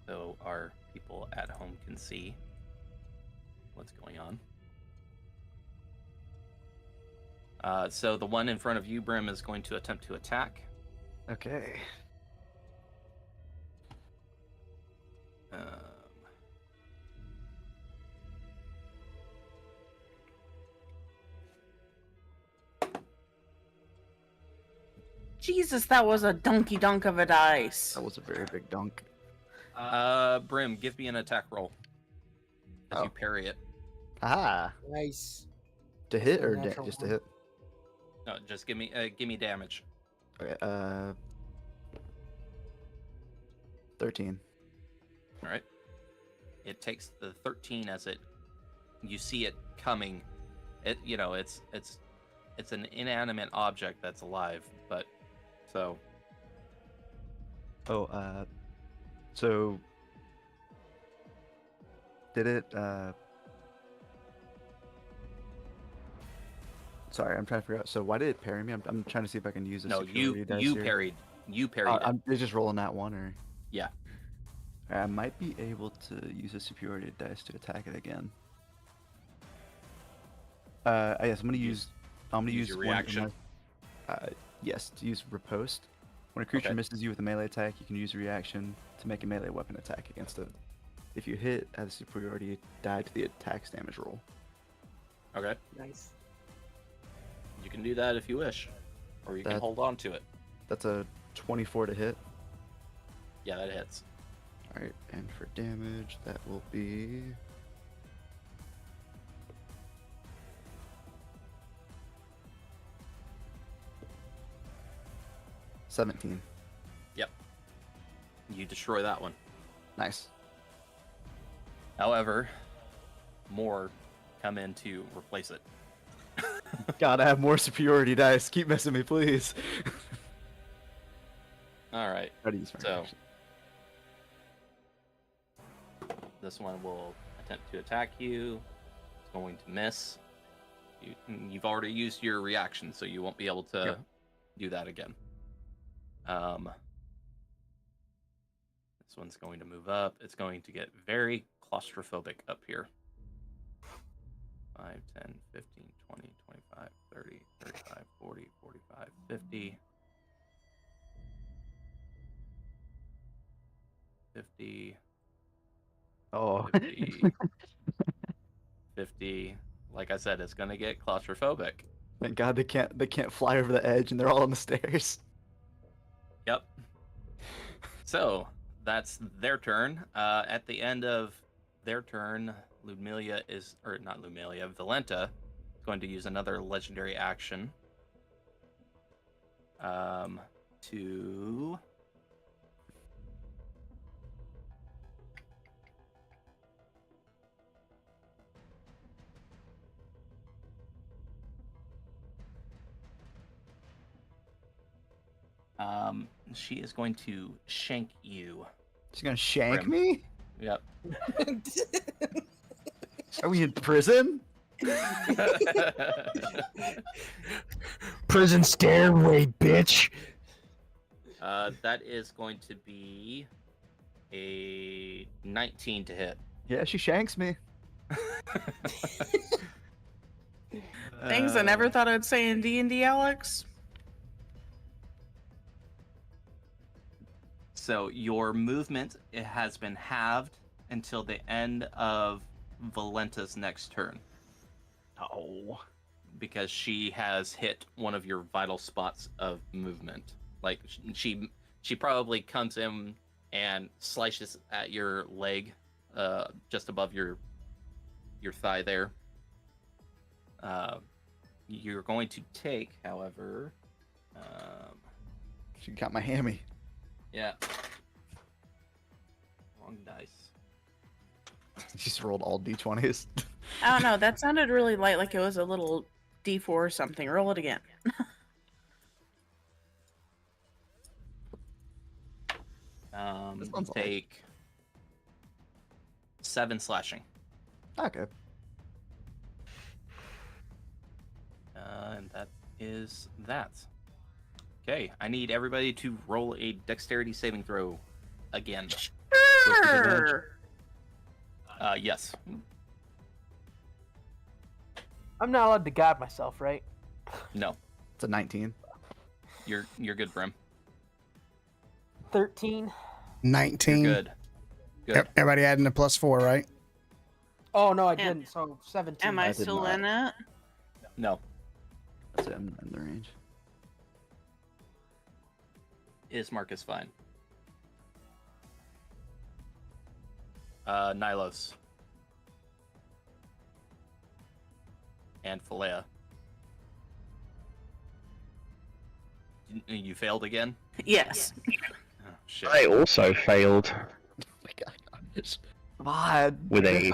S5: so our people at home can see what's going on. So the one in front of you, Brim, is going to attempt to attack.
S3: Okay.
S6: Jesus, that was a donkey dunk of a dice.
S3: That was a very big dunk.
S5: Brim, give me an attack roll. As you parry it.
S3: Ah.
S2: Nice.
S3: To hit or
S2: Natural
S3: just to
S2: one.
S3: hit?
S5: No, just give me damage.
S3: Okay. 13.
S5: All right. It takes the 13 as you see it coming. It's an inanimate object that's alive, but so.
S3: Oh, so did it? Sorry, I'm trying to figure out. So why did it parry me? I'm trying to see if I can use a
S5: No,
S3: security dice
S5: you
S3: here.
S5: parried. You parried it.
S3: I'm just rolling that one, or
S5: Yeah.
S3: I might be able to use a superiority dice to attack it again. I guess I'm gonna use
S5: your
S3: one in
S5: reaction.
S3: yes, to use riposte. When a creature
S5: Okay.
S3: misses you with a melee attack, you can use a reaction to make a melee weapon attack against it. If you hit, add a superiority die to the attack's damage roll.
S5: Okay.
S2: Nice.
S5: You can do that if you wish, or you can
S3: That-
S5: hold on to it.
S3: That's a 24 to hit.
S5: Yeah, that hits.
S3: Alright, and for damage, that will be... $17.
S5: Yep. You destroy that one.
S3: Nice.
S5: However, more come in to replace it.
S3: Gotta have more superiority dice. Keep messing me, please.
S5: All right.
S3: Try to use my
S5: So
S3: reaction.
S5: this one will attempt to attack you. It's going to miss. You've already used your reaction, so you won't be able to
S3: Yep.
S5: do that again. one's going to move up. It's going to get very claustrophobic up here. 5, 10, 15, 20, 25, 30, 35, 40, 45, 50. 50.
S3: Oh.
S5: 50. 50. Like I said, it's gonna get claustrophobic.
S3: Thank God they can't fly over the edge and they're all on the stairs.
S5: Yep. So that's their turn. At the end of their turn, Valenta is going to use another legendary action to she is going to shank you.
S3: She's gonna shank
S5: Grim.
S3: me?
S5: Yep.
S3: Are we in prison?
S2: Prison stairway, bitch.
S5: That is going to be a 19 to hit.
S3: Yeah, she shanks me.
S6: Things I never thought I'd say in D&D, Alex.
S5: So your movement has been halved until the end of Valenta's next turn.
S3: Oh.
S5: Because she has hit one of your vital spots of movement. Like she probably comes in and slices at your leg, just above your thigh there. You're going to take, however,
S3: She got my hammy.
S5: yeah, wrong dice.
S3: She just rolled all d20s.
S6: I don't know. That sounded really light, like it was a little D4 or something. Roll it again.
S3: This one's
S5: Take 7 slashing.
S3: Okay.
S5: And that is that. Okay, I need everybody to roll a dexterity saving throw again.
S6: Sure.
S5: Yes.
S2: I'm not allowed to guide myself, right?
S5: No.
S3: It's a 19.
S5: You're good, Brim.
S2: 13.
S1: 19.
S5: You're good. Good.
S1: Everybody adding a +4, right?
S2: Oh no, I
S6: And-
S2: didn't. So 17.
S6: Am I
S3: I did
S6: still
S3: not.
S6: in it?
S5: No.
S3: That's it. I'm in the range.
S5: Ismark is fine. Nylos. And Philea. You failed again?
S6: Yes.
S5: Oh, shit.
S8: I also failed
S3: Oh my gosh. Come on.
S8: with a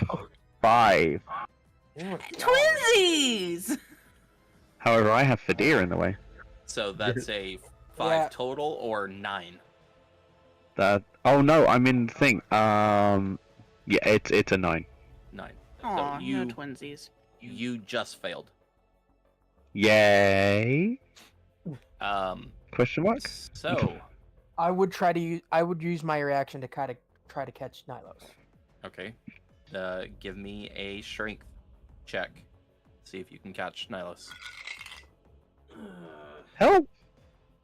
S8: 5.
S6: Twinsies!
S8: However, I have Fadir in the way.
S5: So that's a 5
S2: Yeah.
S5: total or 9?
S8: Oh no, I'm in the thing. Yeah, it's a 9.
S5: 9.
S6: Aw,
S5: so
S6: no twinsies.
S5: you just failed.
S8: Yay? Question mark?
S5: So
S2: I would try to use. I would use my reaction to try to catch Nylos.
S5: okay. Give me a strength check. See if you can catch Nylos.
S8: Help!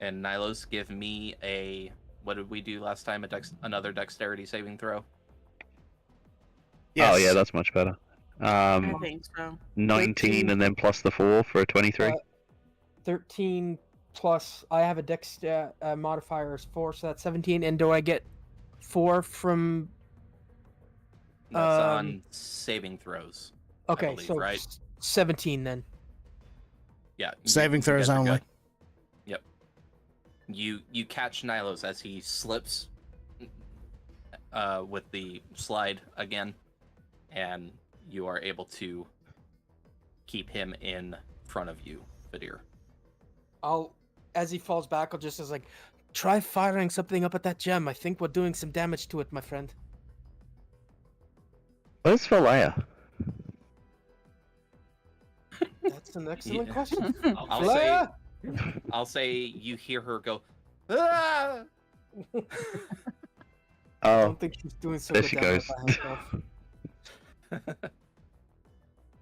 S5: And Nylos, give me a. What did we do last time? Another dexterity saving throw.
S1: Yes.
S8: Oh yeah, that's much better.
S6: I think so.
S8: 19 and then plus the 4 for a 23.
S2: 13 plus. I have a dex modifier is 4, so that's 17. And do I get 4 from?
S5: That's on saving throws. I
S2: Okay,
S5: believe,
S2: so
S5: right?
S2: 17 then.
S5: Yeah.
S1: Saving
S5: you
S1: throws
S5: guys are
S1: only.
S5: good. Yep. You catch Nylos as he slips with the slide again, and you are able to keep him in front of you, Vadir.
S2: As he falls back, I'll just like, try firing something up at that gem. I think we're doing some damage to it, my friend.
S8: Where's Philea?
S2: That's an excellent
S5: Yeah.
S2: question.
S5: I'll say you hear her go, "Ah!"
S2: I
S8: Oh,
S2: don't think she's doing so
S8: there
S2: good
S8: she
S2: down there
S8: goes.
S2: by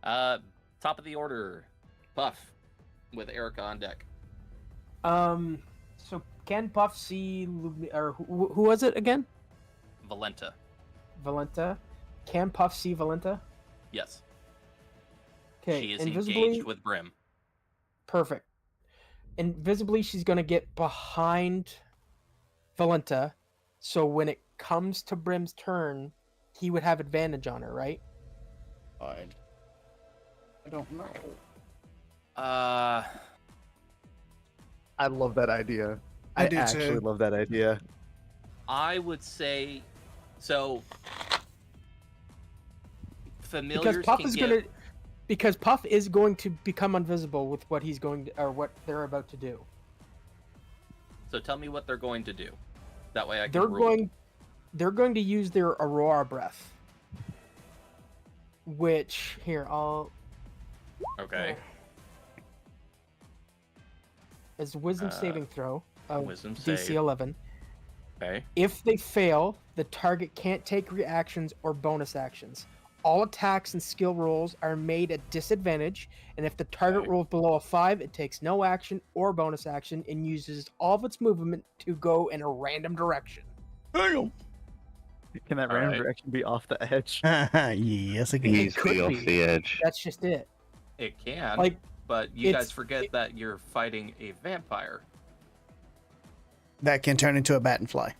S2: herself.
S5: Top of the order, Puff, with Erica on deck.
S2: So can Puff see or who was it again?
S5: Valenta.
S2: Valenta. Can Puff see Valenta?
S5: Yes.
S2: Okay.
S5: She is
S2: invisibly,
S5: engaged with Brim.
S2: Perfect. Invisibly, she's gonna get behind Valenta, so when it comes to Brim's turn, he would have advantage on her, right?
S1: I don't know.
S3: I love that idea.
S1: I
S3: I
S1: do
S3: actually
S1: too.
S3: love that idea.
S5: I would say so.
S2: Because
S5: Familiars
S2: Puff
S5: can
S2: is
S5: give.
S2: gonna, because Puff is going to become invisible with what he's going to, or what they're about to do.
S5: So tell me what they're going to do. That way I can rule.
S2: They're going to use their Aurora breath. Which here I'll.
S5: Okay.
S2: As wisdom saving throw of
S5: Wisdom
S2: DC
S5: save.
S2: 11.
S5: Okay.
S2: If they fail, the target can't take reactions or bonus actions. All attacks and skill rolls are made at disadvantage, and if the target
S5: Okay.
S2: rolls below a 5, it takes no action or bonus action and uses all of its movement to go in a random direction.
S1: Damn.
S3: Can that
S5: All
S3: random
S5: right.
S3: direction be off the edge?
S1: Yes, it can.
S8: Easily off
S2: be.
S8: the edge.
S2: That's just it.
S5: It can.
S2: Like,
S5: but you guys
S2: it's-
S5: forget that you're fighting a vampire.
S1: That can turn into a bat and fly.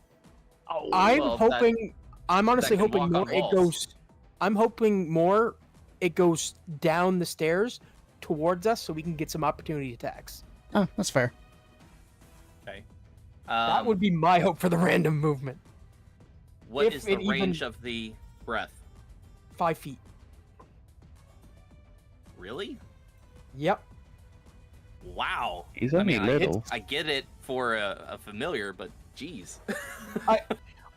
S5: Oh,
S2: I'm
S5: well,
S2: hoping. I'm honestly
S5: can
S2: hoping
S5: walk
S2: more
S5: on
S2: it
S5: walls.
S2: goes. I'm hoping more it goes down the stairs towards us, so we can get some opportunity attacks.
S1: Oh, that's fair.
S5: Okay.
S2: That would be my hope for the random movement.
S5: What
S2: if
S5: is the
S2: it even-
S5: range of the breath?
S2: 5 feet.
S5: Really?
S2: Yep.
S5: Wow.
S8: He's only little.
S5: I get it for a familiar, but geez.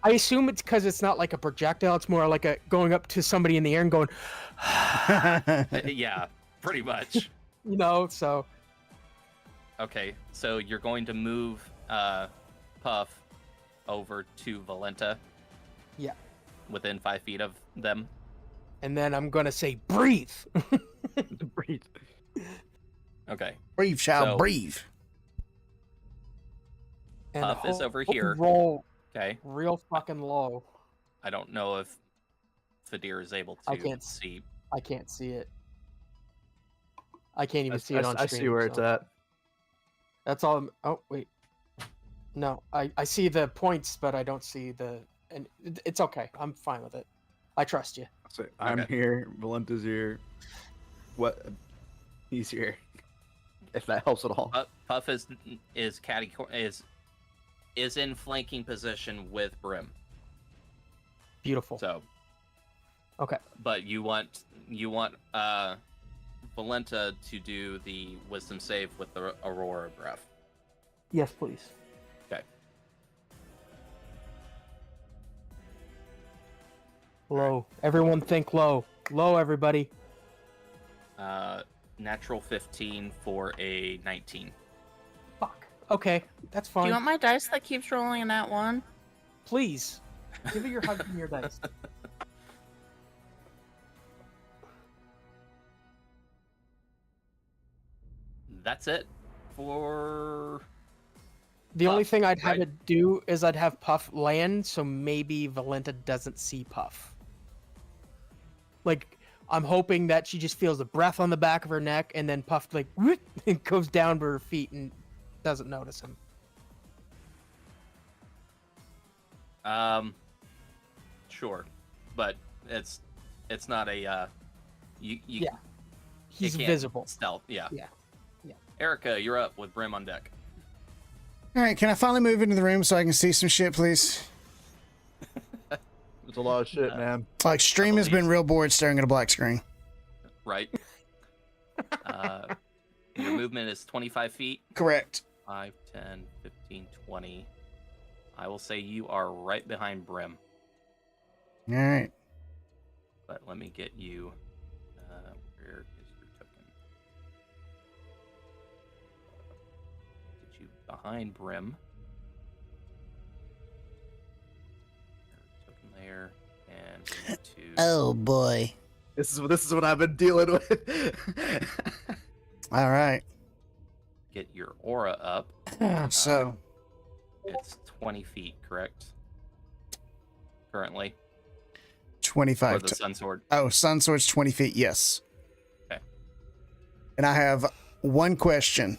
S2: I assume it's because it's not like a projectile. It's more like a going up to somebody in the air and going,
S5: Yeah, pretty much.
S2: you know. So
S5: Okay, so you're going to move Puff over to Valenta.
S2: Yeah.
S5: Within 5 feet of them.
S2: and then I'm gonna say, breathe.
S3: Breathe.
S5: Okay.
S1: Breathe, child,
S5: So-
S1: breathe.
S2: And
S5: Puff is over
S2: hope we
S5: here.
S2: Roll
S5: Okay.
S2: real fucking low.
S5: I don't know if Fadir is able to
S2: I can't
S5: see.
S2: I can't see it. I can't even see it on
S3: I
S2: stream.
S3: see where it's
S2: so.
S3: at.
S2: That's all. Oh wait, no, I see the points, but I don't see the. And it's okay. I'm fine with it. I trust you.
S3: So I'm
S5: Okay.
S3: here. Valenta's here. What? He's here. If that helps at all.
S5: Puff is in flanking position with Brim.
S2: Beautiful.
S5: So,
S2: Okay.
S5: but you want Valenta to do the wisdom save with the Aurora breath.
S2: Yes, please.
S5: Okay.
S2: Low. Everyone think low. Low, everybody.
S5: Natural 15 for a 19.
S2: Fuck. Okay, that's
S6: Do
S2: fine.
S6: you want my dice that keeps rolling in that one?
S2: Please, give it your hug and your dice.
S5: That's it for
S2: The only
S5: Puff,
S2: thing I'd have
S5: right?
S2: it do is I'd have Puff land, so maybe Valenta doesn't see Puff. Like, I'm hoping that she just feels the breath on the back of her neck, and then Puff like whoop, and goes down to her feet and doesn't notice him.
S5: Sure, but it's not a you
S2: Yeah.
S5: you
S2: He's
S5: can't
S2: visible.
S5: stealth. Yeah.
S2: Yeah. Yeah.
S5: Erica, you're up with Brim on deck.
S1: All right, can I finally move into the room so I can see some shit, please?
S3: It's a lot of shit, man.
S1: Like, stream has been real bored staring at a black screen.
S5: Right. Your movement is 25 feet.
S1: Correct.
S5: 5, 10, 15, 20. I will say you are right behind Brim,
S1: All right.
S5: but let me get you. Where is your token? Get you behind Brim. going to
S1: Oh boy.
S3: This is what I've been dealing with.
S1: All right.
S5: get your aura up.
S1: So
S5: It's 20 feet, correct? Currently.
S1: 25.
S5: For the sun sword.
S1: Oh, sun sword's 20 feet. Yes.
S5: Okay.
S1: And I have one question.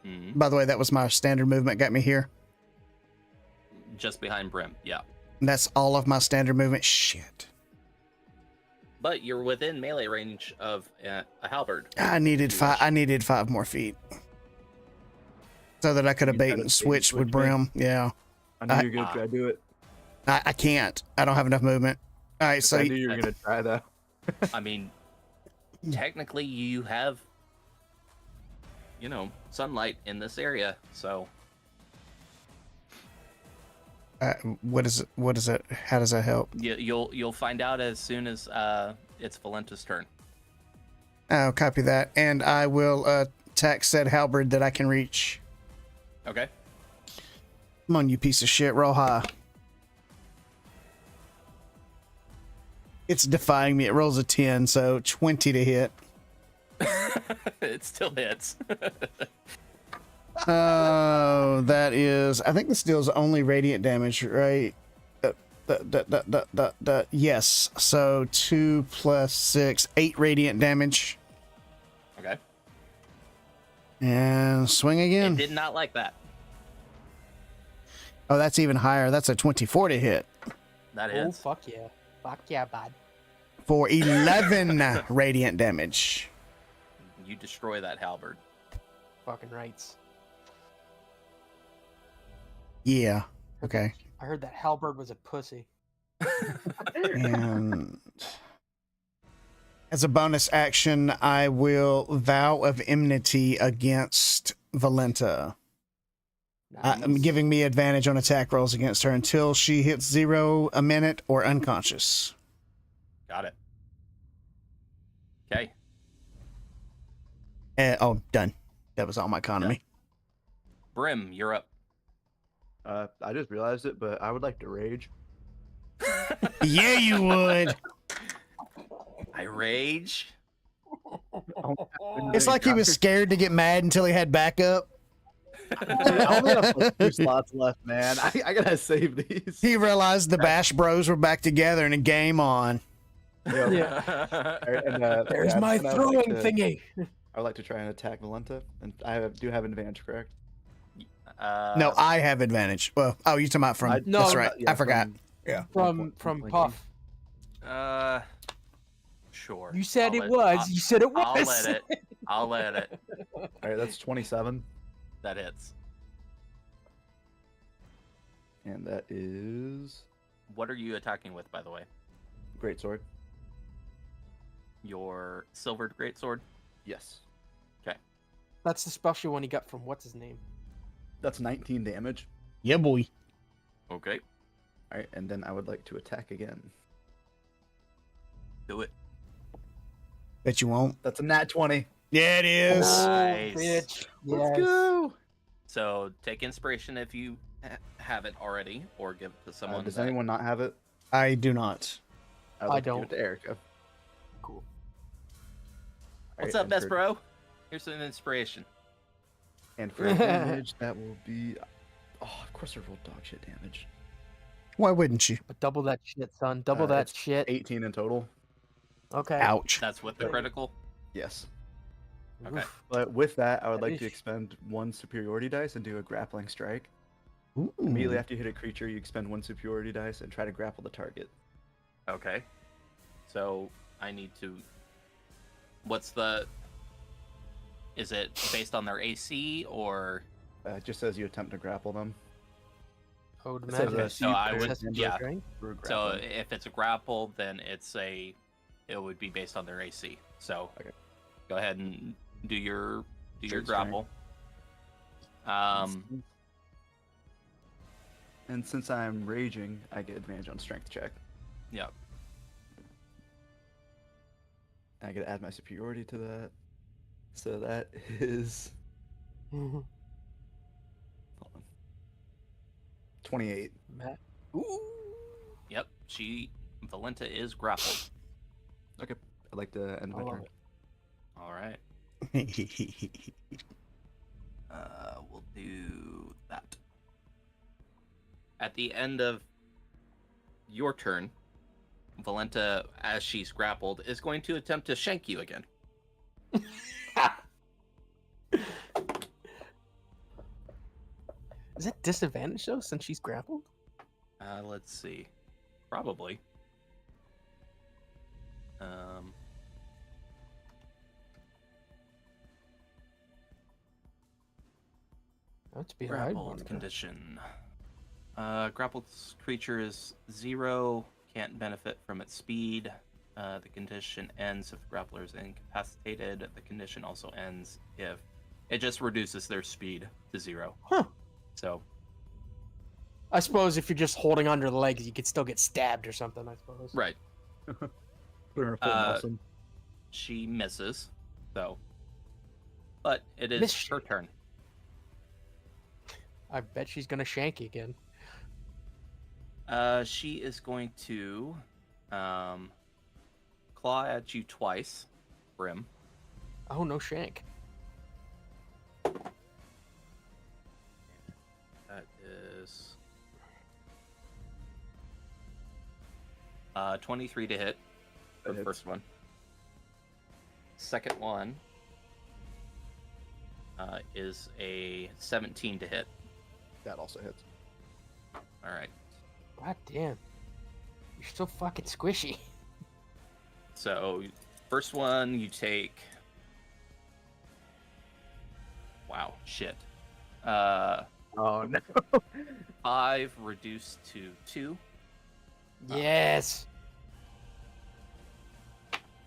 S5: Mhm.
S1: By the way, that was my standard movement. Got me here.
S5: Just behind Brim, yeah.
S1: And that's all of my standard movement. Shit.
S5: But you're within melee range of a halberd.
S1: I needed five. I needed 5 more feet, so that I could have bait and switched with Brim. Yeah.
S3: I knew you were gonna try to do it.
S1: I can't. I don't have enough movement. All right. So
S3: I knew you were gonna try that.
S5: I mean, technically, you have, sunlight in this area, so.
S1: what is it? What is it? How does that help?
S5: You'll find out as soon as it's Valenta's turn.
S1: Oh, copy that. And I will attack said halberd that I can reach.
S5: Okay.
S1: Come on, you piece of shit. Roll high. It's defying me. It rolls a 10, so 20 to hit.
S5: It still hits.
S1: Oh, that is. I think this deals only radiant damage, right? Yes. So 2 plus 6, 8 radiant damage.
S5: Okay.
S1: And swing again.
S5: It did not like that.
S1: Oh, that's even higher. That's a 24 to hit.
S5: That
S2: Oh,
S5: is.
S2: fuck yeah. Fuck yeah, bud.
S1: For 11 radiant damage.
S5: You destroy that halberd.
S2: Fucking rights.
S1: Yeah. Okay.
S2: I heard that halberd was a pussy.
S1: And as a bonus action, I will vow of enmity against Valenta. I'm giving me advantage on attack rolls against her until she hits 0 a minute or unconscious.
S5: Got it. Okay.
S1: Oh, done. That was all my economy.
S5: Brim, you're up.
S3: I just realized it, but I would like to rage.
S1: Yeah, you would.
S5: I rage.
S1: It's like he was scared to get mad until he had backup.
S3: I only have like 2 slots left, man. I gotta save these.
S1: He realized the Bash Bros were back together and a game on.
S3: Yep.
S2: Yeah.
S3: And,
S2: There's
S3: yeah,
S2: my
S3: and I would
S2: throwing
S3: like to-
S2: thingy.
S3: I would like to try and attack Valenta, and I do have an advantage, correct?
S1: No, I have advantage. Well, oh, you're talking about from.
S3: I-
S2: No,
S1: that's right.
S3: yeah,
S1: I forgot.
S3: Yeah.
S2: From
S3: Blinking.
S2: Puff.
S5: Sure.
S2: You said
S5: I'll
S2: it
S5: let-
S2: was. You said it was.
S5: I'll let it.
S3: All right, that's 27,
S5: That hits.
S3: and that is
S5: What are you attacking with, by the way?
S3: greatsword.
S5: Your silvered greatsword?
S3: Yes,
S2: That's the special one he got from what's his name?
S3: that's 19 damage.
S1: Yeah, boy.
S5: Okay.
S3: All right, and then I would like to attack again.
S5: Do it.
S1: Bet you won't.
S3: That's a nat 20.
S1: Yeah, it is.
S5: Nice.
S2: Bitch.
S3: Let's
S2: Yes.
S3: go.
S5: So take inspiration if you have it already, or give it to someone.
S3: Does
S5: that-
S3: anyone not have it?
S1: I do not.
S3: I'd like to give
S2: don't.
S3: it to Erica.
S2: Cool.
S3: All
S5: What's
S3: right,
S5: up,
S3: and
S5: best
S3: for-
S5: bro? Here's some inspiration.
S3: And for damage, that will be. Oh, of course I rolled dog shit damage.
S1: Why wouldn't you?
S2: But double that shit, son. Double that
S3: It's
S2: shit.
S3: 18 in total.
S2: Okay.
S1: Ouch.
S5: That's with the critical.
S3: Yes.
S5: Okay.
S2: Oof.
S3: But with that, I would like to
S2: Eesh.
S3: expend 1 superiority dice and do a grappling strike.
S1: Ooh.
S3: Immediately after you hit a creature, you expend 1 superiority dice and try to grapple the target.
S5: Okay. So I need to. What's the? Is it based on their AC or?
S3: It just says you attempt to grapple them.
S2: I would
S3: It says
S2: imagine.
S3: that
S5: So I would-
S2: Accessible
S5: yeah.
S2: strength?
S3: for
S5: So
S3: grappling.
S5: if it's a grapple, then it would be based on their AC. So
S3: Okay.
S5: go ahead and do your
S3: Strength,
S5: grapple.
S3: And since I'm raging, I get advantage on strength check.
S5: Yeah.
S3: I get to add my superiority to that. So that is hold on. 28.
S2: Matt. Ooh.
S5: Yep. She Valenta is grappled.
S3: Okay. I'd like to end my turn.
S5: All right. We'll do that. At the end of your turn, Valenta, as she's grappled, is going to attempt to shank you again.
S2: Is it disadvantage though, since she's grappled?
S5: Let's see. Probably.
S2: That's be a hard one.
S5: Grappled condition. Grappled creature is 0, can't benefit from its speed. The condition ends if the grappler is incapacitated. The condition also ends if it just reduces their speed to 0.
S2: Huh.
S5: So.
S2: I suppose if you're just holding onto the legs, you could still get stabbed or something, I suppose.
S5: Right.
S3: Awesome.
S5: She misses, though. But it is her turn.
S2: I bet she's gonna shank you again.
S5: She is going to claw at you twice, Brim.
S2: Oh, no shank.
S5: That is 23 to hit. The first one. Second one is a 17 to hit.
S3: That also hits.
S5: All right.
S2: God damn. You're so fucking squishy.
S5: So, first one you take. Wow, shit.
S2: Oh no.
S5: 5 reduced to 2.
S2: Yes.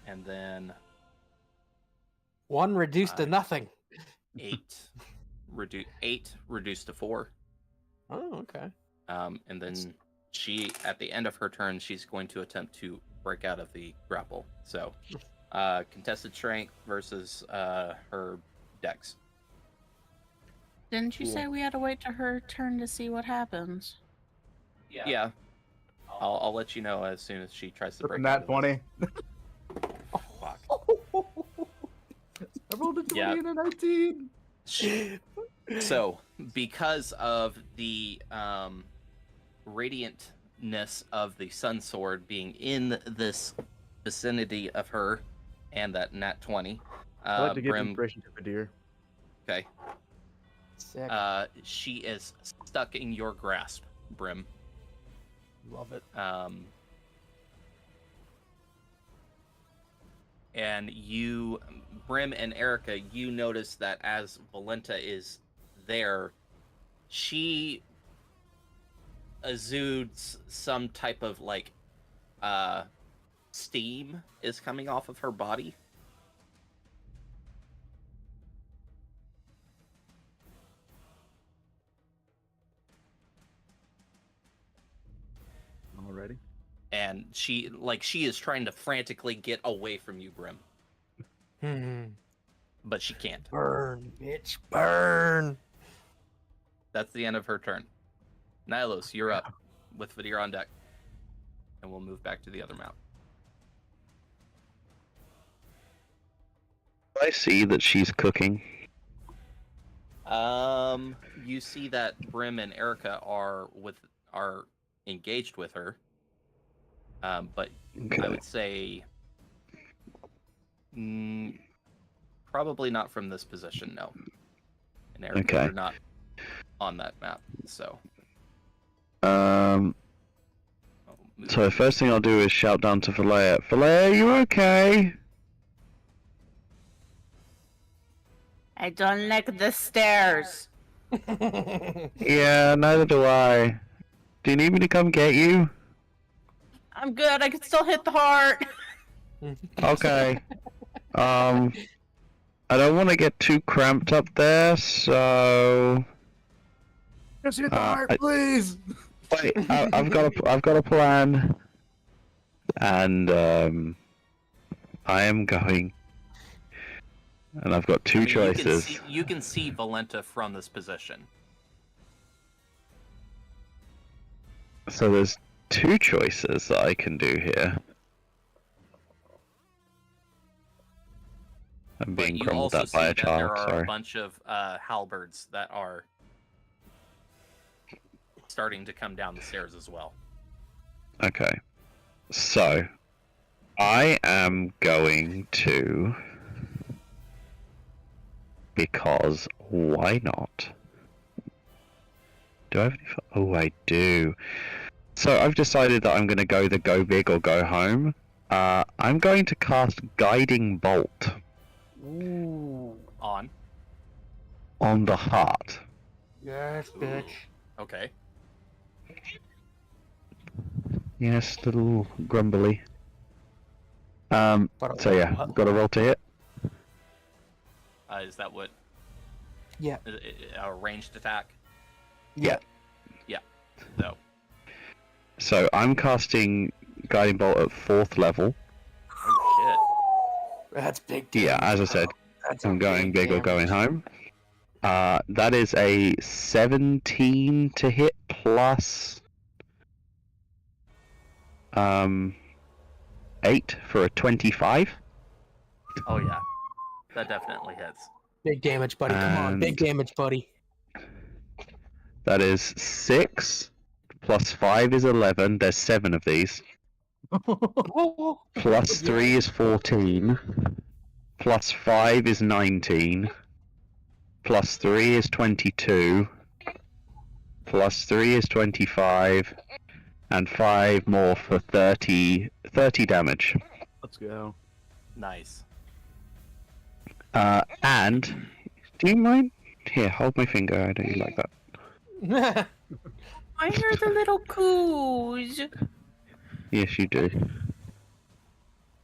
S5: And then
S2: 1 reduced to nothing.
S5: 8 reduced to 4.
S2: Oh, okay.
S5: And then she, at the end of her turn, she's going to attempt to break out of the grapple. So, contested strength versus her dex.
S6: Didn't you say we had to wait to her turn to see what happens?
S5: Yeah. I'll let you know as soon as she tries to break
S3: Nat
S5: out.
S3: 20.
S5: Oh, fuck.
S3: I rolled a 20
S5: Yeah.
S3: and a 19.
S5: So, because of the radiantness of the sun sword being in this vicinity of her, and that nat 20,
S3: I like to give
S5: Brim,
S3: inspiration to Vadir.
S5: okay,
S2: Sick.
S5: she is stuck in your grasp, Brim.
S2: Love it.
S5: And you, Brim and Erica, you notice that as Valenta is there, she exudes some type of like steam is coming off of her body.
S3: Already.
S5: And she is trying to frantically get away from you, Brim. But she can't.
S2: Burn, bitch, burn.
S5: That's the end of her turn. Nylos, you're up with Vadir on deck. And we'll move back to the other map.
S8: I see that she's cooking.
S5: You see that Brim and Erica are engaged with her. But
S8: Okay.
S5: I would say probably not from this position, no. And Erica,
S8: Okay.
S5: you're not on that map, so.
S8: So first thing I'll do is shout down to Valea. Valea, are you okay?
S6: I don't like the stairs.
S8: Yeah, neither do I. Do you need me to come get you?
S6: I'm good. I can still hit the heart.
S8: Okay. I don't want to get too cramped up there, so.
S3: Just hit the heart, please.
S8: Wait, I've got a plan, and I am going, and I've got two choices.
S5: You can see Valenta from this position.
S8: So there's two choices that I can do here. I'm
S5: But
S8: being
S5: you
S8: grumbled
S5: also
S8: at by
S5: see
S8: a
S5: that
S8: child,
S5: there are
S8: sorry.
S5: a bunch of halberds that are starting to come down the stairs as well.
S8: Okay. So, I am going to... Because why not? Do I have any... Oh, I do. So I've decided that I'm going to go the go big or go home. I'm going to cast Guiding Bolt
S2: Ooh.
S5: On.
S8: on the heart.
S2: Yes, bitch.
S5: Okay.
S8: Yes, little grumbly. So yeah, got a roll to hit.
S5: Is that what?
S2: Yeah.
S5: A ranged attack?
S8: Yeah.
S5: Yeah. So.
S8: So I'm casting Guiding Bolt at 4th level.
S5: Oh
S2: That's big damage.
S8: Yeah, as I said,
S2: That's
S8: I'm going
S2: big
S8: big or going
S2: damage.
S8: home. That is a 17 to hit plus 8 for a 25.
S5: Oh yeah, that definitely hits.
S2: Big damage, buddy. Come on, big damage, buddy.
S8: That is 6 plus 5 is 11. There's 7 of these. Plus 3 is 14. Plus 5 is 19. Plus 3 is 22. Plus 3 is 25. And 5 more for 30 damage.
S3: Let's go.
S5: Nice.
S8: And do you mind? Here, hold my finger. I know you like that.
S6: Why are the little coos?
S8: Yes, you do.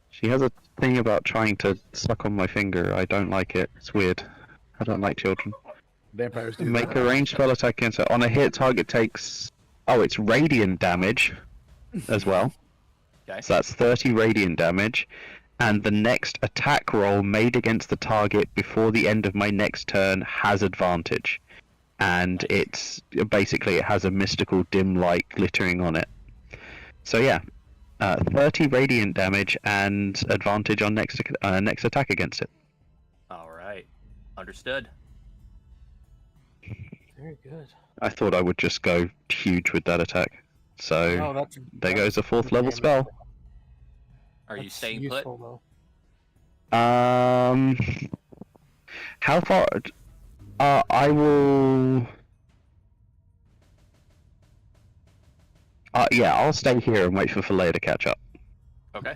S8: She has a thing about trying to suck on my finger. I don't like it. It's weird. I don't like children.
S3: Vampires do
S8: Make
S3: that.
S8: a ranged spell attack against it. On a hit, target takes... Oh, it's radiant damage as well.
S5: Okay.
S8: So that's 30 radiant damage. And the next attack roll made against the target before the end of my next turn has advantage. And it's basically it has a mystical dim light glittering on it. So yeah, 30 radiant damage and advantage on next attack against it.
S5: All right. Understood.
S2: Very good.
S8: I thought I would just go huge with that attack. So
S2: No,
S8: there goes a 4th level spell.
S5: Are you
S2: That's
S5: staying
S2: useful,
S5: put?
S8: How far? I will. Yeah, I'll stay here and wait for Philea to catch up.
S5: Okay.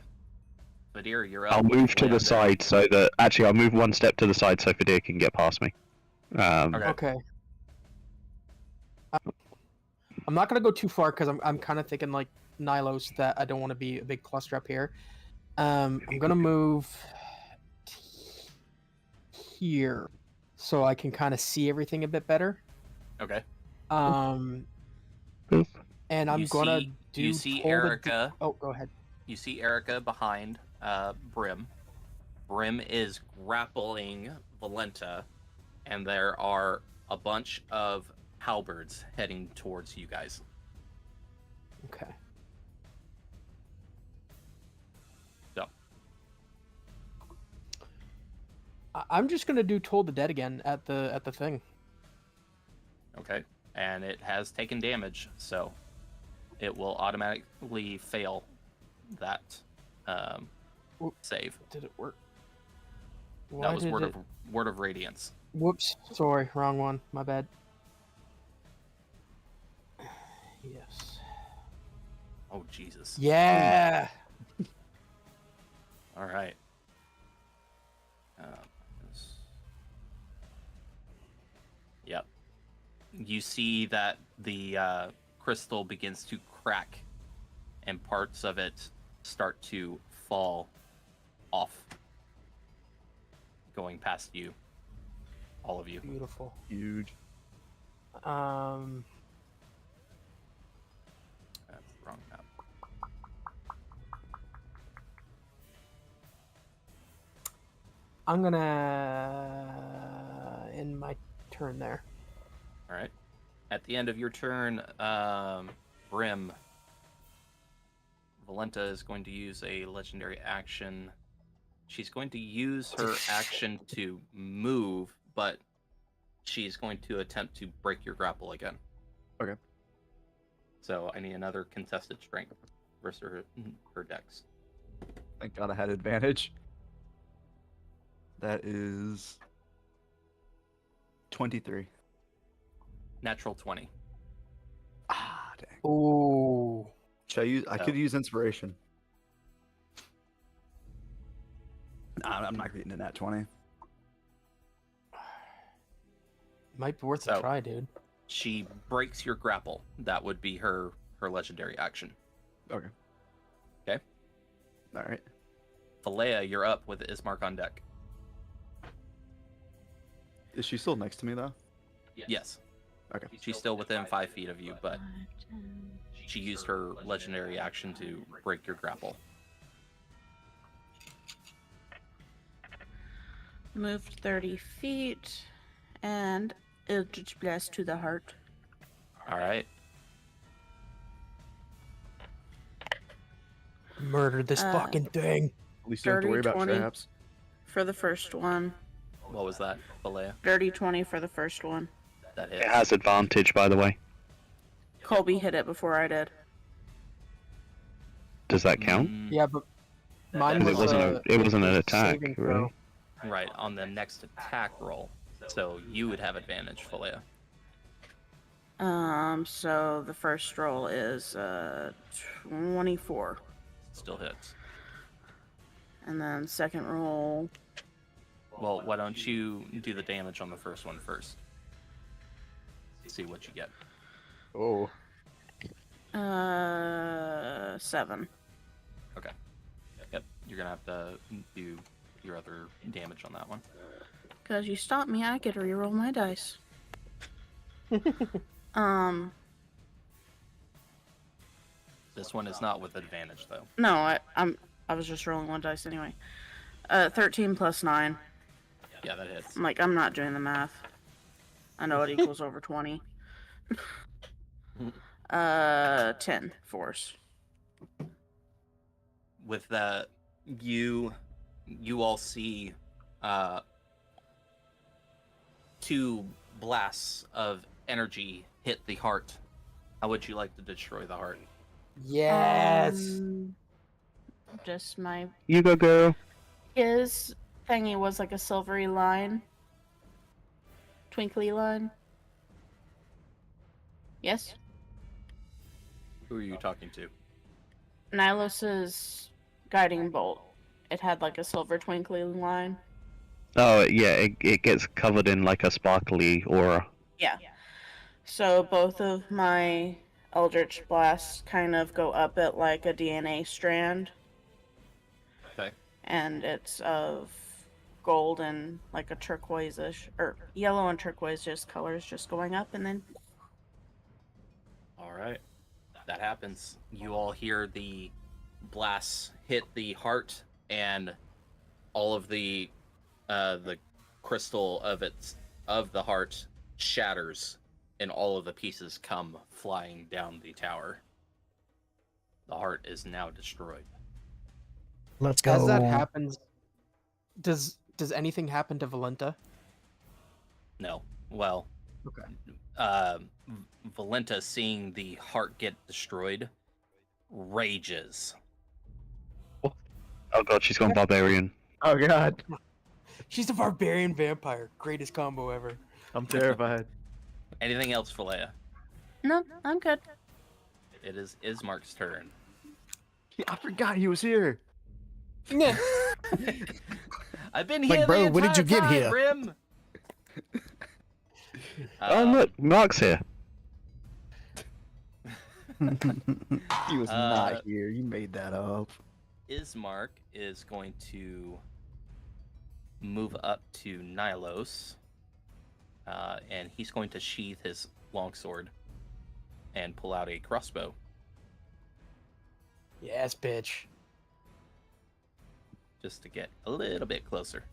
S5: Vadir, you're up.
S8: I'll move to the side so that I'll move one step to the side so Vadir can get past me.
S2: Okay. I'm not gonna go too far because I'm kind of thinking like Nylos that I don't want to be a big cluster up here. I'm gonna move here so I can kind of see everything a bit better.
S5: Okay.
S2: And I'm gonna do.
S5: You see Erica.
S2: Oh, go ahead.
S5: You see Erica behind Brim. Brim is grappling Valenta, and there are a bunch of halberds heading towards you guys.
S2: Okay.
S5: So.
S2: I'm just gonna do Toll the Dead again at the thing.
S5: Okay. And it has taken damage, so it will automatically fail that save.
S2: Did it work?
S5: That was Word of Radiance.
S2: Whoops. Sorry, wrong one. My bad. Yes.
S5: Oh, Jesus.
S2: Yeah.
S5: All right. Yep. You see that the crystal begins to crack, and parts of it start to fall off, going past you, all of you.
S2: Beautiful.
S3: Huge.
S5: That's the wrong map.
S2: I'm gonna end my turn there.
S5: All right. At the end of your turn, Brim, Valenta is going to use a legendary action. She's going to use her action to move, but she's going to attempt to break your grapple again.
S3: Okay.
S5: So I need another contested strength versus her dex.
S3: Thank God I had advantage. That is 23.
S5: Natural 20.
S3: Ah, dang.
S2: Ooh.
S3: Should I use? I
S5: So-
S3: could use inspiration. Nah, I'm not getting in that 20.
S2: Might be worth
S5: So-
S2: a try, dude.
S5: She breaks your grapple. That would be her legendary action.
S3: Okay.
S5: Okay.
S3: All right.
S5: Falea, you're up with Ismark on deck.
S3: Is she still next to me though?
S5: Yes.
S3: Okay.
S5: She's still within 5 feet of you, but she used her legendary action to break your grapple.
S6: Moved 30 feet and Eldritch Blast to the heart.
S5: All right.
S2: Murder this fucking thing.
S3: At least you don't have to worry about
S6: 30,
S3: traps.
S6: For the first one.
S5: What was that, Falea?
S6: Dirty 20 for the first one.
S5: That
S8: It
S5: hits.
S8: has advantage, by the way.
S6: Colby hit it before I did.
S8: Does that count?
S2: Yeah, but mine
S8: Because
S2: was
S8: it wasn't an attack,
S2: saving throw.
S8: right?
S5: Right, on the next attack roll. So you would have advantage, Falea.
S6: So the first roll is 24.
S5: Still hits.
S6: And then second roll,
S5: Well, why don't you do the damage on the first one first? See what you get.
S3: Oh.
S6: 7.
S5: Okay. Yep, you're gonna have to do your other damage on that one.
S6: Because you stopped me, I get to reroll my dice.
S5: This one is not with advantage though.
S6: No, I was just rolling one dice anyway. 13 plus 9.
S5: Yeah, that hits.
S6: I'm not doing the math. I know it equals over 20. 10 force.
S5: With that, you all see 2 blasts of energy hit the heart. How would you like to destroy the heart?
S2: Yes.
S6: Just my
S8: You go, girl.
S6: his thingy was like a silvery line. Twinkly line. Yes?
S5: Who are you talking to?
S6: Nihilos's guiding bolt. It had like a silver twinkly line.
S8: Oh, yeah, it gets covered in like a sparkly aura.
S6: Yeah. So both of my Eldritch Blasts kind of go up it like a DNA strand.
S5: Okay.
S6: And it's of gold and like a turquoise-ish, or yellow and turquoise just colors just going up, and then
S5: All right. That happens. You all hear the blasts hit the heart, and all of the crystal of the heart shatters, and all of the pieces come flying down the tower. The heart is now destroyed.
S1: Let's go.
S2: As that happens, does anything happen to Valenta?
S5: No. Well,
S2: Okay.
S5: Valenta, seeing the heart get destroyed, rages.
S8: Oh god, she's gone barbarian.
S3: Oh God.
S2: She's a barbarian vampire. Greatest combo ever.
S3: I'm terrified.
S5: Anything else, Falea?
S6: no, I'm good.
S5: It is Ismark's turn.
S3: Yeah, I forgot he was here.
S5: I've been
S1: Like,
S5: here
S1: bro,
S5: the
S1: when did you
S5: entire
S1: get
S5: time,
S1: here?
S5: Grim.
S8: Oh look, Mark's here.
S3: He was
S5: Uh,
S3: not here. You made that up.
S5: Ismark is going to move up to Nylos, and he's going to sheath his longsword and pull out a crossbow.
S2: Yes, bitch.
S5: Just to get a little bit closer.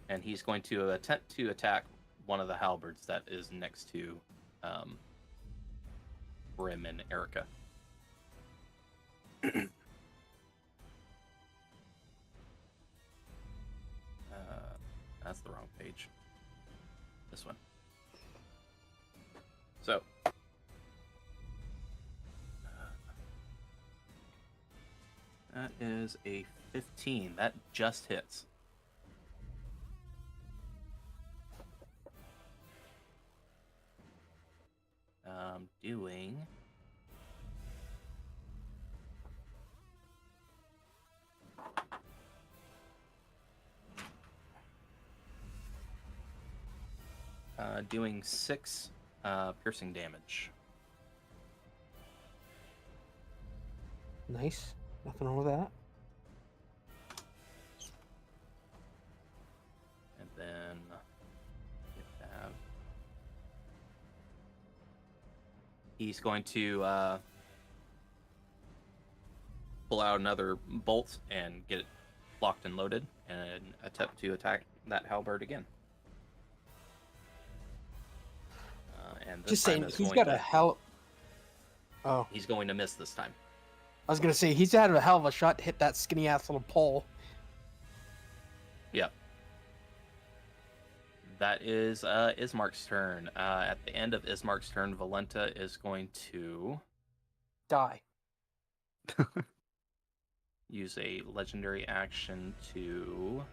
S5: And he's going to attempt to attack one of the halberds that is next to Brim and Erica. That's the wrong page. This one. So. That is a 15. That just hits. Doing... doing 6 piercing damage.
S2: Nice. Nothing wrong with that.
S5: And then he's going to pull out another bolt and get it locked and loaded and attempt to attack that halberd again. And this
S2: Just
S5: time
S2: saying,
S5: it's
S2: he's
S5: going
S2: got
S5: to-
S2: a hell. Oh,
S5: He's going to miss this time.
S2: I was gonna say he's had a hell of a shot to hit that skinny ass little pole.
S5: Yep. That is Ismark's turn. At the end of Ismark's turn, Valenta is going to
S2: Die.
S5: use a legendary action to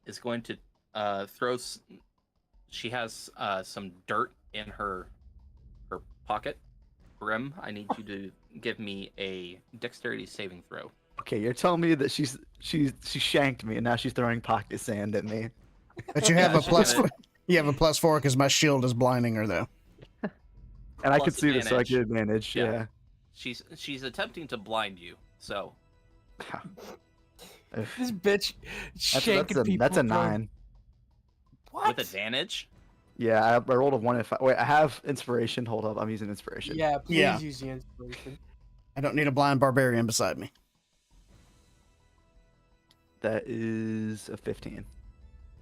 S5: is going to throw. She has some dirt in her pocket. Grim, I need you to give me a dexterity saving throw.
S3: Okay, you're telling me that she shanked me and now she's throwing pocket sand at me.
S1: But you have
S5: Yeah,
S1: a
S5: she's
S1: plus.
S5: gonna-
S1: You have a +4 because my shield is blinding her though.
S3: And I
S5: Plus
S3: could see this, so I
S5: advantage.
S3: get advantage.
S5: Yeah.
S3: Yeah.
S5: She's attempting to blind you. So
S2: This bitch shanking people.
S3: That's a
S2: from-
S3: 9.
S2: What?
S5: with advantage.
S3: Yeah, I rolled a 1 in 5. Wait, I have inspiration. Hold up, I'm using inspiration.
S2: Yeah, please
S1: Yeah.
S2: use the inspiration.
S1: I don't need a blind barbarian beside me.
S3: That is a 15.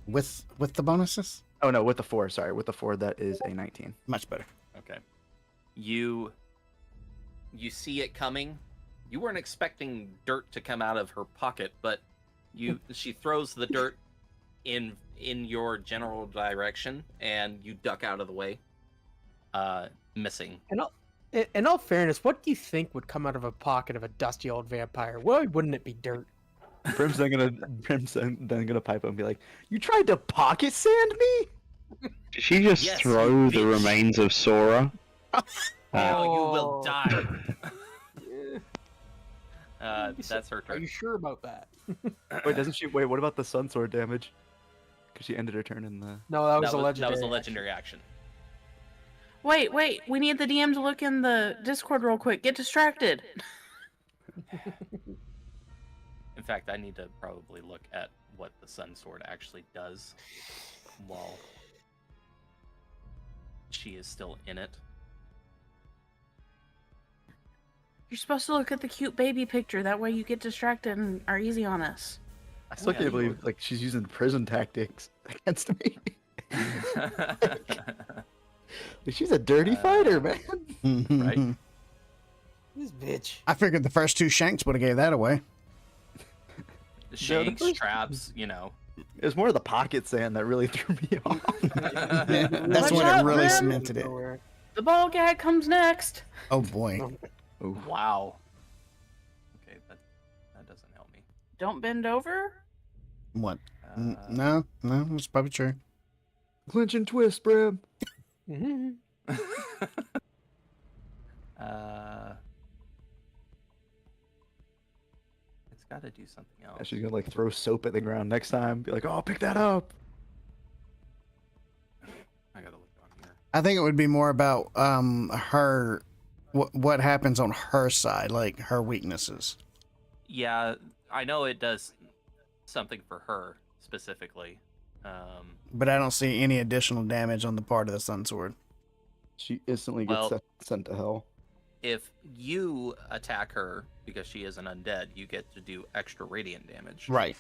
S1: With the bonuses,
S3: Oh no, with the 4. Sorry, with the 4, that is a 19.
S1: much better.
S5: Okay. You see it coming. You weren't expecting dirt to come out of her pocket, but she throws the dirt in your general direction, and you duck out of the way, missing.
S2: In all fairness, what do you think would come out of a pocket of a dusty old vampire? Why wouldn't it be dirt?
S3: Brim's then gonna pipe up and be like, "You tried to pocket sand me?"
S8: Did she just
S5: Yes,
S8: throw
S5: you
S8: the
S5: bitch.
S8: remains of Sora?
S5: Now you will
S2: Oh.
S5: die.
S2: Yeah.
S5: That's her
S2: Are
S5: turn.
S2: you sure about that?
S3: Wait, doesn't she? Wait, what about the sun sword damage? Because she ended her turn in the.
S2: No, that was a
S5: That
S2: legendary.
S5: was a
S2: action.
S5: legendary action.
S6: Wait, we need the DM to look in the Discord real quick. Get distracted.
S5: In fact, I need to probably look at what the sun sword actually does while she is still in it.
S6: You're supposed to look at the cute baby picture. That way you get distracted and are easy on us.
S3: I still
S5: Yeah,
S3: can't
S5: you
S3: believe like she's using prison tactics against me. Like, she's a dirty fighter, man.
S5: Right?
S2: This bitch.
S1: I figured the first 2 shanks would have gave that away.
S5: Shanks,
S3: first-
S5: traps, you know.
S3: It was more the pocket sand that really threw me off.
S1: That's
S6: Watch
S1: when
S6: out,
S1: it really
S6: Grim.
S1: cemented it.
S6: The ball gag comes next.
S1: Oh boy.
S3: Ooh.
S5: Wow. Okay, that doesn't help me.
S6: Don't bend over.
S1: What?
S5: Uh,
S1: No, that's probably true.
S3: Clinch and twist, Brim.
S2: Mhm.
S5: It's got to do something else.
S3: Yeah, she's gonna like throw soap at the ground next time. Be like, "Oh, pick that up."
S5: I gotta look on here.
S1: I think it would be more about her, what happens on her side, like her weaknesses.
S5: Yeah, I know it does something for her specifically.
S1: But I don't see any additional damage on the part of the sun sword.
S3: She instantly
S5: Well-
S3: gets sent to hell.
S5: if you attack her because she is an undead, you get to do extra radiant damage.
S1: Right.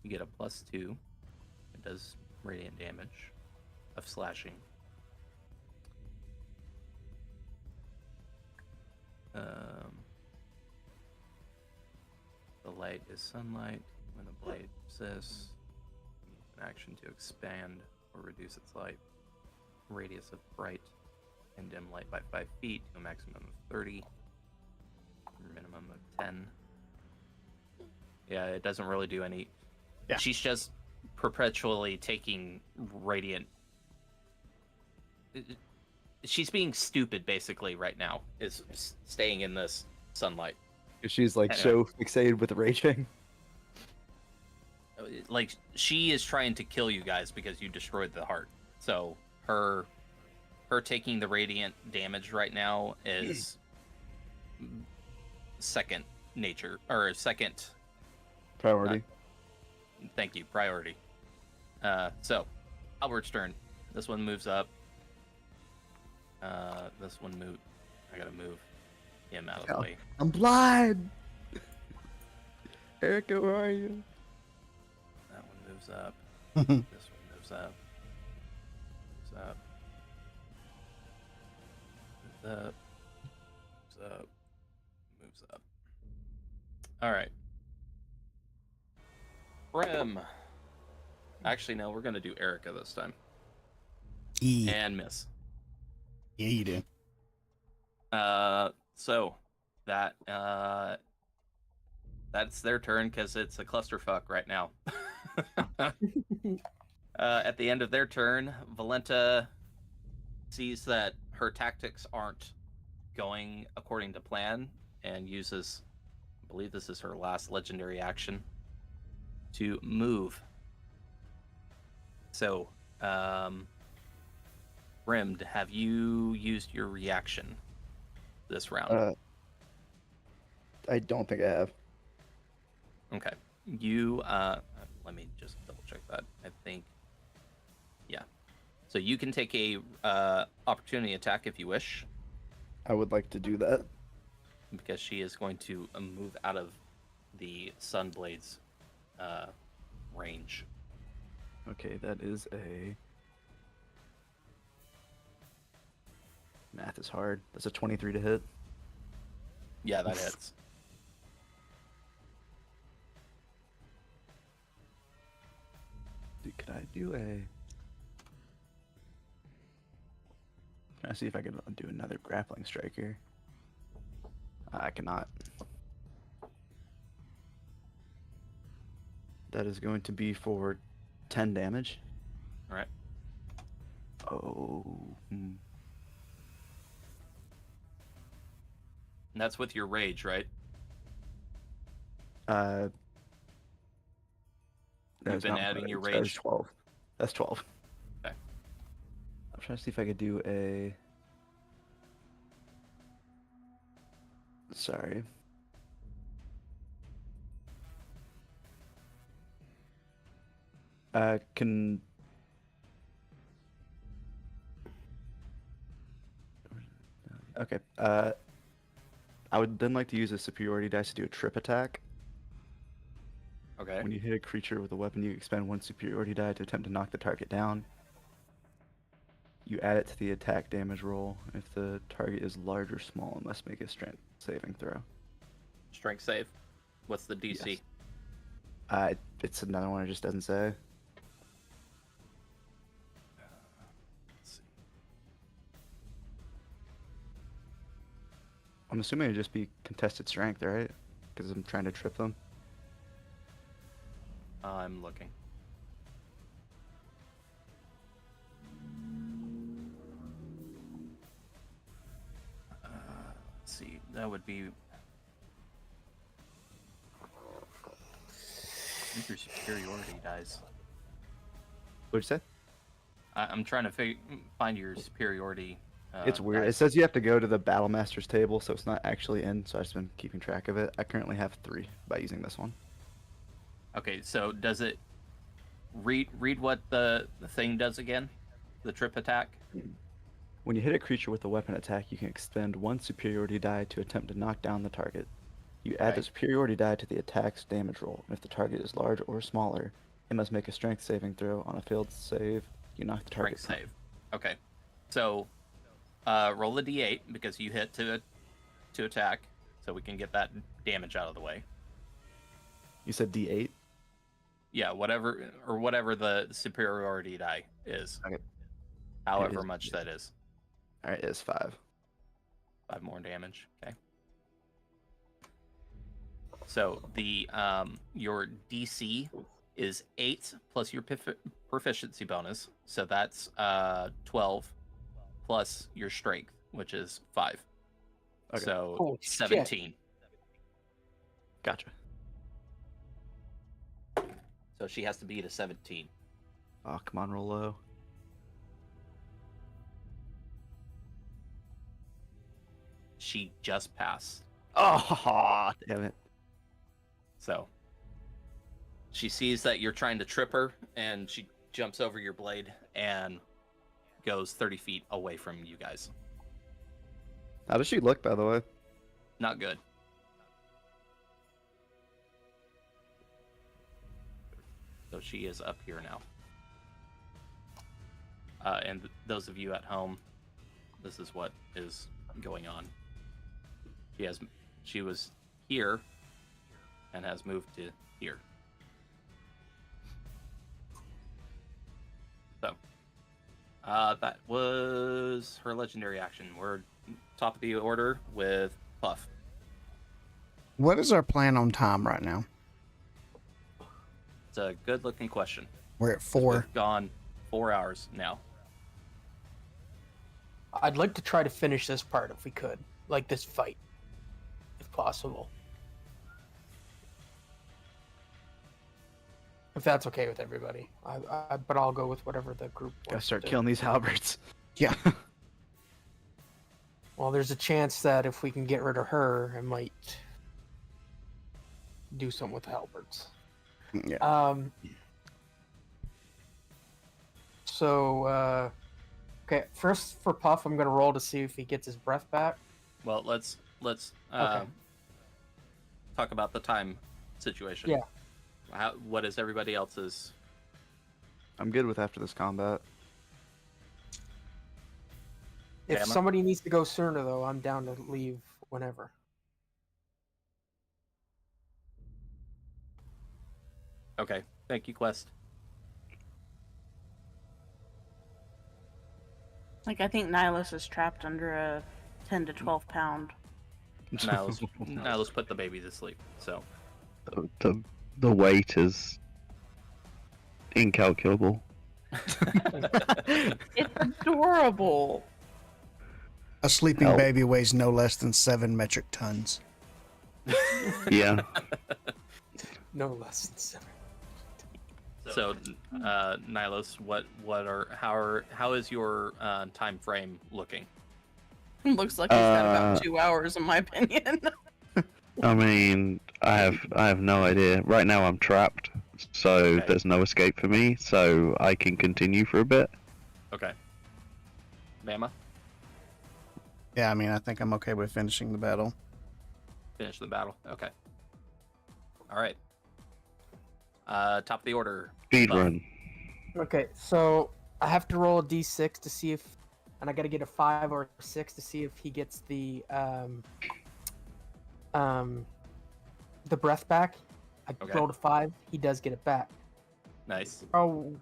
S5: You get a +2. It does radiant damage of slashing. The light is sunlight. When the blade persists, use an action to expand or reduce its light radius of bright and dim light by 5 feet to a maximum of 30, minimum of 10. Yeah, it doesn't really do any.
S1: Yeah.
S5: She's just perpetually taking radiant. She's being stupid basically right now. Is staying in this sunlight.
S3: She's like
S5: Anyway.
S3: so fixated with raging.
S5: Like she is trying to kill you guys because you destroyed the heart. So her taking the radiant damage right now is second nature or second
S3: Priority.
S5: thank you, priority. So Albert's turn. This one moves up. This one move. I gotta move him out of the
S3: Oh.
S5: way.
S3: I'm blind. Erica, where are you?
S5: That one moves up. This one moves up. Moves up. Moves up. Moves up. Moves up. All right. Brim. Actually, no, we're gonna do Erica this time.
S1: Yeah,
S5: And miss.
S1: you do.
S5: So that that's their turn because it's a clusterfuck right now. At the end of their turn, Valenta sees that her tactics aren't going according to plan and uses, I believe this is her last legendary action, to move. So, Rimmed, have you used your reaction this round?
S3: I don't think I have.
S5: Okay. You, let me just double check that. I think, yeah. So you can take a opportunity attack if you wish,
S3: I would like to do that.
S5: because she is going to move out of the Sunblade's range.
S3: Okay, that is a... Math is hard. That's a 23 to hit.
S5: Yeah, that hits.
S3: Dude, could I do a... Can I see if I can do another grappling strike here? I cannot. That is going to be for 10 damage.
S5: All right.
S3: Oh.
S5: And that's with your rage, right?
S3: That
S5: You've
S3: is
S5: been
S3: not my
S5: adding your
S3: That is
S5: rage.
S3: 12. That's 12.
S5: Okay.
S3: I'm trying to see if I could do a... Sorry. Can... Okay. I would then like to use a superiority dice to do a trip attack.
S5: Okay.
S3: When you hit a creature with a weapon, you expend one superiority die to attempt to knock the target down. You add it to the attack damage roll. If the target is large or small, it must make a strength saving throw.
S5: Strength save. What's the DC?
S3: Yes. It's another one. It just doesn't say.
S5: Let's see.
S3: I'm assuming it'd just be contested strength, right? Because I'm trying to trip them.
S5: I'm looking. Let's see. That would be. I think your superiority dies.
S3: What'd you say?
S5: I'm trying to find your superiority.
S3: It's weird. It
S5: dice.
S3: says you have to go to the Battle Master's table, so it's not actually in, so I've just been keeping track of it. I currently have 3 by using this one.
S5: Okay, so does it read what the thing does again? the trip attack.
S3: When you hit a creature with a weapon attack, you can expend 1 superiority die to attempt to knock down the target. You add the superiority die to the attack's damage roll, and if the target is large or smaller, it must make a strength saving throw. On a failed save, you knock the target.
S5: Strength save. Okay. So, roll a d8 because you hit to attack, so we can get that damage out of the way.
S3: You said D8?
S5: Yeah, whatever the superiority die is.
S3: Okay.
S5: However much that is.
S3: Alright, it's 5.
S5: 5 more damage. Okay. So the your DC is 8 plus your proficiency bonus, so that's 12 plus your strength, which is 5.
S3: Okay.
S5: So
S2: Holy
S5: 17.
S2: shit.
S3: Gotcha.
S5: So she has to beat a 17.
S3: Oh, come on, roll low.
S5: She just passed.
S3: Oh, damn it.
S5: So she sees that you're trying to trip her, and she jumps over your blade and goes 30 feet away from you guys.
S3: How does she look, by the way?
S5: Not good. So she is up here now. And those of you at home, this is what is going on. She was here and has moved to here. So that was her legendary action. We're top of the order with Puff.
S1: What is our plan on time right now?
S5: It's a good looking question.
S1: We're at 4.
S5: We've gone 4 hours now.
S2: I'd like to try to finish this part if we could, like this fight, if possible. If that's okay with everybody, but I'll go with whatever the group wants.
S3: Gotta start
S2: to do.
S3: killing these halberds.
S1: Yeah.
S2: Well, there's a chance that if we can get rid of her, it might do something with the halberds.
S1: Yeah.
S2: So, okay, first for Puff, I'm gonna roll to see if he gets his breath back.
S5: Well, let's
S2: Okay.
S5: talk about the time situation.
S2: Yeah.
S5: What is everybody else's?
S3: I'm good with after this combat.
S2: If
S5: Bama?
S2: somebody needs to go sooner, though, I'm down to leave whenever.
S5: Okay, thank you, Quest.
S6: Like, I think Nihilus is trapped under a 10 to 12 pound.
S5: Now let's put the baby to sleep. So
S8: The weight is incalculable.
S6: It's adorable.
S1: A sleeping
S8: Help.
S1: baby weighs no less than 7 metric tons.
S8: Yeah.
S2: No less than 7.
S5: So, Nilos, how is your time frame looking?
S6: Looks like he's got about
S8: Uh,
S6: 2 hours, in my opinion.
S8: I mean, I have no idea. Right now I'm trapped, so
S5: Okay.
S8: there's no escape for me, so I can continue for a bit.
S5: Okay. Bama,
S1: Yeah, I mean, I think I'm okay with finishing the battle.
S5: finish the battle. Okay. All right. Top of the order.
S8: Speed
S5: Buff.
S8: run.
S2: Okay, so I have to roll a d6 to see if, and I got to get a 5 or a 6 to see if he gets the breath back. I
S5: Okay.
S2: rolled a 5. He does get it back.
S5: Nice.
S2: Oh,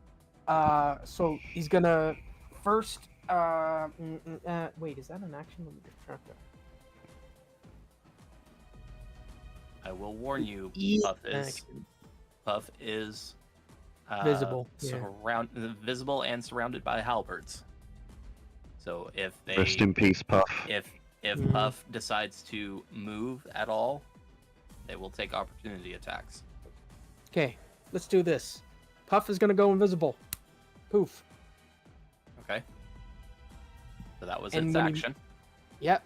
S2: so he's gonna first. Wait, is that an action? Let me just check that.
S5: I will warn you,
S2: Action.
S5: Puff is
S2: Visible, yeah.
S5: visible and surrounded by halberds. So if
S8: Rest in peace, Puff.
S5: if
S2: Mhm.
S5: Puff decides to move at all, they will take opportunity attacks.
S2: Okay, let's do this. Puff is gonna go invisible. Poof.
S5: Okay. So that was
S2: And
S5: its
S2: when he-
S5: action.
S2: Yep.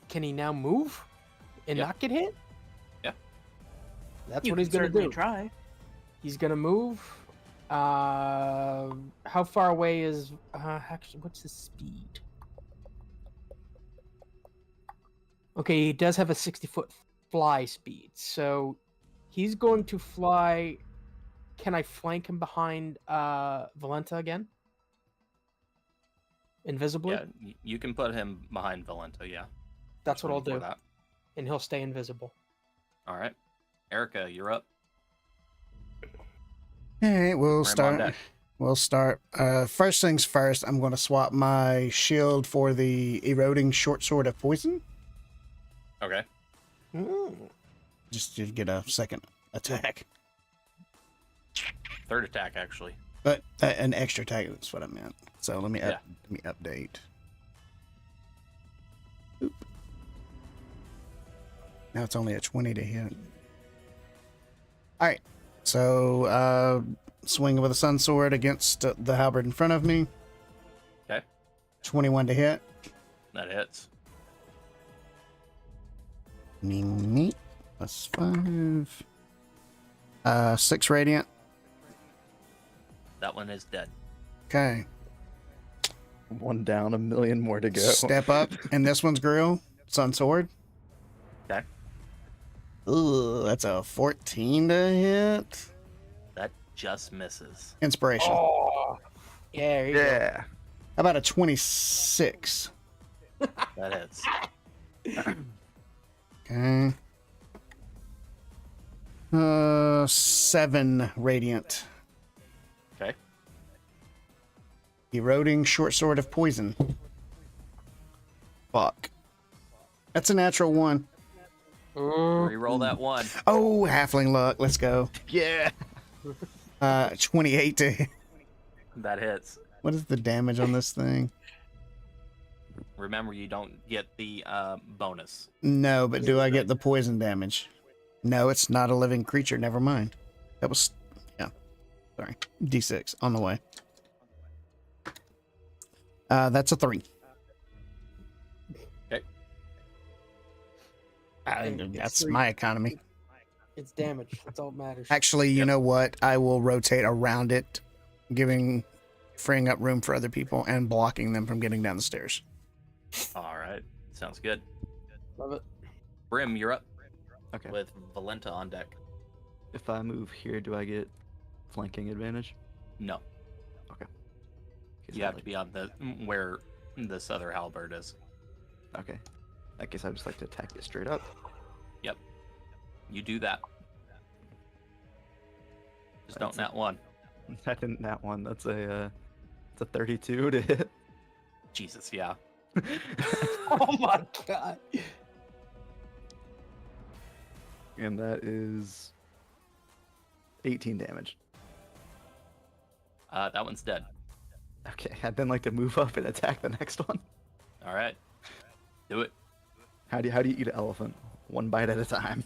S2: Can he now move and
S5: Yep.
S2: not get hit?
S5: Yeah.
S2: That's
S6: You
S2: what he's
S6: can
S2: gonna
S6: certainly
S2: do.
S6: try.
S2: He's gonna move How far away is actually? What's his speed? Okay, he does have a 60-foot fly speed, so he's going to fly. Can I flank him behind Valenta again? Invisibly?
S5: Yeah, you can put him behind Valenta, yeah.
S2: That's what I'll
S5: For
S2: do.
S5: that.
S2: And he'll stay invisible.
S5: All right. Erica, you're up.
S1: All right, we'll
S5: Brim on
S1: start.
S5: deck.
S1: We'll start. First things first, I'm going to swap my shield for the eroding short sword of poison.
S5: Okay.
S1: Just to get a second attack.
S5: Third attack, actually.
S1: But an extra attack is what I meant. So let me
S5: Yeah.
S1: let me update. Oop. Now it's only a 20 to hit. All right. So swing with a sun sword against the halberd in front of me.
S5: Okay.
S1: 21 to hit.
S5: That hits.
S1: Neat. Plus 5. 6 radiant.
S5: That one is dead.
S1: Okay.
S3: One down, a million more to go.
S1: Step up, and this one's grill. Sun sword.
S5: Okay.
S1: Ooh, that's a 14 to hit.
S5: That just misses.
S1: Inspiration.
S2: Oh, yeah, there you go.
S3: Yeah.
S1: How about a 26?
S5: That hits.
S1: Okay. 7 radiant.
S5: Okay.
S1: Eroding short sword of poison. Fuck. That's a natural 1.
S5: Reroll that one.
S1: Oh, halfling luck. Let's go.
S3: Yeah.
S1: 28 to hit.
S5: That hits.
S1: What is the damage on this thing?
S5: Remember, you don't get the bonus.
S1: No, but do I get the poison damage? No, it's not a living creature. Never mind. That was, yeah. Sorry. D6 on the way. That's a 3.
S5: Okay.
S1: That's my economy.
S2: It's damage. That's all that matters.
S1: Actually, you know what? I will rotate around it, freeing up room for other people and blocking them from getting down the stairs.
S5: All right. Sounds good.
S2: Love it.
S5: Brim, you're up.
S3: Okay.
S5: With Valenta on deck.
S3: If I move here, do I get flanking advantage?
S5: No.
S3: Okay.
S5: You have to be on the where this other halberd is.
S3: Okay. I guess I'd just like to attack it straight up.
S5: Yep. You do that. Just don't
S3: That's
S5: nat one.
S3: I didn't that one. That's a 32 to hit.
S5: Jesus, yeah.
S2: Oh my god.
S3: And that is 18 damage.
S5: That one's dead.
S3: Okay, I'd then like to move up and attack the next one.
S5: All right. Do it.
S3: How do you eat an elephant? One bite at a time.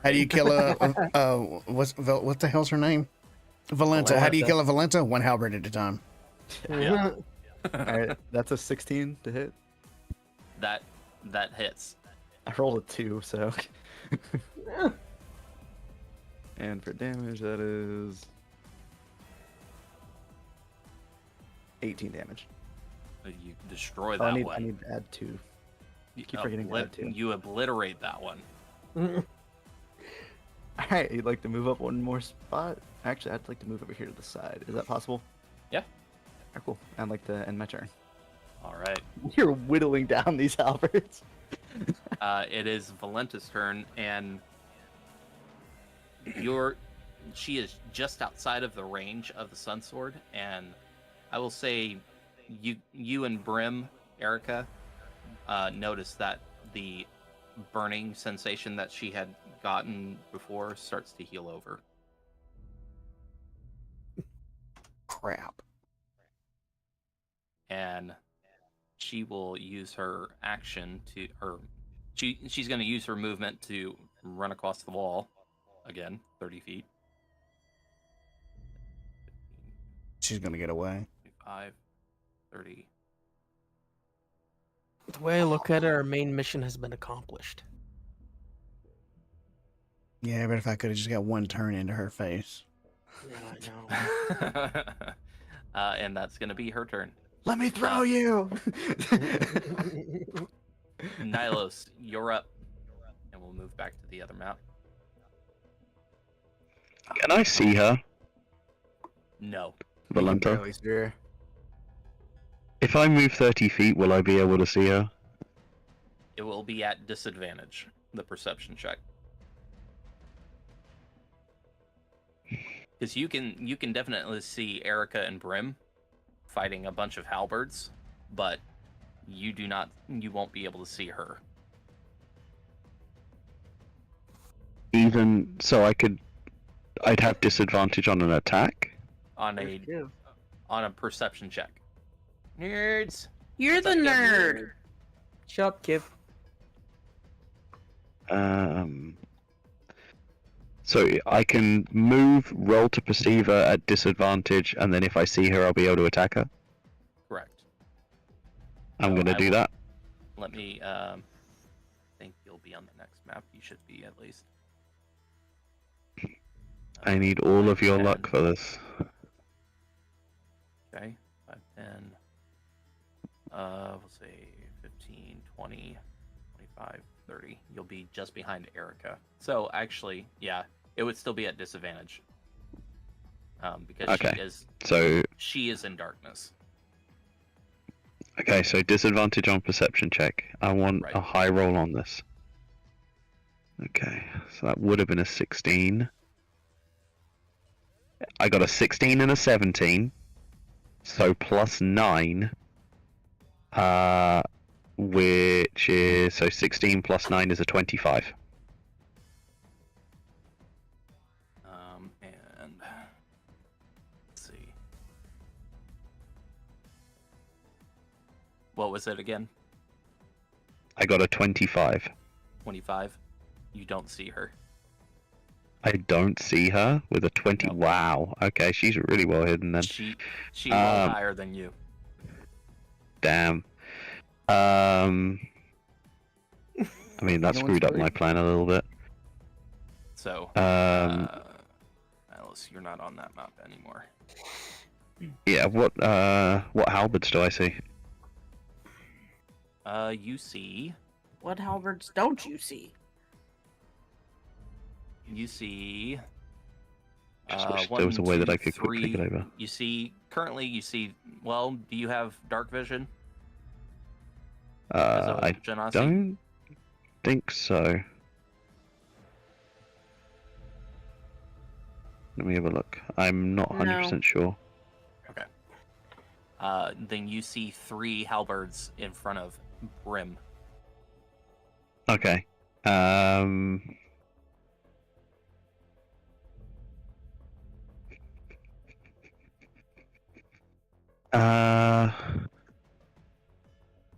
S1: How do you kill what the hell's her name? Valenta. How do you kill a Valenta? One halberd at a time.
S5: Yeah.
S3: All right, that's a 16 to hit.
S5: That hits.
S3: I rolled a 2, so. And for damage, that is 18 damage.
S5: You destroy
S3: Oh,
S5: that
S3: I
S5: one.
S3: need to add 2. You keep forgetting to add 2.
S5: You obliterate that one.
S3: Alright, you'd like to move up one more spot? Actually, I'd like to move over here to the side. Is that possible?
S5: Yeah.
S3: Alright, cool. I'd like to end my turn.
S5: All right.
S3: You're whittling down these halberds.
S5: It is Valenta's turn, and she is just outside of the range of the Sun Sword, and I will say you and Brim, Erica, notice that the burning sensation that she had gotten before starts to heal over.
S1: Crap.
S5: And she will use her action to, or she's going to use her movement to run across the wall again, 30 feet.
S1: She's gonna get away.
S5: 5, 30.
S2: The way I look at it, our main mission has been accomplished.
S1: Yeah, but if I could have just got one turn into her face.
S2: Yeah, I know.
S5: And that's going to be her turn.
S3: Let me throw you.
S5: Nylos, you're up. And we'll move back to the other map.
S8: Can I see her,
S5: No.
S3: You can
S8: Valenta?
S3: barely see her.
S8: If I move 30 feet, will I be able to see her?
S5: It will be at disadvantage, the perception check. Because you can definitely see Erica and Brim fighting a bunch of halberds, but you won't be able to see her.
S8: Even so, I'd have disadvantage on an attack.
S5: On a perception check. Nerds.
S6: You're the nerd.
S2: Shut up, kid.
S8: So I can move, roll to perceive her at disadvantage, and then if I see her, I'll be able to attack her.
S5: Correct.
S8: I'm
S5: So
S8: gonna
S5: I
S8: do
S5: will-
S8: that.
S5: Let me think you'll be on the next map. You should be at least.
S8: I need all of your
S5: 10.
S8: luck for this.
S5: Okay. 5, 10. We'll say 15, 20, 25, 30. You'll be just behind Erica. So actually, yeah, it would still be at disadvantage. Because
S8: Okay. So
S5: she is in darkness.
S8: okay, so disadvantage on perception check. I want
S5: Right.
S8: a high roll on this. Okay, so that would have been a 16. I got a 16 and a 17. So plus 9. Which is, so 16 plus 9 is a 25.
S5: And let's see. What was it again?
S8: I got a 25.
S5: 25. You don't see her.
S8: I don't see her with a 20.
S5: Nope.
S8: Wow. Okay, she's really well hidden then.
S5: She rolled
S8: Um,
S5: higher than you.
S8: Damn. I mean, that
S3: No
S8: screwed
S3: one's
S8: up my
S3: worried.
S8: plan a little bit.
S5: So, Alice, you're not on that map anymore.
S8: Yeah, what halberds do I see?
S5: You see,
S6: What halberds don't you see?
S8: Just wish
S5: one,
S8: there was a way that I
S5: 2,
S8: could quickly
S5: 3.
S8: get over.
S5: Currently you see, well, do you have dark vision?
S8: I
S5: Genasi?
S8: don't think so. Let me have a look. I'm not 100% sure.
S5: Okay. Then you see 3 halberds in front of Brim.
S8: Okay.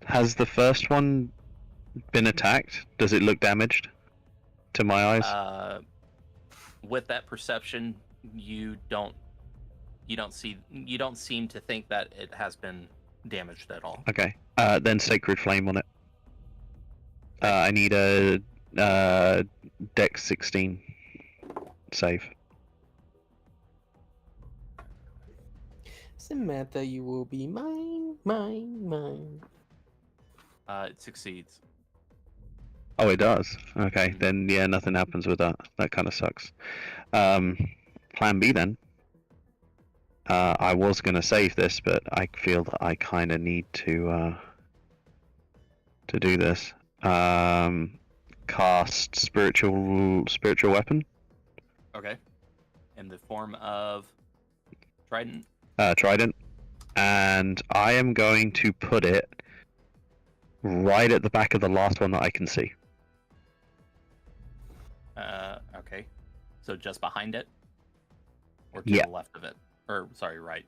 S8: Has the first one been attacked? Does it look damaged to my eyes?
S5: With that perception, you don't seem to think that it has been damaged at all.
S8: Okay. Then Sacred Flame on it. I need a Dex 16 save.
S2: Samantha, you will be mine, mine, mine.
S5: It succeeds.
S8: Oh, it does. Okay, then yeah, nothing happens with that. That kind of sucks. Plan B then. I was gonna save this, but I feel that I kind of need to do this. Cast spiritual weapon.
S5: Okay. In the form of trident.
S8: Trident, and I am going to put it right at the back of the last one that I can see.
S5: Okay. So just behind it? Or to
S8: Yeah.
S5: the left of it? Or, sorry, right.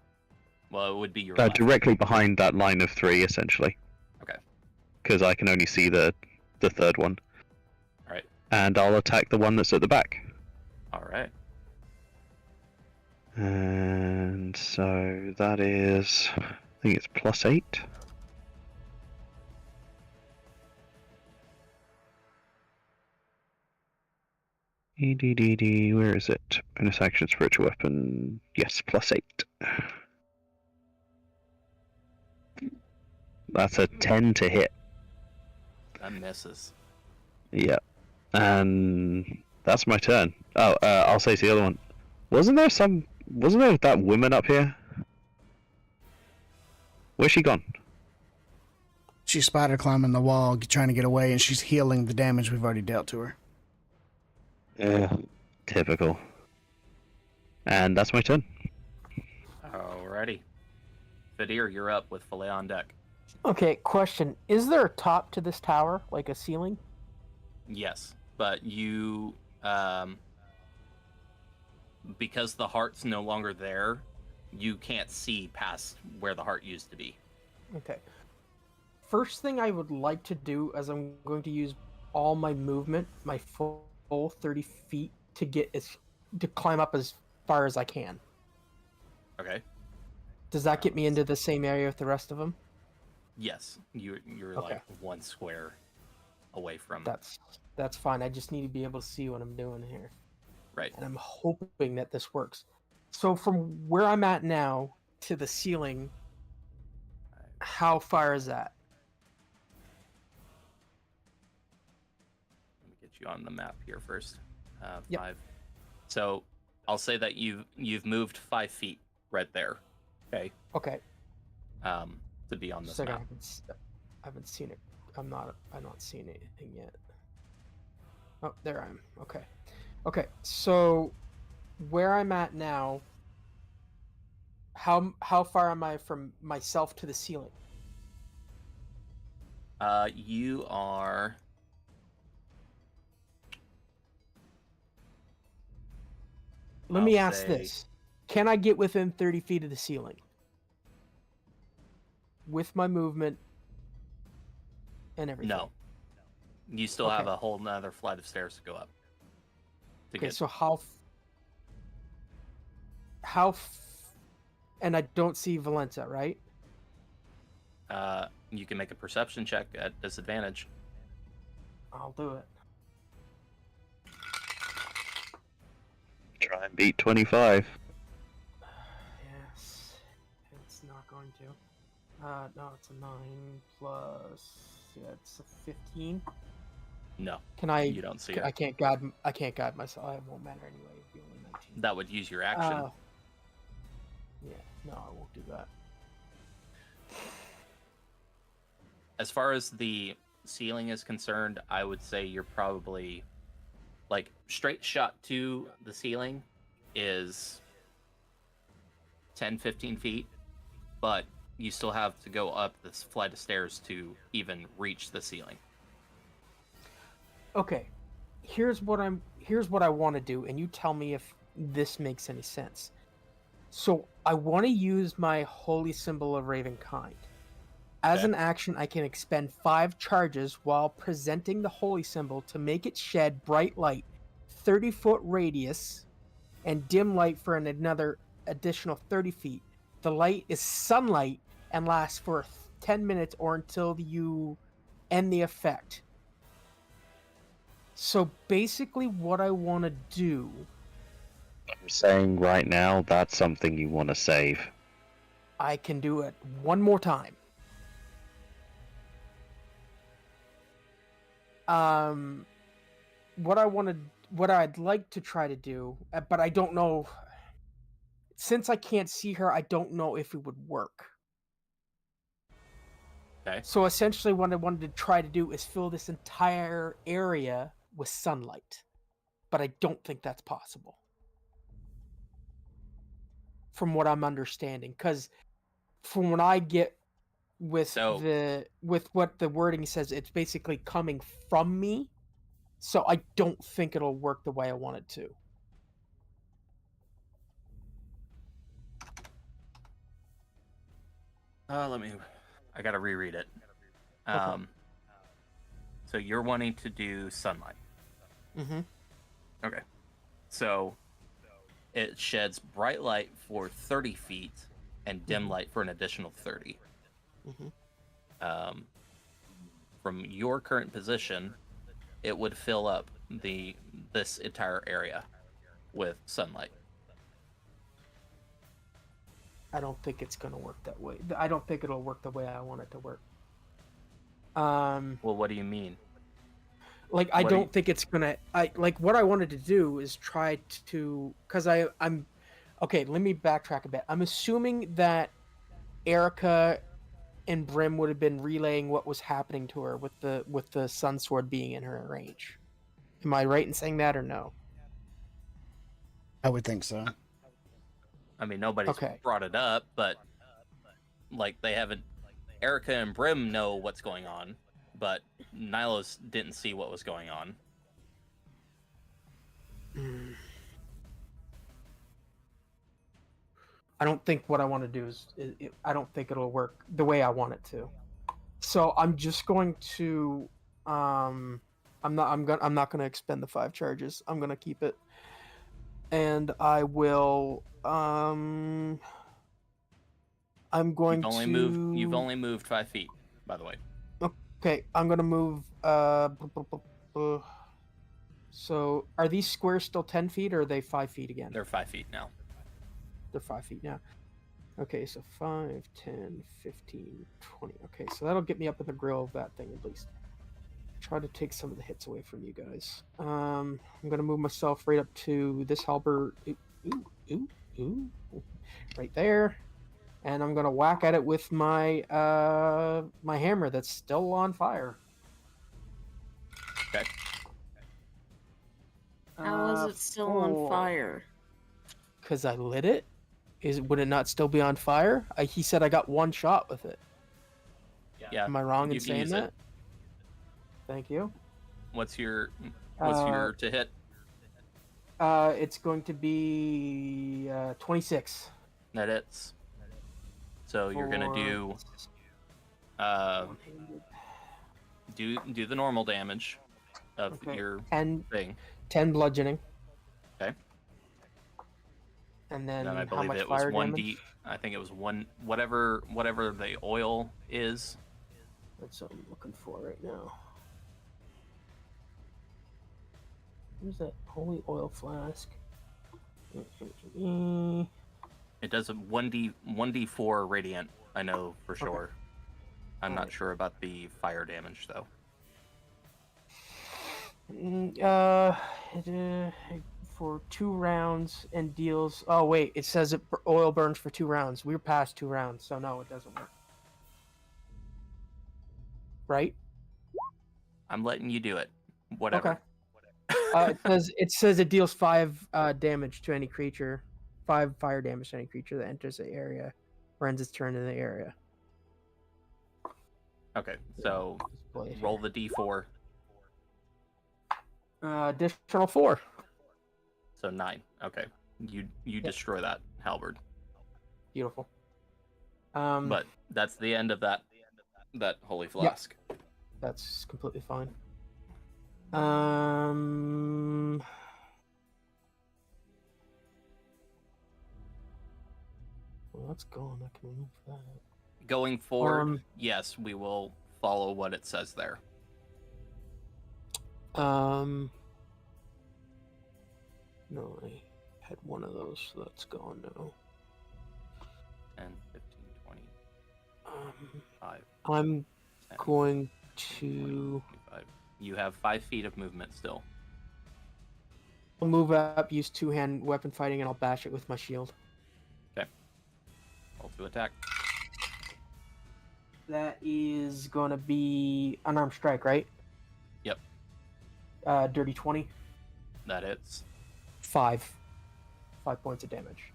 S5: Well, it would be your left.
S8: Directly behind that line of 3, essentially.
S5: Okay.
S8: Because I can only see the third one.
S5: Alright.
S8: And I'll attack the one that's at the back.
S5: Alright.
S8: And so that is, I think it's +8. EDDD, where is it? Bonus action, spiritual weapon. Yes, +8. That's a 10 to hit.
S5: That misses.
S8: Yeah. And that's my turn. Oh, I'll say to the other one. Wasn't there that woman up here? Where's she gone?
S1: She's spider climbing the wall, trying to get away, and she's healing the damage we've already dealt to her.
S8: Yeah. Typical. And that's my turn.
S5: Alrighty. Fadir, you're up with Filet on deck.
S2: Okay, question. Is there a top to this tower? Like a ceiling?
S5: Yes, but you, because the heart's no longer there, you can't see past where the heart used to be.
S2: Okay. First thing I would like to do is I'm going to use all my movement, my full 30 feet, to climb up as far as I can.
S5: Okay.
S2: Does that get me into the same area with the rest of them?
S5: Yes, you're
S2: Okay.
S5: like 1 square away from.
S2: That's fine. I just need to be able to see what I'm doing here.
S5: Right.
S2: And I'm hoping that this works. So from where I'm at now to the ceiling, how far is that?
S5: Let me get you on the map here first.
S2: Yep.
S5: 5. So I'll say that you've moved 5 feet right there. Okay.
S2: Okay.
S5: To be on this
S2: Second,
S5: map.
S2: I haven't seen it. I'm not seeing anything yet. Oh, there I am. Okay. Okay. So where I'm at now, how far am I from myself to the ceiling?
S5: You are.
S2: Let me ask this. Can I get within 30 feet of the ceiling? With my movement and everything?
S5: No. You still have a whole nother flight of stairs to go up.
S2: So and I don't see Valenza, right?
S5: You can make a perception check at disadvantage.
S2: I'll do it.
S8: Try and beat 25.
S2: Yes. It's not going to. No, it's a 9 plus. Yeah, it's a 15.
S5: No.
S2: Can I?
S5: You don't see it.
S2: I can't guide myself. It won't matter anyway. It'd be only 19.
S5: That would use your action.
S2: Yeah. No, I won't do that.
S5: As far as the ceiling is concerned, I would say you're probably like straight shot to the ceiling is 10-15 feet, but you still have to go up this flight of stairs to even reach the ceiling.
S2: Okay. Here's what I want to do, and you tell me if this makes any sense. So I want to use my holy symbol of Ravenkind. As an action, I can expend 5 charges while presenting the holy symbol to make it shed bright light, 30-foot radius, and dim light for another additional 30 feet. The light is sunlight and lasts for 10 minutes or until you end the effect. So basically what I want to do...
S8: I'm saying right now that's something you want to save.
S2: I can do it one more time. What I'd like to try to do, but I don't know, since I can't see her, I don't know if it would work.
S5: Okay.
S2: So essentially what I wanted to try to do is fill this entire area with sunlight, but I don't think that's possible. From what I'm understanding, because from what I get with what the wording says, it's basically coming from me. So I don't think it'll work the way I want it to.
S5: I gotta reread it.
S2: Okay.
S5: So you're wanting to do sunlight.
S2: Mm-hmm.
S5: Okay. So it sheds bright light for 30 feet and dim light for an additional 30.
S2: Mm-hmm.
S5: From your current position, it would fill up this entire area with sunlight.
S2: I don't think it's gonna work that way. I don't think it'll work the way I want it to work.
S5: Well, what do you mean?
S2: Like I
S5: What do you-
S2: don't think it's gonna. What I wanted to do is try to, because I'm. Okay, let me backtrack a bit. I'm assuming that Erica and Brim would have been relaying what was happening to her with the sun sword being in her range. Am I right in saying that or no?
S1: I would think so.
S5: I mean, nobody's
S2: Okay.
S5: brought it up, but like they haven't. Erica and Brim know what's going on, but Nylos didn't see what was going on.
S2: I don't think what I want to do is I don't think it'll work the way I want it to. So I'm just going to I'm not going to expend the 5 charges. I'm going to keep it. And I will I'm going
S5: You've only moved 5 feet, by the way.
S2: Okay, I'm going to move so are these squares still 10 feet or are they 5 feet again?
S5: They're 5 feet now.
S2: They're 5 feet now. Okay, so 5, 10, 15, 20. Okay, so that'll get me up in the grill of that thing at least. Try to take some of the hits away from you guys. I'm gonna move myself right up to this halberd. Ooh, right there. And I'm gonna whack at it with my my hammer that's still on fire.
S5: Okay.
S6: How is it still on fire?
S2: Because I lit it. Would it not still be on fire? He said I got 1 shot with it.
S5: Yeah.
S2: Am I wrong in
S5: you can
S2: saying
S5: use
S2: that?
S5: it.
S2: Thank you.
S5: What's your
S2: Uh,
S5: to hit?
S2: It's going to be 26.
S5: That hits. So you're gonna do do the normal damage of your
S2: 10,
S5: thing.
S2: 10 bludgeoning.
S5: Okay.
S2: And then
S5: I
S2: how
S5: believe
S2: much
S5: it was
S2: fire
S5: 1d.
S2: damage?
S5: I think it was whatever the oil is.
S2: That's what I'm looking for right now. Where's that holy oil flask?
S5: It does a 1d4 radiant. I know for sure. I'm not sure about the fire damage though.
S2: For 2 rounds and deals. Oh wait, it says oil burns for 2 rounds. We're past 2 rounds, so no, it doesn't work. Right?
S5: I'm letting you do it. Whatever.
S2: Okay. It says it deals 5 damage to any creature, 5 fire damage to any creature that enters the area or ends its turn in the area.
S5: Okay, so roll the d4.
S2: Additional 4.
S5: So 9. Okay, you destroy that halberd.
S2: Beautiful.
S5: But that's the end of that holy flask.
S2: That's completely fine. Well, that's gone. I can remove that.
S5: Going forward, yes, we will follow what it says there.
S2: No, I had one of those, so that's gone now.
S5: 10, 15, 20, 5.
S2: I'm
S5: 10,
S2: going
S5: 20,
S2: to
S5: 25. You have 5 feet of movement still.
S2: I'll move up, use 2-hand weapon fighting, and I'll bash it with my shield.
S5: Okay. Roll to attack.
S2: That is going to be unarmed strike, right?
S5: Yep.
S2: Dirty 20.
S5: That hits.
S2: 5 points of damage.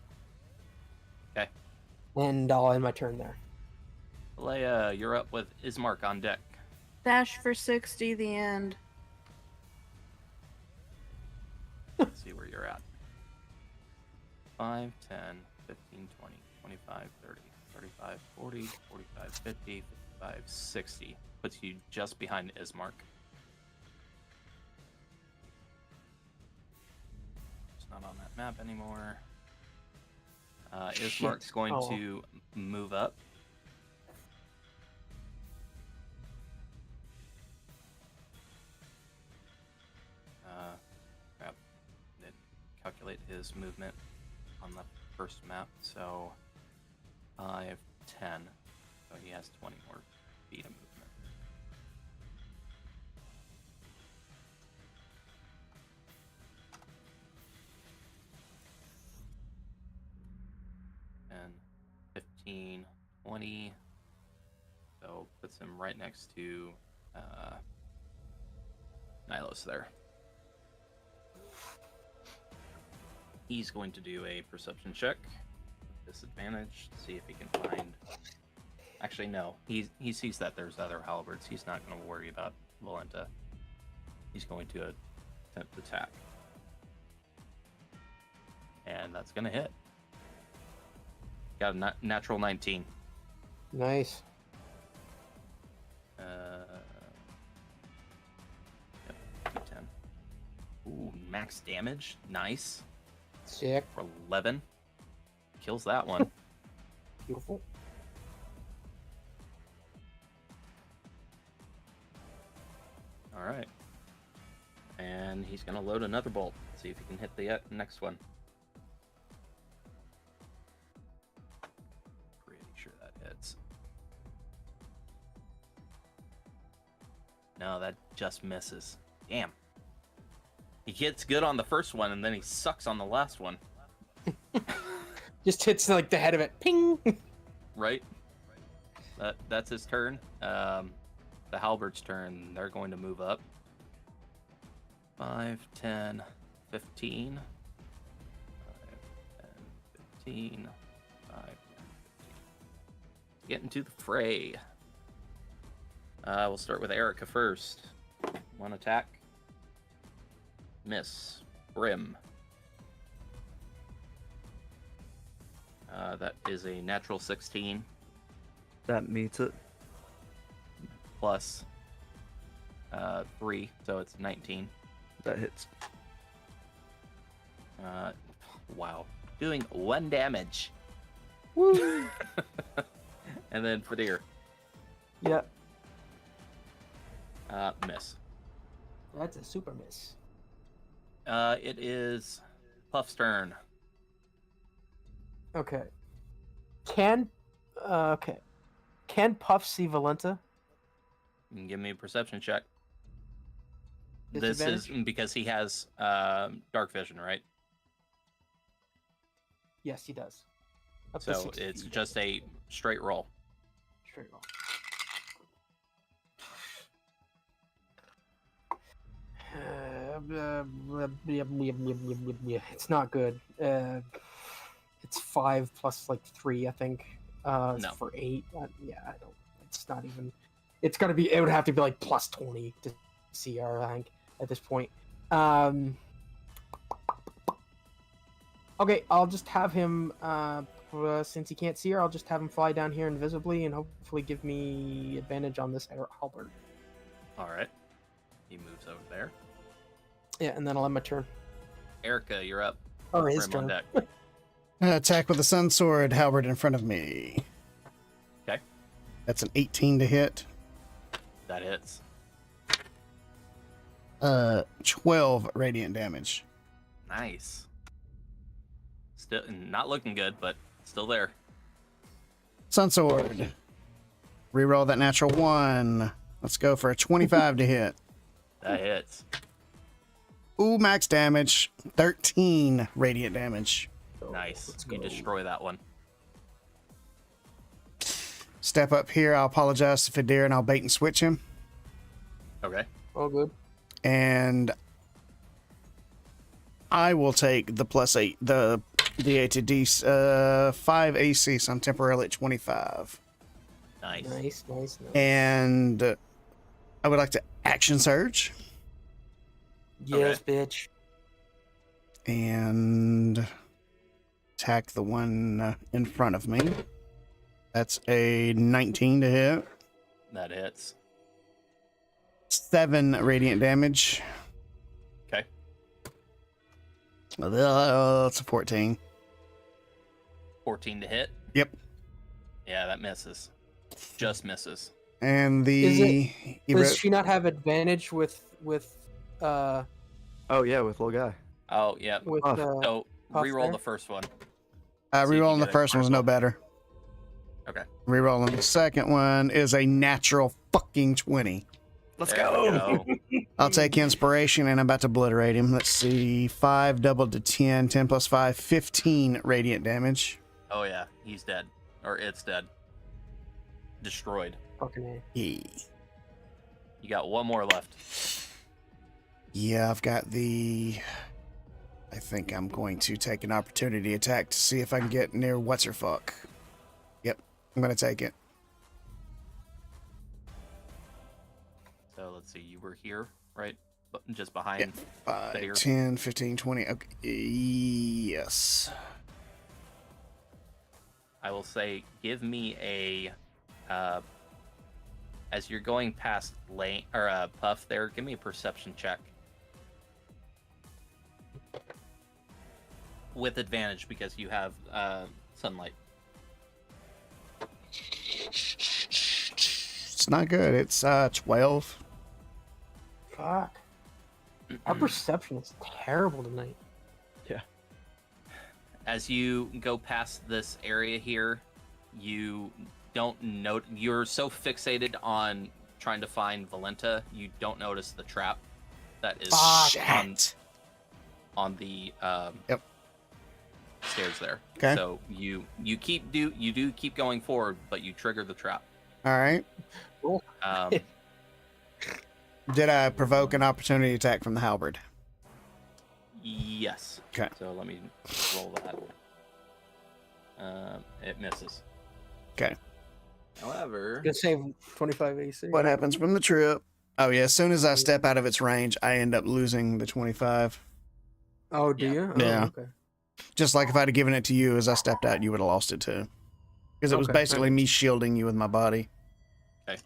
S5: Okay.
S2: And I'll end my turn there.
S5: Leia, you're up with Ismark on deck.
S6: Dash for 60, the end.
S5: Let's see where you're at. 5, 10, 15, 20, 25, 30, 35, 40, 45, 50, 55, 60. Puts you just behind Ismark. It's not on that map anymore. Ismark's going to move up. calculate his movement on the first map. So 5, 10. So he has 20 more feet of movement. And 15, 20. So puts him right next to Nylos there. He's going to do a perception check. Disadvantage. See if he can find. Actually, no. He sees that there's other halberds. He's not going to worry about Valenta. He's going to attempt to attack. And that's going to hit. Got a natural 19.
S2: Nice.
S5: Yep, 10. Ooh, max damage. Nice.
S2: Sick.
S5: For 11. Kills that one.
S2: Beautiful.
S5: All right. And he's going to load another bolt. See if he can hit the next one. Pretty sure that hits. No, that just misses. Damn. He gets good on the first one, and then he sucks on the last one.
S2: Just hits like the head of it. Ping!
S5: Right? That's his turn. The halberd's turn. They're going to move up. 5, 10, 15. 5, 10, 15. 5, 10, 15. Get into the fray. We'll start with Erica first. One attack. Miss. Brim. That is a natural 16.
S3: That meets it.
S5: Plus 3, so it's 19.
S3: That hits.
S5: Wow. Doing 1 damage.
S2: Woo!
S5: And then Fadir.
S2: Yeah.
S5: Miss.
S2: That's a super miss.
S5: It is Puff's turn.
S2: Okay. Can Puff see Valenta?
S5: You can give me a perception check. This is because he has dark vision, right?
S2: Yes, he does. Up to
S5: So
S2: 60
S5: it's
S2: feet.
S5: just a straight roll.
S2: Straight roll. It's not good. It's 5 plus like 3, I think.
S5: No.
S2: For 8. Yeah, I don't. It's not even. It's gotta be. It would have to be like plus 20 to CR, I think, at this point. Okay, I'll just have him. Since he can't see her, I'll just have him fly down here invisibly and hopefully give me advantage on this halberd.
S5: All right. He moves over there.
S2: Yeah, and then I'll end my turn.
S5: Erica, you're up.
S2: Or his
S5: Brim on
S2: turn.
S5: deck.
S1: Attack with the sun sword, halberd in front of me.
S5: Okay.
S1: That's an 18 to hit.
S5: That hits.
S1: 12 radiant damage.
S5: Nice. Still not looking good, but still there.
S1: Sun sword. Reroll that natural 1. Let's go for a 25 to hit.
S5: That hits.
S1: Ooh, max damage. 13 radiant damage.
S5: Nice. You destroy that one.
S1: Step up here. I'll apologize to Fadir and I'll bait and switch him.
S5: Okay.
S2: All good.
S1: And I will take the +8, the D8 to D5 AC, so I'm temporarily at 25.
S5: Nice.
S2: Nice.
S1: And I would like to action surge.
S2: Yes, bitch.
S1: And attack the one in front of me. That's a 19 to hit.
S5: That hits.
S1: 7 radiant damage.
S5: Okay.
S1: That's a 14.
S5: 14 to hit.
S1: Yep.
S5: Yeah, that misses. Just misses.
S1: And the
S2: Does she not have advantage with
S3: Oh yeah, with little guy.
S5: Oh, yeah.
S2: With
S5: So
S2: Puff
S5: re-roll
S2: there?
S5: the first one.
S1: Rerolling the
S5: get it.
S1: first one's no better.
S5: Okay.
S1: Rerolling the second one is a natural fucking 20.
S3: Let's
S5: There
S3: go.
S5: we go.
S1: I'll take inspiration and I'm about to obliterate him. Let's see. 5 doubled to 10. 10 plus 5, 15 radiant damage.
S5: Oh yeah, he's dead. Or it's dead. Destroyed.
S2: Fucking A.
S1: Yeah.
S5: You got one more left.
S1: Yeah, I've got the... I think I'm going to take an opportunity attack to see if I can get near what's-her-fuck. Yep, I'm going to take it.
S5: So let's see, you were here, right? Just behind.
S1: 5,
S5: Fadir.
S1: 10, 15, 20. Okay, yes.
S5: I will say, give me a. As you're going past Lane or Puff, there, give me a perception check. With advantage because you have sunlight.
S1: It's not good. It's 12.
S2: Fuck. Our perception is terrible tonight.
S5: As you go past this area here, you don't note. You're so fixated on trying to find Valenta, you don't notice the trap that is on the stairs there.
S1: Okay.
S5: So you do keep going forward, but you trigger the trap.
S1: All right.
S5: Um,
S1: Did I provoke an opportunity attack from the halberd?
S5: yes.
S1: Okay.
S5: So let me roll that. It misses.
S1: Okay.
S5: However,
S2: Gonna save 25 AC.
S1: What happens from the trip? Oh, yeah. As soon as I step out of its range, I end up losing the 25.
S2: Oh, do you?
S1: Yeah.
S2: Oh, okay.
S1: Just like if I'd have given it to you as I stepped out, you would have lost it too. Because it was
S2: Okay,
S1: basically me shielding you with my body.
S5: okay.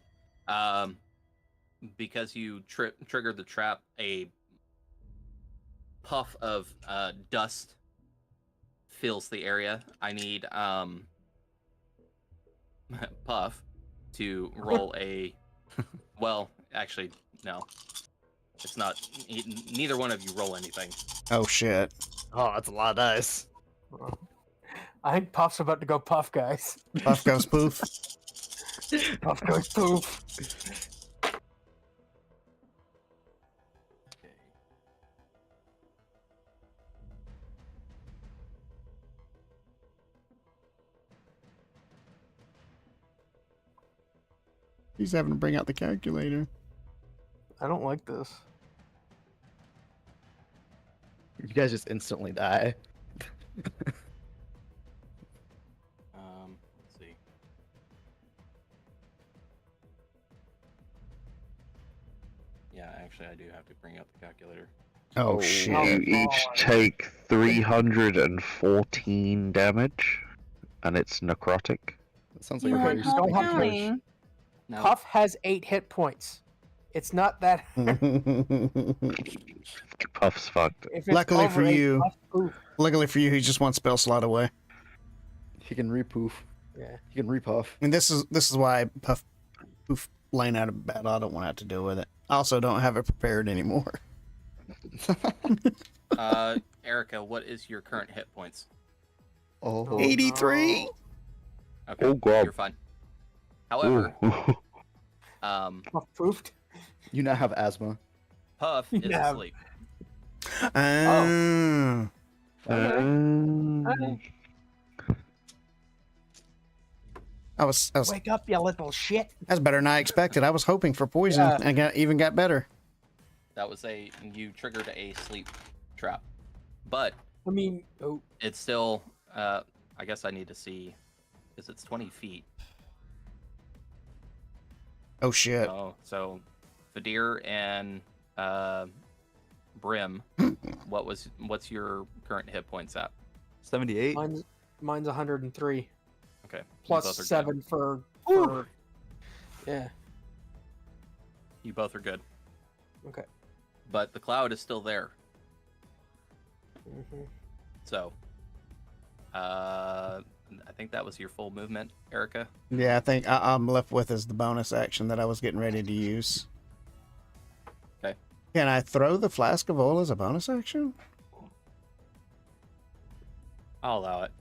S5: Because you triggered the trap, a puff of dust fills the area. I need Puff to roll a. Well, actually, no. It's not. Neither one of you roll anything.
S1: Oh, shit.
S3: Oh, that's a lot of dice.
S2: I think Puff's about to go Puff, guys.
S1: Puff goes poof.
S2: Puff goes poof.
S1: He's having to bring out the calculator.
S2: I don't like this.
S3: You guys just instantly die.
S5: Let's see. Yeah, actually, I do have to bring out the calculator.
S1: Oh, shit.
S8: You each take 314 damage, and it's necrotic.
S3: That sounds like
S6: You
S3: a
S6: are
S3: very
S2: just don't
S6: not
S2: have
S3: stupid
S6: counting.
S5: No.
S2: Puff has 8 hit points. It's not that.
S8: Puff's fucked.
S2: If it's
S1: Luckily
S2: over
S1: for
S2: 8,
S1: you.
S2: Puff, poof.
S1: Luckily for you, he just one spell slot away.
S3: He can repoof.
S2: Yeah.
S3: He can repuff.
S1: And this is why Puff poof laying out of battle. I don't want to have to deal with it. I also don't have it prepared anymore.
S5: Erica, what is your current hit points?
S3: Oh,
S1: 83.
S5: Okay,
S8: Oh, God.
S5: you're fine. However,
S8: Ooh.
S2: Puff poofed.
S3: you now have asthma.
S5: Puff is
S2: Yeah.
S5: asleep.
S1: Ah. I was
S2: Wake up, you little shit.
S1: that's better than I expected. I was hoping for poison
S2: Yeah.
S1: and even got better.
S5: That was you triggered a sleep trap, but
S2: I mean, oh,
S5: it's still. I guess I need to see, because it's 20 feet.
S1: Oh shit.
S5: Oh, so Fadir and Brim, what's your current hit points at?
S3: 78.
S2: mine's 103
S5: Okay, you
S2: plus
S5: both are
S2: 7
S5: good.
S2: for yeah.
S5: You both are good,
S2: Okay.
S5: but the cloud is still there.
S2: Mhm.
S5: So, I think that was your full movement, Erica.
S1: Yeah, I think I'm left with is the bonus action that I was getting ready to use.
S5: Okay.
S1: Can I throw the flask of oil as a bonus action?
S5: I'll allow it.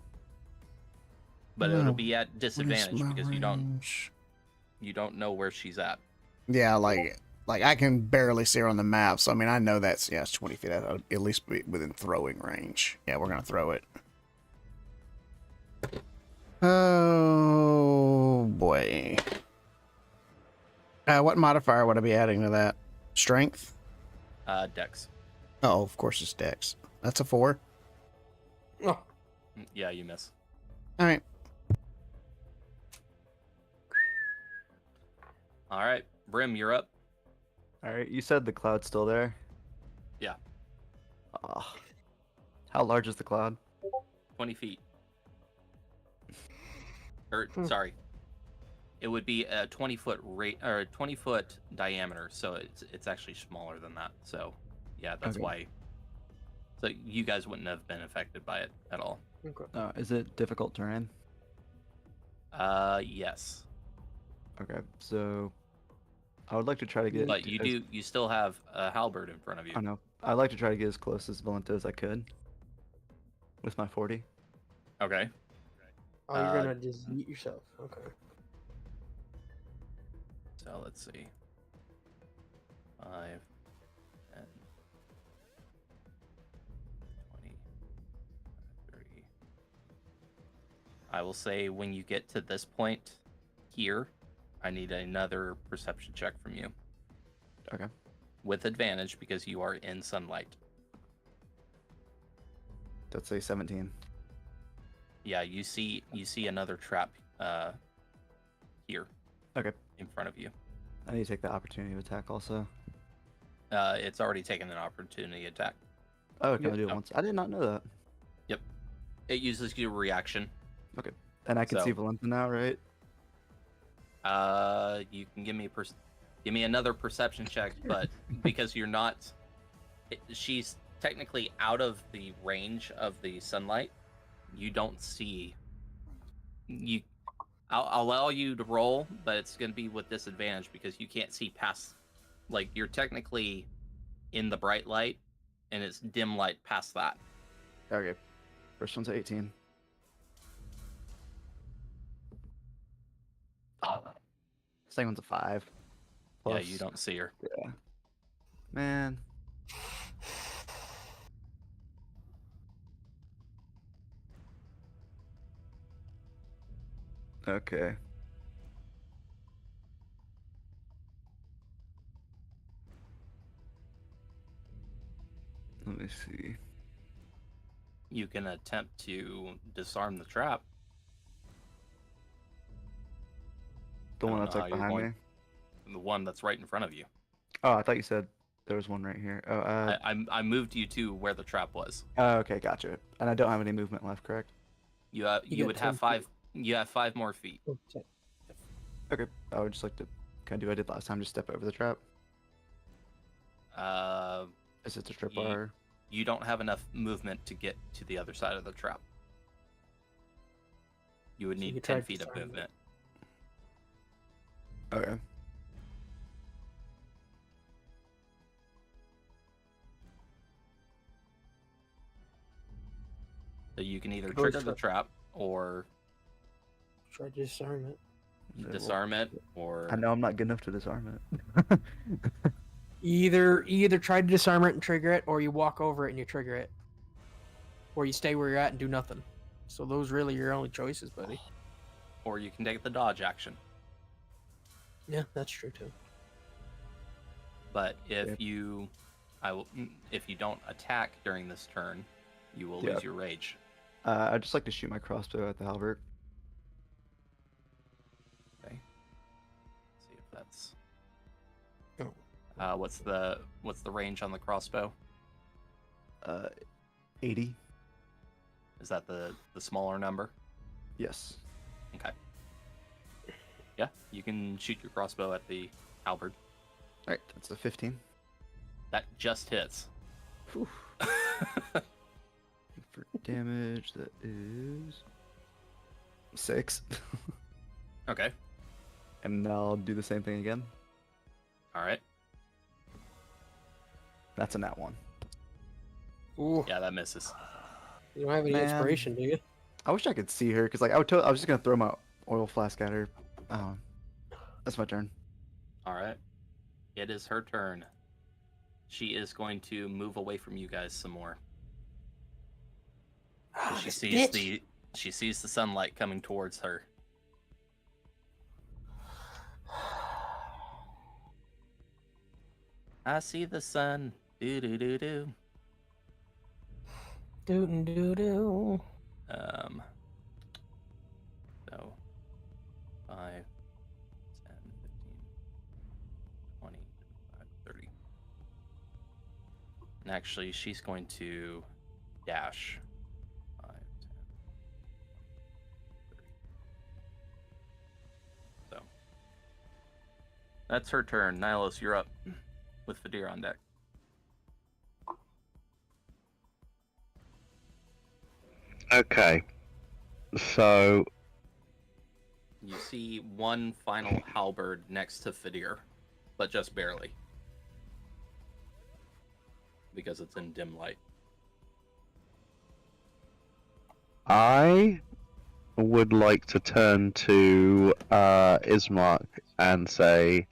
S5: But
S1: Oh,
S5: it'll be at
S1: what is
S5: disadvantage
S1: my
S5: because
S1: range?
S5: you don't know where she's at.
S1: Yeah, like I can barely see her on the map, so I mean I know that's it's 20 feet. I'll at least be within throwing range. Yeah, we're gonna throw it. Oh boy. What modifier would I be adding to that? Strength?
S5: Dex.
S1: Oh, of course it's Dex. That's a 4.
S2: Oh,
S5: Yeah, you miss.
S1: All right.
S5: All right, Brim, you're up.
S3: All right, you said the cloud's still there.
S5: Yeah.
S3: How large is the cloud?
S5: 20 feet. Or sorry, it would be a 20-foot or a 20-foot diameter, so it's actually smaller than that. So yeah, that's why. So you guys wouldn't have been affected by it at all.
S2: okay.
S3: Is it difficult terrain?
S5: Yes.
S3: Okay, so I would like to try to get.
S5: But you still have a halberd in front of you.
S3: I know. I'd like to try to get as close as Valenta as I could with my 40.
S5: Okay.
S2: Oh, you're gonna just eat yourself. Okay.
S5: So let's see. 5, 10, 20, 30. I will say when you get to this point here, I need another perception check from you.
S3: Okay.
S5: With advantage because you are in sunlight.
S3: Let's say 17.
S5: Yeah, you see another trap here.
S3: Okay.
S5: In front of you.
S3: I need to take the opportunity of attack also.
S5: It's already taken an opportunity attack.
S3: Oh, can I do it once? I did not know that.
S5: Yep. It uses your reaction.
S3: Okay. And I can see Valenta now, right?
S5: You can give me another perception check, but because you're not, she's technically out of the range of the sunlight. You don't see. I'll allow you to roll, but it's going to be with disadvantage because you can't see past. Like you're technically in the bright light, and it's dim light past that.
S3: Okay. First one's 18. Second one's a 5.
S5: Yeah, you don't see her.
S3: Yeah. Man. Okay. Let me see.
S5: You can attempt to disarm the trap.
S3: The one that's like behind me?
S5: The one that's right in front of you.
S3: Oh, I thought you said there was one right here. Oh,
S5: I moved you to where the trap was.
S3: Oh, okay, gotcha. And I don't have any movement left, correct?
S5: You would have 5. You have 5 more feet.
S3: Okay. I would just like to kind of do what I did last time, just step over the trap. Is it the trip bar?
S5: You don't have enough movement to get to the other side of the trap. You would need 10 feet of movement.
S3: Okay.
S5: So you can either trigger the trap or
S2: try to disarm it.
S5: Disarm it, or
S3: I know I'm not good enough to disarm it.
S2: Either try to disarm it and trigger it, or you walk over it and you trigger it, or you stay where you're at and do nothing. So those really your only choices, buddy.
S5: Or you can take the dodge action.
S2: Yeah, that's true too.
S5: But if you don't attack during this turn, you will lose your rage.
S3: I'd just like to shoot my crossbow at the halberd.
S5: Okay. Let's see if that's. What's the range on the crossbow?
S3: 80.
S5: Is that the smaller number?
S3: Yes.
S5: Okay. Yeah, you can shoot your crossbow at the halberd.
S3: All right, that's a 15.
S5: That just hits.
S3: For damage, that is 6.
S5: Okay.
S3: And I'll do the same thing again.
S5: All right.
S3: That's a nat 1.
S2: Ooh.
S5: Yeah, that misses.
S2: You don't have any
S1: Man.
S2: inspiration, do you?
S3: I wish I could see her, because like I was just gonna throw my oil flask at her. That's my turn.
S5: All right. It is her turn. She is going to move away from you guys some more.
S6: Oh,
S5: She
S6: this
S5: sees
S6: bitch.
S5: she sees the sunlight coming towards her. I see the sun. Do do do do.
S2: Doo doo doo.
S5: So 5, 10, 15, 20, 25, 30. And actually, she's going to dash. 5, 10, 30. So that's her turn. Nylos, you're up with Fadir on deck.
S8: Okay. So
S5: You see one final halberd next to Fadir, but just barely. Because it's in dim light.
S8: I would like to turn to Ismark and say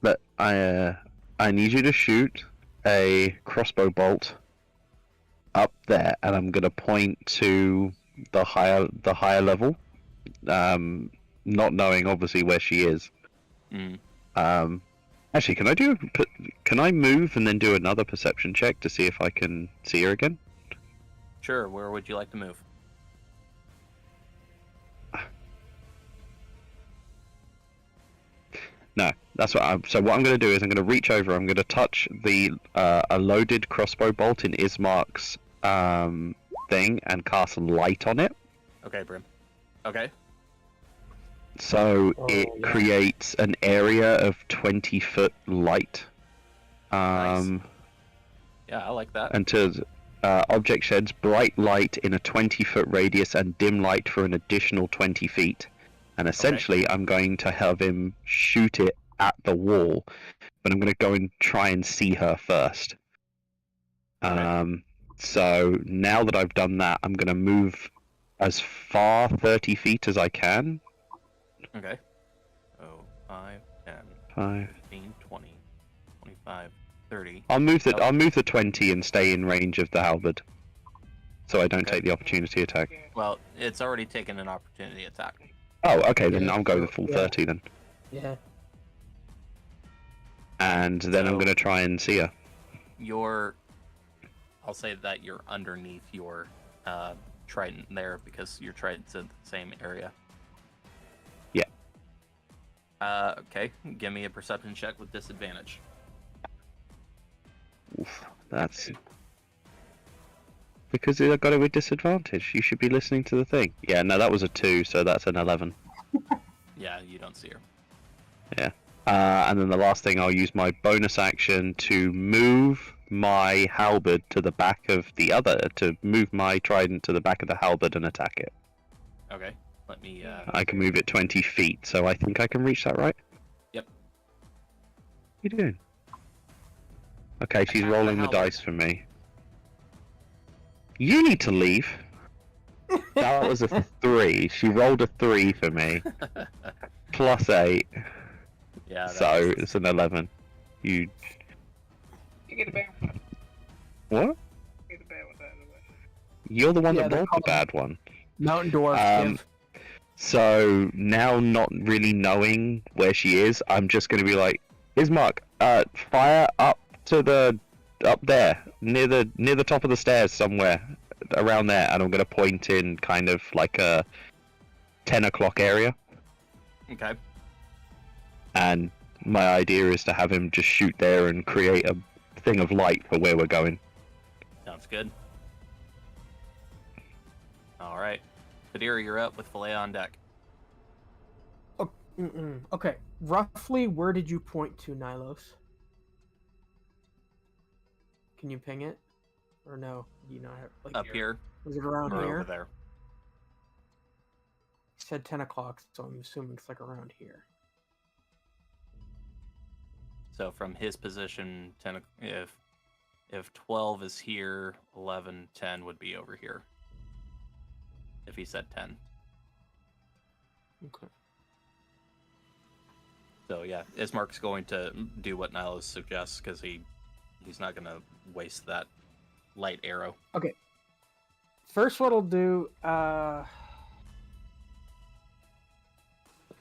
S8: that I need you to shoot a crossbow bolt up there, and I'm gonna point to the higher level, not knowing obviously where she is.
S5: Mm.
S8: Actually, can I move and then do another perception check to see if I can see her again?
S5: Sure, where would you like to move?
S8: No, that's what so what I'm going to do is I'm going to reach over, I'm going to touch the a loaded crossbow bolt in Ismark's thing and cast light on it.
S5: Okay, Brim. Okay.
S8: So it creates an area of 20-foot light.
S5: Nice. Yeah, I like that.
S8: And object sheds bright light in a 20-foot radius and dim light for an additional 20 feet. And essentially, I'm going to have him shoot it at the wall, but I'm going to go and try and see her first.
S5: Okay.
S8: So now that I've done that, I'm going to move as far 30 feet as I can.
S5: Okay. Oh, 5, 10,
S8: 5.
S5: 15, 20, 25, 30.
S8: I'll move the 20 and stay in range of the halberd, so I don't take the opportunity attack.
S5: Well, it's already taken an opportunity attack.
S8: Oh, okay, then I'll go the full 30 then.
S2: Yeah.
S8: And then I'm
S5: So-
S8: going to try and see her.
S5: I'll say that you're underneath your trident there because your trident's in the same area.
S8: Yeah.
S5: Okay, give me a perception check with disadvantage.
S8: Oof, that's... Because I got it with disadvantage. You should be listening to the thing. Yeah, no, that was a 2, so that's an 11.
S5: Yeah, you don't see her.
S8: Yeah. And then the last thing, I'll use my bonus action to move my halberd to the back of to move my trident to the back of the halberd and attack it.
S5: Okay, let me...
S8: I can move it 20 feet, so I think I can reach that, right?
S5: Yep.
S8: What are you doing? Okay, she's
S5: Attack the
S8: rolling the
S5: halberd.
S8: dice for me. You need to leave. That was a 3. She rolled a 3 for me. Plus 8.
S5: Yeah,
S8: So it's an 11. You
S10: get a bad one.
S8: what?
S10: Get a bad one out of the way.
S8: You're the one
S2: Yeah,
S8: that
S2: they're
S8: rolled the
S2: called-
S8: bad one.
S2: Mountain dwarf. Give.
S8: So now, not really knowing where she is, I'm just going to be like, Ismark, fire up there near the top of the stairs somewhere around there, and I'm going to point in kind of like a 10 o'clock area.
S5: Okay.
S8: And my idea is to have him just shoot there and create a thing of light for where we're going.
S5: Sounds good. All right. Fadir, you're up with Filet on deck.
S2: Okay, roughly where did you point to, Nylos? Can you ping it? Or no? Do you not have, like,
S5: Up here
S2: Was it around
S5: or
S2: here?
S5: over there?
S2: You said 10 o'clock, so I'm assuming it's like around here.
S5: So from his position, if If 12 is here, 11, 10 would be over here. If he said 10.
S2: Okay.
S5: So yeah, Ismark's going to do what Nihilus suggests because he's not going to waste that light arrow.
S2: Okay. First, what I'll do, let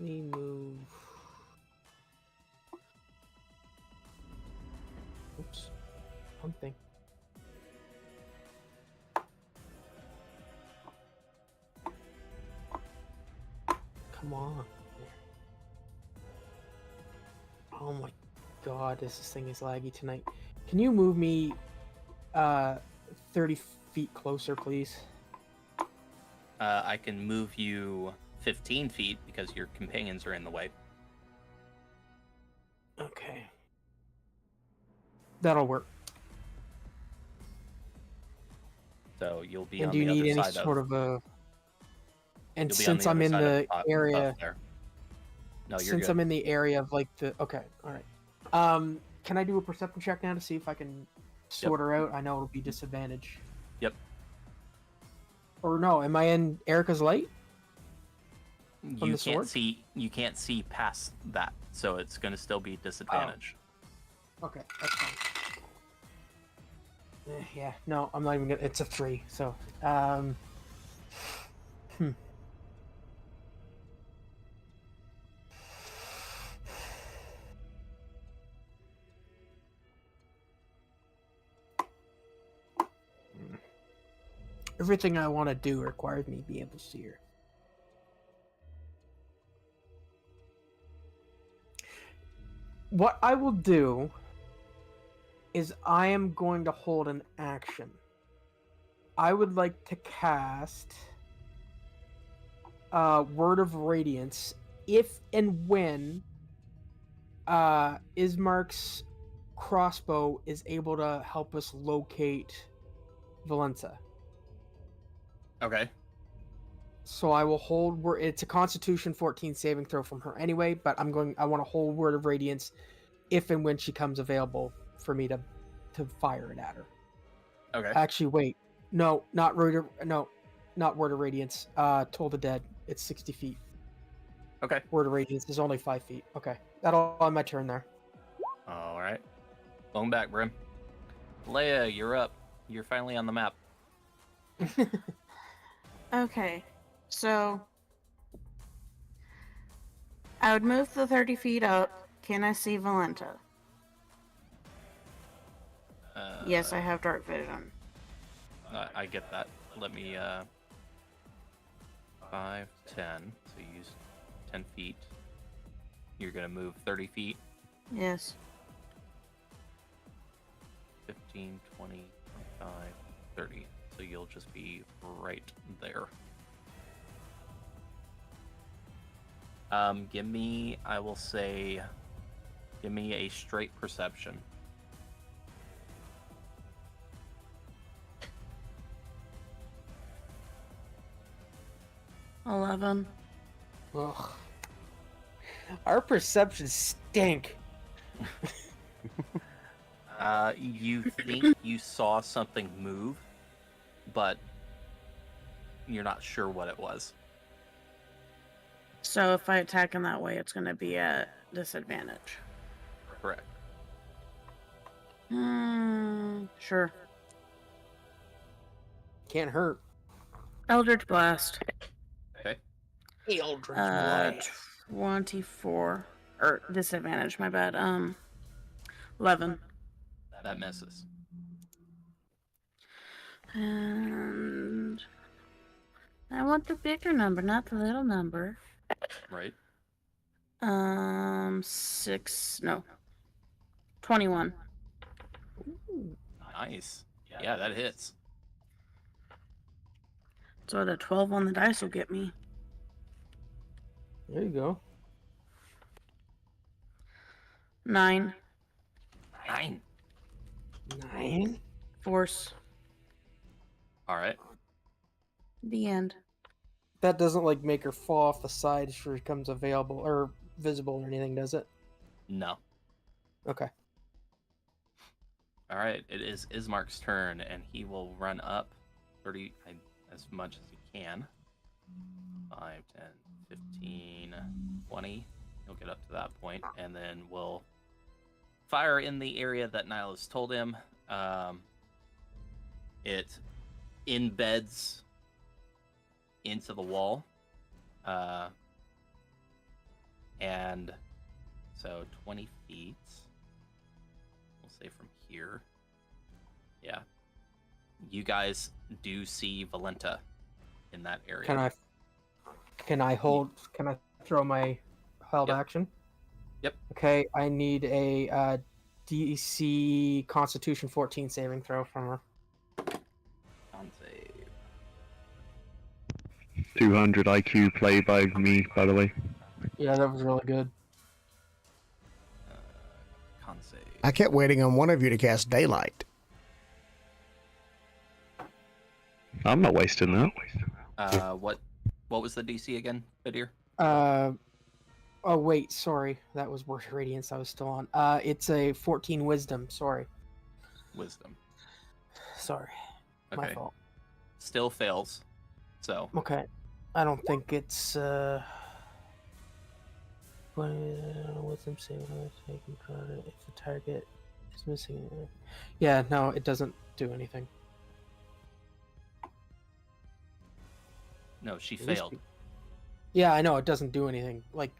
S2: me move. Oops. One thing. Come on. Oh my god, this thing is laggy tonight. Can you move me 30 feet closer, please?
S5: I can move you 15 feet because your companions are in the way.
S2: Okay. That'll work.
S5: So you'll be
S2: And
S5: on
S2: do you
S5: the
S2: need
S5: other
S2: any
S5: side
S2: sort
S5: of...
S2: of a... And
S5: You'll be on
S2: since
S5: the
S2: I'm
S5: other
S2: in
S5: side of
S2: the
S5: top-
S2: area...
S5: up there. No, you're
S2: Since
S5: good.
S2: I'm in the area of like the... Okay, alright. Can I do a perception check now to see if I can sort her out? I know it'll be disadvantage.
S5: Yep.
S2: Or no, am I in Erica's light? From
S5: You
S2: the
S5: can't
S2: sword?
S5: see past that, so it's going to still be disadvantage.
S2: Okay, that's fine. Yeah, no, I'm not even gonna... It's a 3, so... Everything I want to do requires me to be able to see her. What I will do is I am going to hold an action. I would like to cast Word of Radiance if and when Ismark's crossbow is able to help us locate Valenza.
S5: Okay.
S2: So I will hold. It's a Constitution 14 saving throw from her anyway, but I want to hold Word of Radiance if and when she comes available for me to fire it at her.
S5: Okay.
S2: Actually, wait. No, not Word of Radiance. Toll the Dead. It's 60 feet.
S5: Okay.
S2: Word of Radiance is only 5 feet. Okay. That'll on my turn there.
S5: All right. Welcome back, Brim. Leia, you're up. You're finally on the map.
S6: Okay, so I would move the 30 feet up. Can I see Valenta? Yes, I have dark vision.
S5: I get that. Let me 5, 10. So you use 10 feet. You're gonna move 30 feet.
S6: Yes.
S5: 15, 20, 25, 30. So you'll just be right there. Give me a straight perception.
S6: — 11.
S2: Ugh. Our perceptions stink.
S5: You think you saw something move, but you're not sure what it was.
S6: So if I attack in that way, it's going to be at disadvantage.
S5: Correct.
S6: Sure.
S2: Can't hurt.
S6: Eldritch Blast.
S5: Okay.
S2: Eldritch Blast.
S6: 24. Or disadvantage, my bad. 11.
S5: That misses.
S6: And I want the bigger number, not the little number.
S5: Right.
S6: 21.
S2: Ooh.
S5: Nice. Yeah, that hits.
S6: So the 12 on the dice will get me.
S2: There you go.
S6: 9.
S5: 9.
S2: 9?
S6: Force.
S5: All right.
S6: The end.
S2: That doesn't like make her fall off the side if she becomes available or visible or anything, does it?
S5: No.
S2: Okay.
S5: All right, it is Ismark's turn, and he will run up 30 as much as he can. 5, 10, 15, 20. He'll get up to that point, and then we'll fire in the area that Nihilus told him. It embeds into the wall. And so 20 feet. We'll say from here. Yeah. You guys do see Valenta in that area.
S2: Can I throw my held action?
S5: Yep.
S2: Okay, I need a DC Constitution 14 saving throw from her.
S5: Con save.
S8: 200 IQ play by me, by the way.
S2: Yeah, that was really good.
S5: Con save.
S1: I kept waiting on one of you to cast Daylight.
S8: I'm not wasting that.
S5: What was the DC again, Vidir?
S2: Oh wait, sorry. That was Word Radiance I was still on. It's a 14 Wisdom, sorry.
S5: Wisdom.
S2: Sorry.
S5: Okay.
S2: My fault.
S5: Still fails. So.
S2: Okay. I don't think it's Wisdom saving taking credit if the target is missing. Yeah, no, it doesn't do anything.
S5: No, she failed.
S2: Yeah, I know, it doesn't do anything. Like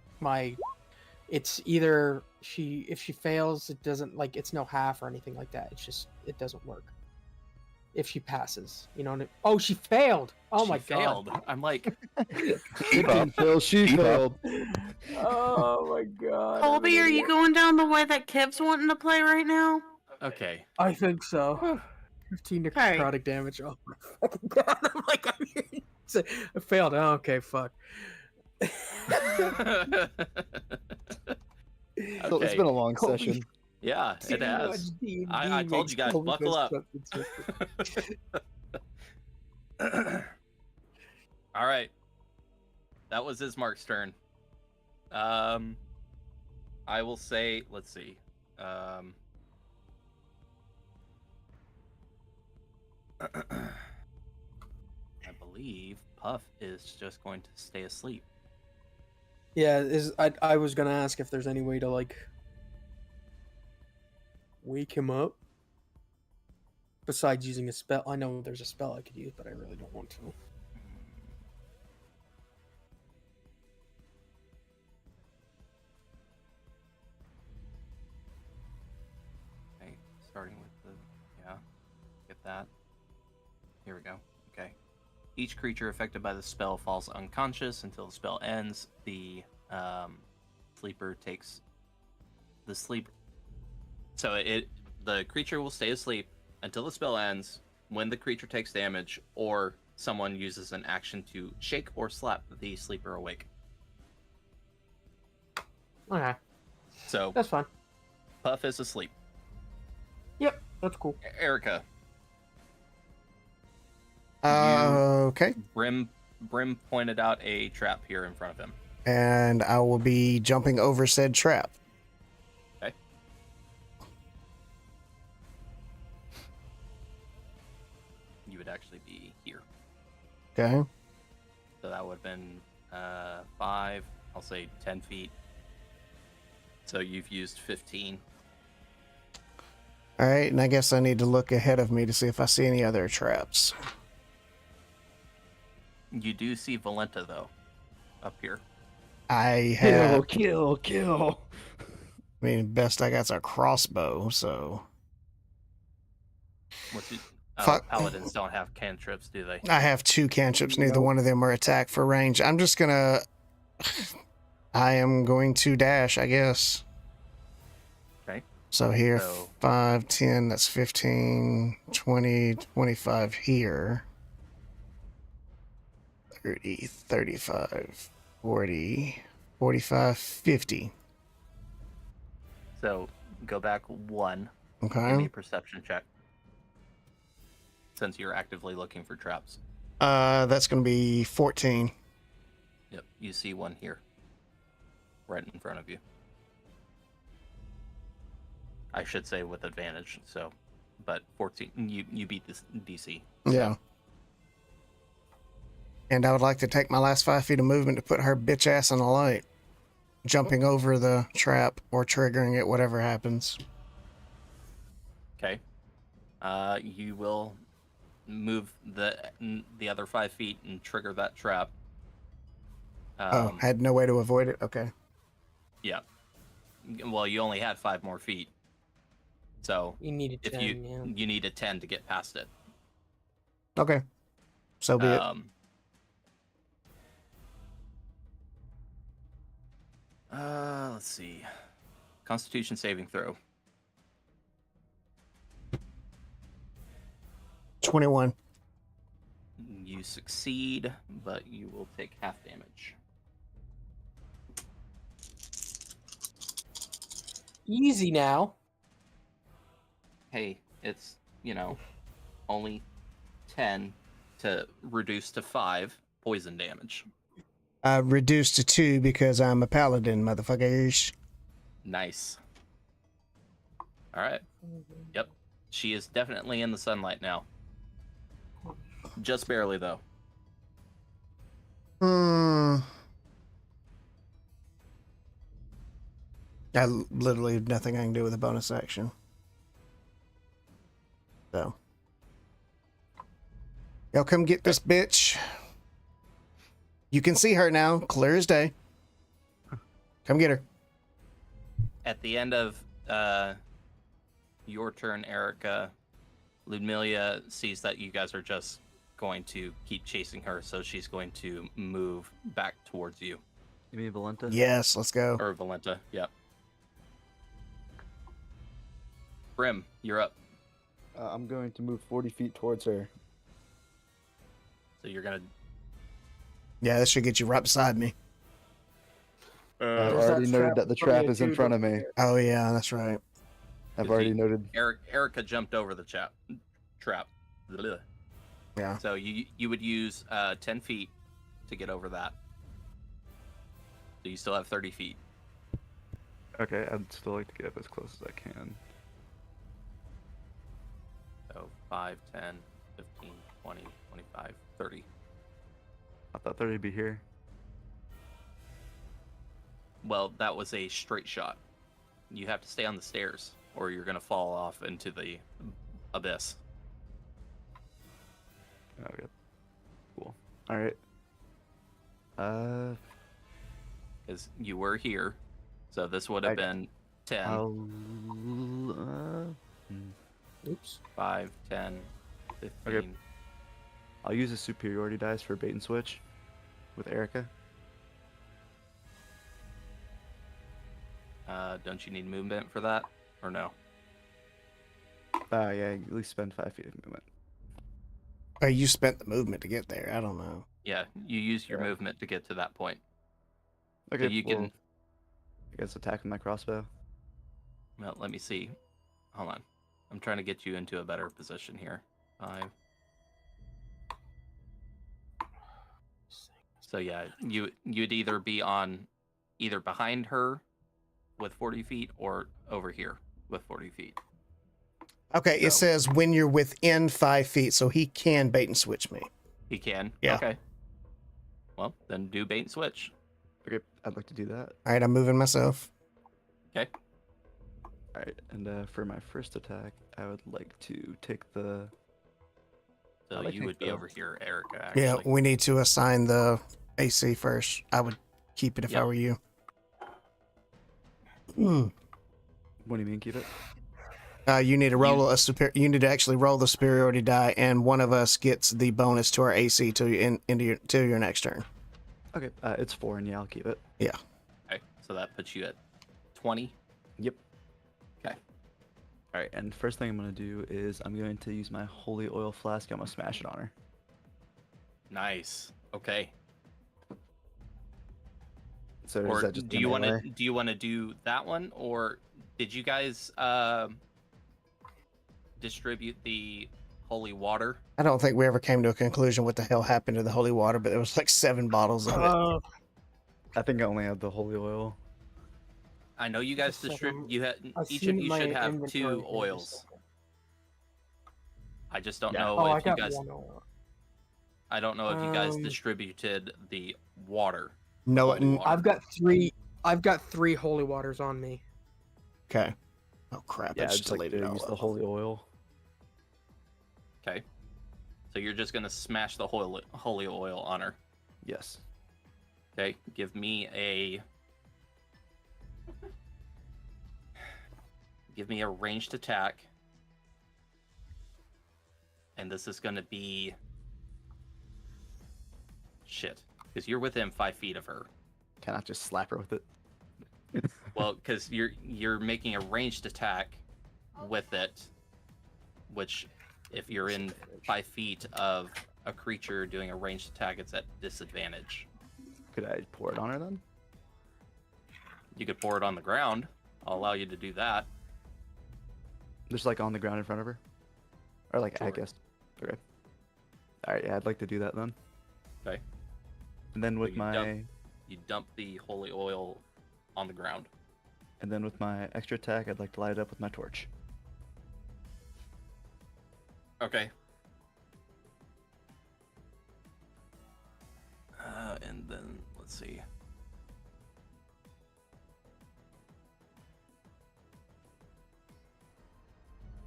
S2: it's either if she fails, it doesn't, like, it's no half or anything like that. It's just, it doesn't work. If she passes, you know what I mean? Oh, she failed! Oh my
S5: failed.
S2: God.
S5: I'm like,
S3: She failed.
S2: Oh my God.
S6: Colby, are you going down the way that Kev's wanting to play right now?
S5: okay.
S2: I think so. 15 necrotic damage. Oh my fucking God. I'm like, I failed. Oh, okay, fuck.
S3: So it's been a long session.
S5: Yeah, it has. I told you guys, buckle up. All right. That was Ismark's turn. I will say, let's see. I believe Puff is just going to stay asleep.
S2: Yeah, I was gonna ask if there's any way to, like, wake him up besides using a spell. I know there's a spell I could use, but I really don't want to.
S5: Okay, starting with get that. Here we go. Okay. Each creature affected by the spell falls unconscious until the spell ends. The sleeper takes the sleep. So the creature will stay asleep until the spell ends, when the creature takes damage, or someone uses an action to shake or slap the sleeper awake.
S2: Okay.
S5: So
S2: that's fine.
S5: Puff is asleep.
S2: Yep, that's cool.
S5: Erica.
S1: Okay.
S5: Brim pointed out a trap here in front of him.
S1: And I will be jumping over said trap.
S5: Okay. You would actually be here.
S1: Okay.
S5: So that would have been 5, I'll say 10 feet. So you've used 15.
S1: All right, and I guess I need to look ahead of me to see if I see any other traps.
S5: You do see Valenta, though, up here.
S1: I have...
S3: Kill.
S1: I mean, best I got's a crossbow, so...
S5: Paladins don't have cantrips, do they?
S1: I have 2 cantrips. Neither one of them are attack for range. I'm just gonna... I am going to dash, I guess.
S5: Okay.
S1: So here, 5, 10, that's 15, 20, 25 here. 30, 35, 40, 45, 50.
S5: So go back 1.
S1: Okay.
S5: Give me a perception check. Since you're actively looking for traps.
S1: That's going to be 14.
S5: Yep, you see one here. Right in front of you. I should say with advantage, so but 14. You beat this DC.
S1: Yeah. And I would like to take my last 5 feet of movement to put her bitch ass in the light, jumping over the trap or triggering it, whatever happens.
S5: Okay. You will move the other 5 feet and trigger that trap.
S1: Had no way to avoid it. Okay.
S5: Yeah. Well, you only had 5 more feet. So
S2: You need a 10,
S5: you need a 10 to get past it.
S1: Okay. So be it.
S5: Let's see. Constitution saving throw.
S1: 21.
S5: You succeed, but you will take half damage.
S2: Easy now.
S5: Hey, it's, only 10 to reduce to 5 poison damage.
S1: Reduced to 2 because I'm a paladin, motherfuckers.
S5: Nice. All right. Yep. She is definitely in the sunlight now. Just barely, though.
S1: I literally have nothing I can do with a bonus action. So. Y'all come get this bitch. You can see her now, clear as day. Come get her.
S5: At the end of your turn, Erica, Ludmilla sees that you guys are just going to keep chasing her, so she's going to move back towards you.
S3: You mean Valenta?
S1: Yes, let's go.
S5: Or Valenta, yep. Brim, you're up.
S3: I'm going to move 40 feet towards her.
S5: So you're going to...
S1: Yeah, that should get you right beside me.
S3: I've already noted that the trap is in front of me.
S1: Oh, yeah, that's right.
S3: I've already noted.
S5: Erica jumped over the trap. Blah.
S1: Yeah.
S5: So you would use 10 feet to get over that. So you still have 30 feet.
S3: Okay, I'd still like to get up as close as I can.
S5: So 5, 10, 15, 20, 25, 30.
S3: I thought 30 would be here.
S5: Well, that was a straight shot. You have to stay on the stairs, or you're going to fall off into the abyss.
S3: Okay. Cool. Alright.
S5: Because you were here, so this would have been 10.
S2: Oops.
S5: 5, 10, 15.
S3: Okay. I'll use a superiority dice for bait and switch with Erica.
S5: Don't you need movement for that, or no?
S3: Yeah, at least spend 5 feet of movement.
S1: Oh, you spent the movement to get there. I don't know.
S5: Yeah, you use your movement to get to that point.
S3: Okay,
S5: So you
S3: well,
S5: can...
S3: I guess attack with my crossbow.
S5: Well, let me see. Hold on. I'm trying to get you into a better position here. 5. So yeah, you'd either be either behind her with 40 feet or over here with 40 feet.
S1: Okay,
S5: So-
S1: it says when you're within 5 feet, so he can bait and switch me.
S5: He can?
S1: Yeah.
S5: Okay. Well, then do bait and switch.
S3: Okay, I'd like to do that.
S1: All right, I'm moving myself.
S5: Okay.
S3: Alright, and for my first attack, I would like to take the...
S5: So
S3: I
S5: you
S3: think
S5: would be
S3: so.
S5: over here, Erica, actually.
S1: Yeah, we need to assign the AC first. I would keep it if I
S5: Yep.
S1: were you.
S3: What do you mean, keep it?
S1: You need to roll you need to actually roll the superiority die, and one of us gets the bonus to our AC to your next turn.
S3: Okay, it's 4, and yeah, I'll keep it.
S1: Yeah.
S5: Okay, so that puts you at 20.
S3: Yep.
S5: Okay.
S3: Alright, and first thing I'm going to do is I'm going to use my holy oil flask. I'm going to smash it on her.
S5: Nice. Okay.
S3: So
S5: Or
S3: is that just
S5: do
S3: a
S5: you want
S3: melee?
S5: to do that one, or did you guys distribute the holy water?
S1: I don't think we ever came to a conclusion what the hell happened to the holy water, but there was like 7 bottles of it.
S3: I think I only have the holy oil.
S5: I know you guys
S2: Just a
S5: distribute.
S2: second.
S5: You had
S2: I've
S5: each
S2: seen
S5: of you
S2: my
S5: should have
S2: inventory
S5: 2
S2: here, just a
S5: oils.
S2: second.
S5: I just don't
S3: Yeah.
S5: know
S2: Oh, I
S5: if you
S2: got
S5: guys.
S2: one oil.
S5: I don't know if you guys
S2: Um,
S5: distributed the water.
S1: No,
S5: holy water.
S2: I've got 3. I've got 3 holy waters on me.
S1: Okay. Oh crap!
S3: Yeah,
S1: I
S3: I'd
S1: just
S3: just like to
S1: deleted all
S3: use
S1: of
S3: the
S1: them.
S3: holy oil.
S5: Okay. So you're just gonna smash the holy oil on her.
S3: Yes.
S5: Okay. Give me a ranged attack. And this is gonna be shit. Because you're within 5 feet of her.
S3: Can I just slap her with it?
S5: Well, because you're making a ranged attack with it, which if you're in 5 feet of a creature doing a ranged attack, it's at disadvantage.
S3: Could I pour it on her then?
S5: You could pour it on the ground. I'll allow you to do that.
S3: Just like on the ground in front of her? Or like, I
S5: Sure.
S3: guess. Okay. Alright, yeah, I'd like to do that then.
S5: Okay.
S3: And then with
S5: you
S3: my
S5: You dump the holy oil on the ground.
S3: and then with my extra attack, I'd like to light it up with my torch.
S5: Okay. And then let's see.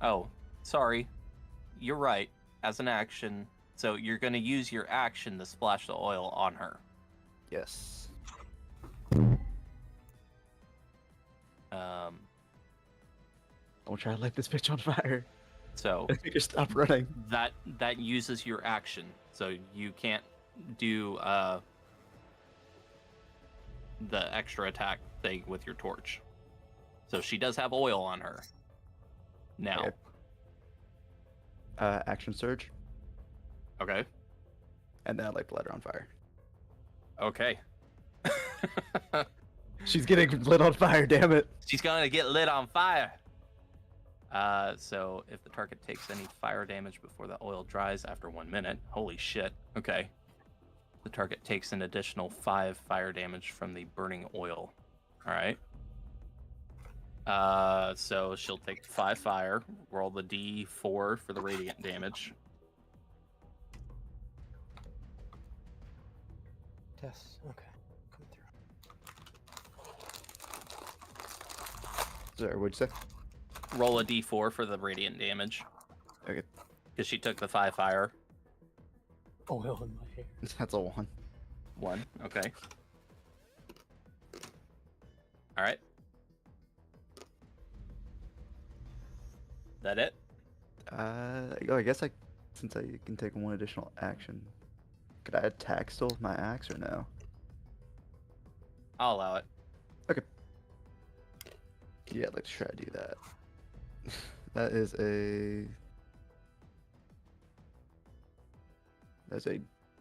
S5: Oh, sorry. You're right. As an action, so you're going to use your action to splash the oil on her.
S3: Yes. Don't try to light this bitch on fire.
S5: So
S3: Make her stop running.
S5: that uses your action, so you can't do the extra attack thing with your torch. So she does have oil on her now.
S3: Okay. Action surge,
S5: Okay.
S3: and then I'd like to light her on fire.
S5: Okay.
S3: She's getting lit on fire, damn it.
S5: She's gonna get lit on fire. So if the target takes any fire damage before the oil dries after 1 minute, holy shit. Okay. The target takes an additional 5 fire damage from the burning oil. All right. So she'll take 5 fire. Roll the D4 for the radiant damage.
S2: Test. Okay. Come through.
S3: Sorry, what'd you say?
S5: Roll a D4 for the radiant damage.
S3: Okay.
S5: Because she took the 5 fire.
S2: Oil in my hair.
S3: That's a 1.
S5: 1. Okay. All right. That it?
S3: I guess since I can take 1 additional action, could I attack still with my axe or no?
S5: I'll allow it.
S3: Okay. Yeah, I'd like to try to do that. That is a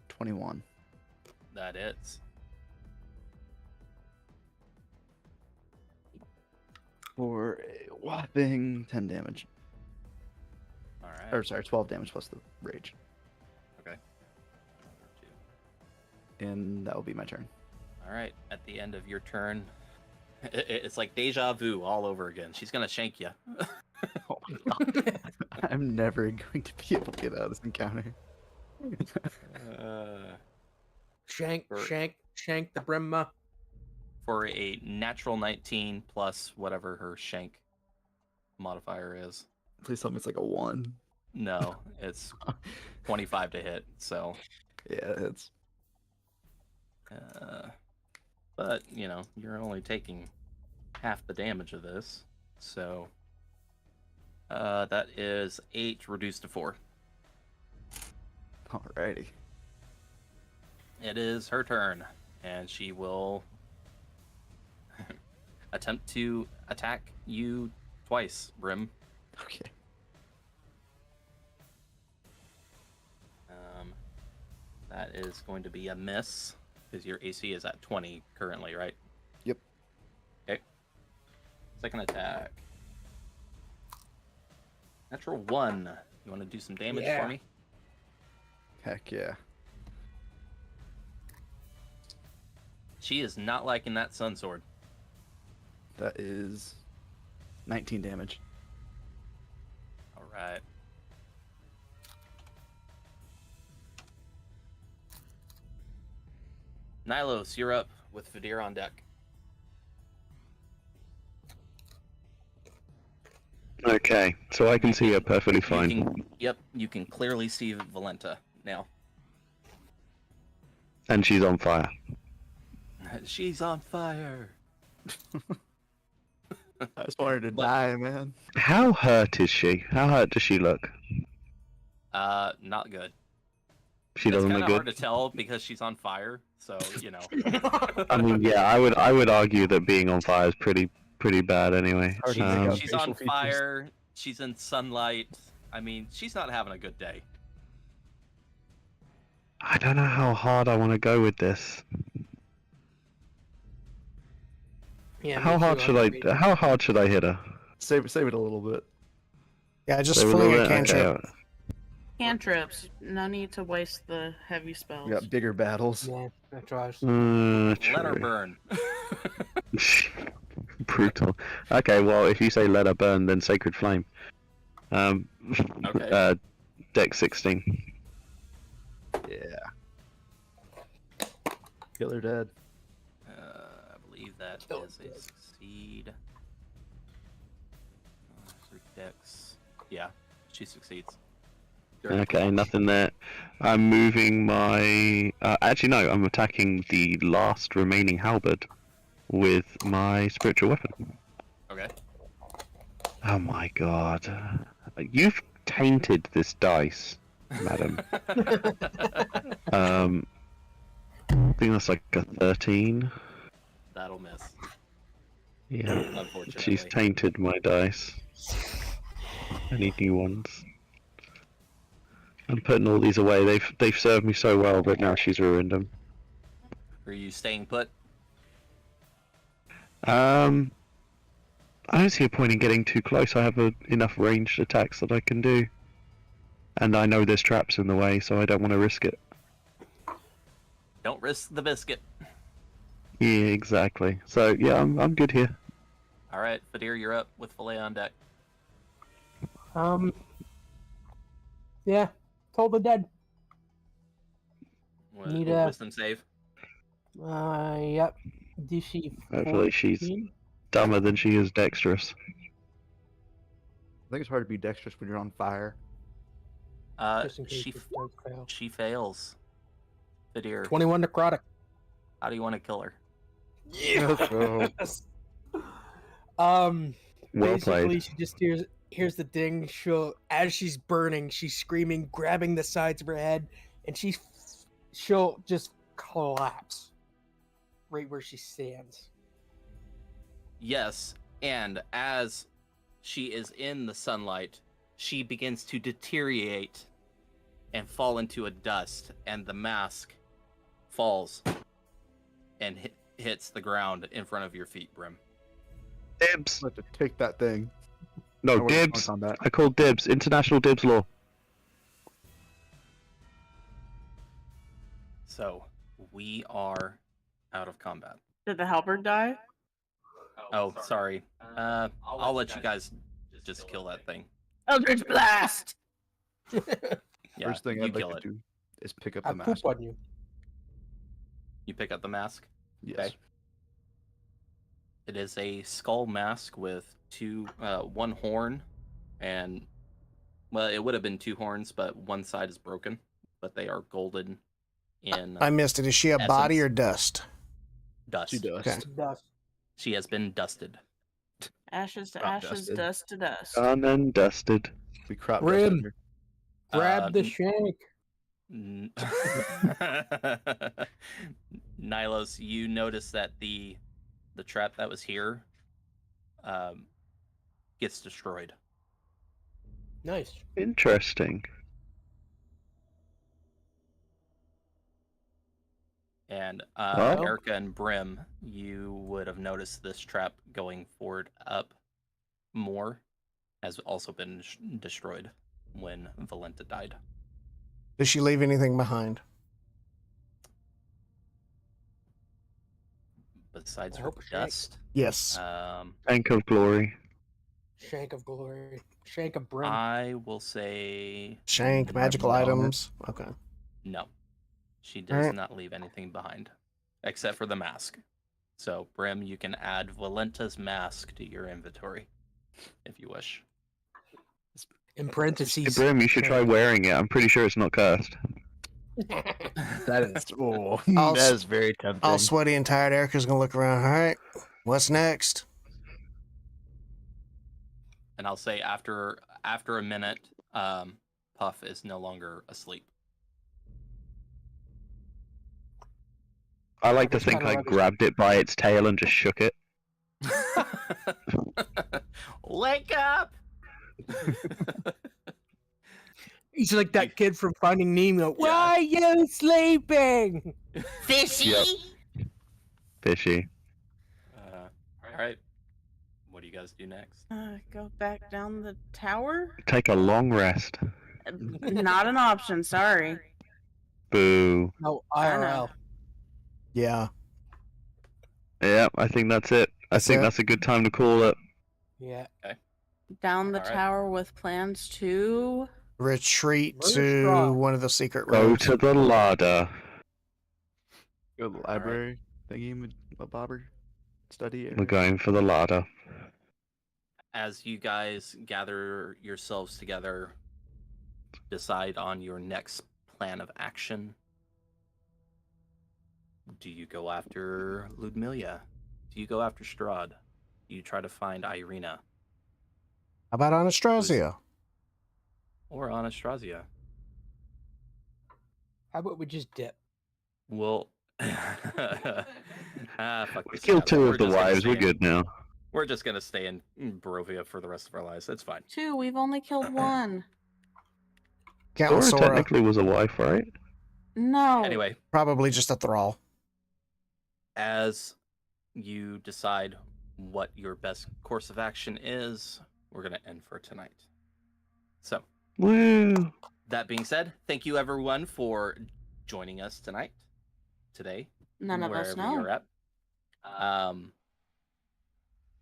S3: 21.
S5: That is.
S3: For a whopping 10 damage.
S5: All right.
S3: Or sorry, 12 damage plus the rage.
S5: Okay.
S3: And that will be my turn.
S5: All right. At the end of your turn, it's like deja vu all over again. She's gonna shank you.
S3: Oh my god. I'm never going to be able to get out of this encounter.
S2: Shank
S5: Or-
S2: the Brimma.
S5: For a natural 19 plus whatever her shank modifier is.
S3: Please tell me it's like a 1.
S5: No, it's 25 to hit. So,
S3: Yeah, it's
S5: but you know, you're only taking half the damage of this. So, that is 8 reduced to 4.
S3: alrighty.
S5: It is her turn, and she will attempt to attack you twice, Brim.
S3: Okay.
S5: That is going to be a miss, because your AC is at 20 currently, right?
S3: Yep.
S5: Okay. Second attack. Natural 1. You want to do some damage
S2: Yeah.
S5: for me?
S3: Heck yeah.
S5: She is not liking that sun sword.
S3: That is 19 damage.
S5: All right. Nylos, you're up with Fadir on deck.
S8: Okay, so I can see her perfectly
S5: You
S8: fine.
S5: you can clearly see Valenta now.
S8: And she's on fire.
S5: She's on fire.
S3: I just wanted to die, man.
S8: How hurt is she? How hurt does she look?
S5: Not good.
S8: She
S5: It's
S8: doesn't
S5: kind
S8: look
S5: of hard
S8: good.
S5: to tell because she's on fire, so you know.
S8: I mean, yeah, I would argue that being on fire is pretty bad anyway.
S3: Hard to make out.
S5: She's
S3: facial
S5: on
S3: features.
S5: fire. She's in sunlight. I mean, she's not having a good day.
S8: I don't know how hard I want to go with this.
S2: Yeah,
S8: How hard should I hit her?
S3: Save it a little bit.
S1: Yeah, just
S8: Save it a
S1: fling
S8: little
S1: a
S8: bit?
S1: cantrip.
S8: Okay.
S6: Cantrips. No need to waste the heavy spells.
S3: We got bigger battles.
S2: Yeah, that drives.
S5: Let her
S8: True.
S5: burn.
S8: Brutal. Okay, well, if you say let her burn, then Sacred Flame.
S5: Okay.
S8: Deck 16.
S3: Yeah. Kill her dead.
S5: I believe that is a succeed. Through Dex. Yeah, she succeeds.
S8: Okay, nothing there. I'm moving my... actually, no, I'm attacking the last remaining halberd with my spiritual weapon.
S5: Okay.
S8: Oh my god. You've tainted this dice, madam. I think that's like a 13.
S5: That'll miss.
S8: Yeah.
S5: Unfortunately.
S8: She's tainted my dice. I need new ones. I'm putting all these away. They've served me so well, but now she's ruined them.
S5: Are you staying put?
S8: I don't see a point in getting too close. I have enough ranged attacks that I can do. And I know there's traps in the way, so I don't want to risk it.
S5: Don't risk the biscuit.
S8: Yeah, exactly. So, yeah, I'm good here.
S5: Alright, Fadir, you're up with Filet on deck.
S2: Yeah, Toll the Dead. Need a
S5: wisdom save.
S2: Yep. DC 14.
S8: Hopefully she's dumber than she is dexterous.
S3: I think it's hard to be dexterous when you're on fire.
S2: Just in case
S5: She
S2: it does fail.
S5: she fails. Fadir,
S2: 21 necrotic.
S5: how do you want to kill her?
S2: Yes.
S8: Well
S2: Basically,
S8: played.
S2: she just here's the thing. As she's burning, she's screaming, grabbing the sides of her head, and she'll just collapse right where she stands.
S5: Yes, and as she is in the sunlight, she begins to deteriorate and fall into a dust, and the mask falls and hits the ground in front of your feet, Brim.
S8: Dibs!
S3: I have to take that thing.
S8: No,
S3: I wouldn't
S8: dibs!
S3: count on that.
S8: I call dibs. International dibs law.
S5: So, we are out of combat.
S6: Did the halberd die?
S5: Oh, sorry. I'll let you guys just kill that thing.
S6: Eldritch Blast!
S5: Yeah,
S3: First thing
S5: you
S3: I'd
S5: kill
S3: like
S5: it.
S3: to do is pick up
S2: I
S3: the
S2: poop
S3: mask.
S2: on you.
S5: You pick up the mask.
S3: Yes.
S5: Okay. It is a skull mask with one horn, and well, it would have been 2 horns, but one side is broken. But they are golden in
S1: I missed it. Is she a body or dust?
S5: dust.
S3: She does.
S1: Okay.
S2: Dust.
S5: She has been dusted.
S6: Ashes to
S3: Crop
S6: ashes,
S3: dusted.
S6: dust to dust.
S8: Done and dusted.
S3: We crop
S2: Rim.
S3: dusted her.
S2: Grab the shank.
S5: Nylos, you notice that the trap that was here gets destroyed.
S2: Nice.
S8: Interesting.
S5: And
S8: Well-
S5: Erica and Brim, you would have noticed this trap going forward up more has also been destroyed when Valenta died.
S1: Does she leave anything behind?
S5: Besides
S2: I
S5: her
S2: hope shank.
S5: dust,
S1: Yes.
S8: Bank of Glory.
S2: Shank of glory. Shank of brim.
S5: I will say
S1: Shank, magical
S5: no.
S1: items. Okay.
S5: No. She does
S1: Alright.
S5: not leave anything behind. except for the mask. So, Brim, you can add Valenta's mask to your inventory if you wish.
S2: In
S8: Hey,
S2: parentheses.
S8: Brim, you should try wearing it. I'm pretty sure it's not cursed.
S3: That is, oh,
S1: I'll
S3: that is very tempting.
S1: All sweaty and tired. Erica's gonna look around. All right, what's next?
S5: And I'll say after a minute, Puff is no longer asleep.
S8: I like to
S2: Which
S8: think
S2: kind of
S8: I
S2: rubbish?
S8: grabbed it by its tail and just shook it.
S5: Wake up!
S2: He's like that kid from Finding Nemo. Why are you sleeping?
S6: Fishy.
S8: Yep. Fishy.
S5: All right. What do you guys do next?
S6: Go back down the tower?
S8: Take a long rest.
S6: Not an option, sorry.
S8: Boo.
S2: No,
S6: I know.
S2: IRL.
S1: Yeah.
S8: Yeah, I think that's it. I think that's a good time to call it.
S2: Yeah.
S5: Okay.
S6: Down the
S5: All right.
S6: tower with plans to
S1: Retreat
S2: Where's
S1: to
S2: Strahd?
S1: one of the secret
S8: Go
S1: rooms.
S8: to the larder.
S3: Go to the library, thingy, bobber, study area.
S8: We're going for the larder.
S5: As you guys gather yourselves together, decide on your next plan of action. Do you go after Ludmilla? Do you go after Strahd? Do you try to find Irina?
S1: How about Anastasia?
S5: Or Anastasia?
S2: How about we just dip?
S5: Well, fuck
S8: We
S5: this
S8: killed
S5: cat.
S8: 2
S5: We're
S8: of the
S5: just gonna
S8: wives.
S5: stay
S8: We're
S5: in-
S8: good now.
S5: We're just gonna stay in Barovia for the rest of our lives. That's fine.
S6: 2. We've only killed 1.
S1: Count
S8: Sora
S1: Sora.
S8: technically was a wife, right?
S6: No.
S5: Anyway,
S1: Probably just a thrall.
S5: as you decide what your best course of action is, we're gonna end for tonight. So,
S8: Woo.
S5: that being said, thank you everyone for joining us today,
S6: None of us
S5: wherever you're
S6: know.
S5: at.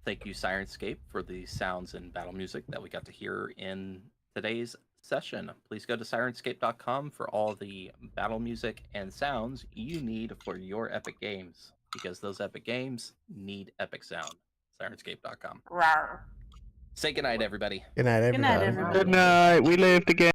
S5: Thank you, Sirenscape, for the sounds and battle music that we got to hear in today's session. Please go to Sirenscape.com for all the battle music and sounds you need for your epic games, because those epic games need epic sound. Sirenscape.com.
S6: Rawr.
S5: Say goodnight, everybody.
S1: Good night,
S6: Good night,
S1: everybody.
S6: everybody.
S8: Good night. We lived again.